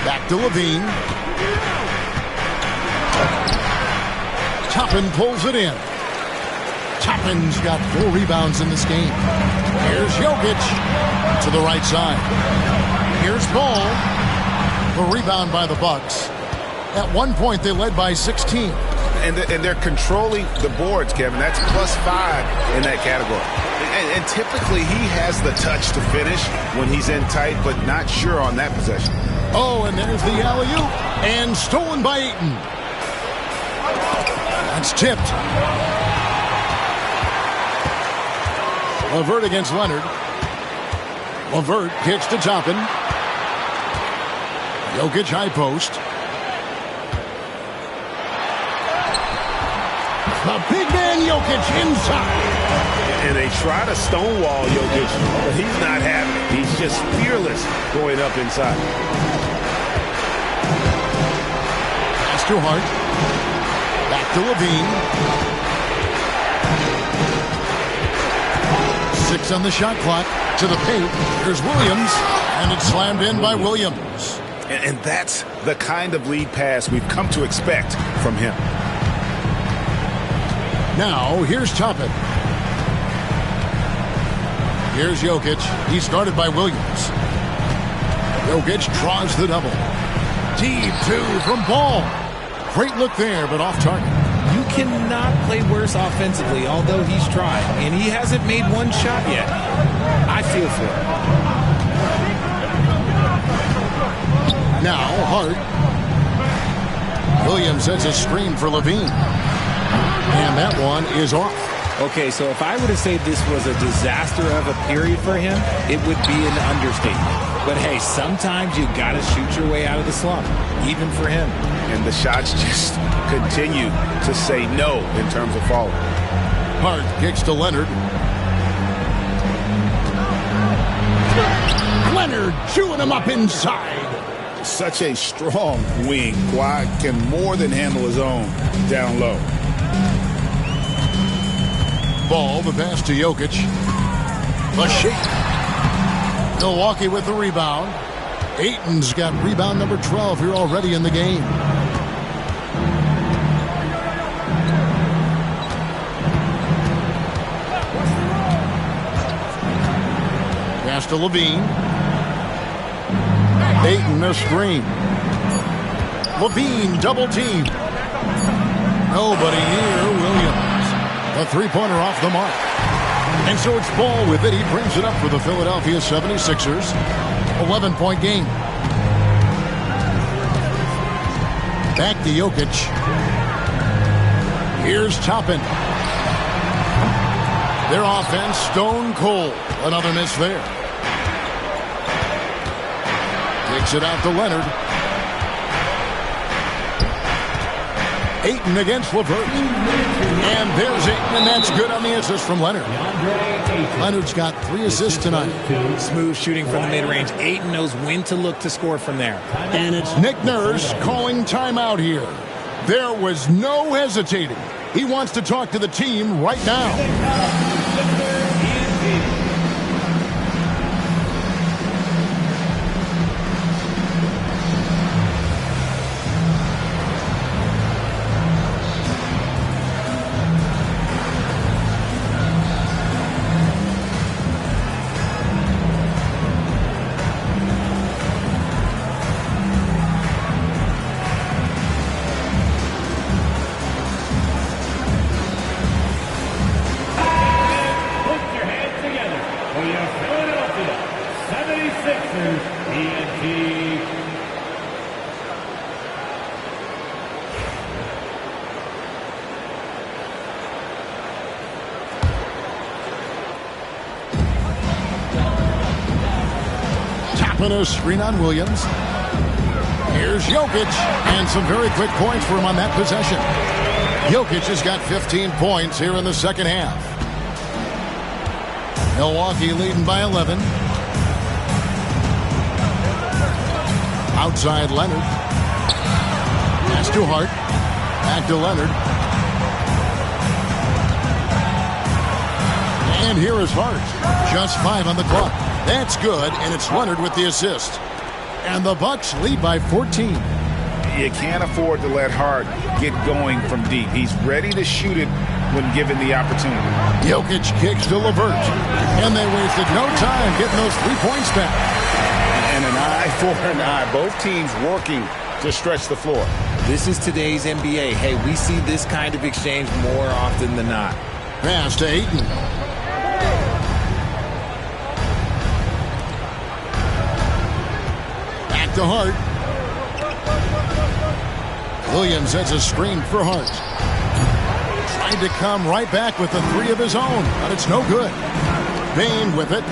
Back to Levine. Toppin pulls it in. Toppin's got 4 rebounds in this game. Here's Jokic to the right side. Here's Ball. The rebound by the Bucks. At one point, they led by 16. And they're controlling the boards, Kevin. That's +5 in that category. And typically, he has the touch to finish when he's in tight, but not sure on that possession. Oh, and there's the alley-oop. And stolen by Ayton. That's tipped. LeVert against Leonard. LeVert kicks to Toppin. Jokic high post. The big man Jokic inside. And they try to stonewall Jokic, but he's not having it. He's just fearless going up inside. Pass to Hart. Back to Levine. 6 on the shot clock. To the paint. Here's Williams. And it's slammed in by Williams. And that's the kind of lead pass we've come to expect from him. Now, here's Toppin. Here's Jokic. He's guarded by Williams. Jokic draws the double. Deep 2 from Ball. Great look there, but off target. You cannot play worse offensively, although he's trying, and he hasn't made one shot yet. I feel for him. Now, Hart. Williams sets a screen for Levine. And that one is off. Okay, so if I were to say this was a disaster of a period for him, it would be an understatement. But hey, sometimes you got to shoot your way out of the slump, even for him. And the shots just continue to say no in terms of falling. Hart kicks to Leonard. Leonard chewing him up inside. Such a strong wing. Kawhi can more than handle his own down low. Ball, the pass to Jokic. The shake. Milwaukee with the rebound. Ayton's got rebound number 12 here already in the game. Pass to Levine. Ayton a screen. Levine double team. Nobody here. Williams. A three-pointer off the mark. And so it's Ball with it. He brings it up for the Philadelphia 76ers. 11-point game. Back to Jokic. Here's Toppin. Their offense stone cold. Another miss there. Takes it out to Leonard. Ayton against LeVert. And there's Ayton, and that's good on the assist from Leonard. Leonard's got 3 assists tonight. Smooth shooting from the mid-range. Ayton knows when to look to score from there. And it's Nick Nurse calling timeout here. There was no hesitating. He wants to talk to the team right now. Spin a screen on Williams. Here's Jokic, and some very quick points for him on that possession. Jokic has got 15 points here in the second half. Milwaukee leading by 11. Outside Leonard. Pass to Hart. Back to Leonard. And here is Hart. Just 5 on the clock. That's good, and it's Leonard with the assist. And the Bucks lead by 14. You can't afford to let Hart get going from deep. He's ready to shoot it when given the opportunity. Jokic kicks to LeVert. And they wasted no time getting those 3 points back. And an eye for an eye. Both teams working to stretch the floor. This is today's NBA. Hey, we see this kind of exchange more often than not. Pass to Ayton. Back to Hart. Williams has a screen for Hart. Tried to come right back with a 3 of his own, but it's no good. Bain with it.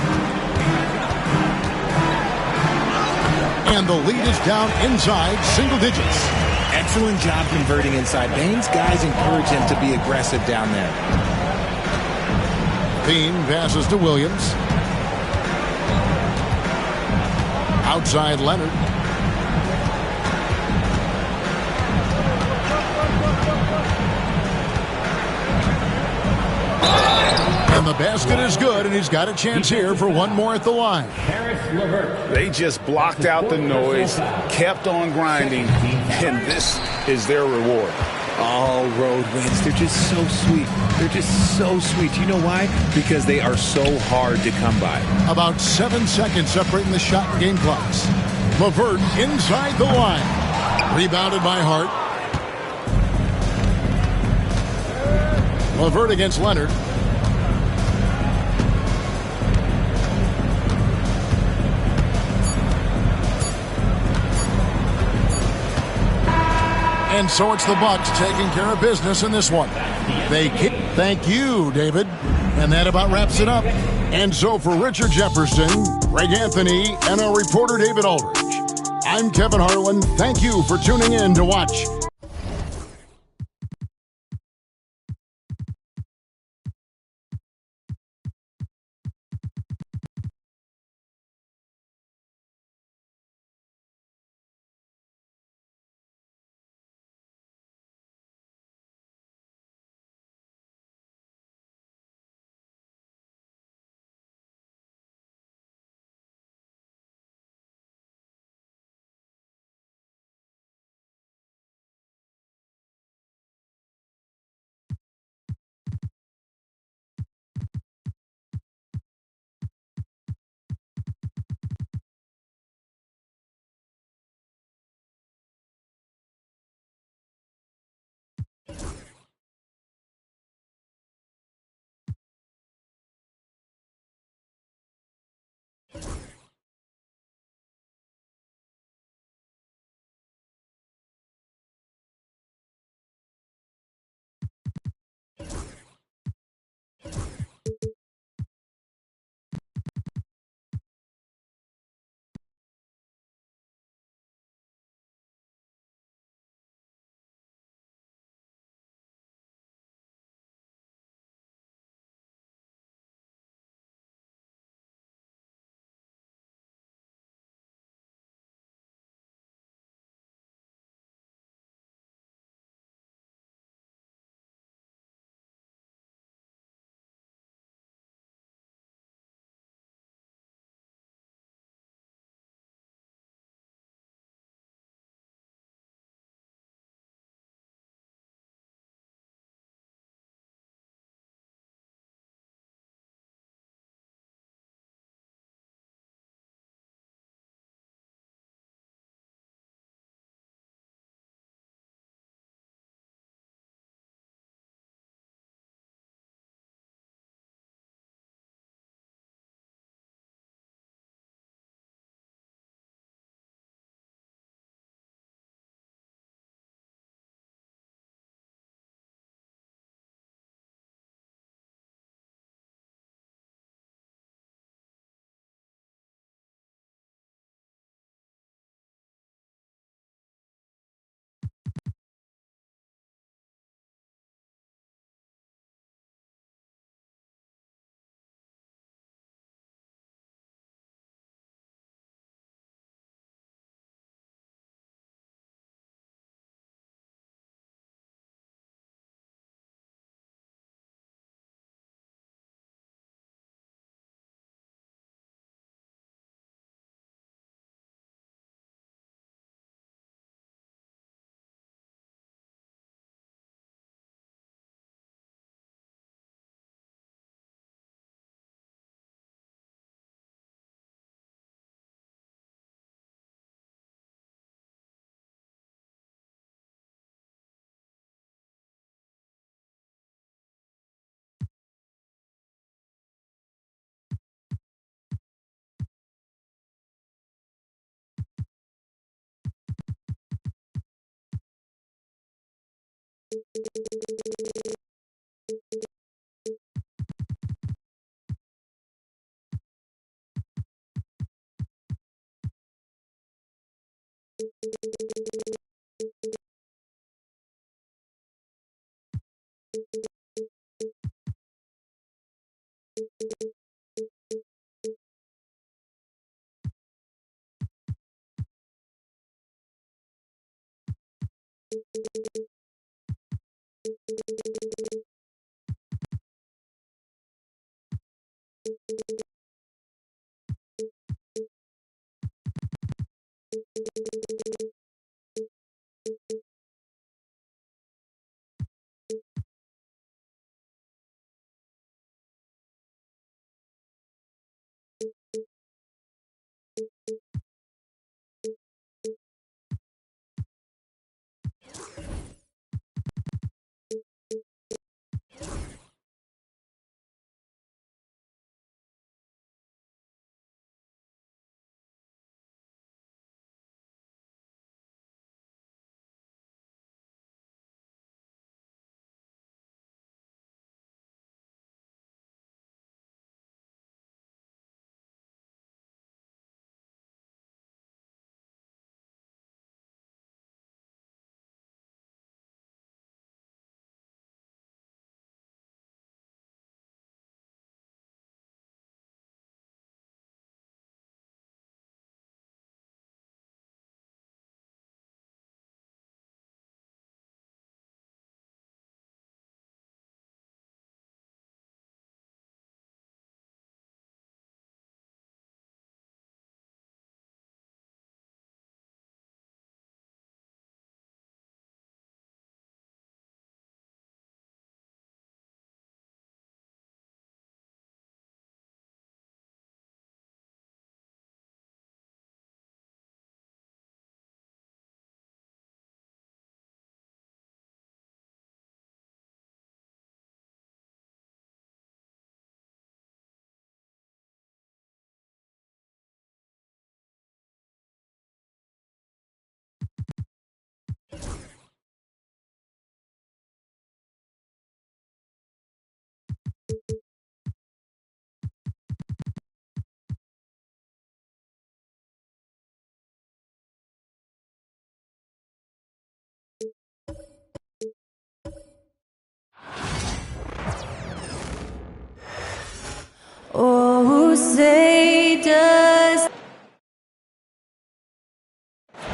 And the lead is down inside single digits. Excellent job converting inside. Bain's guys encourage him to be aggressive down there. Bain passes to Williams. Outside Leonard. And the basket is good, and he's got a chance here for one more at the line. They just blocked out the noise, kept on grinding, and this is their reward. All road wins. They're just so sweet. They're just so sweet. You know why? Because they are so hard to come by. About 7 seconds separating the shot and game clocks. LeVert inside the line. Rebounded by Hart. LeVert against Leonard. And so it's the Bucks taking care of business in this one. Thank you, David. And that about wraps it up. And so for Richard Jefferson, Greg Anthony, and our reporter David Aldridge, I'm Kevin Harlan. Thank you for tuning in to watch Oh, say does.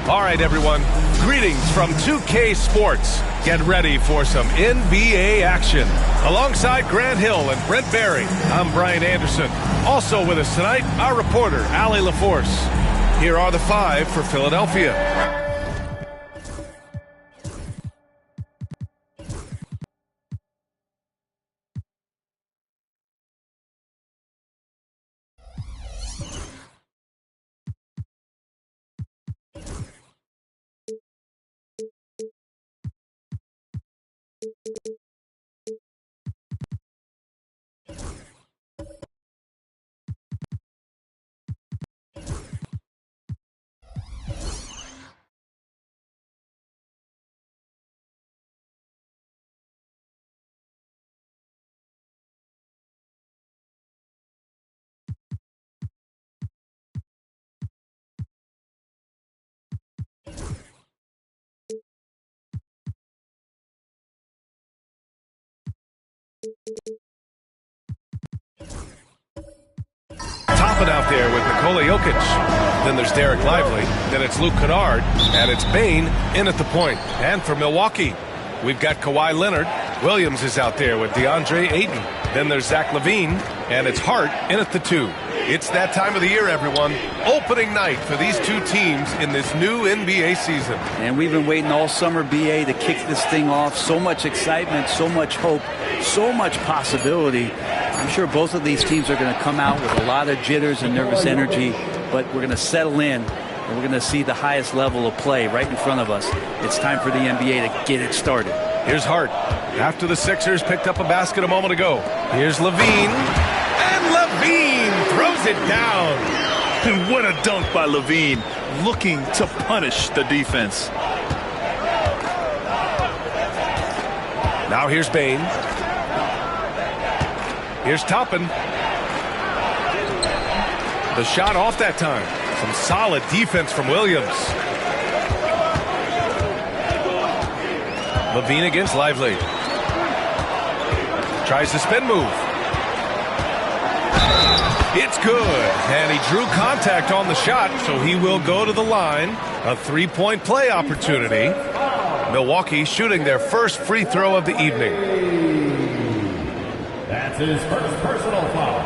All right, everyone. Greetings from 2K Sports. Get ready for some NBA action. Alongside Grant Hill and Brent Barry, I'm Brian Anderson. Also with us tonight, our reporter, Allie LaForce. Here are the five for Philadelphia. Topping out there with Nikola Jokic. Then there's Derek Lively. Then it's Luke Kennard. And it's Bane in at the point. And for Milwaukee, we've got Kawhi Leonard. Williams is out there with DeAndre Ayton. Then there's Zach LaVine. And it's Hart in at the 2. It's that time of the year, everyone. Opening night for these two teams in this new NBA season. And we've been waiting all summer, BA, to kick this thing off. So much excitement, so much hope, so much possibility. I'm sure both of these teams are going to come out with a lot of jitters and nervous energy, but we're going to settle in, and we're going to see the highest level of play right in front of us. It's time for the NBA to get it started. Here's Hart. After the Sixers picked up a basket a moment ago. Here's LaVine. And LaVine throws it down. And what a dunk by LaVine, looking to punish the defense. Now here's Bain. Here's Toppin. The shot off that time. Some solid defense from Williams. Levine against Lively. Tries the spin move. It's good. And he drew contact on the shot, so he will go to the line. A three-point play opportunity. Milwaukee shooting their first free throw of the evening. That's his first personal foul.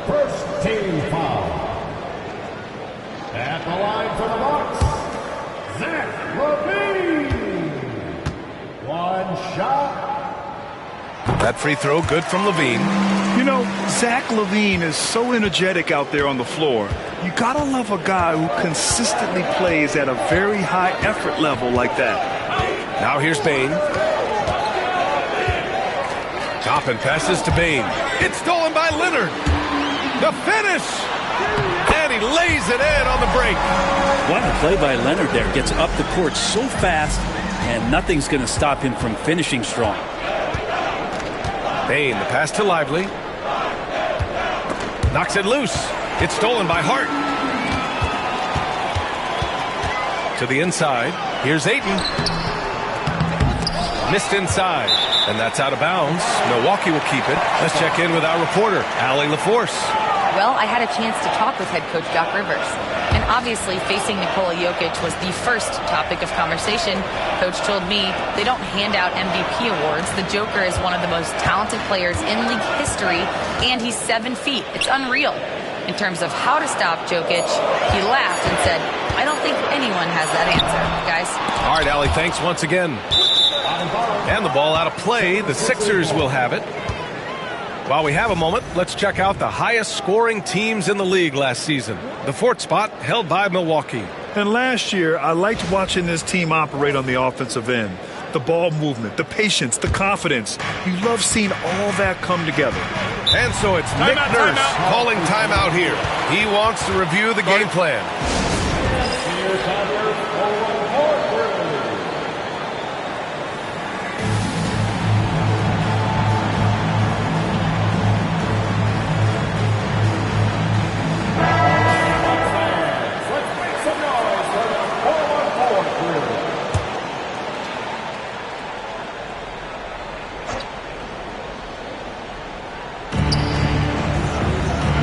First team foul. At the line for the Bucks, Zach LaVine. One shot. That free throw good from LaVine. You know, Zach LaVine is so energetic out there on the floor. You gotta love a guy who consistently plays at a very high effort level like that. Now here's Bain. Toppin passes to Bain. It's stolen by Leonard. The finish. And he lays it in on the break. What a play by Leonard there. Gets up the court so fast, and nothing's going to stop him from finishing strong. Bain, the pass to Lively. Knocks it loose. It's stolen by Hart. To the inside. Here's Ayton. Missed inside. And that's out of bounds. Milwaukee will keep it. Let's check in with our reporter, Allie LaForce. Well, I had a chance to talk with head coach Doc Rivers. And obviously, facing Nikola Jokic was the first topic of conversation. Coach told me they don't hand out MVP awards. The Joker is one of the most talented players in league history, and he's 7 feet. It's unreal. In terms of how to stop Jokic, he laughed and said, I don't think anyone has that answer, guys. All right, Allie, thanks once again. And the ball out of play. The Sixers will have it. While we have a moment, let's check out the highest scoring teams in the league last season. The 4th spot held by Milwaukee. And last year, I liked watching this team operate on the offensive end. The ball movement, the patience, the confidence. You love seeing all that come together. And so it's Nick Nurse calling timeout here. He wants to review the game plan.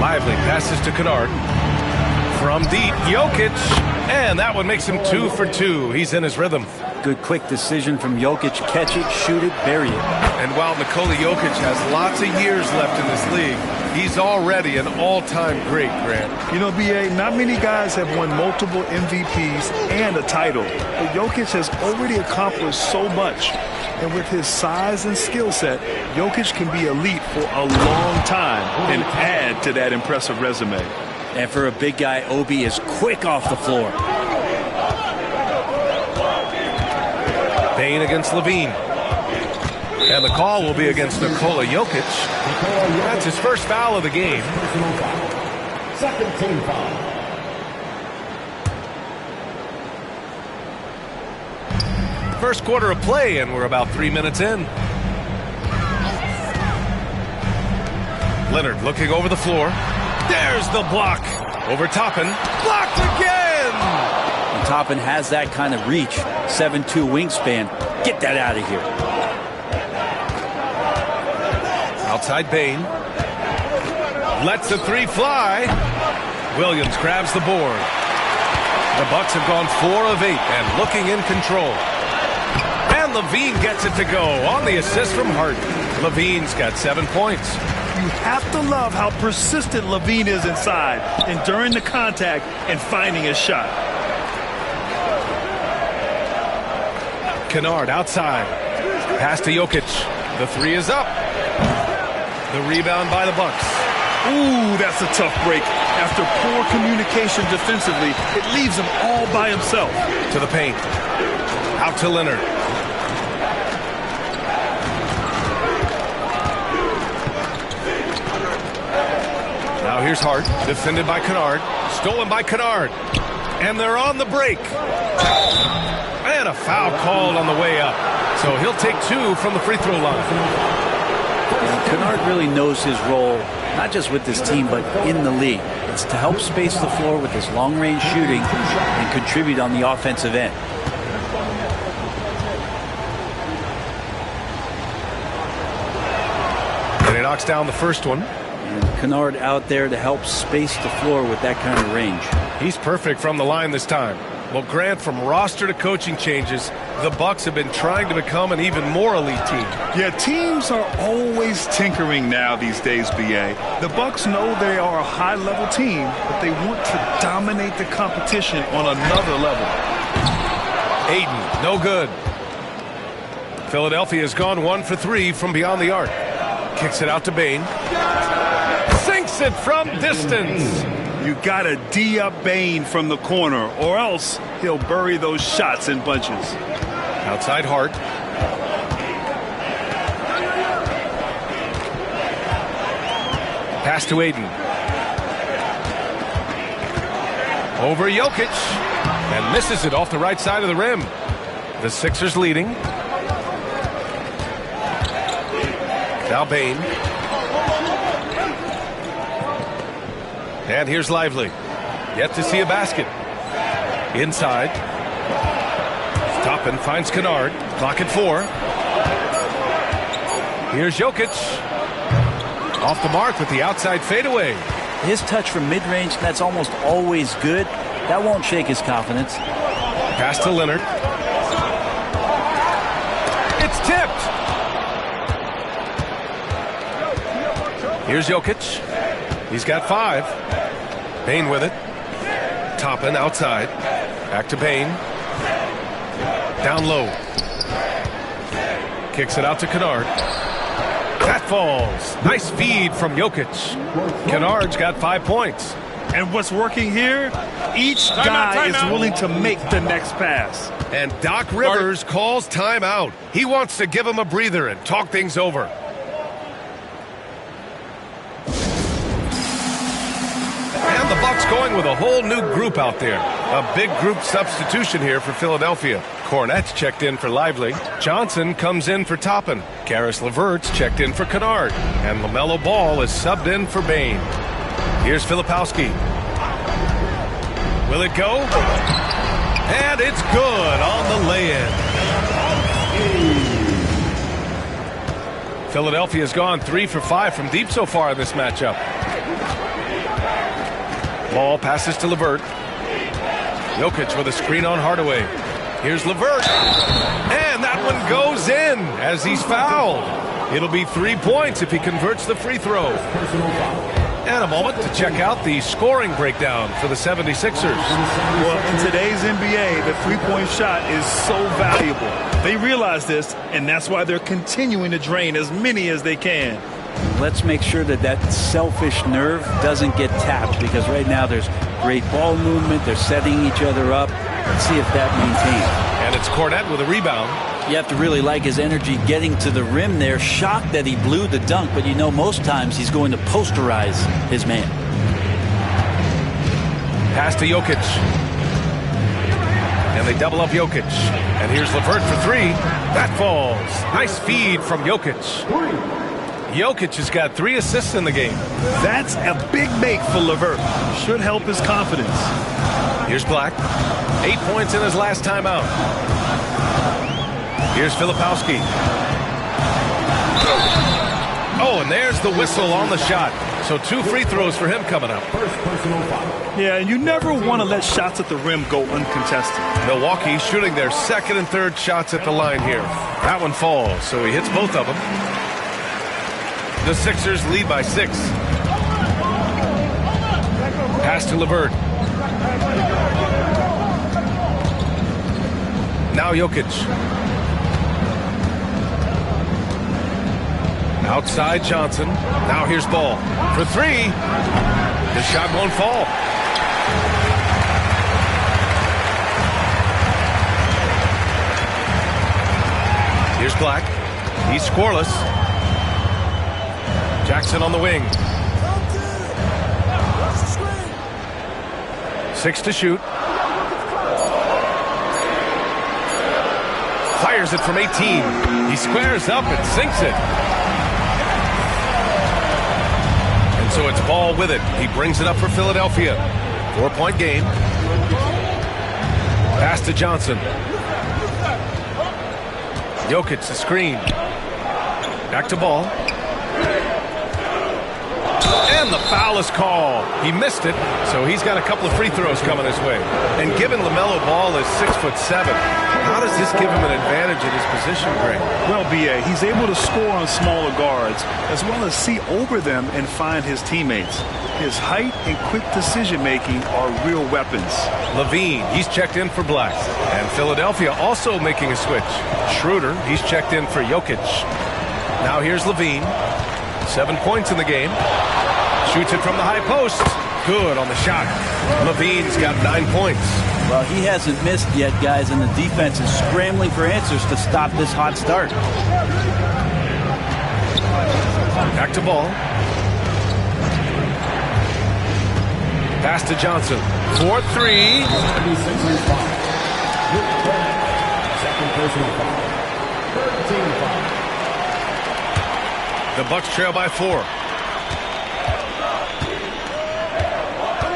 Lively passes to Kennard. From deep, Jokic. And that one makes him 2 for 2. He's in his rhythm. Good quick decision from Jokic. Catch it, shoot it, bury it. And while Nikola Jokic has lots of years left in this league, he's already an all-time great, Grant. You know, B.A., not many guys have won multiple MVPs and a title. But Jokic has already accomplished so much. And with his size and skill set, Jokic can be elite for a long time and add to that impressive resume. And for a big guy, Obi is quick off the floor. Bain against Levine. And the call will be against Nikola Jokic. That's his first foul of the game. Second team foul. First quarter of play, and we're about 3 minutes in. Leonard looking over the floor. There's the block. Over Toppin. Blocked again! And Toppin has that kind of reach. 7'2" wingspan. Get that out of here. Outside Bain. Lets the three fly. Williams grabs the board. The Bucks have gone 4 of 8 and looking in control. And Levine gets it to go on the assist from Hart. Levine's got 7 points. You have to love how persistent Levine is inside, enduring the contact and finding his shot. Kennard outside. Pass to Jokic. The three is up. The rebound by the Bucks. Ooh, that's a tough break. After poor communication defensively, it leaves him all by himself. To the paint. Out to Leonard. Now here's Hart, defended by Kennard. Stolen by Kennard. And they're on the break. And a foul called on the way up. So he'll take 2 from the free throw line. Kennard really knows his role, not just with this team, but in the league. It's to help space the floor with his long-range shooting and contribute on the offensive end. And he knocks down the first one. And Kennard out there to help space the floor with that kind of range. He's perfect from the line this time. Well, Grant, from roster to coaching changes, the Bucks have been trying to become an even more elite team. Yeah, teams are always tinkering now these days, B.A. The Bucks know they are a high-level team, but they want to dominate the competition on another level. Aiden, no good. Philadelphia has gone 1 for 3 from beyond the arc. Kicks it out to Bane. Sinks it from distance. You gotta D up Bane from the corner, or else he'll bury those shots in bunches. Outside Hart. Pass to Aiden. Over Jokic. And misses it off the right side of the rim. The Sixers leading. Now Bane. And here's Lively. Yet to see a basket. Inside. Toppin finds Kennard. Clock at 4. Here's Jokic. Off the mark with the outside fadeaway. His touch from mid-range, that's almost always good. That won't shake his confidence. Pass to Leonard. It's tipped. Here's Jokic. He's got 5. Bane with it. Toppin outside. Back to Bane. Down low. Kicks it out to Kennard. That falls. Nice feed from Jokic. Kennard's got 5 points. And what's working here? Each guy is willing to make the next pass. And Doc Rivers calls timeout. He wants to give him a breather and talk things over. And the Bucks going with a whole new group out there. A big group substitution here for Philadelphia. Cornette's checked in for Lively. Johnson comes in for Toppin. Karis LeVert's checked in for Kennard. And LaMelo Ball is subbed in for Bane. Here's Filipowski. Will it go? And it's good on the lay-in. Philadelphia's gone 3 for 5 from deep so far in this matchup. Ball passes to LeVert. Jokic with a screen on Hardaway. Here's LeVert. And that one goes in as he's fouled. It'll be 3 points if he converts the free throw. And a moment to check out the scoring breakdown for the 76ers. Well, in today's NBA, the three-point shot is so valuable. They realize this, and that's why they're continuing to drain as many as they can. Let's make sure that that selfish nerve doesn't get tapped, because right now there's great ball movement. They're setting each other up. Let's see if that maintains. And it's Cornette with a rebound. You have to really like his energy getting to the rim there. Shocked that he blew the dunk, but you know most times he's going to posterize his man. Pass to Jokic. And they double up Jokic. And here's LeVert for 3. That falls. Nice feed from Jokic. Jokic has got 3 assists in the game. That's a big make for LeVert. Should help his confidence. Here's Black. 8 points in his last timeout. Here's Filipowski. Oh, and there's the whistle on the shot. So 2 free throws for him coming up. Yeah, and you never want to let shots at the rim go uncontested. Milwaukee shooting their second and third shots at the line here. That one falls, so he hits both of them. The Sixers lead by 6. Pass to LeVert. Now Jokic. Outside Johnson. Now here's Ball. For 3. The shot won't fall. Here's Black. He's scoreless. Jackson on the wing. 6 to shoot. Fires it from 18. He squares up and sinks it. And so it's Ball with it. He brings it up for Philadelphia. 4-point game. Pass to Johnson. Jokic, the screen. Back to Ball. And the foul is called. He missed it, so he's got a couple of free throws coming his way. And given LaMelo Ball is 6'7", how does this give him an advantage in his position, Greg? Well, B.A., he's able to score on smaller guards, as well as see over them and find his teammates. His height and quick decision-making are real weapons. Levine, he's checked in for Black. And Philadelphia also making a switch. Schroeder, he's checked in for Jokic. Now here's Levine. 7 points in the game. Shoots it from the high post. Good on the shot. Levine's got 9 points. Well, he hasn't missed yet, guys, and the defense is scrambling for answers to stop this hot start. Back to Ball. Pass to Johnson. 4-3. Second personal foul. 13 foul. The Bucks trail by 4.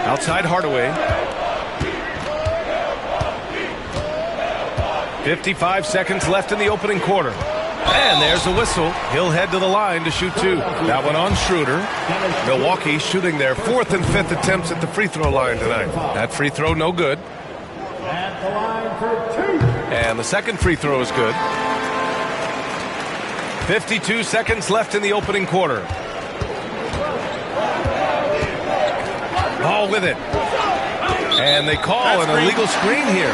Outside Hardaway. 55 seconds left in the opening quarter. And there's a whistle. He'll head to the line to shoot 2. That one on Schroeder. Milwaukee shooting their 4th and 5th attempts at the free throw line tonight. That free throw no good. At the line for 2. And the second free throw is good. 52 seconds left in the opening quarter. Ball with it. And they call an illegal screen here.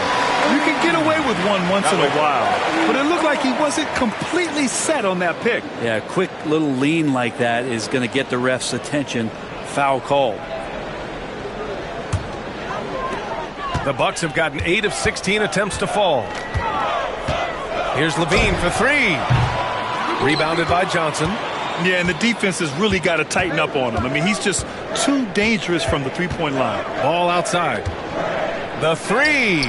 You can get away with one once in a while, but it looked like he wasn't completely set on that pick. Yeah, a quick little lean like that is going to get the ref's attention. Foul called. The Bucks have gotten 8 of 16 attempts to fall. Here's Levine for 3. Rebounded by Johnson. Yeah, and the defense has really got to tighten up on him. I mean, he's just too dangerous from the three-point line. Ball outside. The 3.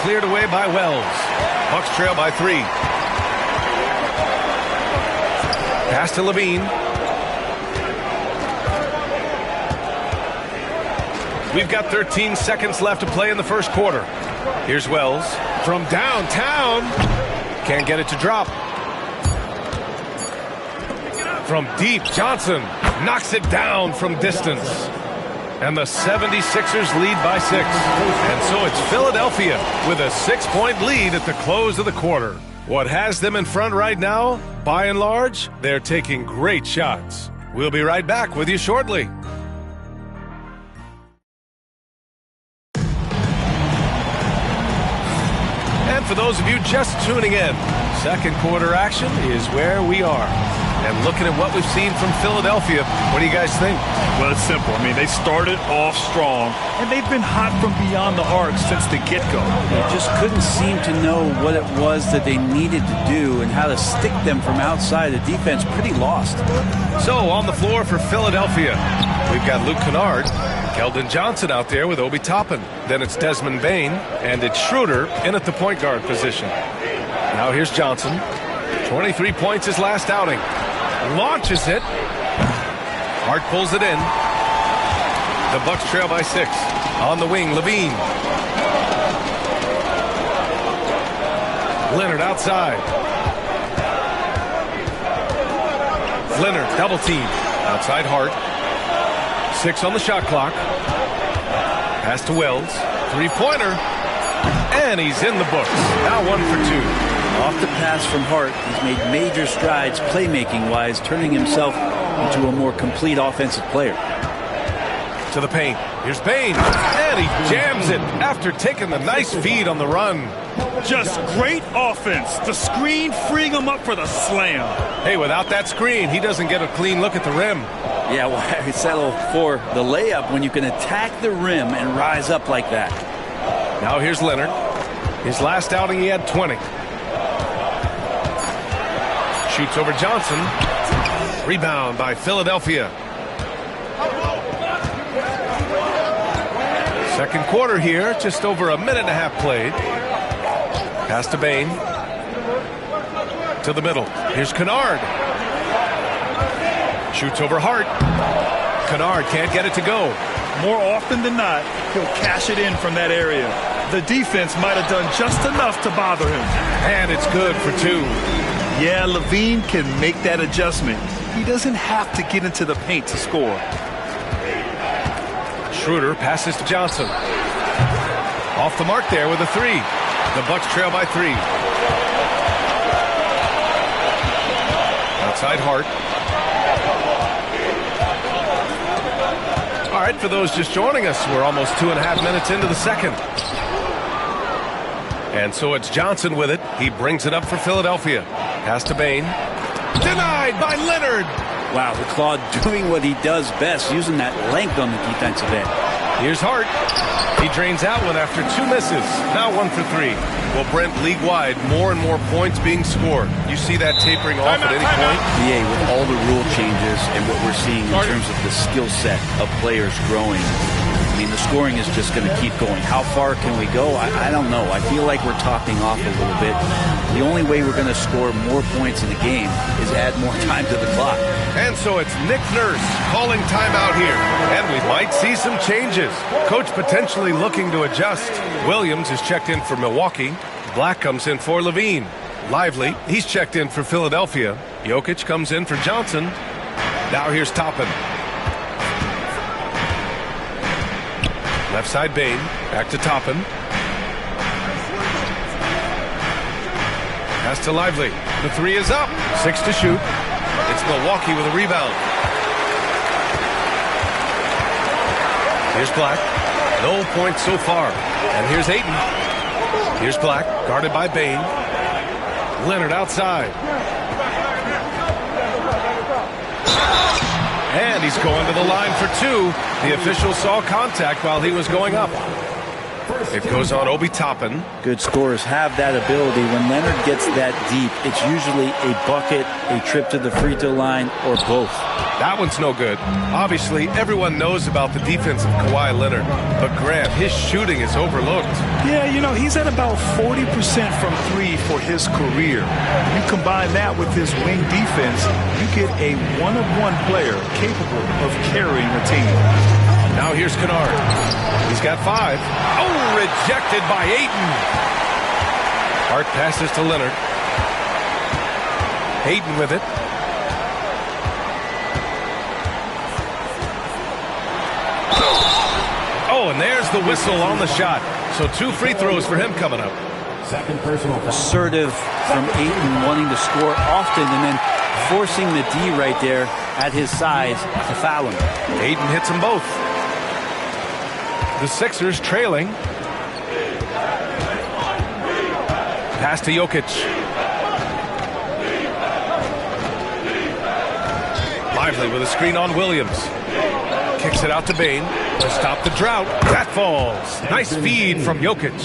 Cleared away by Wells. Bucks trail by 3. Pass to Levine. We've got 13 seconds left to play in the first quarter. Here's Wells from downtown. Can't get it to drop. From deep, Johnson knocks it down from distance. And the 76ers lead by 6. And so it's Philadelphia with a 6-point lead at the close of the quarter. What has them in front right now, by and large, they're taking great shots. We'll be right back with you shortly. And for those of you just tuning in, second quarter action is where we are. And looking at what we've seen from Philadelphia, what do you guys think? Well, it's simple. I mean, they started off strong, and they've been hot from beyond the arc since the get-go. They just couldn't seem to know what it was that they needed to do and how to stick them from outside. The defense pretty lost. So, on the floor for Philadelphia, we've got Luke Kennard, Keldon Johnson out there with Obi Toppin. Then it's Desmond Bane, and it's Schroeder in at the point guard position. Now here's Johnson. 23 points his last outing. Launches it. Hart pulls it in. The Bucks trail by 6. On the wing, Levine. Leonard outside. Leonard double team. Outside Hart. 6 on the shot clock. Pass to Wells. 3-pointer. And he's in the books. Now 1 for 2. Off the pass from Hart, he's made major strides playmaking-wise, turning himself into a more complete offensive player. To the paint. Here's Bane. And he jams it after taking the nice feed on the run. Just great offense. The screen freeing him up for the slam. Hey, without that screen, he doesn't get a clean look at the rim. Yeah, why settle for the layup when you can attack the rim and rise up like that? Now here's Leonard. His last outing, he had 20. Shoots over Johnson. Rebound by Philadelphia. Second quarter here, just over a minute and a half played. Pass to Bain. To the middle. Here's Kennard. Shoots over Hart. Kennard can't get it to go. More often than not, he'll cash it in from that area. The defense might have done just enough to bother him. And it's good for 2. Yeah, Levine can make that adjustment. He doesn't have to get into the paint to score. Schroeder passes to Johnson. Off the mark there with a 3. The Bucks trail by 3. Outside Hart. All right, for those just joining us, we're almost 2.5 minutes into the second. And so it's Johnson with it. He brings it up for Philadelphia. Pass to Bain. Denied by Leonard. Wow, the Claw doing what he does best, using that length on the defensive end. Here's Hart. He drains that one after 2 misses. Now 1 for 3. Well, Brent, league-wide, more and more points being scored. You see that tapering off at any point? Yeah, with all the rule changes and what we're seeing in terms of the skill set of players growing, I mean, the scoring is just going to keep going. How far can we go? I don't know. I feel like we're topping off a little bit. The only way we're going to score more points in the game is add more time to the clock. And so it's Nick Nurse calling timeout here. And we might see some changes. Coach potentially looking to adjust. Williams is checked in for Milwaukee. Black comes in for Levine. Lively, he's checked in for Philadelphia. Jokic comes in for Johnson. Now here's Toppin. Left side Bain, back to Toppin. Pass to Lively. The 3 is up. 6 to shoot. It's Milwaukee with a rebound. Here's Black. No points so far. And here's Ayton. Here's Black, guarded by Bain. Leonard outside. And he's going to the line for 2. The official saw contact while he was going up. It goes on Obi Toppin. Good scorers have that ability. When Leonard gets that deep, it's usually a bucket, a trip to the free throw line, or both. That one's no good. Obviously, everyone knows about the defense of Kawhi Leonard, but Grant, his shooting is overlooked. Yeah, you know, he's at about 40% from 3 for his career. You combine that with his wing defense, you get a one-of-one player capable of carrying a team. Now here's Kennard. He's got 5. Oh, rejected by Ayton. Hart passes to Leonard. Ayton with it. Oh, and there's the whistle on the shot. So 2 free throws for him coming up. Second personal. Assertive from Ayton, wanting to score often and then forcing the D right there at his size to foul him. Ayton hits them both. The Sixers trailing. Pass to Jokic. Lively with a screen on Williams. Kicks it out to Bain to stop the drought. That falls. Nice feed from Jokic.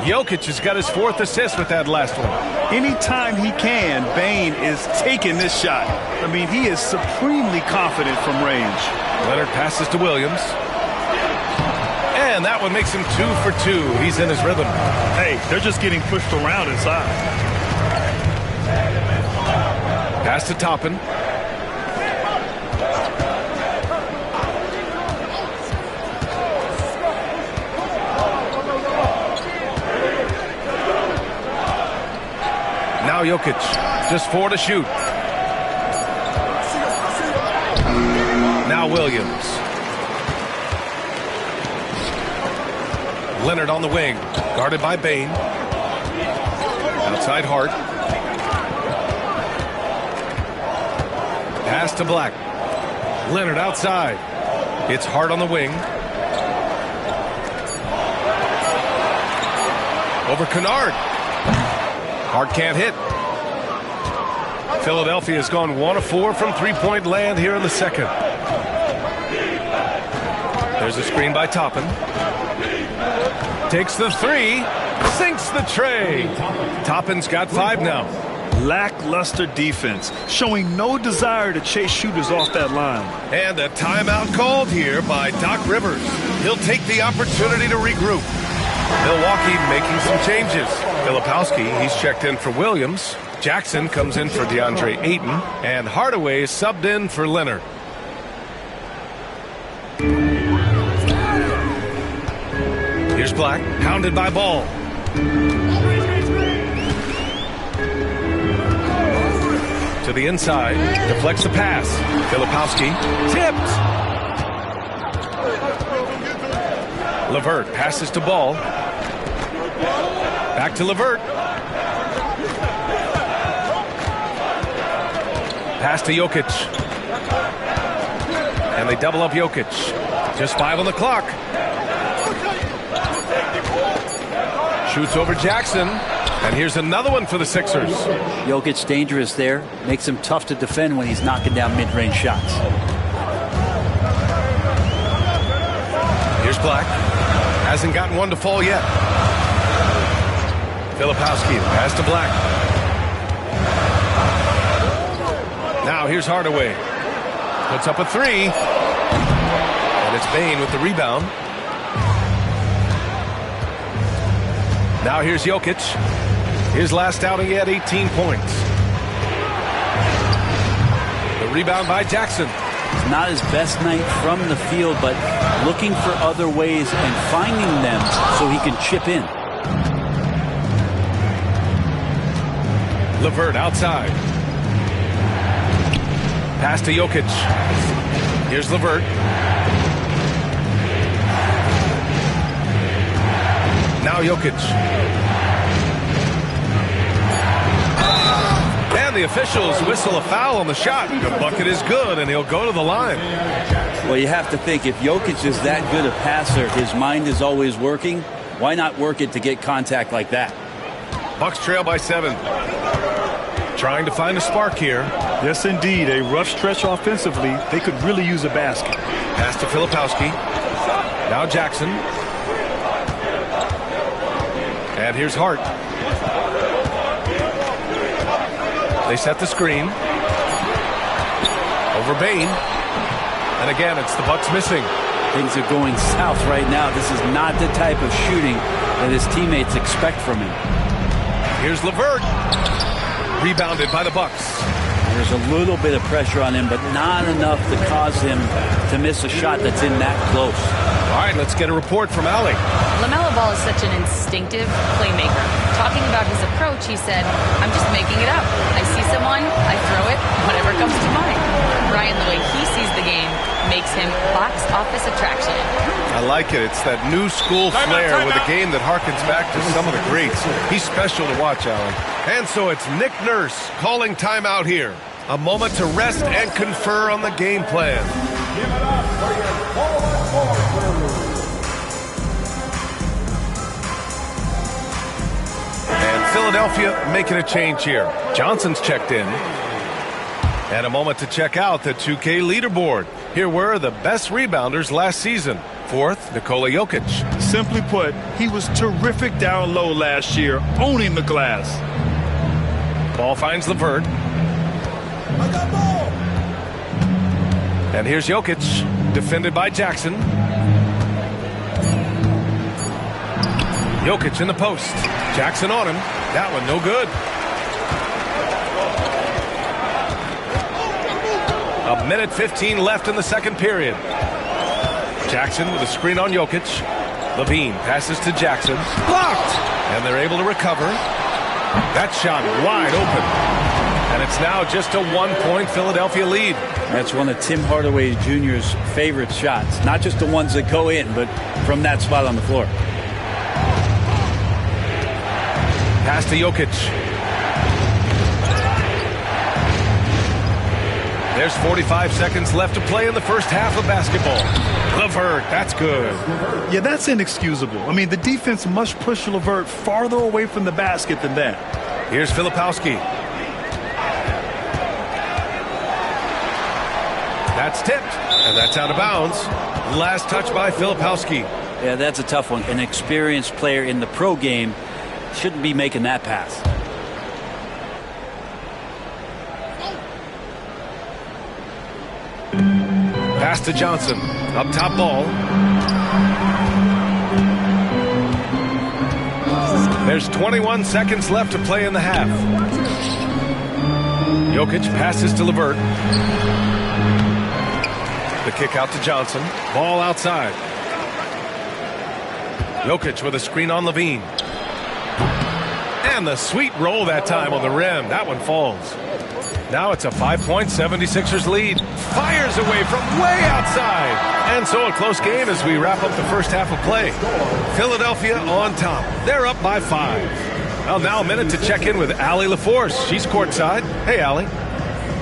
Jokic has got his 4th assist with that last one. Anytime he can, Bain is taking this shot. I mean, he is supremely confident from range. Leonard passes to Williams. And that one makes him 2 for 2. He's in his rhythm. Hey, they're just getting pushed around inside. Pass to Toppin. Now Jokic, just 4 to shoot. Now Williams. Leonard on the wing, guarded by Bain. Outside Hart. Pass to Black. Leonard outside. It's Hart on the wing. Over Kennard. Hart can't hit. Philadelphia has gone 1 of 4 from three-point land here in the second. There's a screen by Toppin. Takes the 3, sinks the tray. Toppin's got 5 now. Lackluster defense, showing no desire to chase shooters off that line. And a timeout called here by Doc Rivers. He'll take the opportunity to regroup. Milwaukee making some changes. Filipowski, he's checked in for Williams. Jackson comes in for DeAndre Ayton. And Hardaway is subbed in for Leonard. Here's Black, hounded by Ball. To the inside, deflects the pass. Filipowski, tipped. LeVert passes to Ball. Back to LeVert. Pass to Jokic. And they double up Jokic. Just 5 on the clock. Shoots over Jackson. And here's another one for the Sixers. Jokic dangerous there. Makes him tough to defend when he's knocking down mid-range shots. Here's Black. Hasn't gotten one to fall yet. Filipowski, pass to Black. Now here's Hardaway. Puts up a 3. And it's Bane with the rebound. Now here's Jokic. His last outing, he had 18 points. The rebound by Jackson. It's not his best night from the field, but looking for other ways and finding them so he can chip in. LeVert outside. Pass to Jokic. Here's LeVert. Now Jokic. And the officials whistle a foul on the shot. The bucket is good, and he'll go to the line. Well, you have to think, if Jokic is that good a passer, his mind is always working. Why not work it to get contact like that? Bucks trail by 7. Trying to find a spark here. Yes, indeed. A rough stretch offensively. They could really use a basket. Pass to Filipowski. Now Jackson. And here's Hart. They set the screen. Over Bane. And again, it's the Bucks missing. Things are going south right now. This is not the type of shooting that his teammates expect from him. Here's LeVert. Rebounded by the Bucks. There's a little bit of pressure on him, but not enough to cause him to miss a shot that's in that close. All right, let's get a report from Allie. LaMelo Ball is such an instinctive playmaker. Talking about his approach, he said, "I'm just making it up. I see someone, I throw it, whatever comes to mind." Brian, the way he sees the game makes him box office attraction. I like it. It's that new school flair with a game that harkens back to some of the greats. He's special to watch, Allen. And so it's Nick Nurse calling timeout here. A moment to rest and confer on the game plan. Give it up for your forward. And Philadelphia making a change here. Johnson's checked in. And a moment to check out the 2K leaderboard. Here were the best rebounders last season. 4th, Nikola Jokic. Simply put, he was terrific down low last year, owning the glass. Ball finds LeVert. And here's Jokic, defended by Jackson. Jokic in the post. Jackson on him. That one no good. A minute 15 left in the second period. Jackson with a screen on Jokic. Levine passes to Jackson. Blocked! And they're able to recover. That shot wide open. And it's now just a 1-point Philadelphia lead. That's one of Tim Hardaway Jr.'s favorite shots. Not just the ones that go in, but from that spot on the floor. Pass to Jokic. There's 45 seconds left to play in the first half of basketball. LeVert, that's good. Yeah, that's inexcusable. I mean, the defense must push LeVert farther away from the basket than that. Here's Filipowski. That's tipped, and that's out of bounds. Last touch by Filipowski. Yeah, that's a tough one. An experienced player in the pro game shouldn't be making that pass. Pass to Johnson. Up top Ball. There's 21 seconds left to play in the half. Jokic passes to LeVert. The kick out to Johnson. Ball outside. Jokic with a screen on Levine. And the sweet roll that time on the rim. That one falls. Now it's a 5-point 76ers lead. Fires away from way outside. And so a close game as we wrap up the first half of play. Philadelphia on top. They're up by 5. Well, now a minute to check in with Allie LaForce. She's courtside. Hey, Allie.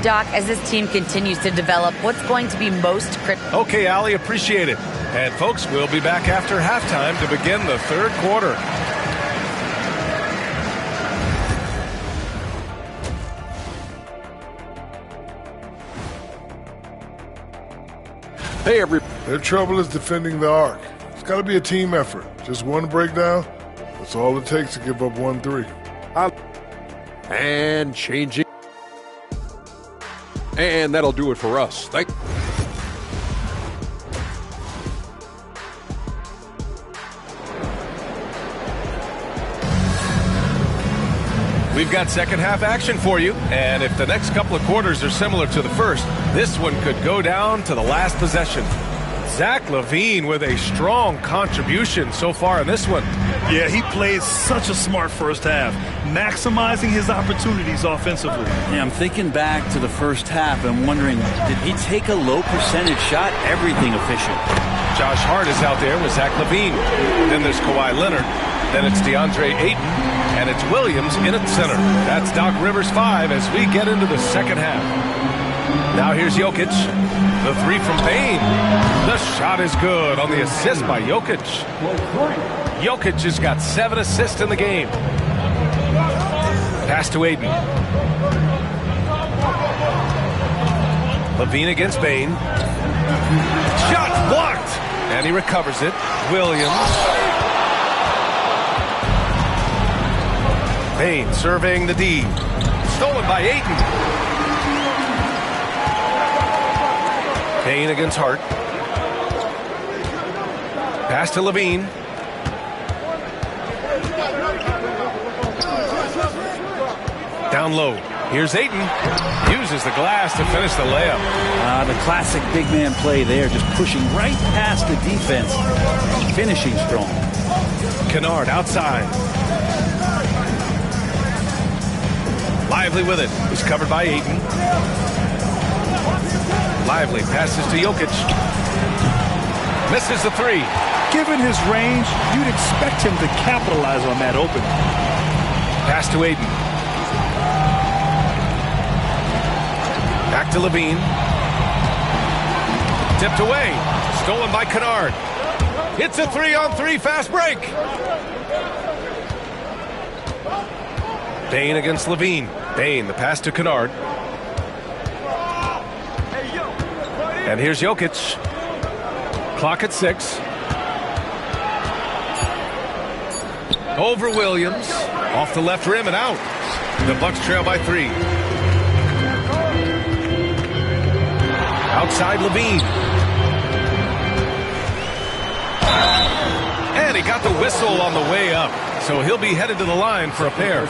Doc, as this team continues to develop, what's going to be most critical? Okay, Allie, appreciate it. And folks, we'll be back after halftime to begin the third quarter. Hey, everybody. Their trouble is defending the arc. It's got to be a team effort. Just one breakdown, that's all it takes to give up 1-3. And changing. And that'll do it for us. We've got second half action for you, and if the next couple of quarters are similar to the first, this one could go down to the last possession. Zach LaVine with a strong contribution so far in this one. Yeah, he played such a smart first half, maximizing his opportunities offensively. Yeah, I'm thinking back to the first half and wondering, did he take a low percentage shot? Everything efficient. Josh Hart is out there with Zach LaVine. Then there's Kawhi Leonard. Then it's DeAndre Ayton. And it's Williams in at center. That's Doc Rivers 5 as we get into the second half. Now here's Jokic. The three from Bane. The shot is good on the assist by Jokic. Jokic has got 7 assists in the game. Pass to Ayton. LaVine against Bane. Shot blocked. And he recovers it. Williams. Bane surveying the D. Stolen by Ayton. Bane against Hart. Pass to LaVine. Down low. Here's Ayton. Uses the glass to finish the layup. The classic big man play there, just pushing right past the defense. Finishing strong. Kennard outside. Lively with it. He's covered by Ayton. Lively passes to Jokic. Misses the three. Given his range, you'd expect him to capitalize on that opening. Pass to Ayton. Back to LaVine. Tipped away. Stolen by Kennard. It's a 3-on-3 fast break. Bane against LaVine. Bane, the pass to Kennard. And here's Jokic. Clock at 6. Over Williams. Off the left rim and out. The Bucks trail by 3. Outside LaVine. And he got the whistle on the way up. So he'll be headed to the line for a pair.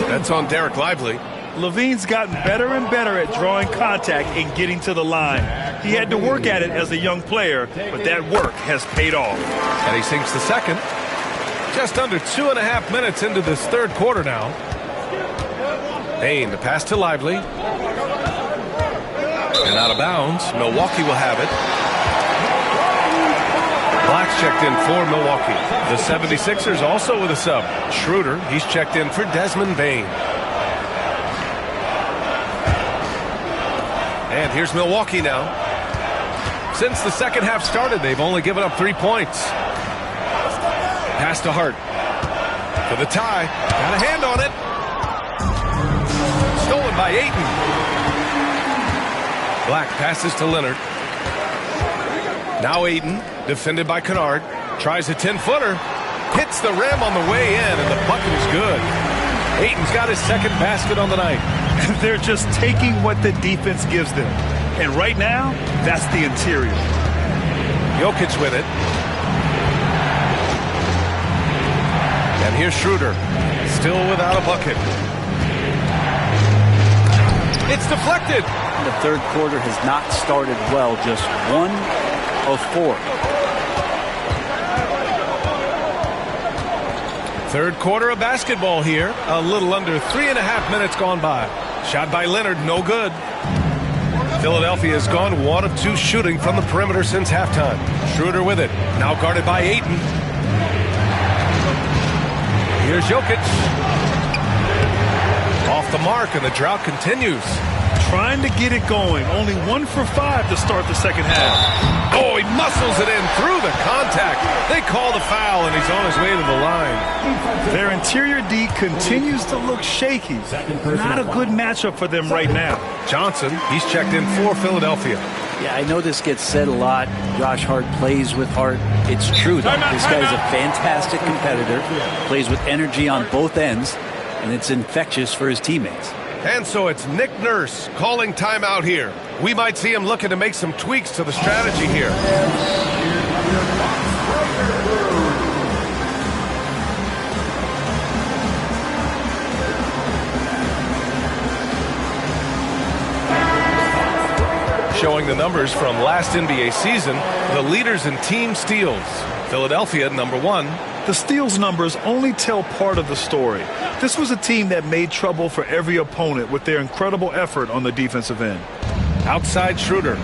That's on Derek Lively. LaVine's gotten better and better at drawing contact and getting to the line. He had to work at it as a young player, but that work has paid off. And he sinks the second. Just under 2.5 minutes into this third quarter now. Bane, the pass to Lively. And out of bounds. Milwaukee will have it. Black's checked in for Milwaukee. The 76ers also with a sub. Schroeder, he's checked in for Desmond Bane. And here's Milwaukee now. Since the second half started, they've only given up 3 points. Pass to Hart. For the tie. Got a hand on it. Stolen by Ayton. Black passes to Leonard. Now Ayton, defended by Kennard. Tries a 10-footer. Hits the rim on the way in, and the bucket is good. Ayton's got his second basket on the night. They're just taking what the defense gives them. And right now, that's the interior. Jokic with it. And here's Schroeder, still without a bucket. It's deflected. The third quarter has not started well, just 1 of 4. Third quarter of basketball here. A little under 3.5 minutes gone by. Shot by Leonard, no good. Philadelphia has gone 1 of 2 shooting from the perimeter since halftime. Schroeder with it, now guarded by Ayton. Here's Jokic. Off the mark, and the drought continues. Trying to get it going. Only 1 for 5 to start the second half. Oh, he muscles it in through the contact. They call the foul, and he's on his way to the line. Their interior D continues to look shaky. Not a good matchup for them right now. Johnson, he's checked in for Philadelphia. Yeah, I know this gets said a lot. Josh Hart plays with heart. It's true, though. This guy is a fantastic competitor, plays with energy on both ends, and it's infectious for his teammates. And so it's Nick Nurse calling timeout here. We might see him looking to make some tweaks to the strategy here. Showing the numbers from last NBA season, the leaders in team steals. Philadelphia, number 1. The steals numbers only tell part of the story. This was a team that made trouble for every opponent with their incredible effort on the defensive end. Outside Schroeder.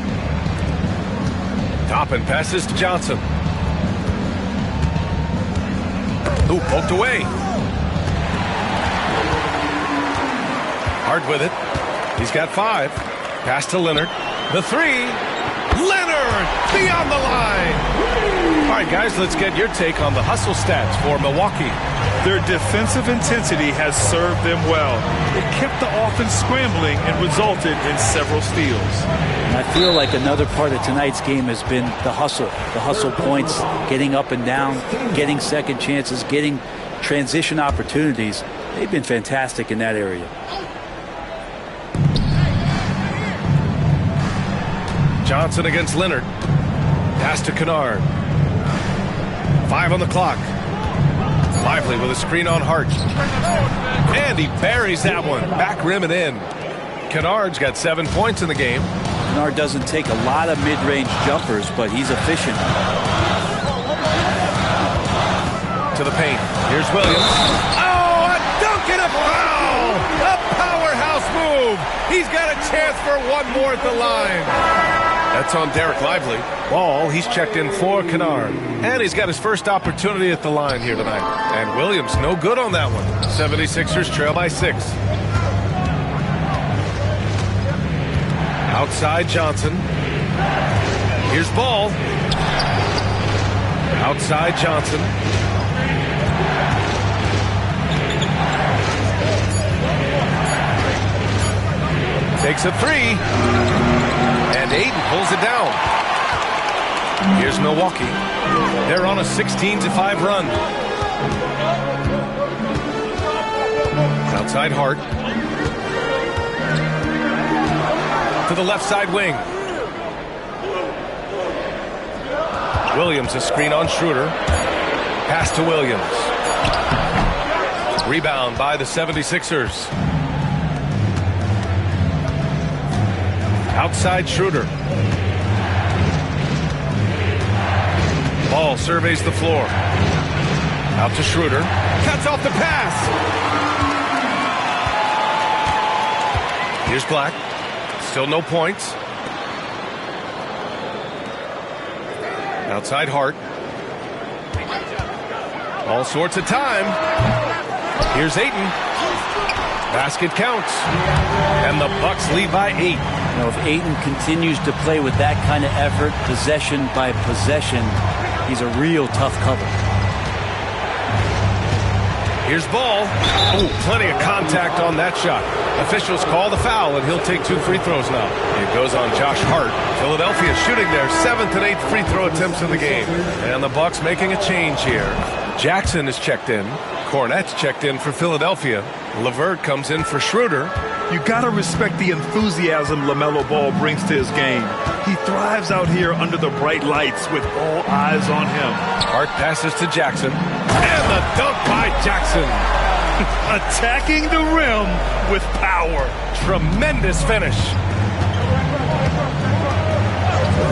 Toppin passes to Johnson. Ooh, poked away. Hart with it. He's got 5. Pass to Leonard. The 3. Leonard beyond the line. All right, guys, let's get your take on the hustle stats for Milwaukee. Their defensive intensity has served them well. It kept the offense scrambling and resulted in several steals. And I feel like another part of tonight's game has been the hustle points, getting up and down, getting second chances, getting transition opportunities. They've been fantastic in that area. Johnson against Leonard. Pass to Kennard. 5 on the clock. Lively with a screen on Hart. And he buries that one. Back rim and in. Kennard's got 7 points in the game. Kennard doesn't take a lot of mid-range jumpers, but he's efficient. To the paint. Here's Williams. Oh, a dunk and a foul! A powerhouse move. He's got a chance for one more at the line. That's on Derek Lively. Ball, he's checked in for Kennard. And he's got his first opportunity at the line here tonight. And Williams, no good on that one. 76ers trail by 6. Outside Johnson. Here's Ball. Outside Johnson. Takes a 3. And Ayton pulls it down. Here's Milwaukee. They're on a 16-5 run. Outside Hart. To the left side wing. Williams, a screen on Schroeder. Pass to Williams. Rebound by the 76ers. Outside Schroeder. Ball surveys the floor. Out to Schroeder. Cuts off the pass. Here's Black. Still no points. Outside Hart. All sorts of time. Here's Ayton. Basket counts. And the Bucks lead by 8. You know, if Ayton continues to play with that kind of effort, possession by possession, he's a real tough cover. Here's Ball. Oh, plenty of contact on that shot. Officials call the foul, and he'll take 2 free throws now. It goes on Josh Hart. Philadelphia shooting their 7th and 8th free throw attempts in the game. And the Bucks making a change here. Jackson is checked in. Cornette's checked in for Philadelphia. LeVert comes in for Schroeder. You gotta respect the enthusiasm LaMelo Ball brings to his game. He thrives out here under the bright lights with all eyes on him. Hart passes to Jackson. And the a dunk by Jackson. Attacking the rim with power. Tremendous finish.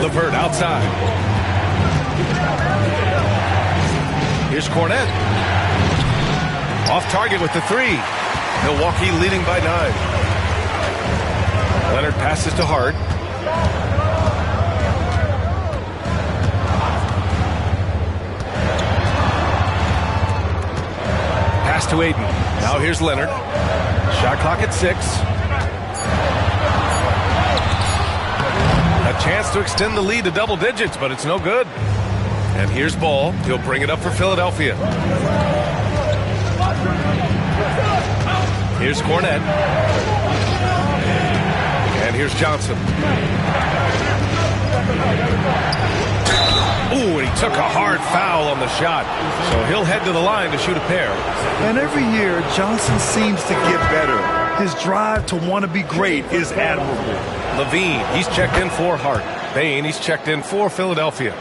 LeVert outside. Here's Cornette. Off target with the three. Milwaukee leading by 9. Leonard passes to Hart. Pass to Aiden. Now here's Leonard. Shot clock at 6. A chance to extend the lead to double digits, but it's no good. And here's Ball. He'll bring it up for Philadelphia. Here's Cornette. And here's Johnson. Ooh, and he took a hard foul on the shot. So he'll head to the line to shoot a pair. And every year, Johnson seems to get better. His drive to want to be great is admirable. Levine, he's checked in for Hart. Bain, he's checked in for Philadelphia.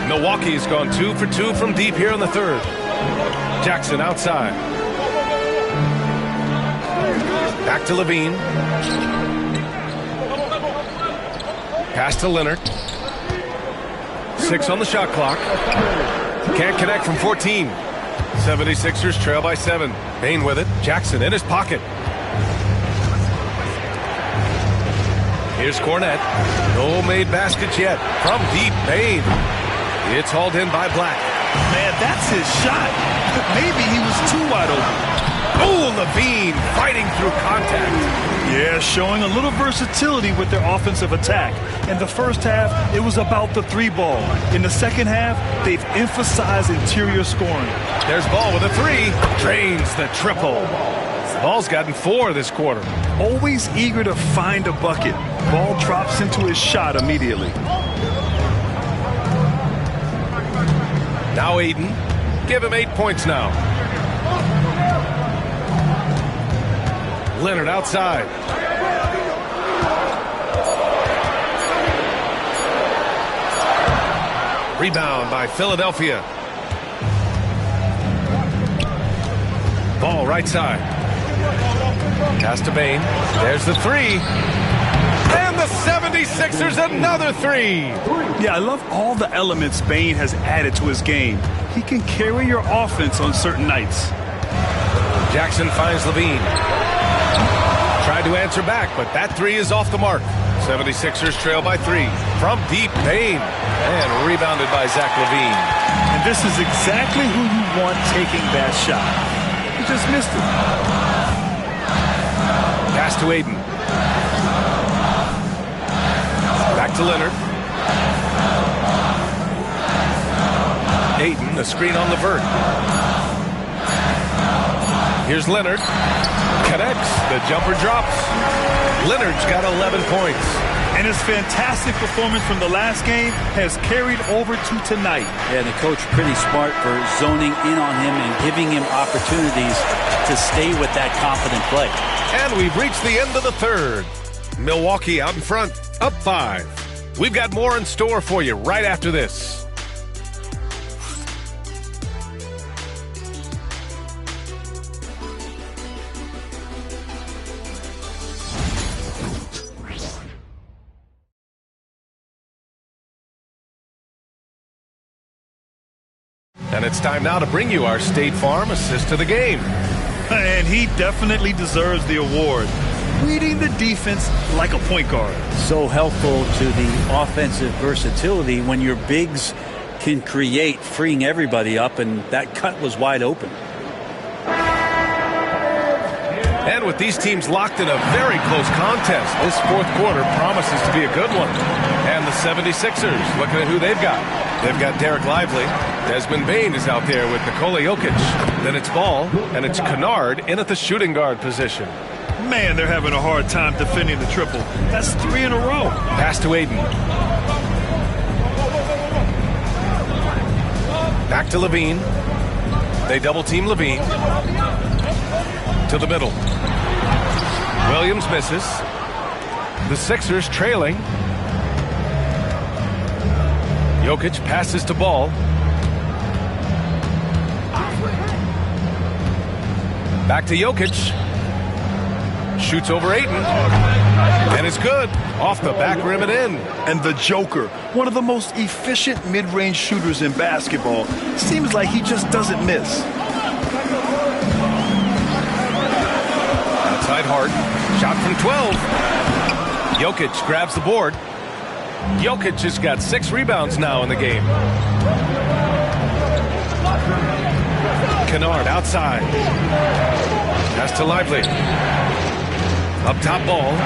Milwaukee's gone 2 for 2 from deep here in the third. Jackson outside. Back to Levine. Pass to Leonard. 6 on the shot clock. Can't connect from 14. 76ers trail by 7. Bain with it. Jackson in his pocket. Here's Cornette. No made baskets yet. From deep, Bain. It's hauled in by Black. Man, that's his shot. Maybe he was too wide open. Oh, Levine fighting through contact. Yeah, showing a little versatility with their offensive attack. In the first half, it was about the 3 ball. In the second half, they've emphasized interior scoring. There's Ball with a 3. Drains the triple. Ball's gotten 4 this quarter. Always eager to find a bucket. Ball drops into his shot immediately. Now Aiden. Give him 8 points now. Leonard outside. Rebound by Philadelphia. Ball right side. Pass to Bain. There's the 3. And the 76ers another 3. Yeah, I love all the elements Bain has added to his game. He can carry your offense on certain nights. Jackson finds Levine. Tried to answer back, but that 3 is off the mark. 76ers trail by 3. From deep, Bain. And rebounded by Zach Levine. And this is exactly who you want taking that shot. He just missed it. Pass to Aiden. Back to Leonard. Aiden, a screen on LeVert. Here's Leonard. Connects. The jumper drops. Leonard's got 11 points. And his fantastic performance from the last game has carried over to tonight. Yeah, the coach pretty smart for zoning in on him and giving him opportunities to stay with that confident play. And we've reached the end of the third. Milwaukee out in front, up 5. We've got more in store for you right after this. And it's time now to bring you our State Farm assist to the game. And he definitely deserves the award. Reading the defense like a point guard. So helpful to the offensive versatility when your bigs can create, freeing everybody up, and that cut was wide open. And with these teams locked in a very close contest, this fourth quarter promises to be a good one. And the 76ers, looking at who they've got. They've got Derek Lively. Desmond Bain is out there with Nikola Jokic. Then it's Ball, and it's Kennard in at the shooting guard position. Man, they're having a hard time defending the triple. That's 3 in a row. Pass to Aiden. Back to Levine. They double-team Levine. To the middle. Williams misses. The Sixers trailing. Jokic passes to Ball. Back to Jokic. Shoots over Ayton. And it's good. Off the back rim and in. And the Joker, one of the most efficient mid-range shooters in basketball. Seems like he just doesn't miss. Outside Hart. Shot from 12. Jokic grabs the board. Jokic has got 6 rebounds now in the game. Kennard outside. Pass to Lively. Up top ball.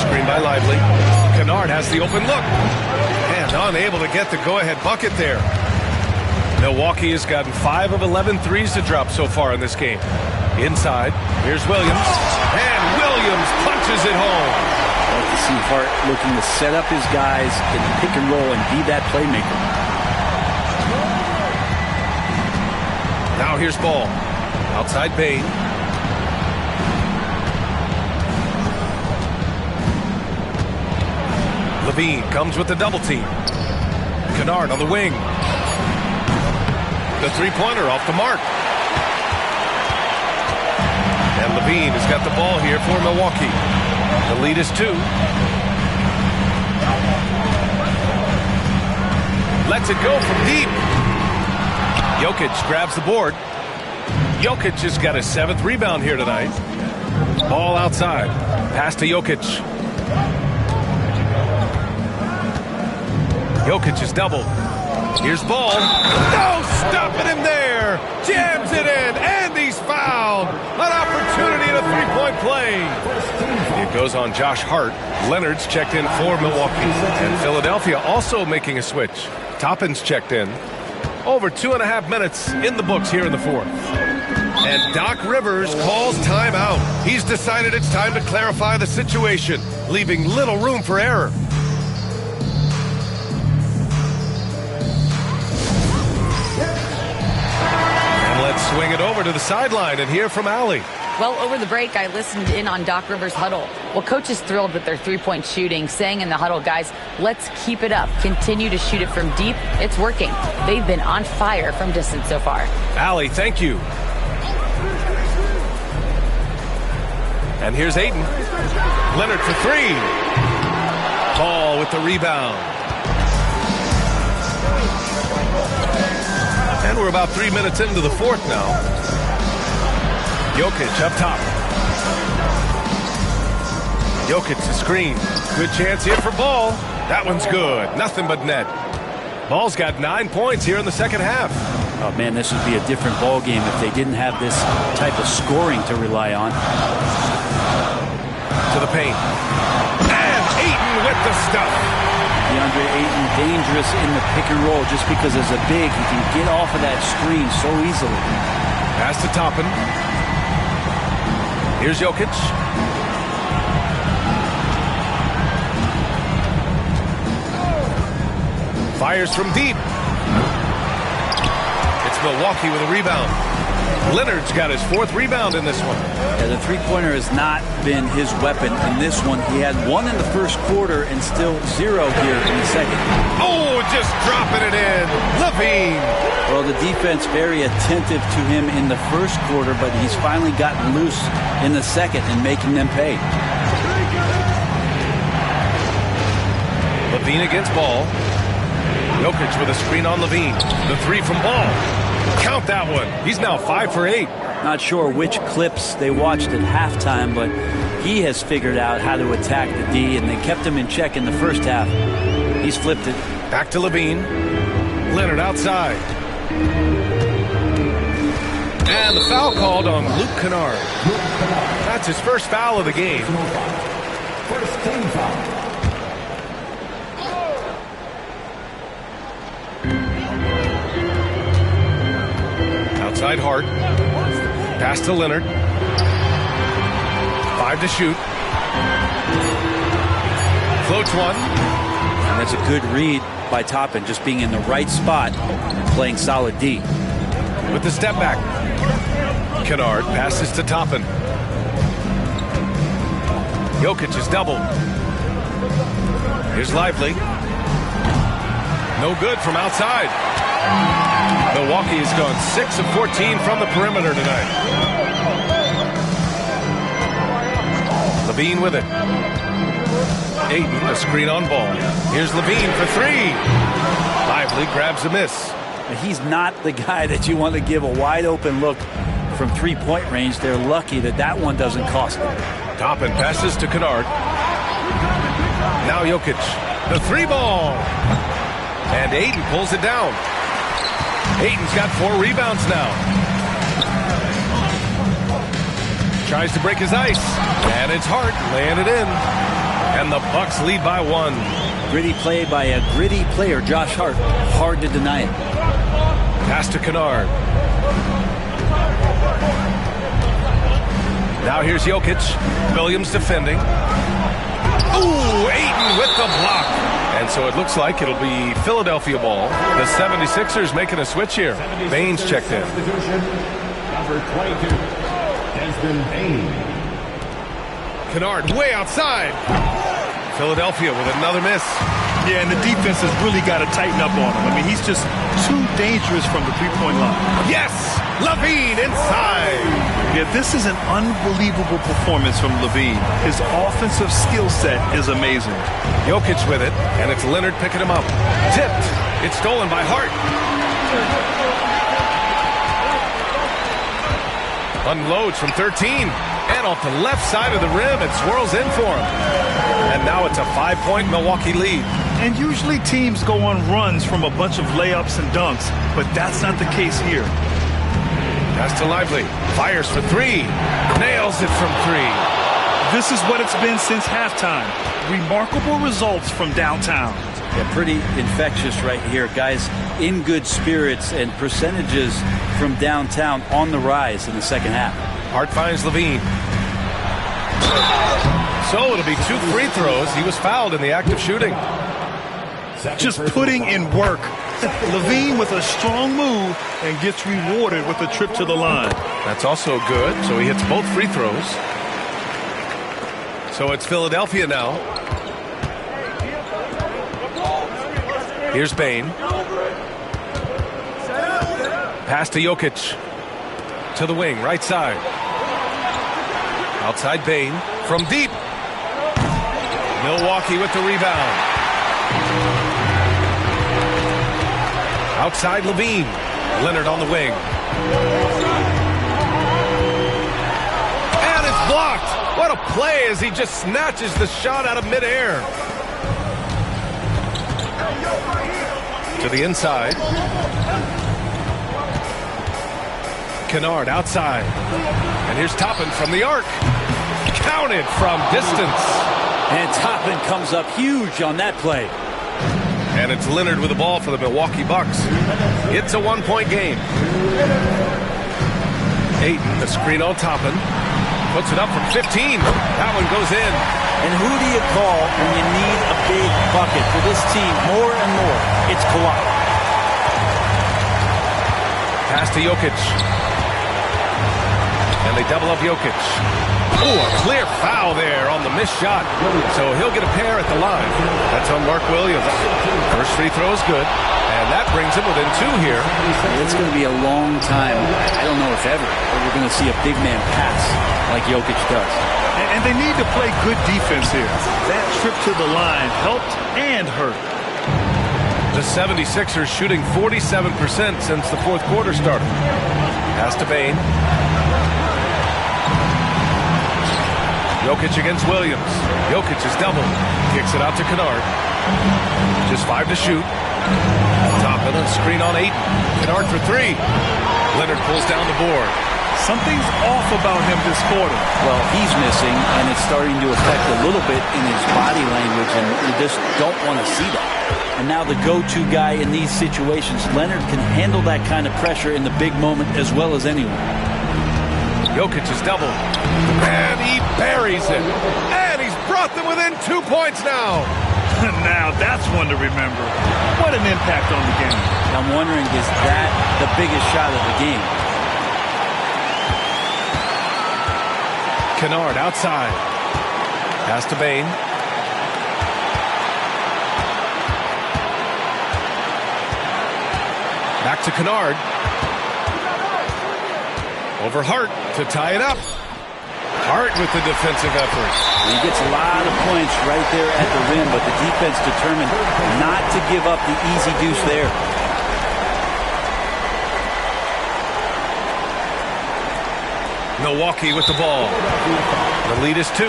Screen by Lively. Kennard has the open look. And unable to get the go-ahead bucket there. Milwaukee has gotten 5 of 11 threes to drop so far in this game. Inside. Here's Williams. And Williams punches it home. I like to see Hart looking to set up his guys in the pick and roll and be that playmaker. Now here's Ball. Outside Bain. Levine comes with the double team. Kennard on the wing. The three-pointer off the mark. And Levine has got the ball here for Milwaukee. The lead is 2. Lets it go from deep. Jokic grabs the board. Jokic has got his 7th rebound here tonight. Ball outside. Pass to Jokic. Jokic is doubled. Here's Ball. No stopping him there. Jams it in, and he's fouled. An opportunity and a three-point play. It goes on Josh Hart. Leonard's checked in for Milwaukee. And Philadelphia also making a switch. Toppin's checked in. Over 2.5 minutes in the books here in the 4th. And Doc Rivers calls timeout. He's decided it's time to clarify the situation, leaving little room for error. And let's swing it over to the sideline and hear from Allie. Well, over the break, I listened in on Doc Rivers' huddle. Well, coach is thrilled with their three-point shooting, saying in the huddle, guys, let's keep it up. Continue to shoot it from deep. It's working. They've been on fire from distance so far. Allie, thank you. And here's Ayton. Leonard for 3. Ball with the rebound. And we're about 3 minutes into the 4th now. Jokic up top. Jokic the screen. Good chance here for Ball. That one's good. Nothing but net. Ball's got 9 points here in the second half. Oh, man, this would be a different ball game if they didn't have this type of scoring to rely on. To the paint. And Ayton with the stuff. DeAndre Ayton dangerous in the pick and roll just because as a big, he can get off of that screen so easily. Pass to Toppin. Here's Jokic. Fires from deep. It's Milwaukee with a rebound. Leonard's got his 4th rebound in this one. Yeah, the three-pointer has not been his weapon in this one. He had 1 in the first quarter and still 0 here in the second. Oh, just dropping it in. Levine. Well, the defense very attentive to him in the first quarter, but he's finally gotten loose in the second and making them pay. Levine against Ball. Jokic with a screen on Levine. The 3 from Ball. Count that one. He's now 5 for 8. Not sure which clips they watched at halftime, but he has figured out how to attack the D, and they kept him in check in the first half. He's flipped it. Back to Levine. Leonard outside. And the foul called on Luke Kennard. That's his first foul of the game. First team foul. Outside Hart. Pass to Leonard. 5 to shoot. Floats one. And that's a good read by Toppin, just being in the right spot and playing solid D. With the step back. Kennard passes to Toppin. Jokic is doubled. Here's Lively. No good from outside. Milwaukee's gone 6 of 14 from the perimeter tonight. Levine with it. Ayton, a screen on ball. Here's Levine for three. Lively grabs a miss. He's not the guy that you want to give a wide open look from three-point range. They're lucky that that one doesn't cost them. Toppin passes to Kennard. Now Jokic. The three ball. And Ayton pulls it down. Ayton's got 4 rebounds now. Tries to break his ice. And it's Hart laying it in. And the Bucks lead by 1. Gritty play by a gritty player, Josh Hart. Hard to deny it. Pass to Kennard. Now here's Jokic. Williams defending. Ooh, Ayton with the block. And so it looks like it'll be Philadelphia ball. The 76ers making a switch here. Baines checked in. Number 22, Desmond Baines. Kennard way outside. Philadelphia with another miss. Yeah, and the defense has really got to tighten up on him. I mean, he's just too dangerous from the three-point line. Yes! Levine inside. Yeah, this is an unbelievable performance from Levine. His offensive skill set is amazing. Jokic with it, and it's Leonard picking him up. Tipped. It's stolen by Hart. Unloads from 13. And off the left side of the rim, it swirls in for him. And now it's a 5-point Milwaukee lead. And usually teams go on runs from a bunch of layups and dunks, but that's not the case here. Pass to Lively. Fires for three. Nails it from three. This is what it's been since halftime. Remarkable results from downtown. Yeah, pretty infectious right here. Guys in good spirits and percentages from downtown on the rise in the second half. Hart finds Levine. So it'll be 2 free throws. He was fouled in the act of shooting. Just putting in work. Levine with a strong move and gets rewarded with a trip to the line. That's also good. So he hits both free throws. So it's Philadelphia now. Here's Bane. Pass to Jokic. To the wing, right side. Outside Bane. From deep. Milwaukee with the rebound. Outside Levine. Leonard on the wing. And it's blocked. What a play as he just snatches the shot out of midair. To the inside. Kennard outside. And here's Toppin from the arc. Counted from distance. And Toppin comes up huge on that play. And it's Leonard with the ball for the Milwaukee Bucks. It's a 1-point game. Ayton, the screen on Toppin. Puts it up from 15. That one goes in. And who do you call when you need a big bucket for this team more and more? It's Kawhi. Pass to Jokic. And they double up Jokic. Oh, a clear foul there on the missed shot. So he'll get a pair at the line. That's on Mark Williams. First free throw is good. And that brings him within 2 here. It's going to be a long time. I don't know if ever, but we're going to see a big man pass like Jokic does. And they need to play good defense here. That trip to the line helped and hurt. The 76ers shooting 47% since the fourth quarter started. Pass to Bane. Jokic against Williams. Jokic is doubled. Kicks it out to Kennard. Just 5 to shoot. Toppin and screen on Ayton. Kennard for 3. Leonard pulls down the board. Something's off about him this quarter. Well, he's missing, and it's starting to affect a little bit in his body language, and you just don't want to see that. And now the go-to guy in these situations, Leonard can handle that kind of pressure in the big moment as well as anyone. Jokic is doubled. And he buries it. And he's brought them within 2 points now. Now that's one to remember. What an impact on the game. I'm wondering, is that the biggest shot of the game? Kennard outside. Pass to Bane. Back to Kennard. Over Hart to tie it up. Hart with the defensive effort. He gets a lot of points right there at the rim, but the defense determined not to give up the easy deuce there. Milwaukee with the ball. The lead is 2,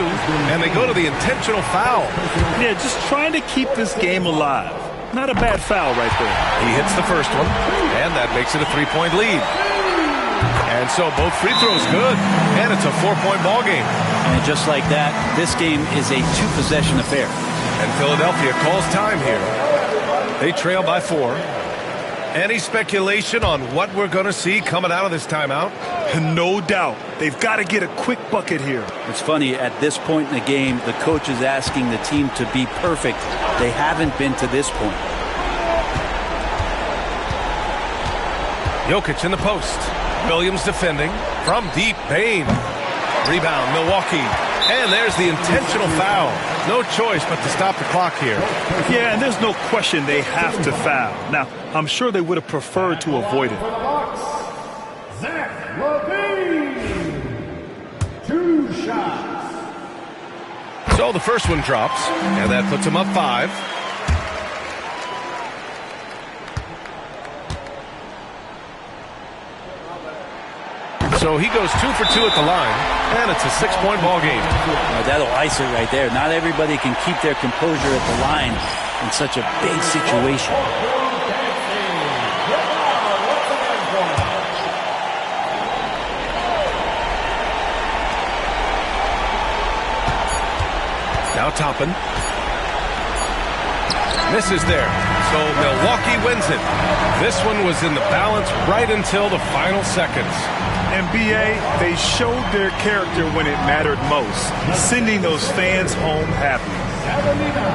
and they go to the intentional foul. Yeah, just trying to keep this game alive. Not a bad foul right there. He hits the first one, and that makes it a 3-point lead. And so both free throws good, and it's a 4-point ball game. And just like that, this game is a 2-possession affair. And Philadelphia calls time here. They trail by 4. Any speculation on what we're going to see coming out of this timeout? No doubt. They've got to get a quick bucket here. It's funny, at this point in the game, the coach is asking the team to be perfect. They haven't been to this point. Jokic in the post. Williams defending from deep. Payne. Rebound, Milwaukee. And there's the intentional foul. No choice but to stop the clock here. Yeah, and there's no question they have to foul. Now, I'm sure they would have preferred to avoid it. Zach LaVine. 2 shots. So the first one drops, and that puts him up 5. So he goes 2 for 2 at the line, and it's a 6-point ball game. That'll ice it right there. Not everybody can keep their composure at the line in such a big situation. Now Toppin. Misses there. So Milwaukee wins it. This one was in the balance right until the final seconds. NBA, they showed their character when it mattered most, sending those fans home happy.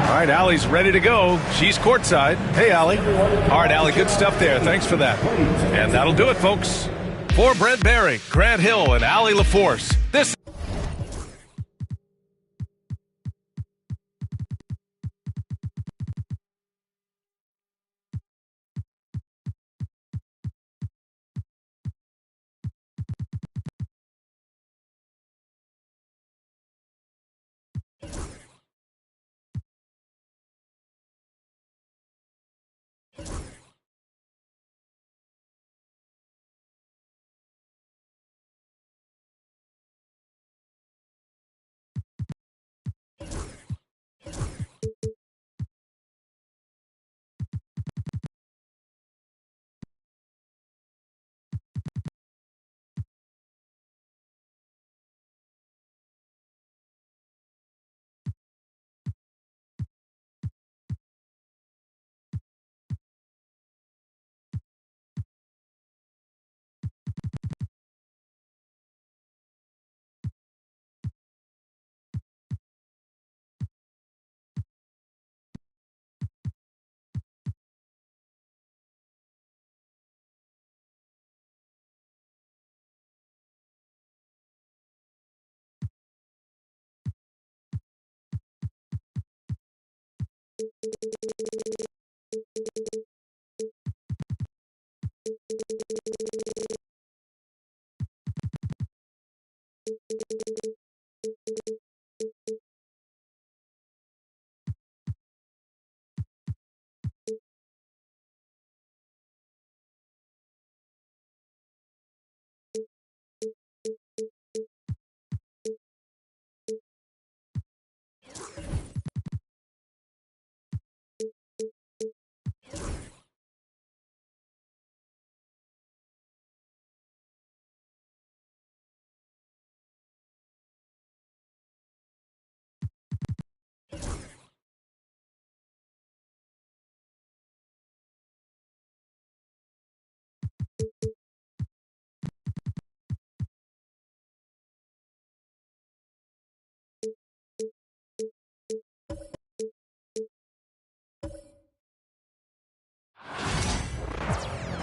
All right, Allie's ready to go. She's courtside. Hey, Allie. All right, Allie, good stuff there. Thanks for that. And that'll do it, folks. For Brent Barry, Grant Hill, and Allie LaForce, this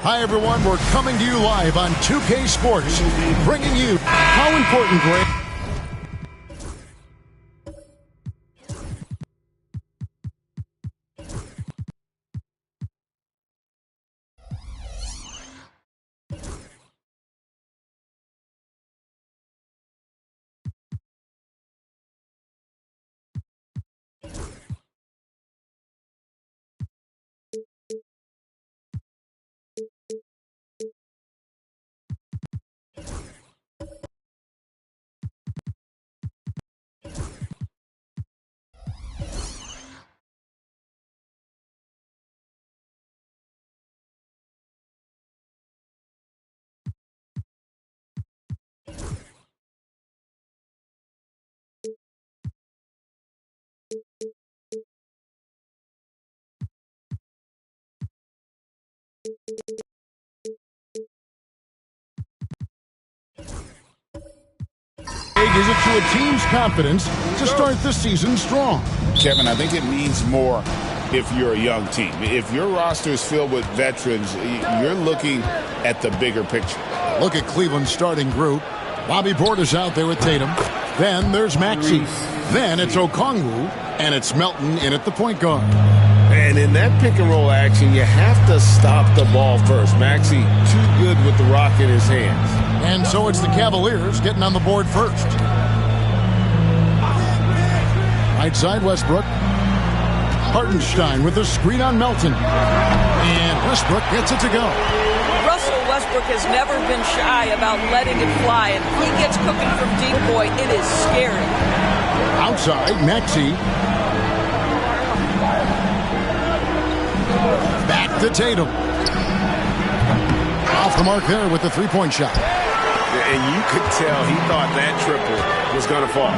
Hi, everyone. We're coming to you live on 2K Sports, bringing you how important, Greg. Is it to a team's confidence to start the season strong? Kevin, I think it means more if you're a young team. If your roster is filled with veterans, you're looking at the bigger picture. Look at Cleveland's starting group. Bobby Portis out there with Tatum. Then there's Maxey. Then it's Okongwu, and it's Melton in at the point guard. And in that pick and roll action, you have to stop the ball first. Maxey, too good with the rock in his hands. And so it's the Cavaliers getting on the board first. Right side, Westbrook. Hartenstein with the screen on Melton. And Westbrook gets it to go. Russell Westbrook has never been shy about letting it fly. And if he gets cooking from deep, boy, it is scary. Outside, Maxey. Back to Tatum. Off the mark there with the three-point shot. And you could tell he thought that triple was going to fall.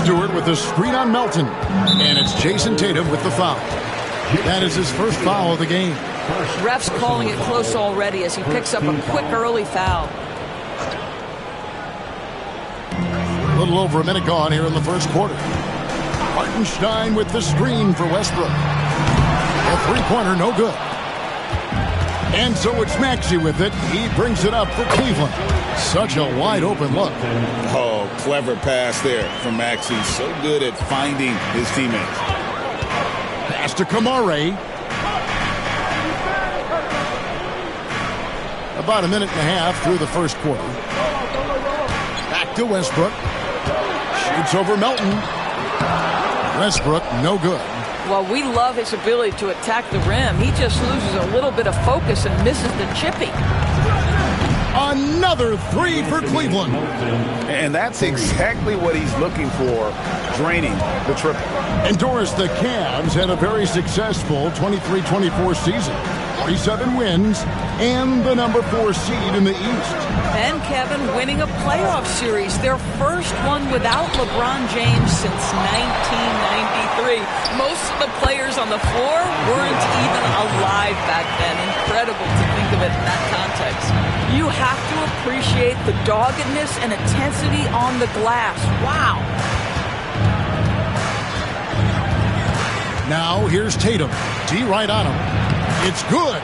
Stewart with the screen on Melton. And it's Jason Tatum with the foul. That is his first foul of the game. Ref's calling it close already as he picks up a quick early foul. A little over a minute gone here in the first quarter. Hartenstein with the screen for Westbrook. A three-pointer, no good. And so it's Maxey with it. He brings it up for Cleveland. Such a wide-open look. Oh, clever pass there from Maxey. So good at finding his teammates. Pass to Kamare. About a minute and a half through the first quarter. Back to Westbrook. Shoots over Melton. Westbrook, no good. Well, we love his ability to attack the rim. He just loses a little bit of focus and misses the chippy. Another three for Cleveland. And that's exactly what he's looking for, draining the triple. And Doris, the Cavs had a very successful 23-24 season. 47 wins and the number 4 seed in the East. And Kevin winning a playoff series, their first one without LeBron James since 1993. Most of the players on the floor weren't even alive back then. Incredible to think of it in that context. You have to appreciate the doggedness and intensity on the glass. Wow. Now here's Tatum. D right on him. It's good.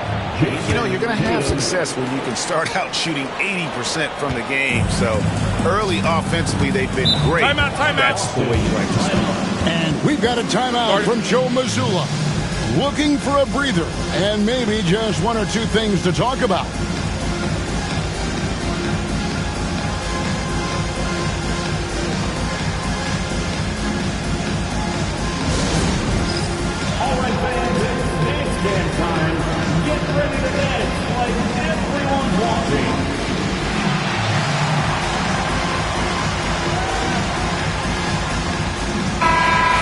You know, you're going to have success when you can start out shooting 80% from the game. So early offensively, they've been great. Timeout. That's the way you like to start. And we've got a timeout from Joe Mazzulla. Looking for a breather and maybe just one or two things to talk about. All right, fans, it's dance band time. Get ready to dance like everyone's watching.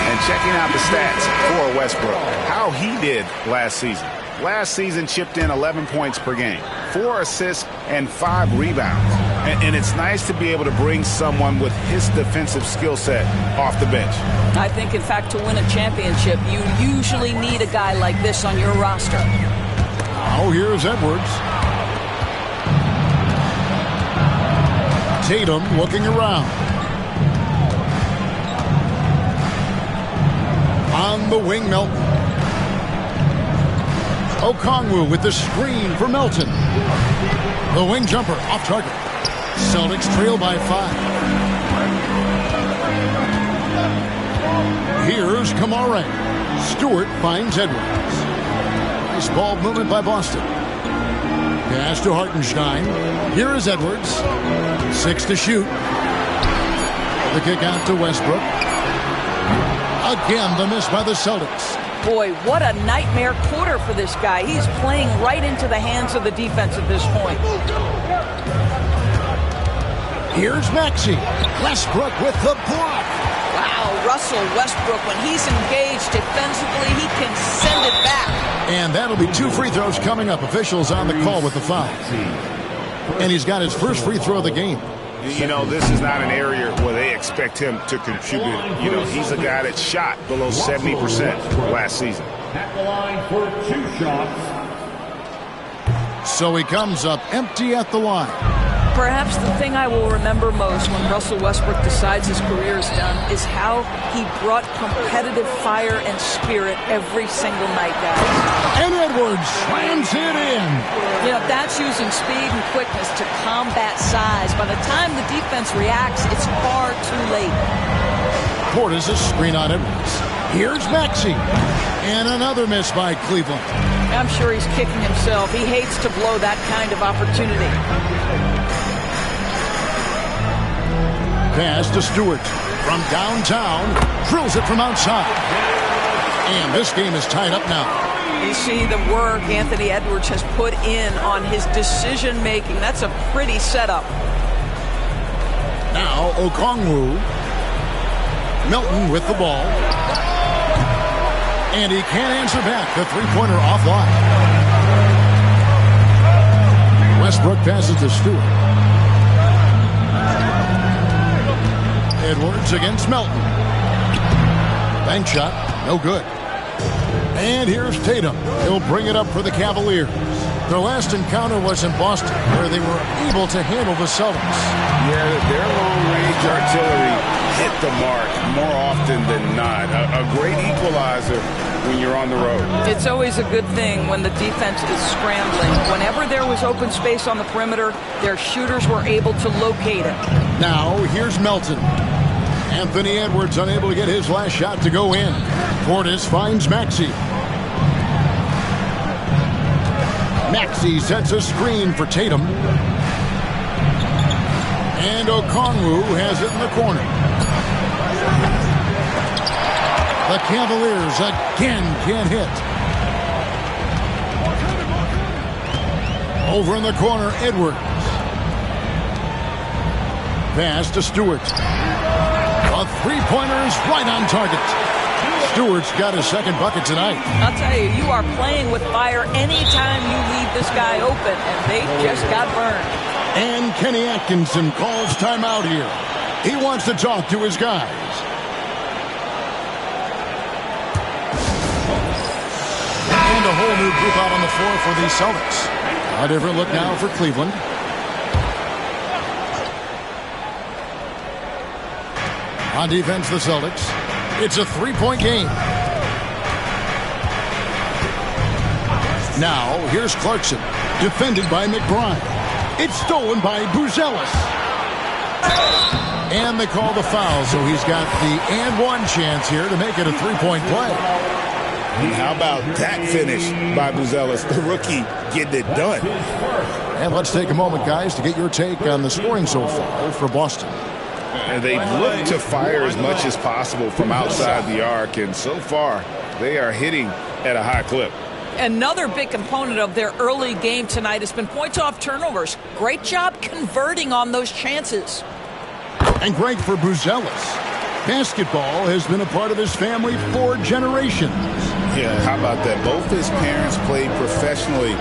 And checking out the stats for Westbrook, how he did last season. Last season chipped in 11 points per game, 4 assists, and 5 rebounds. And it's nice to be able to bring someone with his defensive skill set off the bench. I think, in fact, to win a championship, you usually need a guy like this on your roster. Oh, here's Edwards. Tatum looking around. On the wing, Melton. Okongwu with the screen for Melton. The wing jumper off target. Celtics trail by 5. Here's Kamare. Stewart finds Edwards. Nice ball movement by Boston. Pass to Hartenstein. Here is Edwards. 6 to shoot. The kick out to Westbrook. Again, the miss by the Celtics. Boy, what a nightmare quarter for this guy. He's playing right into the hands of the defense at this point. Here's Maxey. Westbrook with the block. Wow, Russell Westbrook, when he's engaged defensively, he can send it back. And that'll be 2 free throws coming up. Officials on the call with the foul. And he's got his first free throw of the game. You know, this is not an area where they expect him to contribute. You know, he's a guy that shot below 70% last season. at the line for 2 shots. So he comes up empty at the line. Perhaps the thing I will remember most when Russell Westbrook decides his career is done is how he brought competitive fire and spirit every single night, guys. And Edwards slams it in. You know, that's using speed and quickness to combat size. By the time the defense reacts, it's far too late. Portis a screen on Edwards. Here's Maxey. And another miss by Cleveland. I'm sure he's kicking himself. He hates to blow that kind of opportunity. Pass to Stewart from downtown, drills it from outside. And this game is tied up now. You see the work Anthony Edwards has put in on his decision-making. That's a pretty setup. Now Okongwu. Milton with the ball. And he can't answer back. The three-pointer offline. Westbrook passes to Stewart. Edwards against Melton. Bank shot, no good. And here's Tatum. He'll bring it up for the Cavaliers. Their last encounter was in Boston, where they were able to handle the Celtics. Yeah, their long-range artillery hit the mark more often than not. A great equalizer when you're on the road. It's always a good thing when the defense is scrambling. Whenever there was open space on the perimeter, their shooters were able to locate it. Now, here's Melton. Anthony Edwards unable to get his last shot to go in. Portis finds Maxey. Maxey sets a screen for Tatum. And Okongwu has it in the corner. The Cavaliers again can't hit. Over in the corner, Edwards. Pass to Stewart. A three-pointer is right on target. Stewart's got his second bucket tonight. I'll tell you, you are playing with fire anytime you leave this guy open, and they just got burned. And Kenny Atkinson calls timeout here. He wants to talk to his guys. And a whole new group out on the floor for the Celtics. A different look now for Cleveland. On defense, the Celtics. It's a three-point game. Now, here's Clarkson, defended by McBride. It's stolen by Buzelis. And they call the foul, so he's got the and one chance here to make it a three-point play. And how about that finish by Buzelis, the rookie, getting it done. And let's take a moment, guys, to get your take on the scoring so far for Boston. And they've looked to fire as much as possible from outside the arc, and so far they are hitting at a high clip. Another big component of their early game tonight has been points off turnovers. Great job converting on those chances. And great for Buzelis. Basketball has been a part of his family for generations. Yeah, how about that? Both his parents played professionally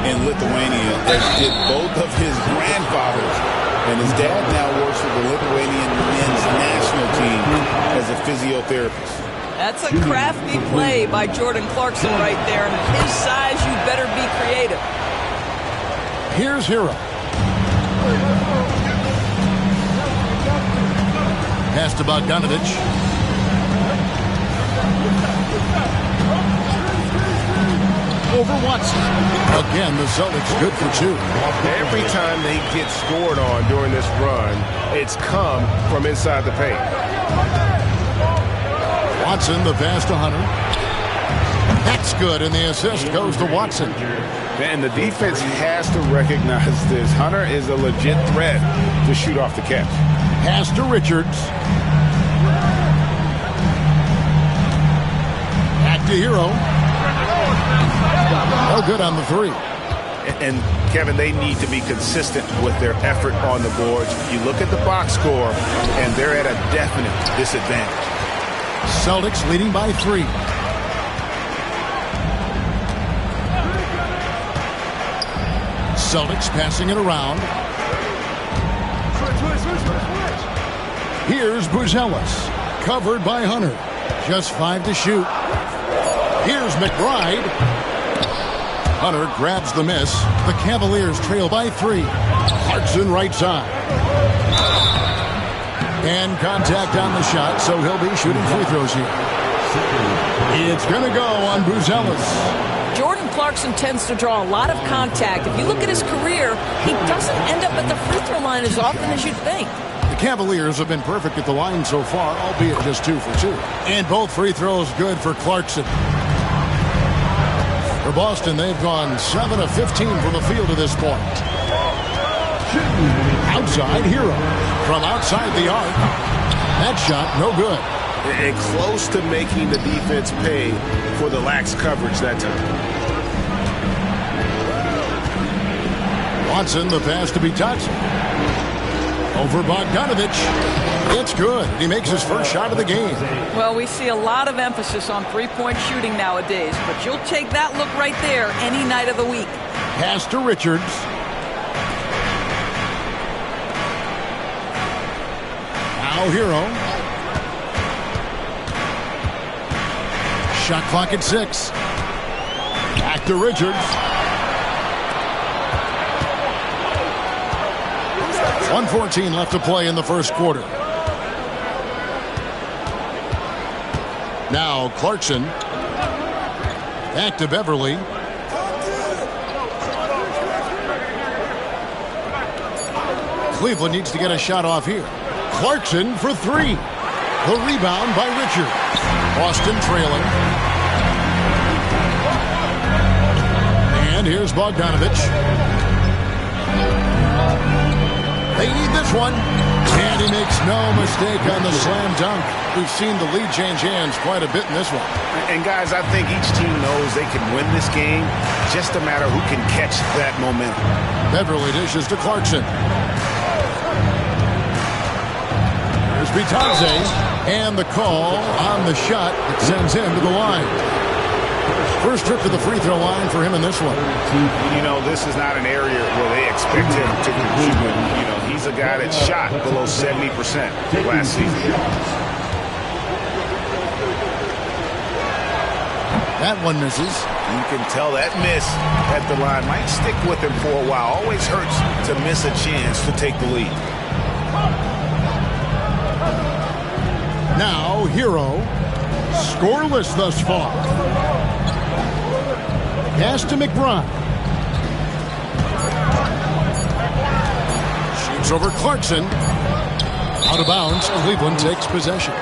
in Lithuania, as did both of his grandfathers. And his dad now works with the Lithuanian men's national team as a physiotherapist. That's a crafty play by Jordan Clarkson right there. And at his size, you better be creative. Here's Hero. Pass to Bogdanovich. Over Watson. Again, the Celtics good for two. Every time they get scored on during this run, it's come from inside the paint. Watson, the pass to Hunter. That's good, and the assist goes to Watson. And the defense has to recognize this. Hunter is a legit threat to shoot off the catch. Pass to Richards. Back to Hero. No good on the three. And Kevin, they need to be consistent with their effort on the boards. You look at the box score, and they're at a definite disadvantage. Celtics leading by 3. Celtics passing it around. Here's Buzelis, covered by Hunter. Just 5 to shoot. Here's McBride. Hunter grabs the miss. The Cavaliers trail by 3. Clarkson right side. And contact on the shot, so he'll be shooting free throws here. It's going to go on Buzelis. Jordan Clarkson tends to draw a lot of contact. If you look at his career, he doesn't end up at the free throw line as often as you'd think. The Cavaliers have been perfect at the line so far, albeit just 2 for 2. And both free throws good for Clarkson. For Boston, they've gone 7 of 15 from the field to this point. Outside Hero. From outside the arc. That shot, no good. And close to making the defense pay for the lax coverage that time. Watson, the pass to Bitadze. Over Bogdanovich. It's good. He makes his first shot of the game. Well, we see a lot of emphasis on three-point shooting nowadays, but you'll take that look right there any night of the week. Pass to Richards. Now Hero. Shot clock at 6. Back to Richards. 1:14 left to play in the first quarter. Now Clarkson. Back to Beverly. Cleveland needs to get a shot off here. Clarkson for 3. The rebound by Richards. Boston trailing. And here's Bogdanovich. They need this one. And he makes no mistake on the slam dunk. We've seen the lead change hands quite a bit in this one. And guys, I think each team knows they can win this game. Just a matter who can catch that momentum. Beverly dishes to Clarkson. Here's Bitadze. And the call on the shot that sends him to the line. First trip to the free throw line for him in this one. You know, this is not an area where they expect him to contribute. You know, he's a guy that shot below 70% last season. That one misses. You can tell that miss at the line might stick with him for a while. Always hurts to miss a chance to take the lead. Now Hero. Scoreless thus far. Pass to McBride. Shoots over Clarkson. Out of bounds. Cleveland takes possession.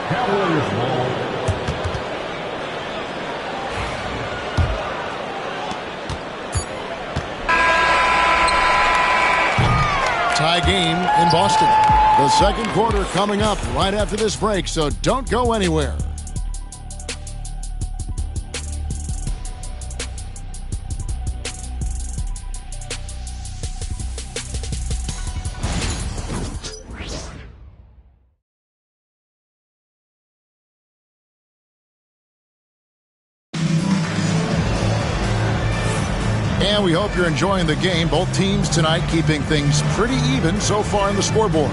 Tie game in Boston. The second quarter coming up right after this break, so don't go anywhere. And we hope you're enjoying the game. Both teams tonight keeping things pretty even so far in the scoreboard.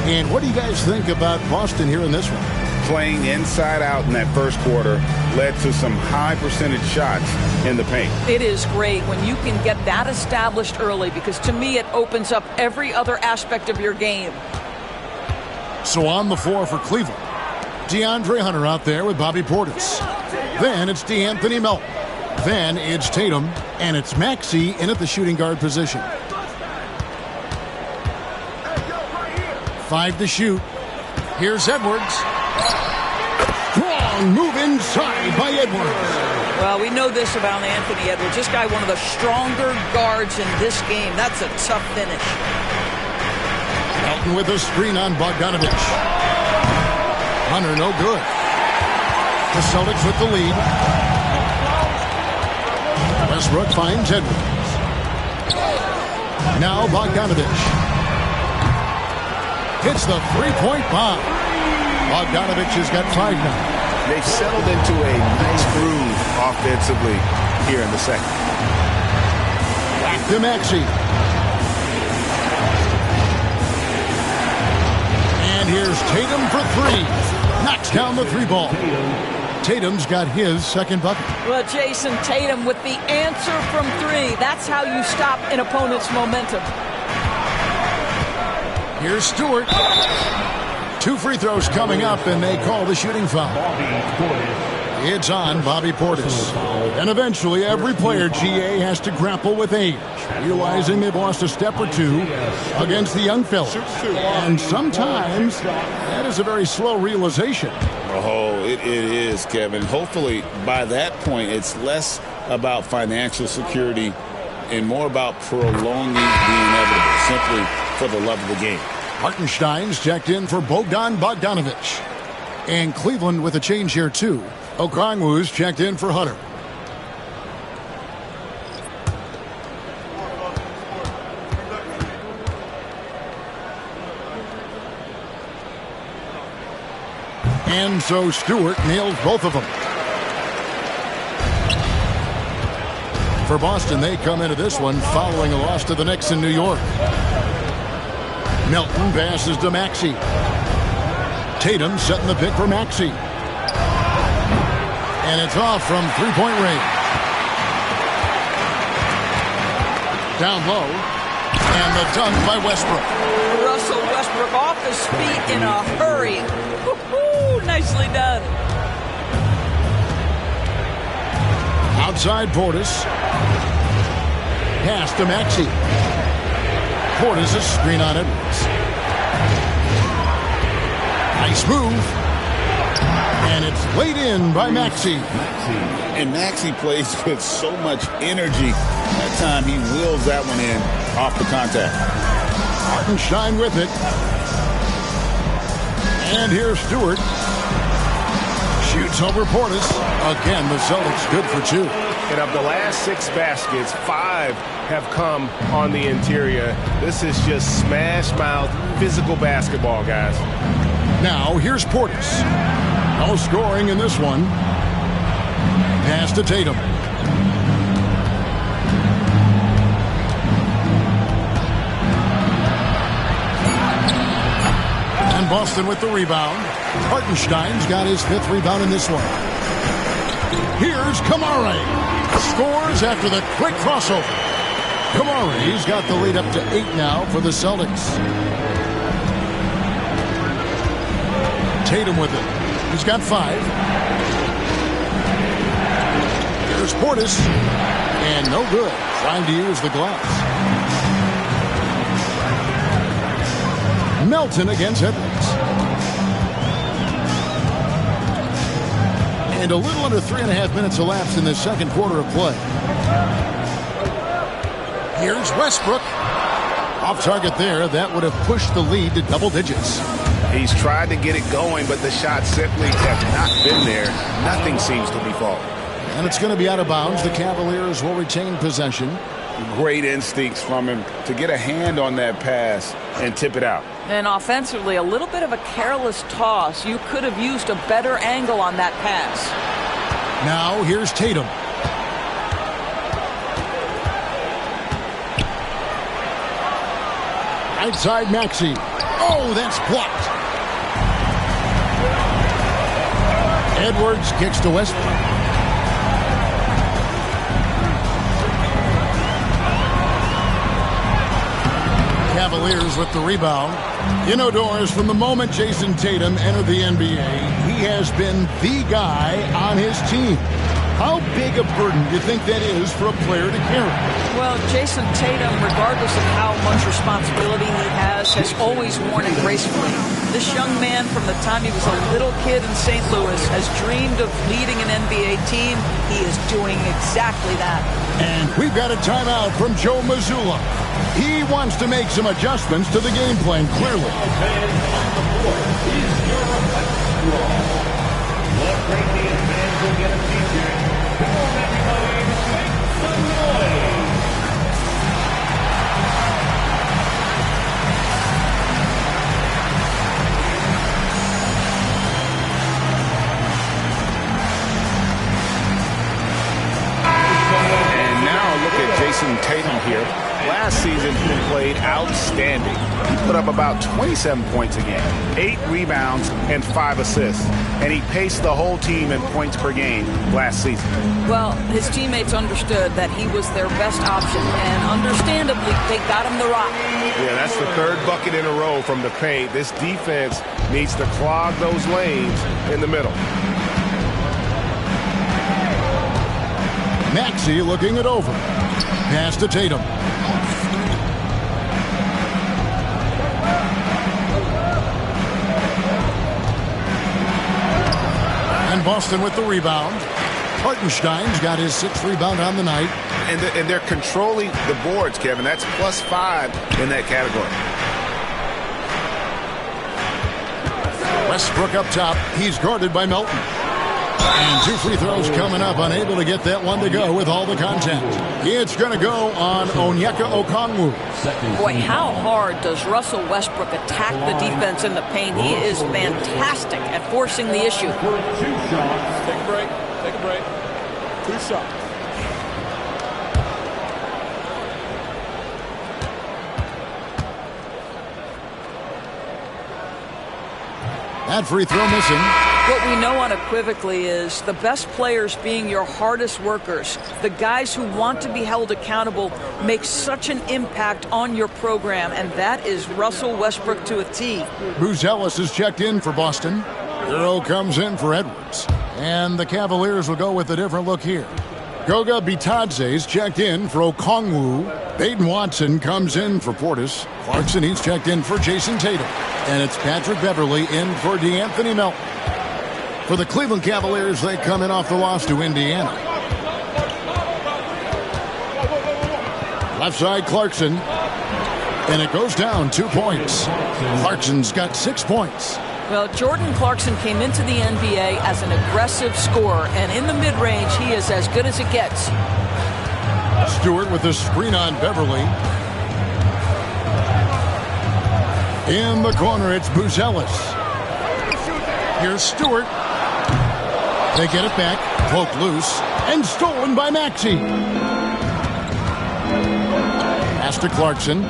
And what do you guys think about Boston here in this one? Playing inside out in that first quarter led to some high percentage shots in the paint. It is great when you can get that established early, because to me it opens up every other aspect of your game. So on the floor for Cleveland, DeAndre Hunter out there with Bobby Portis. Then it's DeAnthony Melton. Then it's Tatum, and it's Maxey in at the shooting guard position. 5 to shoot. Here's Edwards. Strong move inside by Edwards. Well, we know this about Anthony Edwards. This guy, one of the stronger guards in this game. That's a tough finish. Melton with a screen on Bogdanovich. Hunter no good. The Celtics with the lead. Westbrook finds Edwards. Now Bogdanovich. Hits the three-point bomb. Bogdanovich has got 5 now. They've settled into a nice groove offensively here in the second. Back to Maxey. And here's Tatum for 3. Knocks down the 3 ball. Tatum's got his second bucket. Well, Jason Tatum with the answer from 3. That's how you stop an opponent's momentum. Here's Stewart. 2 free throws coming up, and they call the shooting foul. It's on Bobby Portis. And eventually, every player, GA, has to grapple with age, realizing they've lost a step or 2 against the young fellas. And sometimes that is a very slow realization. Oh, it is, Kevin. Hopefully, by that point, it's less about financial security and more about prolonging the inevitable, simply for the love of the game. Hartenstein's checked in for Bogdan Bogdanovic. And Cleveland with a change here, too. Okongwu's checked in for Hunter. And so Stewart nails both of them. For Boston, they come into this one following a loss to the Knicks in New York. Melton passes to Maxey. Tatum setting the pick for Maxey. And it's off from three-point range. Down low. And the dunk by Westbrook. Russell Westbrook off his feet in a hurry. Woo-hoo, nicely done. Outside Portis. Pass to Maxey. Portis a screen on Edwards. Nice move. And it's laid in by Maxey. And Maxey plays with so much energy. That time he wheels that one in off the contact. Hartenstein with it. And here's Stewart. Shoots over Portis. Again, the Celtics good for 2. And of the last 6 baskets, 5 have come on the interior. This is just smash-mouth physical basketball, guys. Now, here's Portis. No scoring in this one. Pass to Tatum. And Boston with the rebound. Hartenstein's got his 5th rebound in this one. Here's Kamare. Scores after the quick crossover. Kamare's got the lead up to 8 now for the Celtics. Tatum with it. He's got 5. Here's Portis. And no good. Trying to use the gloves. Melton against Edwards. And a little under 3.5 minutes elapsed in the second quarter of play. Here's Westbrook. Off target there. That would have pushed the lead to double digits. He's tried to get it going, but the shots simply have not been there. Nothing seems to be falling. And it's going to be out of bounds. The Cavaliers will retain possession. Great instincts from him to get a hand on that pass and tip it out. And offensively, a little bit of a careless toss. You could have used a better angle on that pass. Now here's Tatum. Outside Maxey. Oh, that's blocked. Edwards kicks to Westbrook. Cavaliers with the rebound. Indoors, from the moment Jason Tatum entered the NBA, he has been the guy on his team. How big a burden do you think that is for a player to carry? Well, Jason Tatum, regardless of how much responsibility he has always worn it gracefully. This young man, from the time he was a little kid in St. Louis, has dreamed of leading an NBA team. He is doing exactly that. And we've got a timeout from Joe Mazzulla. He wants to make some adjustments to the game plan, clearly. What great means fans will get a feature. Come on, everybody, make some noise. And now look at Jason Tatum here. last season, he played outstanding. He put up about 27 points a game, 8 rebounds, and 5 assists. And he paced the whole team in points per game last season. Well, his teammates understood that he was their best option, and understandably, they got him the rock. Yeah, that's the third bucket in a row from the paint. This defense needs to clog those lanes in the middle. Maxey looking it over. Pass to Tatum. And Boston with the rebound. Hartenstein's got his 6th rebound on the night. And they're controlling the boards, Kevin. That's +5 in that category. Westbrook up top. He's guarded by Melton. And 2 free throws coming up. Unable to get that one to go with all the contact. It's going to go on Onyeka Okongwu. Boy, how hard does Russell Westbrook attack the defense in the paint? He is fantastic at forcing the issue. 2 shots. Take a break. Take a break. 2 shots. That free throw missing. What we know unequivocally is the best players being your hardest workers, the guys who want to be held accountable, make such an impact on your program, and that is Russell Westbrook to a T. Buzelis is checked in for Boston. Hero comes in for Edwards. And the Cavaliers will go with a different look here. Goga Bitadze's checked in for Okongwu. Baden Watson comes in for Portis. Clarkson, he's checked in for Jason Tatum. And it's Patrick Beverley in for DeAnthony Melton. For the Cleveland Cavaliers, they come in off the loss to Indiana. Left side, Clarkson. And it goes down 2 points. Clarkson's got 6 points. Well, Jordan Clarkson came into the NBA as an aggressive scorer, and in the mid-range, he is as good as it gets. Stewart with the screen on Beverley. In the corner, it's Buzelis. Here's Stewart. They get it back, poked loose, and stolen by Maxey. Pass to Clarkson.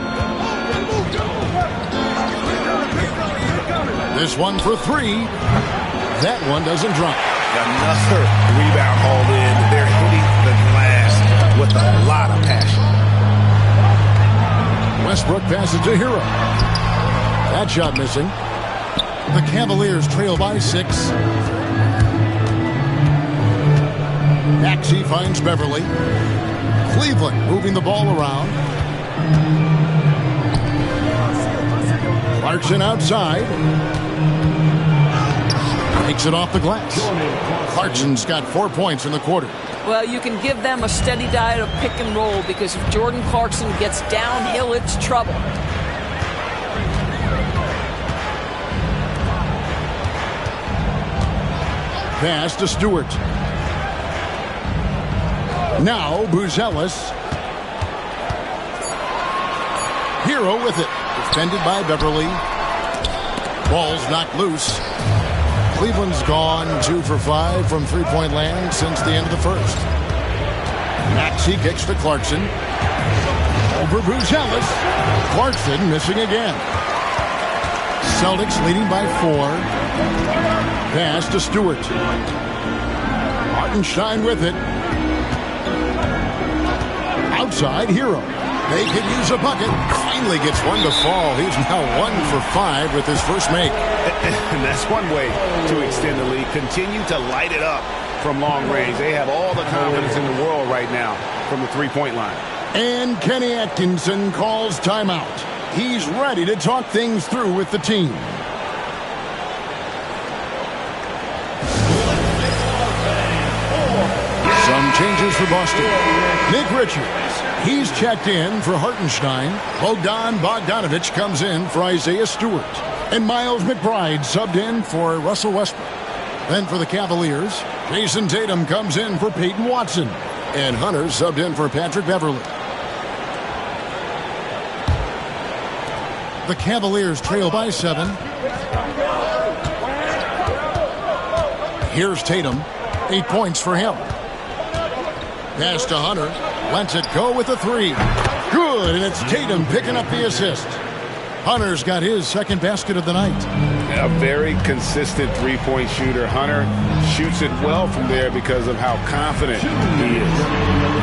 This one for 3. That one doesn't drop. Another rebound hauled in. They're hitting the glass with a lot of passion. Westbrook passes to Hero. That shot missing. The Cavaliers trail by 6. Maxey finds Beverley. Cleveland moving the ball around. Clarkson outside. Takes it off the glass. Clarkson's got 4 points in the quarter. Well, you can give them a steady diet of pick and roll because if Jordan Clarkson gets downhill, it's trouble. Pass to Stewart. Now Buzelis. Hero with it. Defended by Beverley. Ball's knocked loose. Cleveland's gone 2 for 5 from three-point land since the end of the first. Maxey kicks to Clarkson. Over Buzelis. Clarkson missing again. Celtics leading by 4. Pass to Stewart. Hartenstein with it. Outside, Hero. They could use a bucket. Finally gets one to fall. He's now 1 for 5 with his first make. And that's one way to extend the lead. Continue to light it up from long range. They have all the confidence in the world right now from the three-point line. And Kenny Atkinson calls timeout. He's ready to talk things through with the team. Some changes for Boston. Nick Richards, he's checked in for Hartenstein. Bogdan Bogdanovic comes in for Isaiah Stewart. And Miles McBride subbed in for Russell Westbrook. Then for the Cavaliers, Jason Tatum comes in for Peyton Watson. And Hunter subbed in for Patrick Beverley. The Cavaliers trail by 7. Here's Tatum. 8 points for him. Pass to Hunter. Lets it go with a 3. Good, and it's Tatum picking up the assist. Hunter's got his second basket of the night. A very consistent three-point shooter. Hunter shoots it well from there because of how confident he is.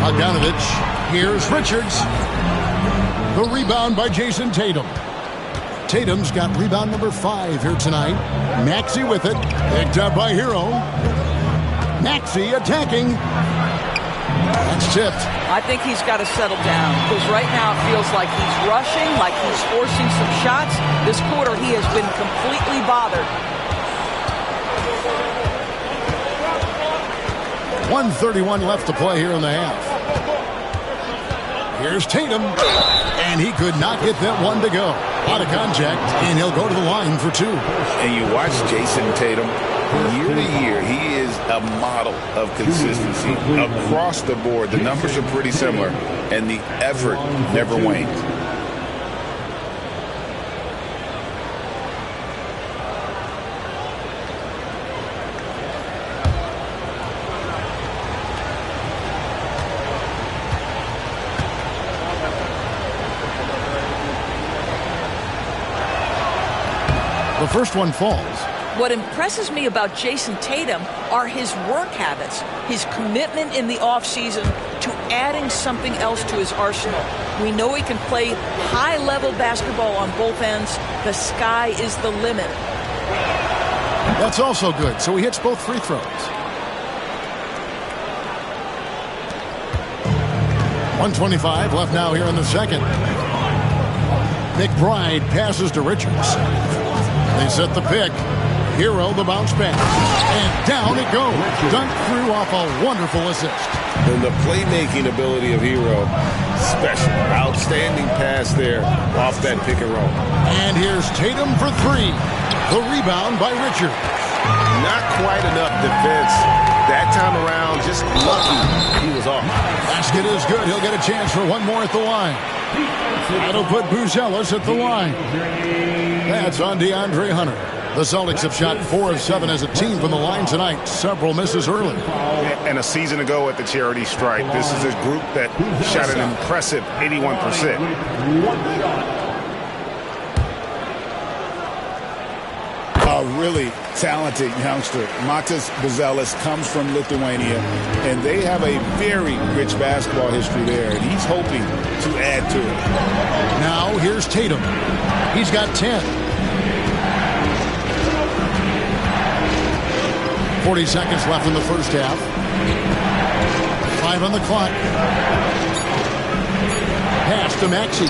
Bogdanovich. Here's Richards. The rebound by Jason Tatum. Tatum's got rebound number 5 here tonight. Maxey with it. Picked up by Hero. Maxey attacking. That's tipped. I think he's got to settle down because right now it feels like he's rushing, like he's forcing some shots. This quarter he has been completely bothered. 1:31 left to play here in the half. Here's Tatum, and he could not get that one to go. Out of contact, and he'll go to the line for 2. And you watch Jason Tatum, year to year, he is a model of consistency. Across the board, the numbers are pretty similar, and the effort never wanes. The first one falls. What impresses me about Jason Tatum are his work habits, his commitment in the offseason to adding something else to his arsenal. We know he can play high-level basketball on both ends. The sky is the limit. That's also good, so he hits both free throws. 1:25 left now here in the second. McBride passes to Richards. They set the pick. Hero the bounce pass. And down it goes. Dunked through off a wonderful assist. And the playmaking ability of Hero, special. Outstanding pass there off that pick and roll. And here's Tatum for 3. The rebound by Richards. Not quite enough defense that time around. Just lucky he was off. Basket is good. He'll get a chance for one more at the line. That'll put Buzelis at the line. That's on DeAndre Hunter. The Celtics have shot 4 of 7 as a team from the line tonight. Several misses early. And a season ago at the charity stripe, this is a group that shot an impressive 81%. A really talented youngster. Matas Buzelis comes from Lithuania, and they have a very rich basketball history there, and he's hoping to add to it. Now here's Tatum. He's got 10. 40 seconds left in the first half. 5 on the clock. Pass to Maxey.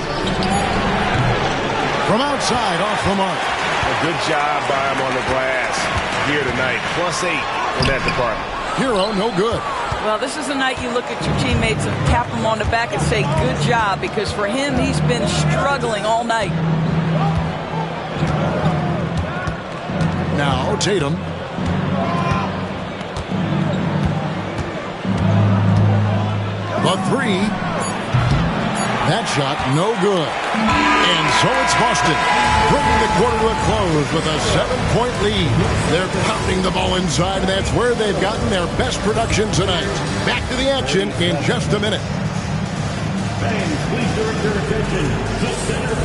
From outside, off the mark. A good job by him on the glass here tonight. +8 in that department. Hero, no good. Well, this is the night you look at your teammates and tap them on the back and say, good job, because for him, he's been struggling all night. Now, Tatum. The 3. That shot, no good. And so it's Boston, bringing the quarter to a close with a 7-point lead. They're pounding the ball inside, and that's where they've gotten their best production tonight. Back to the action in just a minute. Fans, please direct your attention to center.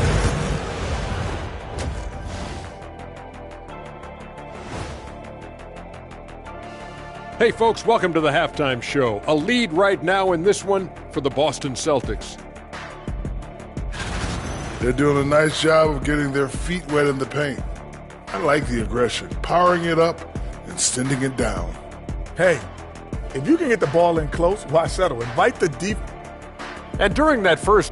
Hey folks, welcome to the halftime show. A lead right now in this one for the Boston Celtics. They're doing a nice job of getting their feet wet in the paint. I like the aggression, powering it up and sending it down. Hey, if you can get the ball in close, why settle? Invite the deep. And during that first...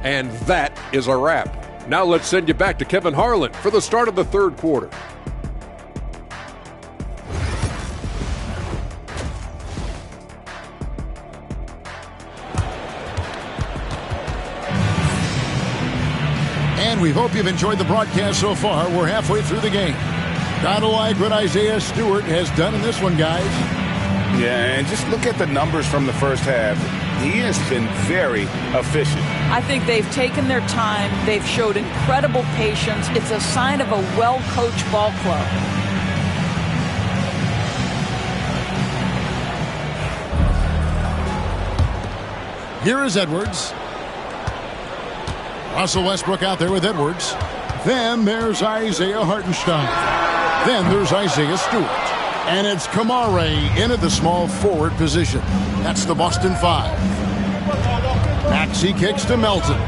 And that is a wrap. Now let's send you back to Kevin Harlan for the start of the third quarter. And we hope you've enjoyed the broadcast so far. We're halfway through the game. Gotta like what Isaiah Stewart has done in this one, guys. Yeah, and just look at the numbers from the first half. He has been very efficient. I think they've taken their time. They've showed incredible patience. It's a sign of a well-coached ball club. Here is Edwards. Russell Westbrook out there with Edwards. Then there's Isaiah Hartenstein. Then there's Isaiah Stewart. And it's Kamare in at the small forward position. That's the Boston 5. Maxey kicks to Melton.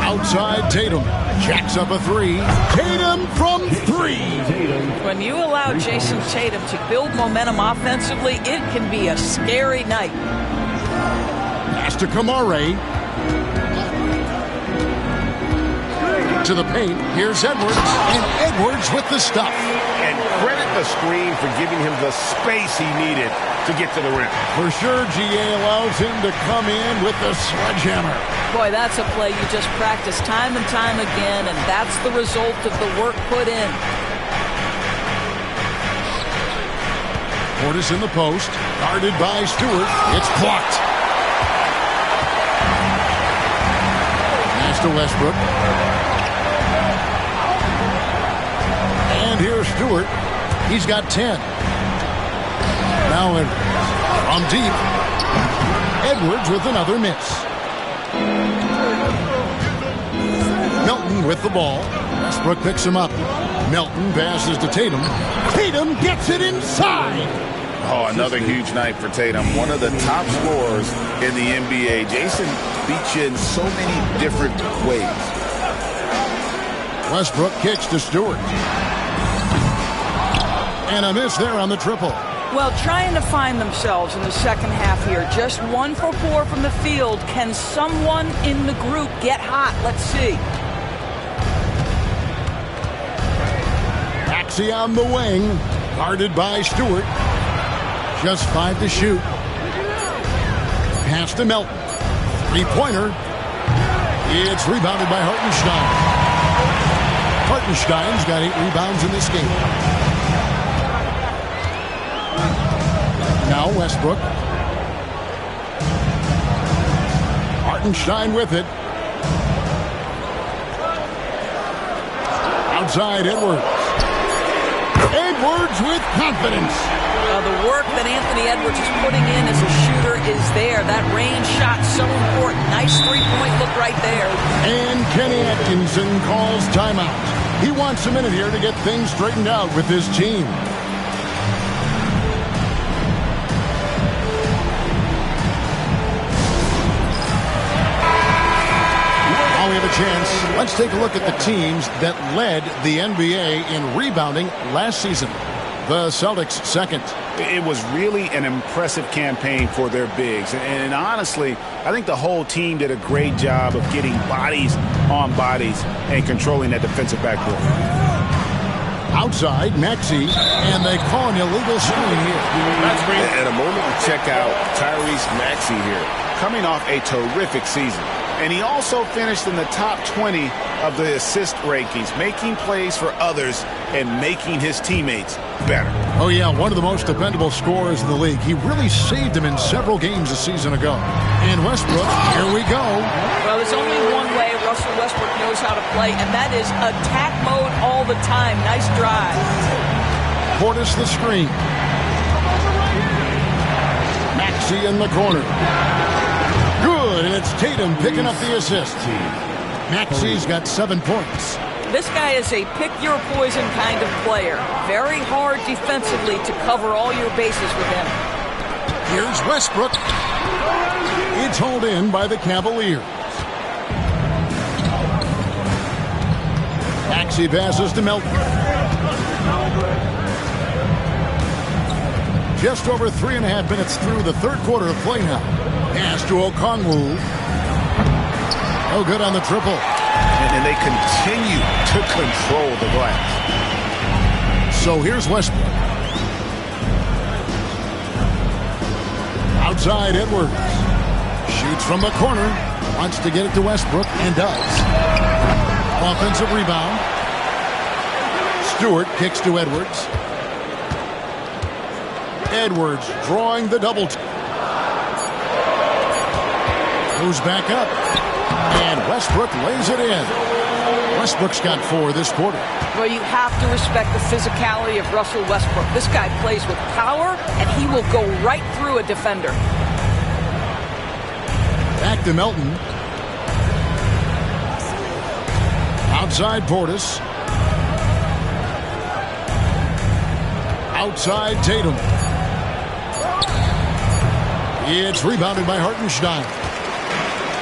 Outside Tatum. Jacks up a 3. Tatum from 3. When you allow Jason Tatum to build momentum offensively, it can be a scary night. Pass to Kamare. To the paint. Here's Edwards. And Edwards with the stuff. And credit the screen for giving him the space he needed to get to the rim. For sure, GA allows him to come in with the sledgehammer. Boy, that's a play you just practice time and time again, and that's the result of the work put in. Portis in the post. Guarded by Stewart. It's blocked. Pass to Westbrook. And here's Stewart. He's got 10. Now from deep. Edwards with another miss. Melton with the ball. Westbrook picks him up. Melton passes to Tatum. Tatum gets it inside. Oh, another huge night for Tatum. One of the top scorers in the NBA. Jason beats you in so many different ways. Westbrook kicks to Stewart. And a miss there on the triple. Well, trying to find themselves in the second half here. Just 1 for 4 from the field. Can someone in the group get hot? Let's see. Maxey on the wing. Guarded by Stewart. Just 5 to shoot. Pass to Melton. 3-pointer. It's rebounded by Hartenstein. Hartenstein's got 8 rebounds in this game. Now Westbrook. Hartenstein with it. Outside Edwards. Edwards with confidence. The work that Anthony Edwards is putting in as a shooter is there. That range shot so important. Nice three-point look right there. And Kenny Atkinson calls timeout. He wants a minute here to get things straightened out with his team. Now we have a chance. Let's take a look at the teams that led the NBA in rebounding last season. The Celtics second. It was really an impressive campaign for their bigs. And honestly, I think the whole team did a great job of getting bodies on bodies and controlling that defensive backboard. Outside, Maxey, and they call an illegal screen here. And a moment to check out Tyrese Maxey here, coming off a terrific season. And he also finished in the top 20 of the assist rankings, making plays for others and making his teammates better. Oh, yeah, one of the most dependable scorers in the league. He really saved him in several games a season ago. And Westbrook, here we go. Well, there's only one way Russell Westbrook knows how to play, and that is attack mode all the time. Nice drive. Portis the screen. Maxey in the corner. Good, and it's Tatum picking up the assist. Maxey's got 7 points. This guy is a pick-your-poison kind of player. Very hard defensively to cover all your bases with him. Here's Westbrook. It's hauled in by the Cavaliers. Maxey passes to Melton. Just over 3.5 minutes through the third quarter of play now. Pass to Okongwu. Oh, good on the triple. And they continue to control the glass. So here's Westbrook. Outside Edwards. Shoots from the corner. Wants to get it to Westbrook and does. Offensive rebound. Stewart kicks to Edwards. Edwards drawing the double. Goes back up. And Westbrook lays it in. Westbrook's got 4 this quarter. Well, you have to respect the physicality of Russell Westbrook. This guy plays with power, and he will go right through a defender. Back to Melton. Outside Portis. Outside Tatum. It's rebounded by Hartenstein.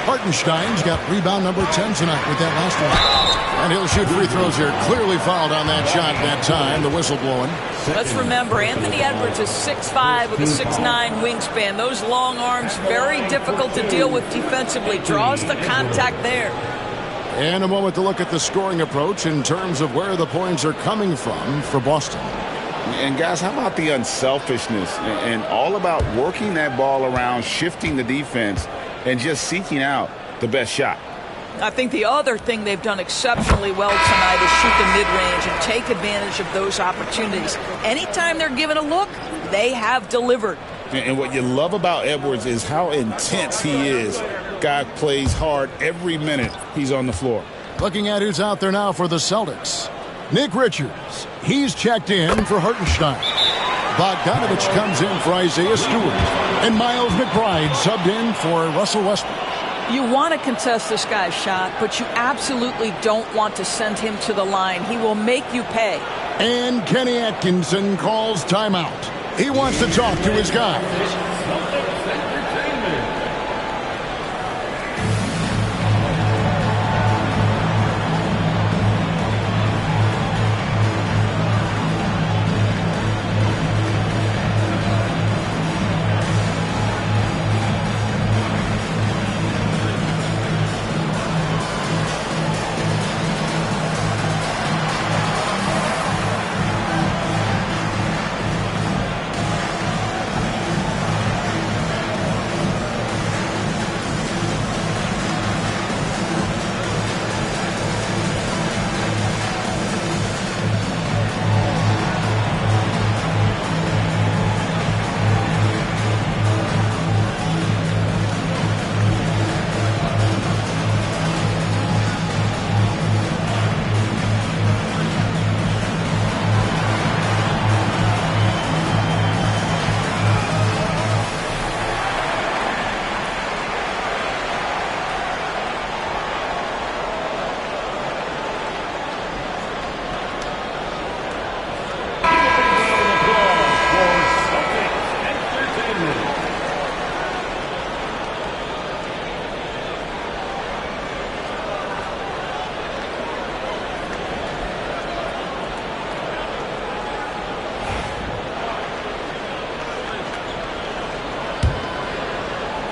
Hartenstein's got rebound number 10 tonight with that last one. And he'll shoot free throws here. Clearly fouled on that shot that time. The whistle blowing. Let's remember, Anthony Edwards is 6'5" with a 6'9" wingspan. Those long arms, very difficult to deal with defensively. Draws the contact there. And a moment to look at the scoring approach in terms of where the points are coming from for Boston. And guys, how about the unselfishness and all about working that ball around, shifting the defense, and just seeking out the best shot. I think the other thing they've done exceptionally well tonight is shoot the mid-range and take advantage of those opportunities. Anytime they're given a look, they have delivered. And what you love about Edwards is how intense he is. Guy plays hard every minute he's on the floor. Looking at who's out there now for the Celtics. Nick Richards. He's checked in for Hartenstein. Bogdanovich comes in for Isaiah Stewart. And Miles McBride subbed in for Russell Westbrook. You want to contest this guy's shot, but you absolutely don't want to send him to the line. He will make you pay. And Kenny Atkinson calls timeout. He wants to talk to his guys.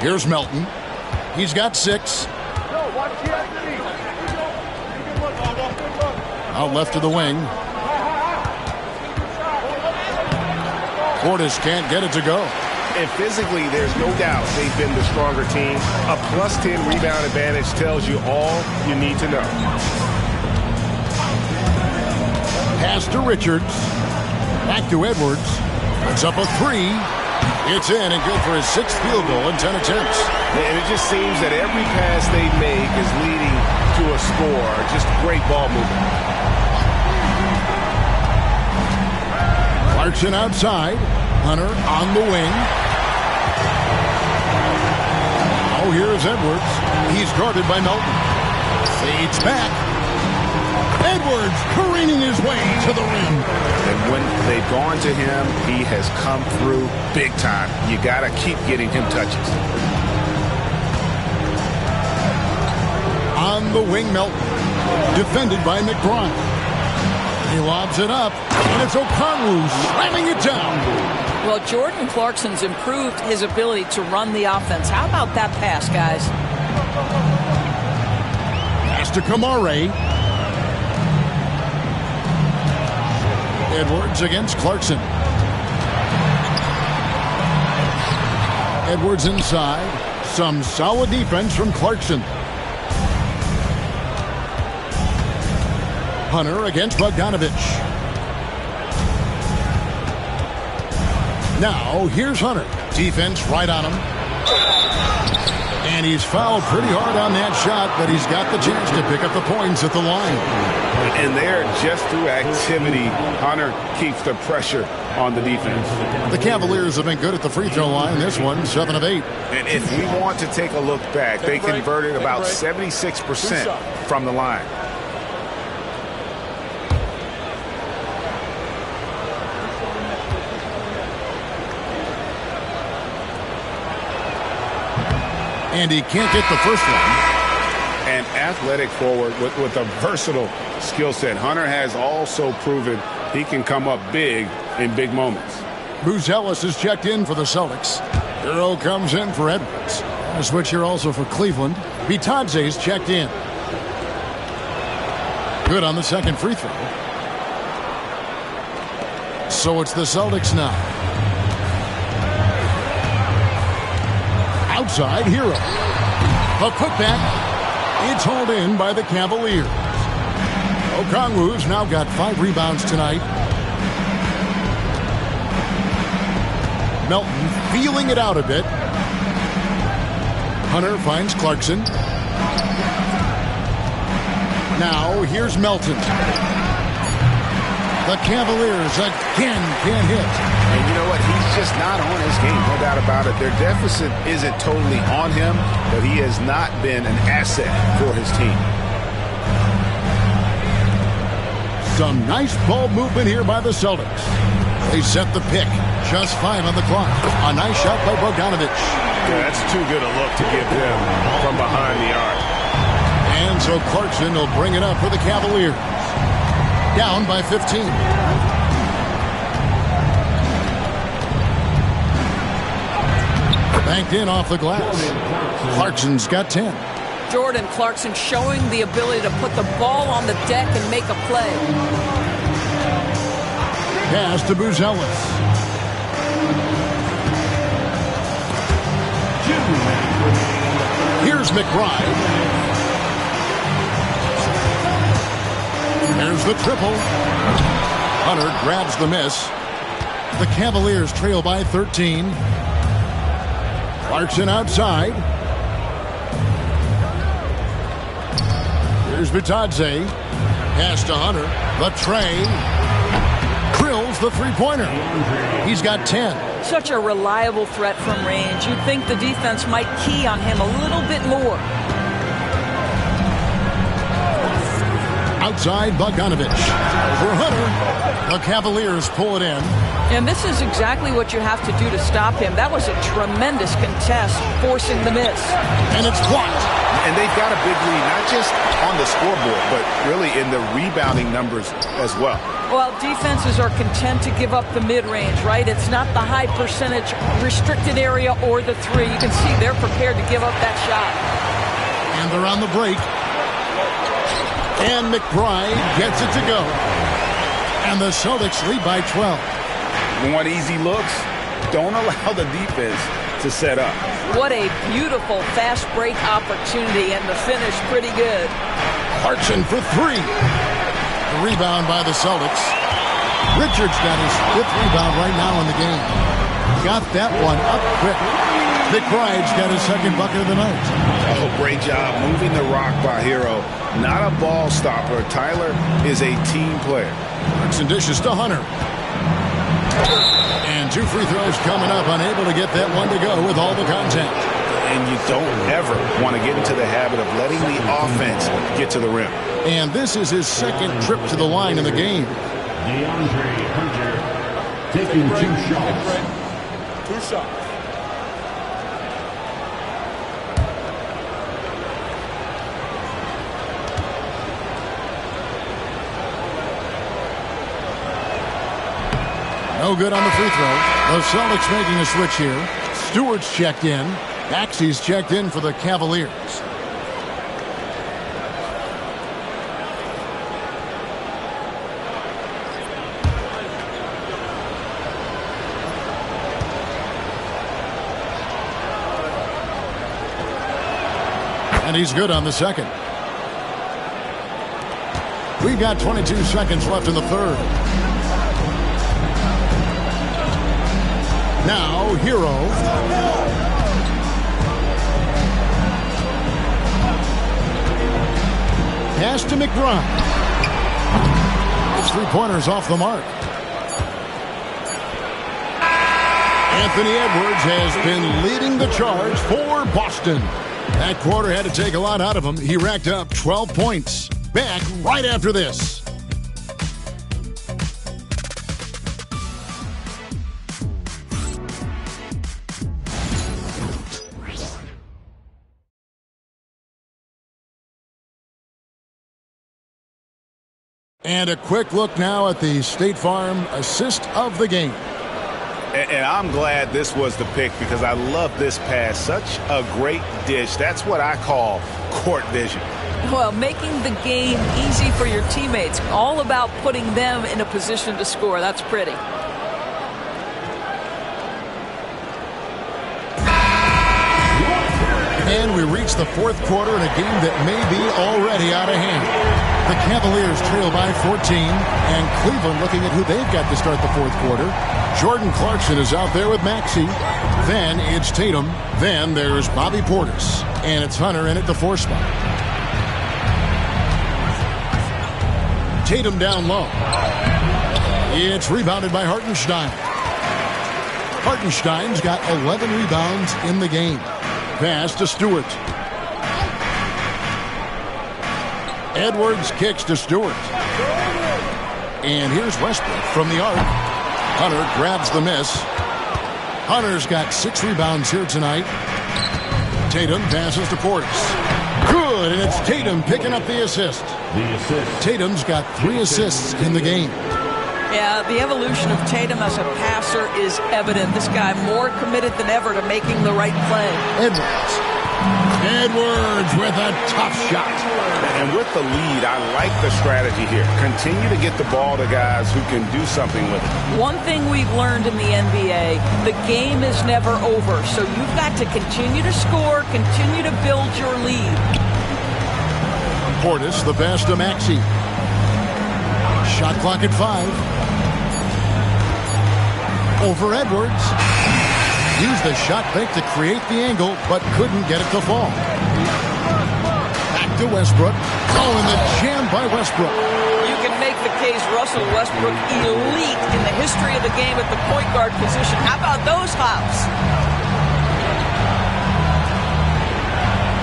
Here's Melton. He's got 6. Out left to the wing. Portis can't get it to go. And physically, there's no doubt they've been the stronger team. A +10 rebound advantage tells you all you need to know. Pass to Richards. Back to Edwards. Puts up a 3. It's in and good for his 6th field goal in 10 attempts. And it just seems that every pass they make is leading to a score. Just great ball movement. Clarkson outside. Hunter on the wing. Oh, here's Edwards. He's guarded by Melton. Fades back. Edwards careening his way to the rim. And when they've gone to him, he has come through big time. You got to keep getting him touches. On the wing, Melton. Defended by McBride. He lobs it up, and it's O'Connell slamming it down. Well, Jordan Clarkson's improved his ability to run the offense. How about that pass, guys? Pass to Kamare. Edwards against Clarkson. Edwards inside. Some solid defense from Clarkson. Hunter against Bogdanovich. Now, here's Hunter. Defense right on him. And he's fouled pretty hard on that shot, but he's got the chance to pick up the points at the line. And there, just through activity, Hunter keeps the pressure on the defense. The Cavaliers have been good at the free throw line. This one, 7 of 8. And if we want to take a look back, they converted about 76% from the line. And he can't get the first one. An athletic forward with a versatile skill set. Hunter has also proven he can come up big in big moments. Buzelis is checked in for the Celtics. Hero comes in for Edwards. A switch here also for Cleveland. Bitadze's checked in. Good on the second free throw. So it's the Celtics now. Outside, Hero. A putback. It's hauled in by the Cavaliers. Okongwu's now got 5 rebounds tonight. Melton feeling it out a bit. Hunter finds Clarkson. Now here's Melton. The Cavaliers again can't hit. And you know what? He's just not on his game, no doubt about it. Their deficit isn't totally on him, but he has not been an asset for his team. Some nice ball movement here by the Celtics. They set the pick. Just 5 on the clock. A nice shot by Bogdanovic. Yeah, that's too good a look to give them from behind the arc. And so Clarkson will bring it up for the Cavaliers. Down by 15. Banked in off the glass. Clarkson's got 10. Jordan Clarkson showing the ability to put the ball on the deck and make a play. Pass to Buzelis. Here's McBride. There's the triple. Hunter grabs the miss. The Cavaliers trail by 13. Clarkson outside. Here's Bitadze. Pass to Hunter. The tray. Drills the three-pointer. He's got 10. Such a reliable threat from range. You'd think the defense might key on him a little bit more. Outside, Bogdanovic. For Hunter. The Cavaliers pull it in. And this is exactly what you have to do to stop him. That was a tremendous contest, forcing the miss. And it's blocked. And they've got a big lead, not just on the scoreboard, but really in the rebounding numbers as well. Well, defenses are content to give up the mid-range, right? It's not the high percentage restricted area or the three. You can see they're prepared to give up that shot. And they're on the break. And McBride gets it to go. And the Celtics lead by 12. You want easy looks? Don't allow the defense to set up. What a beautiful fast break opportunity, and the finish pretty good. Clarkson for 3. The rebound by the Celtics. Richards got his 5th rebound right now in the game. Got that one up quick. McBride's got his 2nd bucket of the night. Oh, great job moving the rock by Hero. Not a ball stopper. Tyler is a team player. Clarkson dishes to Hunter. And 2 free throws coming up, unable to get that one to go with all the contact. And you don't ever want to get into the habit of letting the offense get to the rim. And this is his 2nd trip to the line in the game. DeAndre Hunter taking 2 shots. 2 shots. No good on the free throw. The Celtics making a switch here. Stewart's checked in. Maxey's checked in for the Cavaliers. And he's good on the second. We've got 22 seconds left in the third. Now, Hero. Pass to McBride. It's 3-pointers off the mark. Anthony Edwards has been leading the charge for Boston. That quarter had to take a lot out of him. He racked up 12 points. Back right after this. And a quick look now at the State Farm assist of the game. And I'm glad this was the pick because I love this pass. Such a great dish. That's what I call court vision. Well, making the game easy for your teammates. All about putting them in a position to score. That's pretty. And we reach the fourth quarter in a game that may be already out of hand. The Cavaliers trail by 14, and Cleveland looking at who they've got to start the fourth quarter. Jordan Clarkson is out there with Maxey. Then it's Tatum. Then there's Bobby Portis. And it's Hunter in at the 4 spot. Tatum down low. It's rebounded by Hartenstein. Hartenstein's got 11 rebounds in the game. Pass to Stewart. Edwards kicks to Stewart. And here's Westbrook from the arc. Hunter grabs the miss. Hunter's got 6 rebounds here tonight. Tatum passes to Portis. Good, and it's Tatum picking up the assist. Tatum's got 3 assists in the game. Yeah, the evolution of Tatum as a passer is evident. This guy more committed than ever to making the right play. Edwards. Edwards with a tough shot. And with the lead, I like the strategy here. Continue to get the ball to guys who can do something with it. One thing we've learned in the NBA, the game is never over. So you've got to continue to score, continue to build your lead. Portis, the pass to Maxey. Shot clock at 5. Over Edwards. Used the shot fake to create the angle, but couldn't get it to fall. Back to Westbrook. Oh, and the jam by Westbrook. You can make the case Russell Westbrook elite in the history of the game at the point guard position. How about those hops?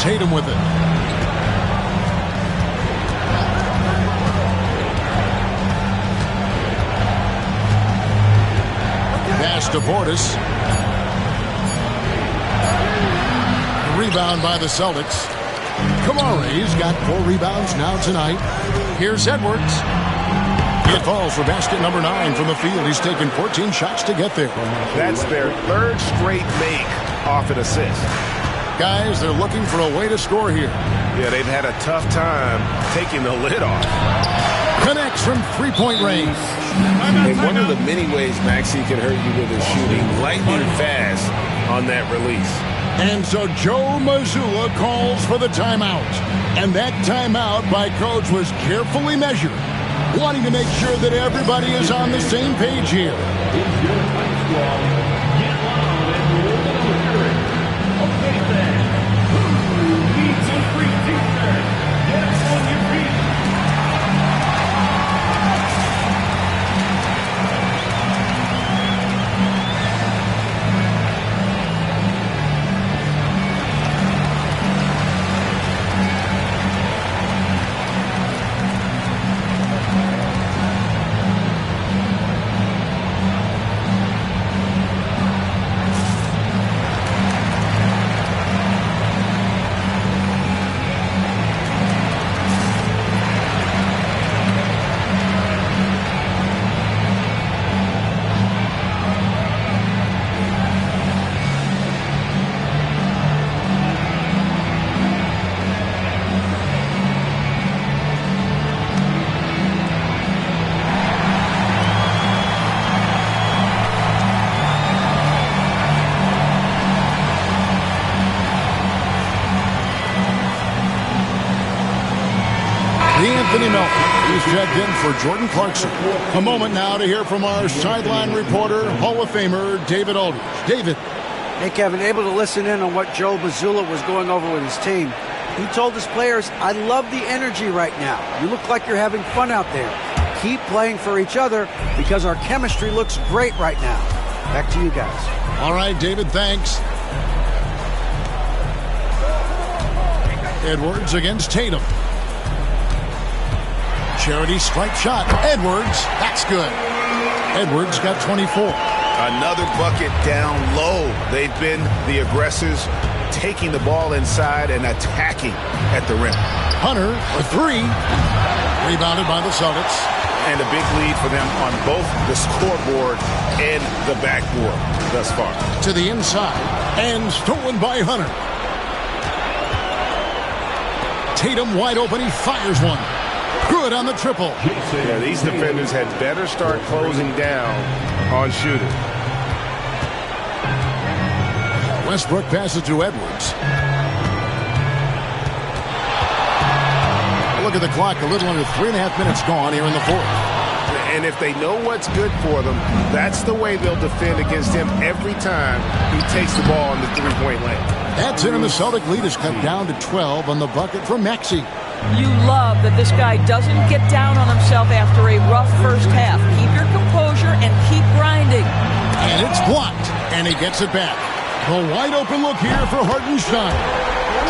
Tatum with it. Pass to Portis. Rebound by the Celtics. Kamare's got 4 rebounds now tonight. Here's Edwards. It falls for basket number 9 from the field. He's taken 14 shots to get there. That's their 3rd straight make off an assist. Guys, they're looking for a way to score here. Yeah, they've had a tough time taking the lid off. Connects from 3-point range. And one of the many ways Maxey can hurt you with his shooting, lightning fast on that release. And so Joe Mazzulla calls for the timeout. And that timeout by Coach was carefully measured, wanting to make sure that everybody is on the same page here. Anthony Melton. He's checked in for Jordan Clarkson. A moment now to hear from our sideline reporter, Hall of Famer David Aldridge. David. Hey, Kevin, able to listen in on what Joe Mazzulla was going over with his team. He told his players, "I love the energy right now. You look like you're having fun out there. Keep playing for each other because our chemistry looks great right now." Back to you guys. All right, David, thanks. Edwards against Tatum. Charity stripe shot. Edwards, that's good. Edwards got 24. Another bucket down low. They've been the aggressors, taking the ball inside and attacking at the rim. Hunter for three. Rebounded by the Celtics. And a big lead for them on both the scoreboard and the backboard thus far. To the inside. And stolen by Hunter. Tatum wide open. He fires one. Good on the triple. Yeah, these defenders had better start closing down on shooting. Westbrook passes to Edwards. Look at the clock. A little under 3.5 minutes gone here in the fourth. And if they know what's good for them, that's the way they'll defend against him every time he takes the ball in the three-point lane. That's it, and the Celtic lead is cut down to 12 on the bucket from Maxey. You love that this guy doesn't get down on himself after a rough first half. Keep your composure and keep grinding. And it's blocked, and he gets it back. The wide open look here for Hartenstein.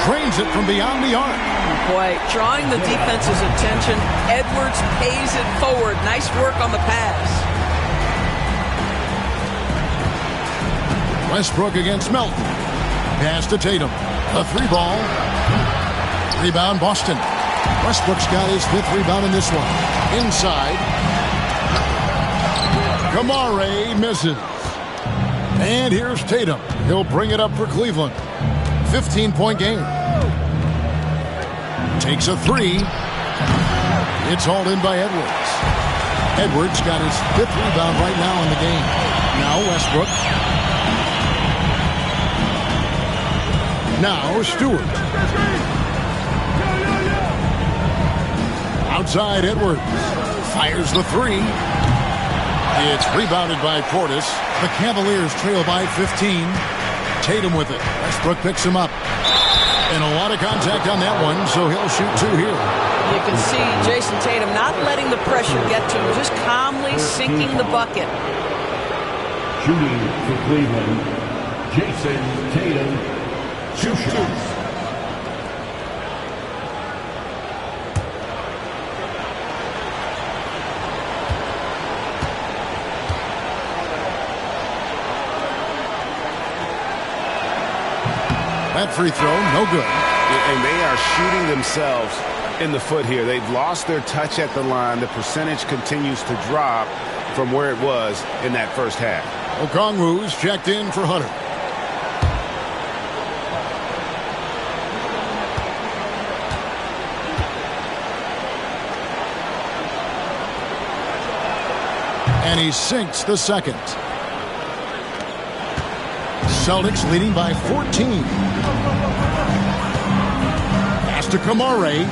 Trains it from beyond the arc. Boy, drawing the defense's attention, Edwards pays it forward. Nice work on the pass. Westbrook against Melton. Pass to Tatum. A three ball. Rebound Boston. Westbrook's got his 5th rebound in this one. Inside. Kamare misses. And here's Tatum. He'll bring it up for Cleveland. 15-point game. Takes a three. It's hauled in by Edwards. Edwards got his 5th rebound right now in the game. Now Westbrook. Now Stewart. Outside Edwards. Fires the three. It's rebounded by Portis. The Cavaliers trail by 15. Tatum with it. Westbrook picks him up. And a lot of contact on that one, so he'll shoot 2 here. You can see Jason Tatum not letting the pressure get to him, just calmly sinking the bucket. Shooting for Cleveland, Jason Tatum. 2 shots. That free throw, no good. And they are shooting themselves in the foot here. They've lost their touch at the line. The percentage continues to drop from where it was in that first half. Okongwu's checked in for Hunter. And he sinks the second. Celtics leading by 14. Pass to Kamare.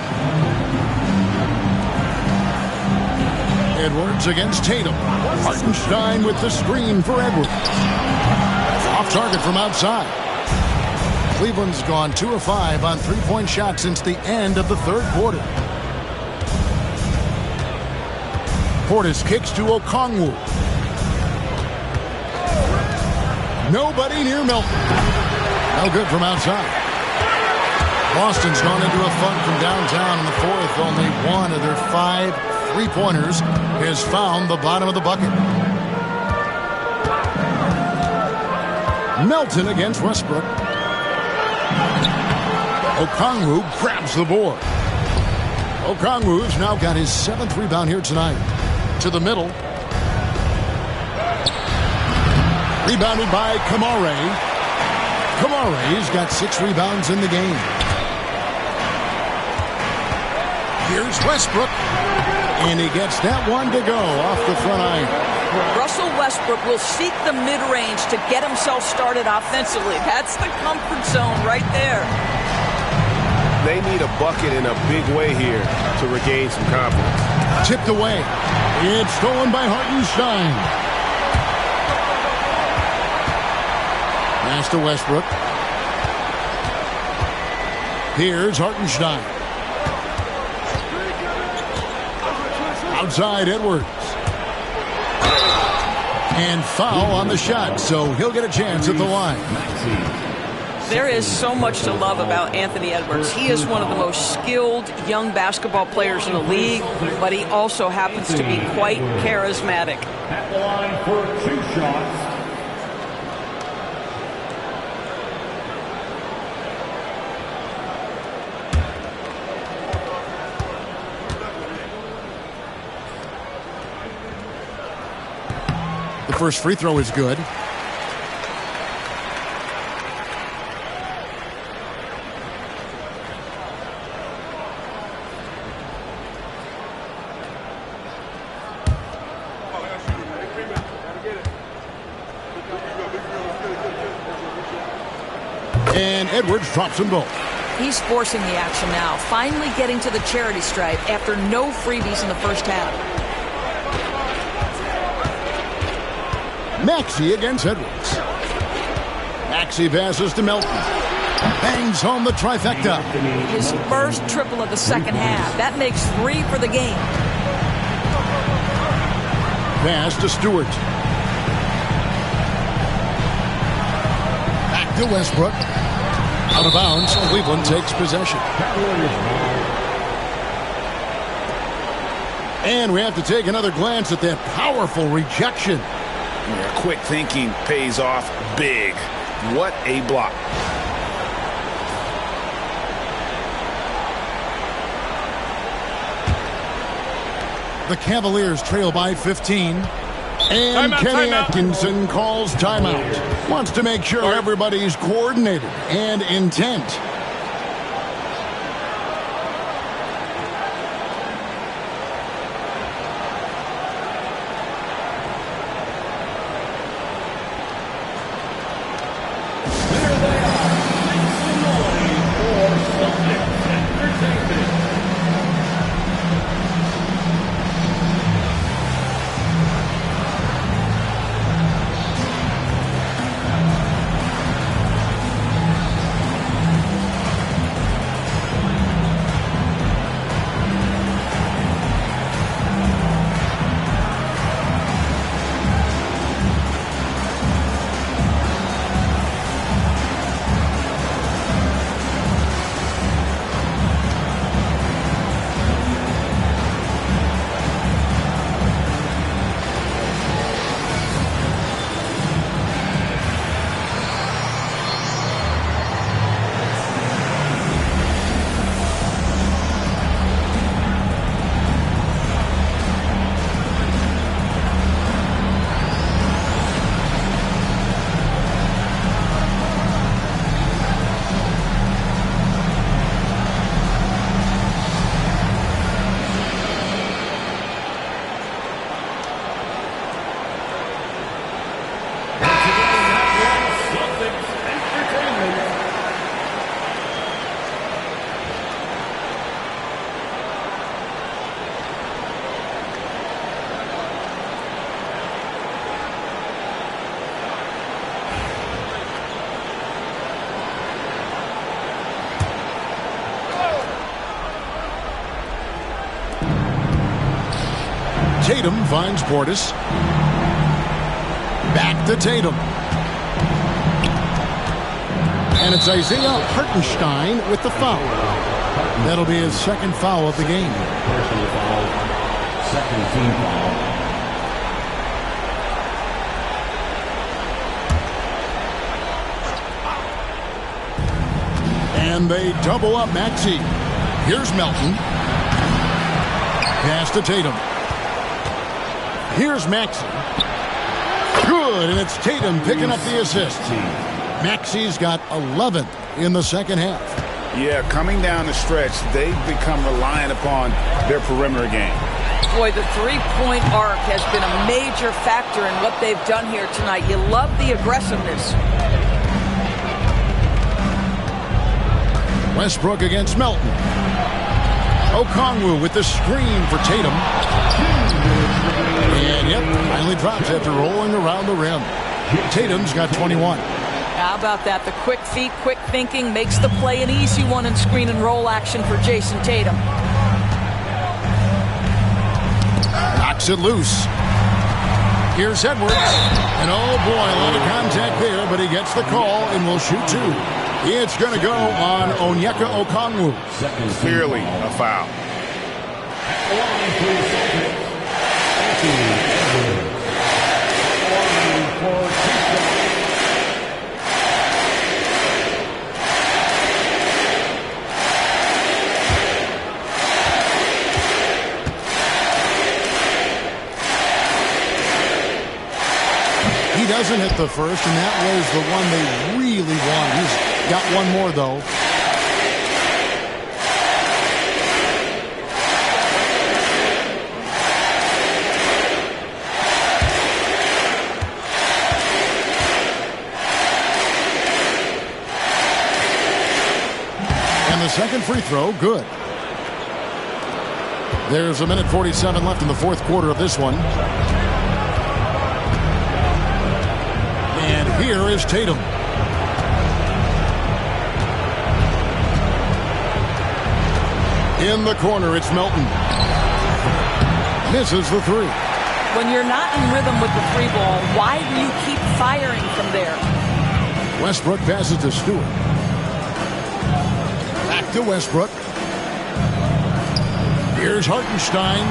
Edwards against Tatum. Hartenstein with the screen for Edwards. Off target from outside. Cleveland's gone 2 of 5 on three-point shots since the end of the third quarter. Portis kicks to Okongwu. Nobody near Melton. No good from outside. Boston's gone into a funk from downtown in the fourth. Only one of their 5 three-pointers has found the bottom of the bucket. Melton against Westbrook. Okongwu grabs the board. Okongwu's now got his 7th rebound here tonight. To the middle. Rebounded by Kamare. Kamare's got 6 rebounds in the game. Here's Westbrook. And he gets that one to go off the front iron. Russell Westbrook will seek the mid-range to get himself started offensively. That's the comfort zone right there. They need a bucket in a big way here to regain some confidence. Tipped away. It's stolen by Hartenstein. Pass to Westbrook. Here's Hartenstein. Outside Edwards. And foul on the shot, so he'll get a chance at the line. There is so much to love about Anthony Edwards. He is one of the most skilled young basketball players in the league, but he also happens to be quite charismatic. At the line for 2 shots. The first free throw is good. And Edwards drops them both. He's forcing the action now, finally getting to the charity stripe after no freebies in the first half. Maxey against Edwards. Maxey passes to Melton. Bangs home the trifecta. His first triple of the second half. That makes 3 for the game. Pass to Stewart. Back to Westbrook. Out of bounds, Cleveland takes possession. And we have to take another glance at that powerful rejection. Yeah, quick thinking pays off big. What a block. The Cavaliers trail by 15. And Kenny Atkinson calls timeout. Wants to make sure everybody's coordinated and intent. Tatum finds Portis. Back to Tatum. And it's Isaiah Hartenstein with the foul. That'll be his second foul of the game. Personal foul. Second team foul. And they double up Maxey. Here's Melton. Pass to Tatum. Here's Maxey. Good, and it's Tatum picking up the assist. Maxey's got 11 in the second half. Yeah, coming down the stretch, they've become reliant upon their perimeter game. Boy, the three-point arc has been a major factor in what they've done here tonight. You love the aggressiveness. Westbrook against Melton. Okongwu with the screen for Tatum. And yep, finally drops after rolling around the rim. Tatum's got 21. How about that? The quick feet, quick thinking makes the play an easy one in screen and roll action for Jason Tatum. Knocks it loose. Here's Edwards. And oh boy, a lot of contact there, but he gets the call and will shoot two. It's going to go on Onyeka Okongwu. Clearly a foul. He doesn't hit the first, and that was the one they really wanted. He's got one more, though. And the second free throw, good. There's a minute 47 left in the fourth quarter of this one. And here is Tatum. In the corner, it's Melton. Misses the three. When you're not in rhythm with the three ball, why do you keep firing from there? Westbrook passes to Stewart. Back to Westbrook. Here's Hartenstein.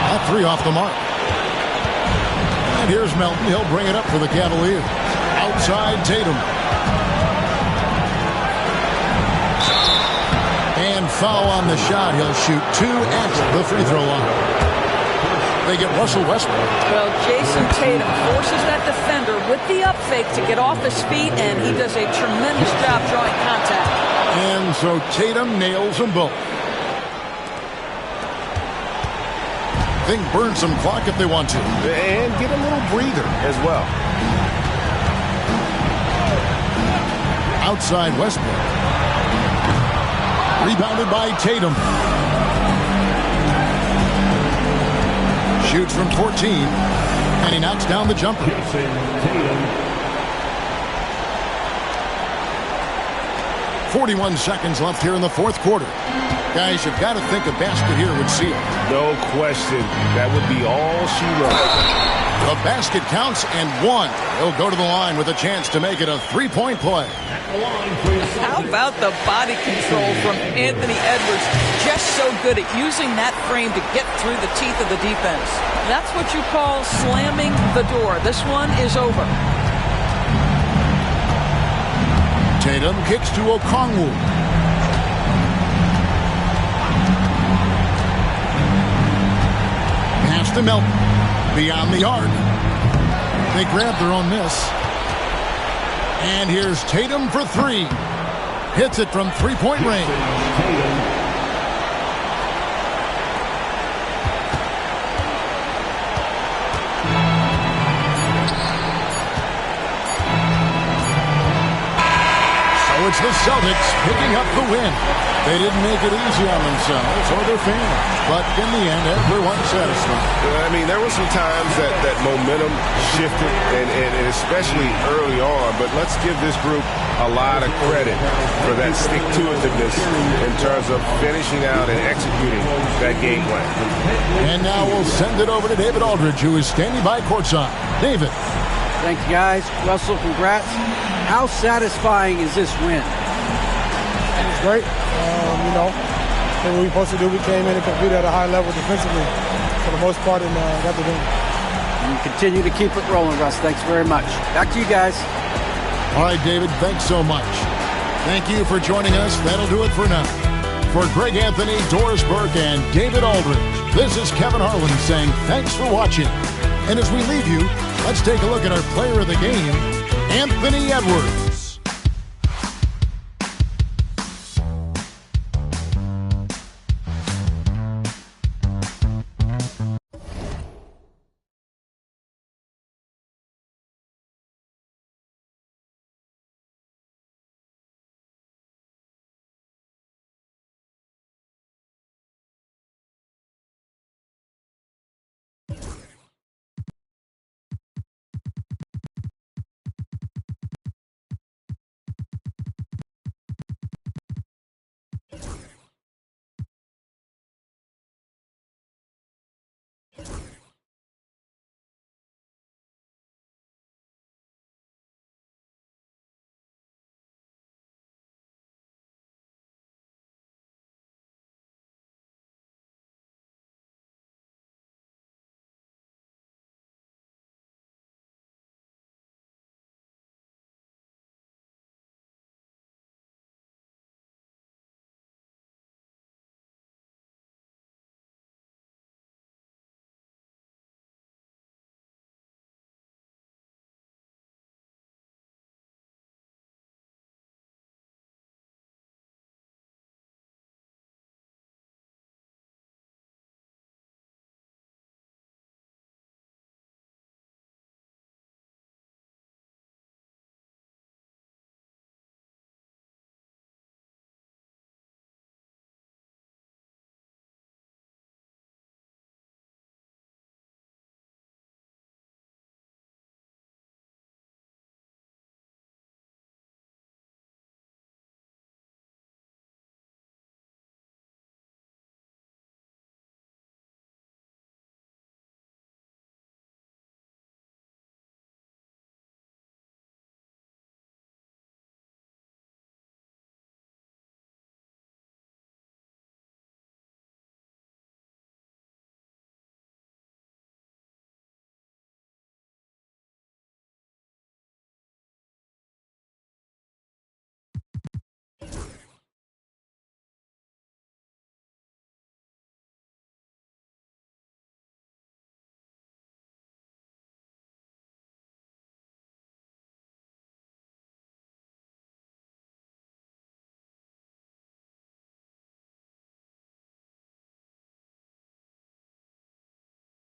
That three off the mark. And here's Melton. He'll bring it up for the Cavaliers. Outside Tatum. And foul on the shot. He'll shoot two at the free throw line. They get Russell Westbrook. Well, Jason Tatum forces that defender with the up fake to get off his feet, and he does a tremendous job drawing contact. And so Tatum nails them both. Think burn some clock if they want to. And get a little breather as well. Outside Westbrook. Rebounded by Tatum. Shoots from 14. And he knocks down the jumper. 41 seconds left here in the fourth quarter. Guys, you've got to think a basket here would seal. No question. That would be all she wrote. The basket counts and one. He'll go to the line with a chance to make it a three-point play. How about the body control from Anthony Edwards? Just so good at using that frame to get through the teeth of the defense. That's what you call slamming the door. This one is over. Tatum kicks to Okongwu. Pass to Melton. Beyond the arc. They grab their own miss. And here's Tatum for three. Hits it from three-point range. It's the Celtics picking up the win. They didn't make it easy on themselves or their fans, but in the end, everyone's satisfied. I mean, there were some times that momentum shifted, and especially early on, but let's give this group a lot of credit for that stick-to-itiveness in terms of finishing out and executing that game plan. And now we'll send it over to David Aldridge, who is standing by courtside. David. Thank you, guys. Russell, congrats. How satisfying is this win? It's great. You know, what we were supposed to do, we came in and competed at a high level defensively for the most part and got the win. And continue to keep it rolling, Russ. Thanks very much. Back to you guys. All right, David, thanks so much. Thank you for joining us. That'll do it for now. For Greg Anthony, Doris Burke, and David Aldridge, this is Kevin Harlan saying thanks for watching. And as we leave you, let's take a look at our player of the game, Anthony Edwards.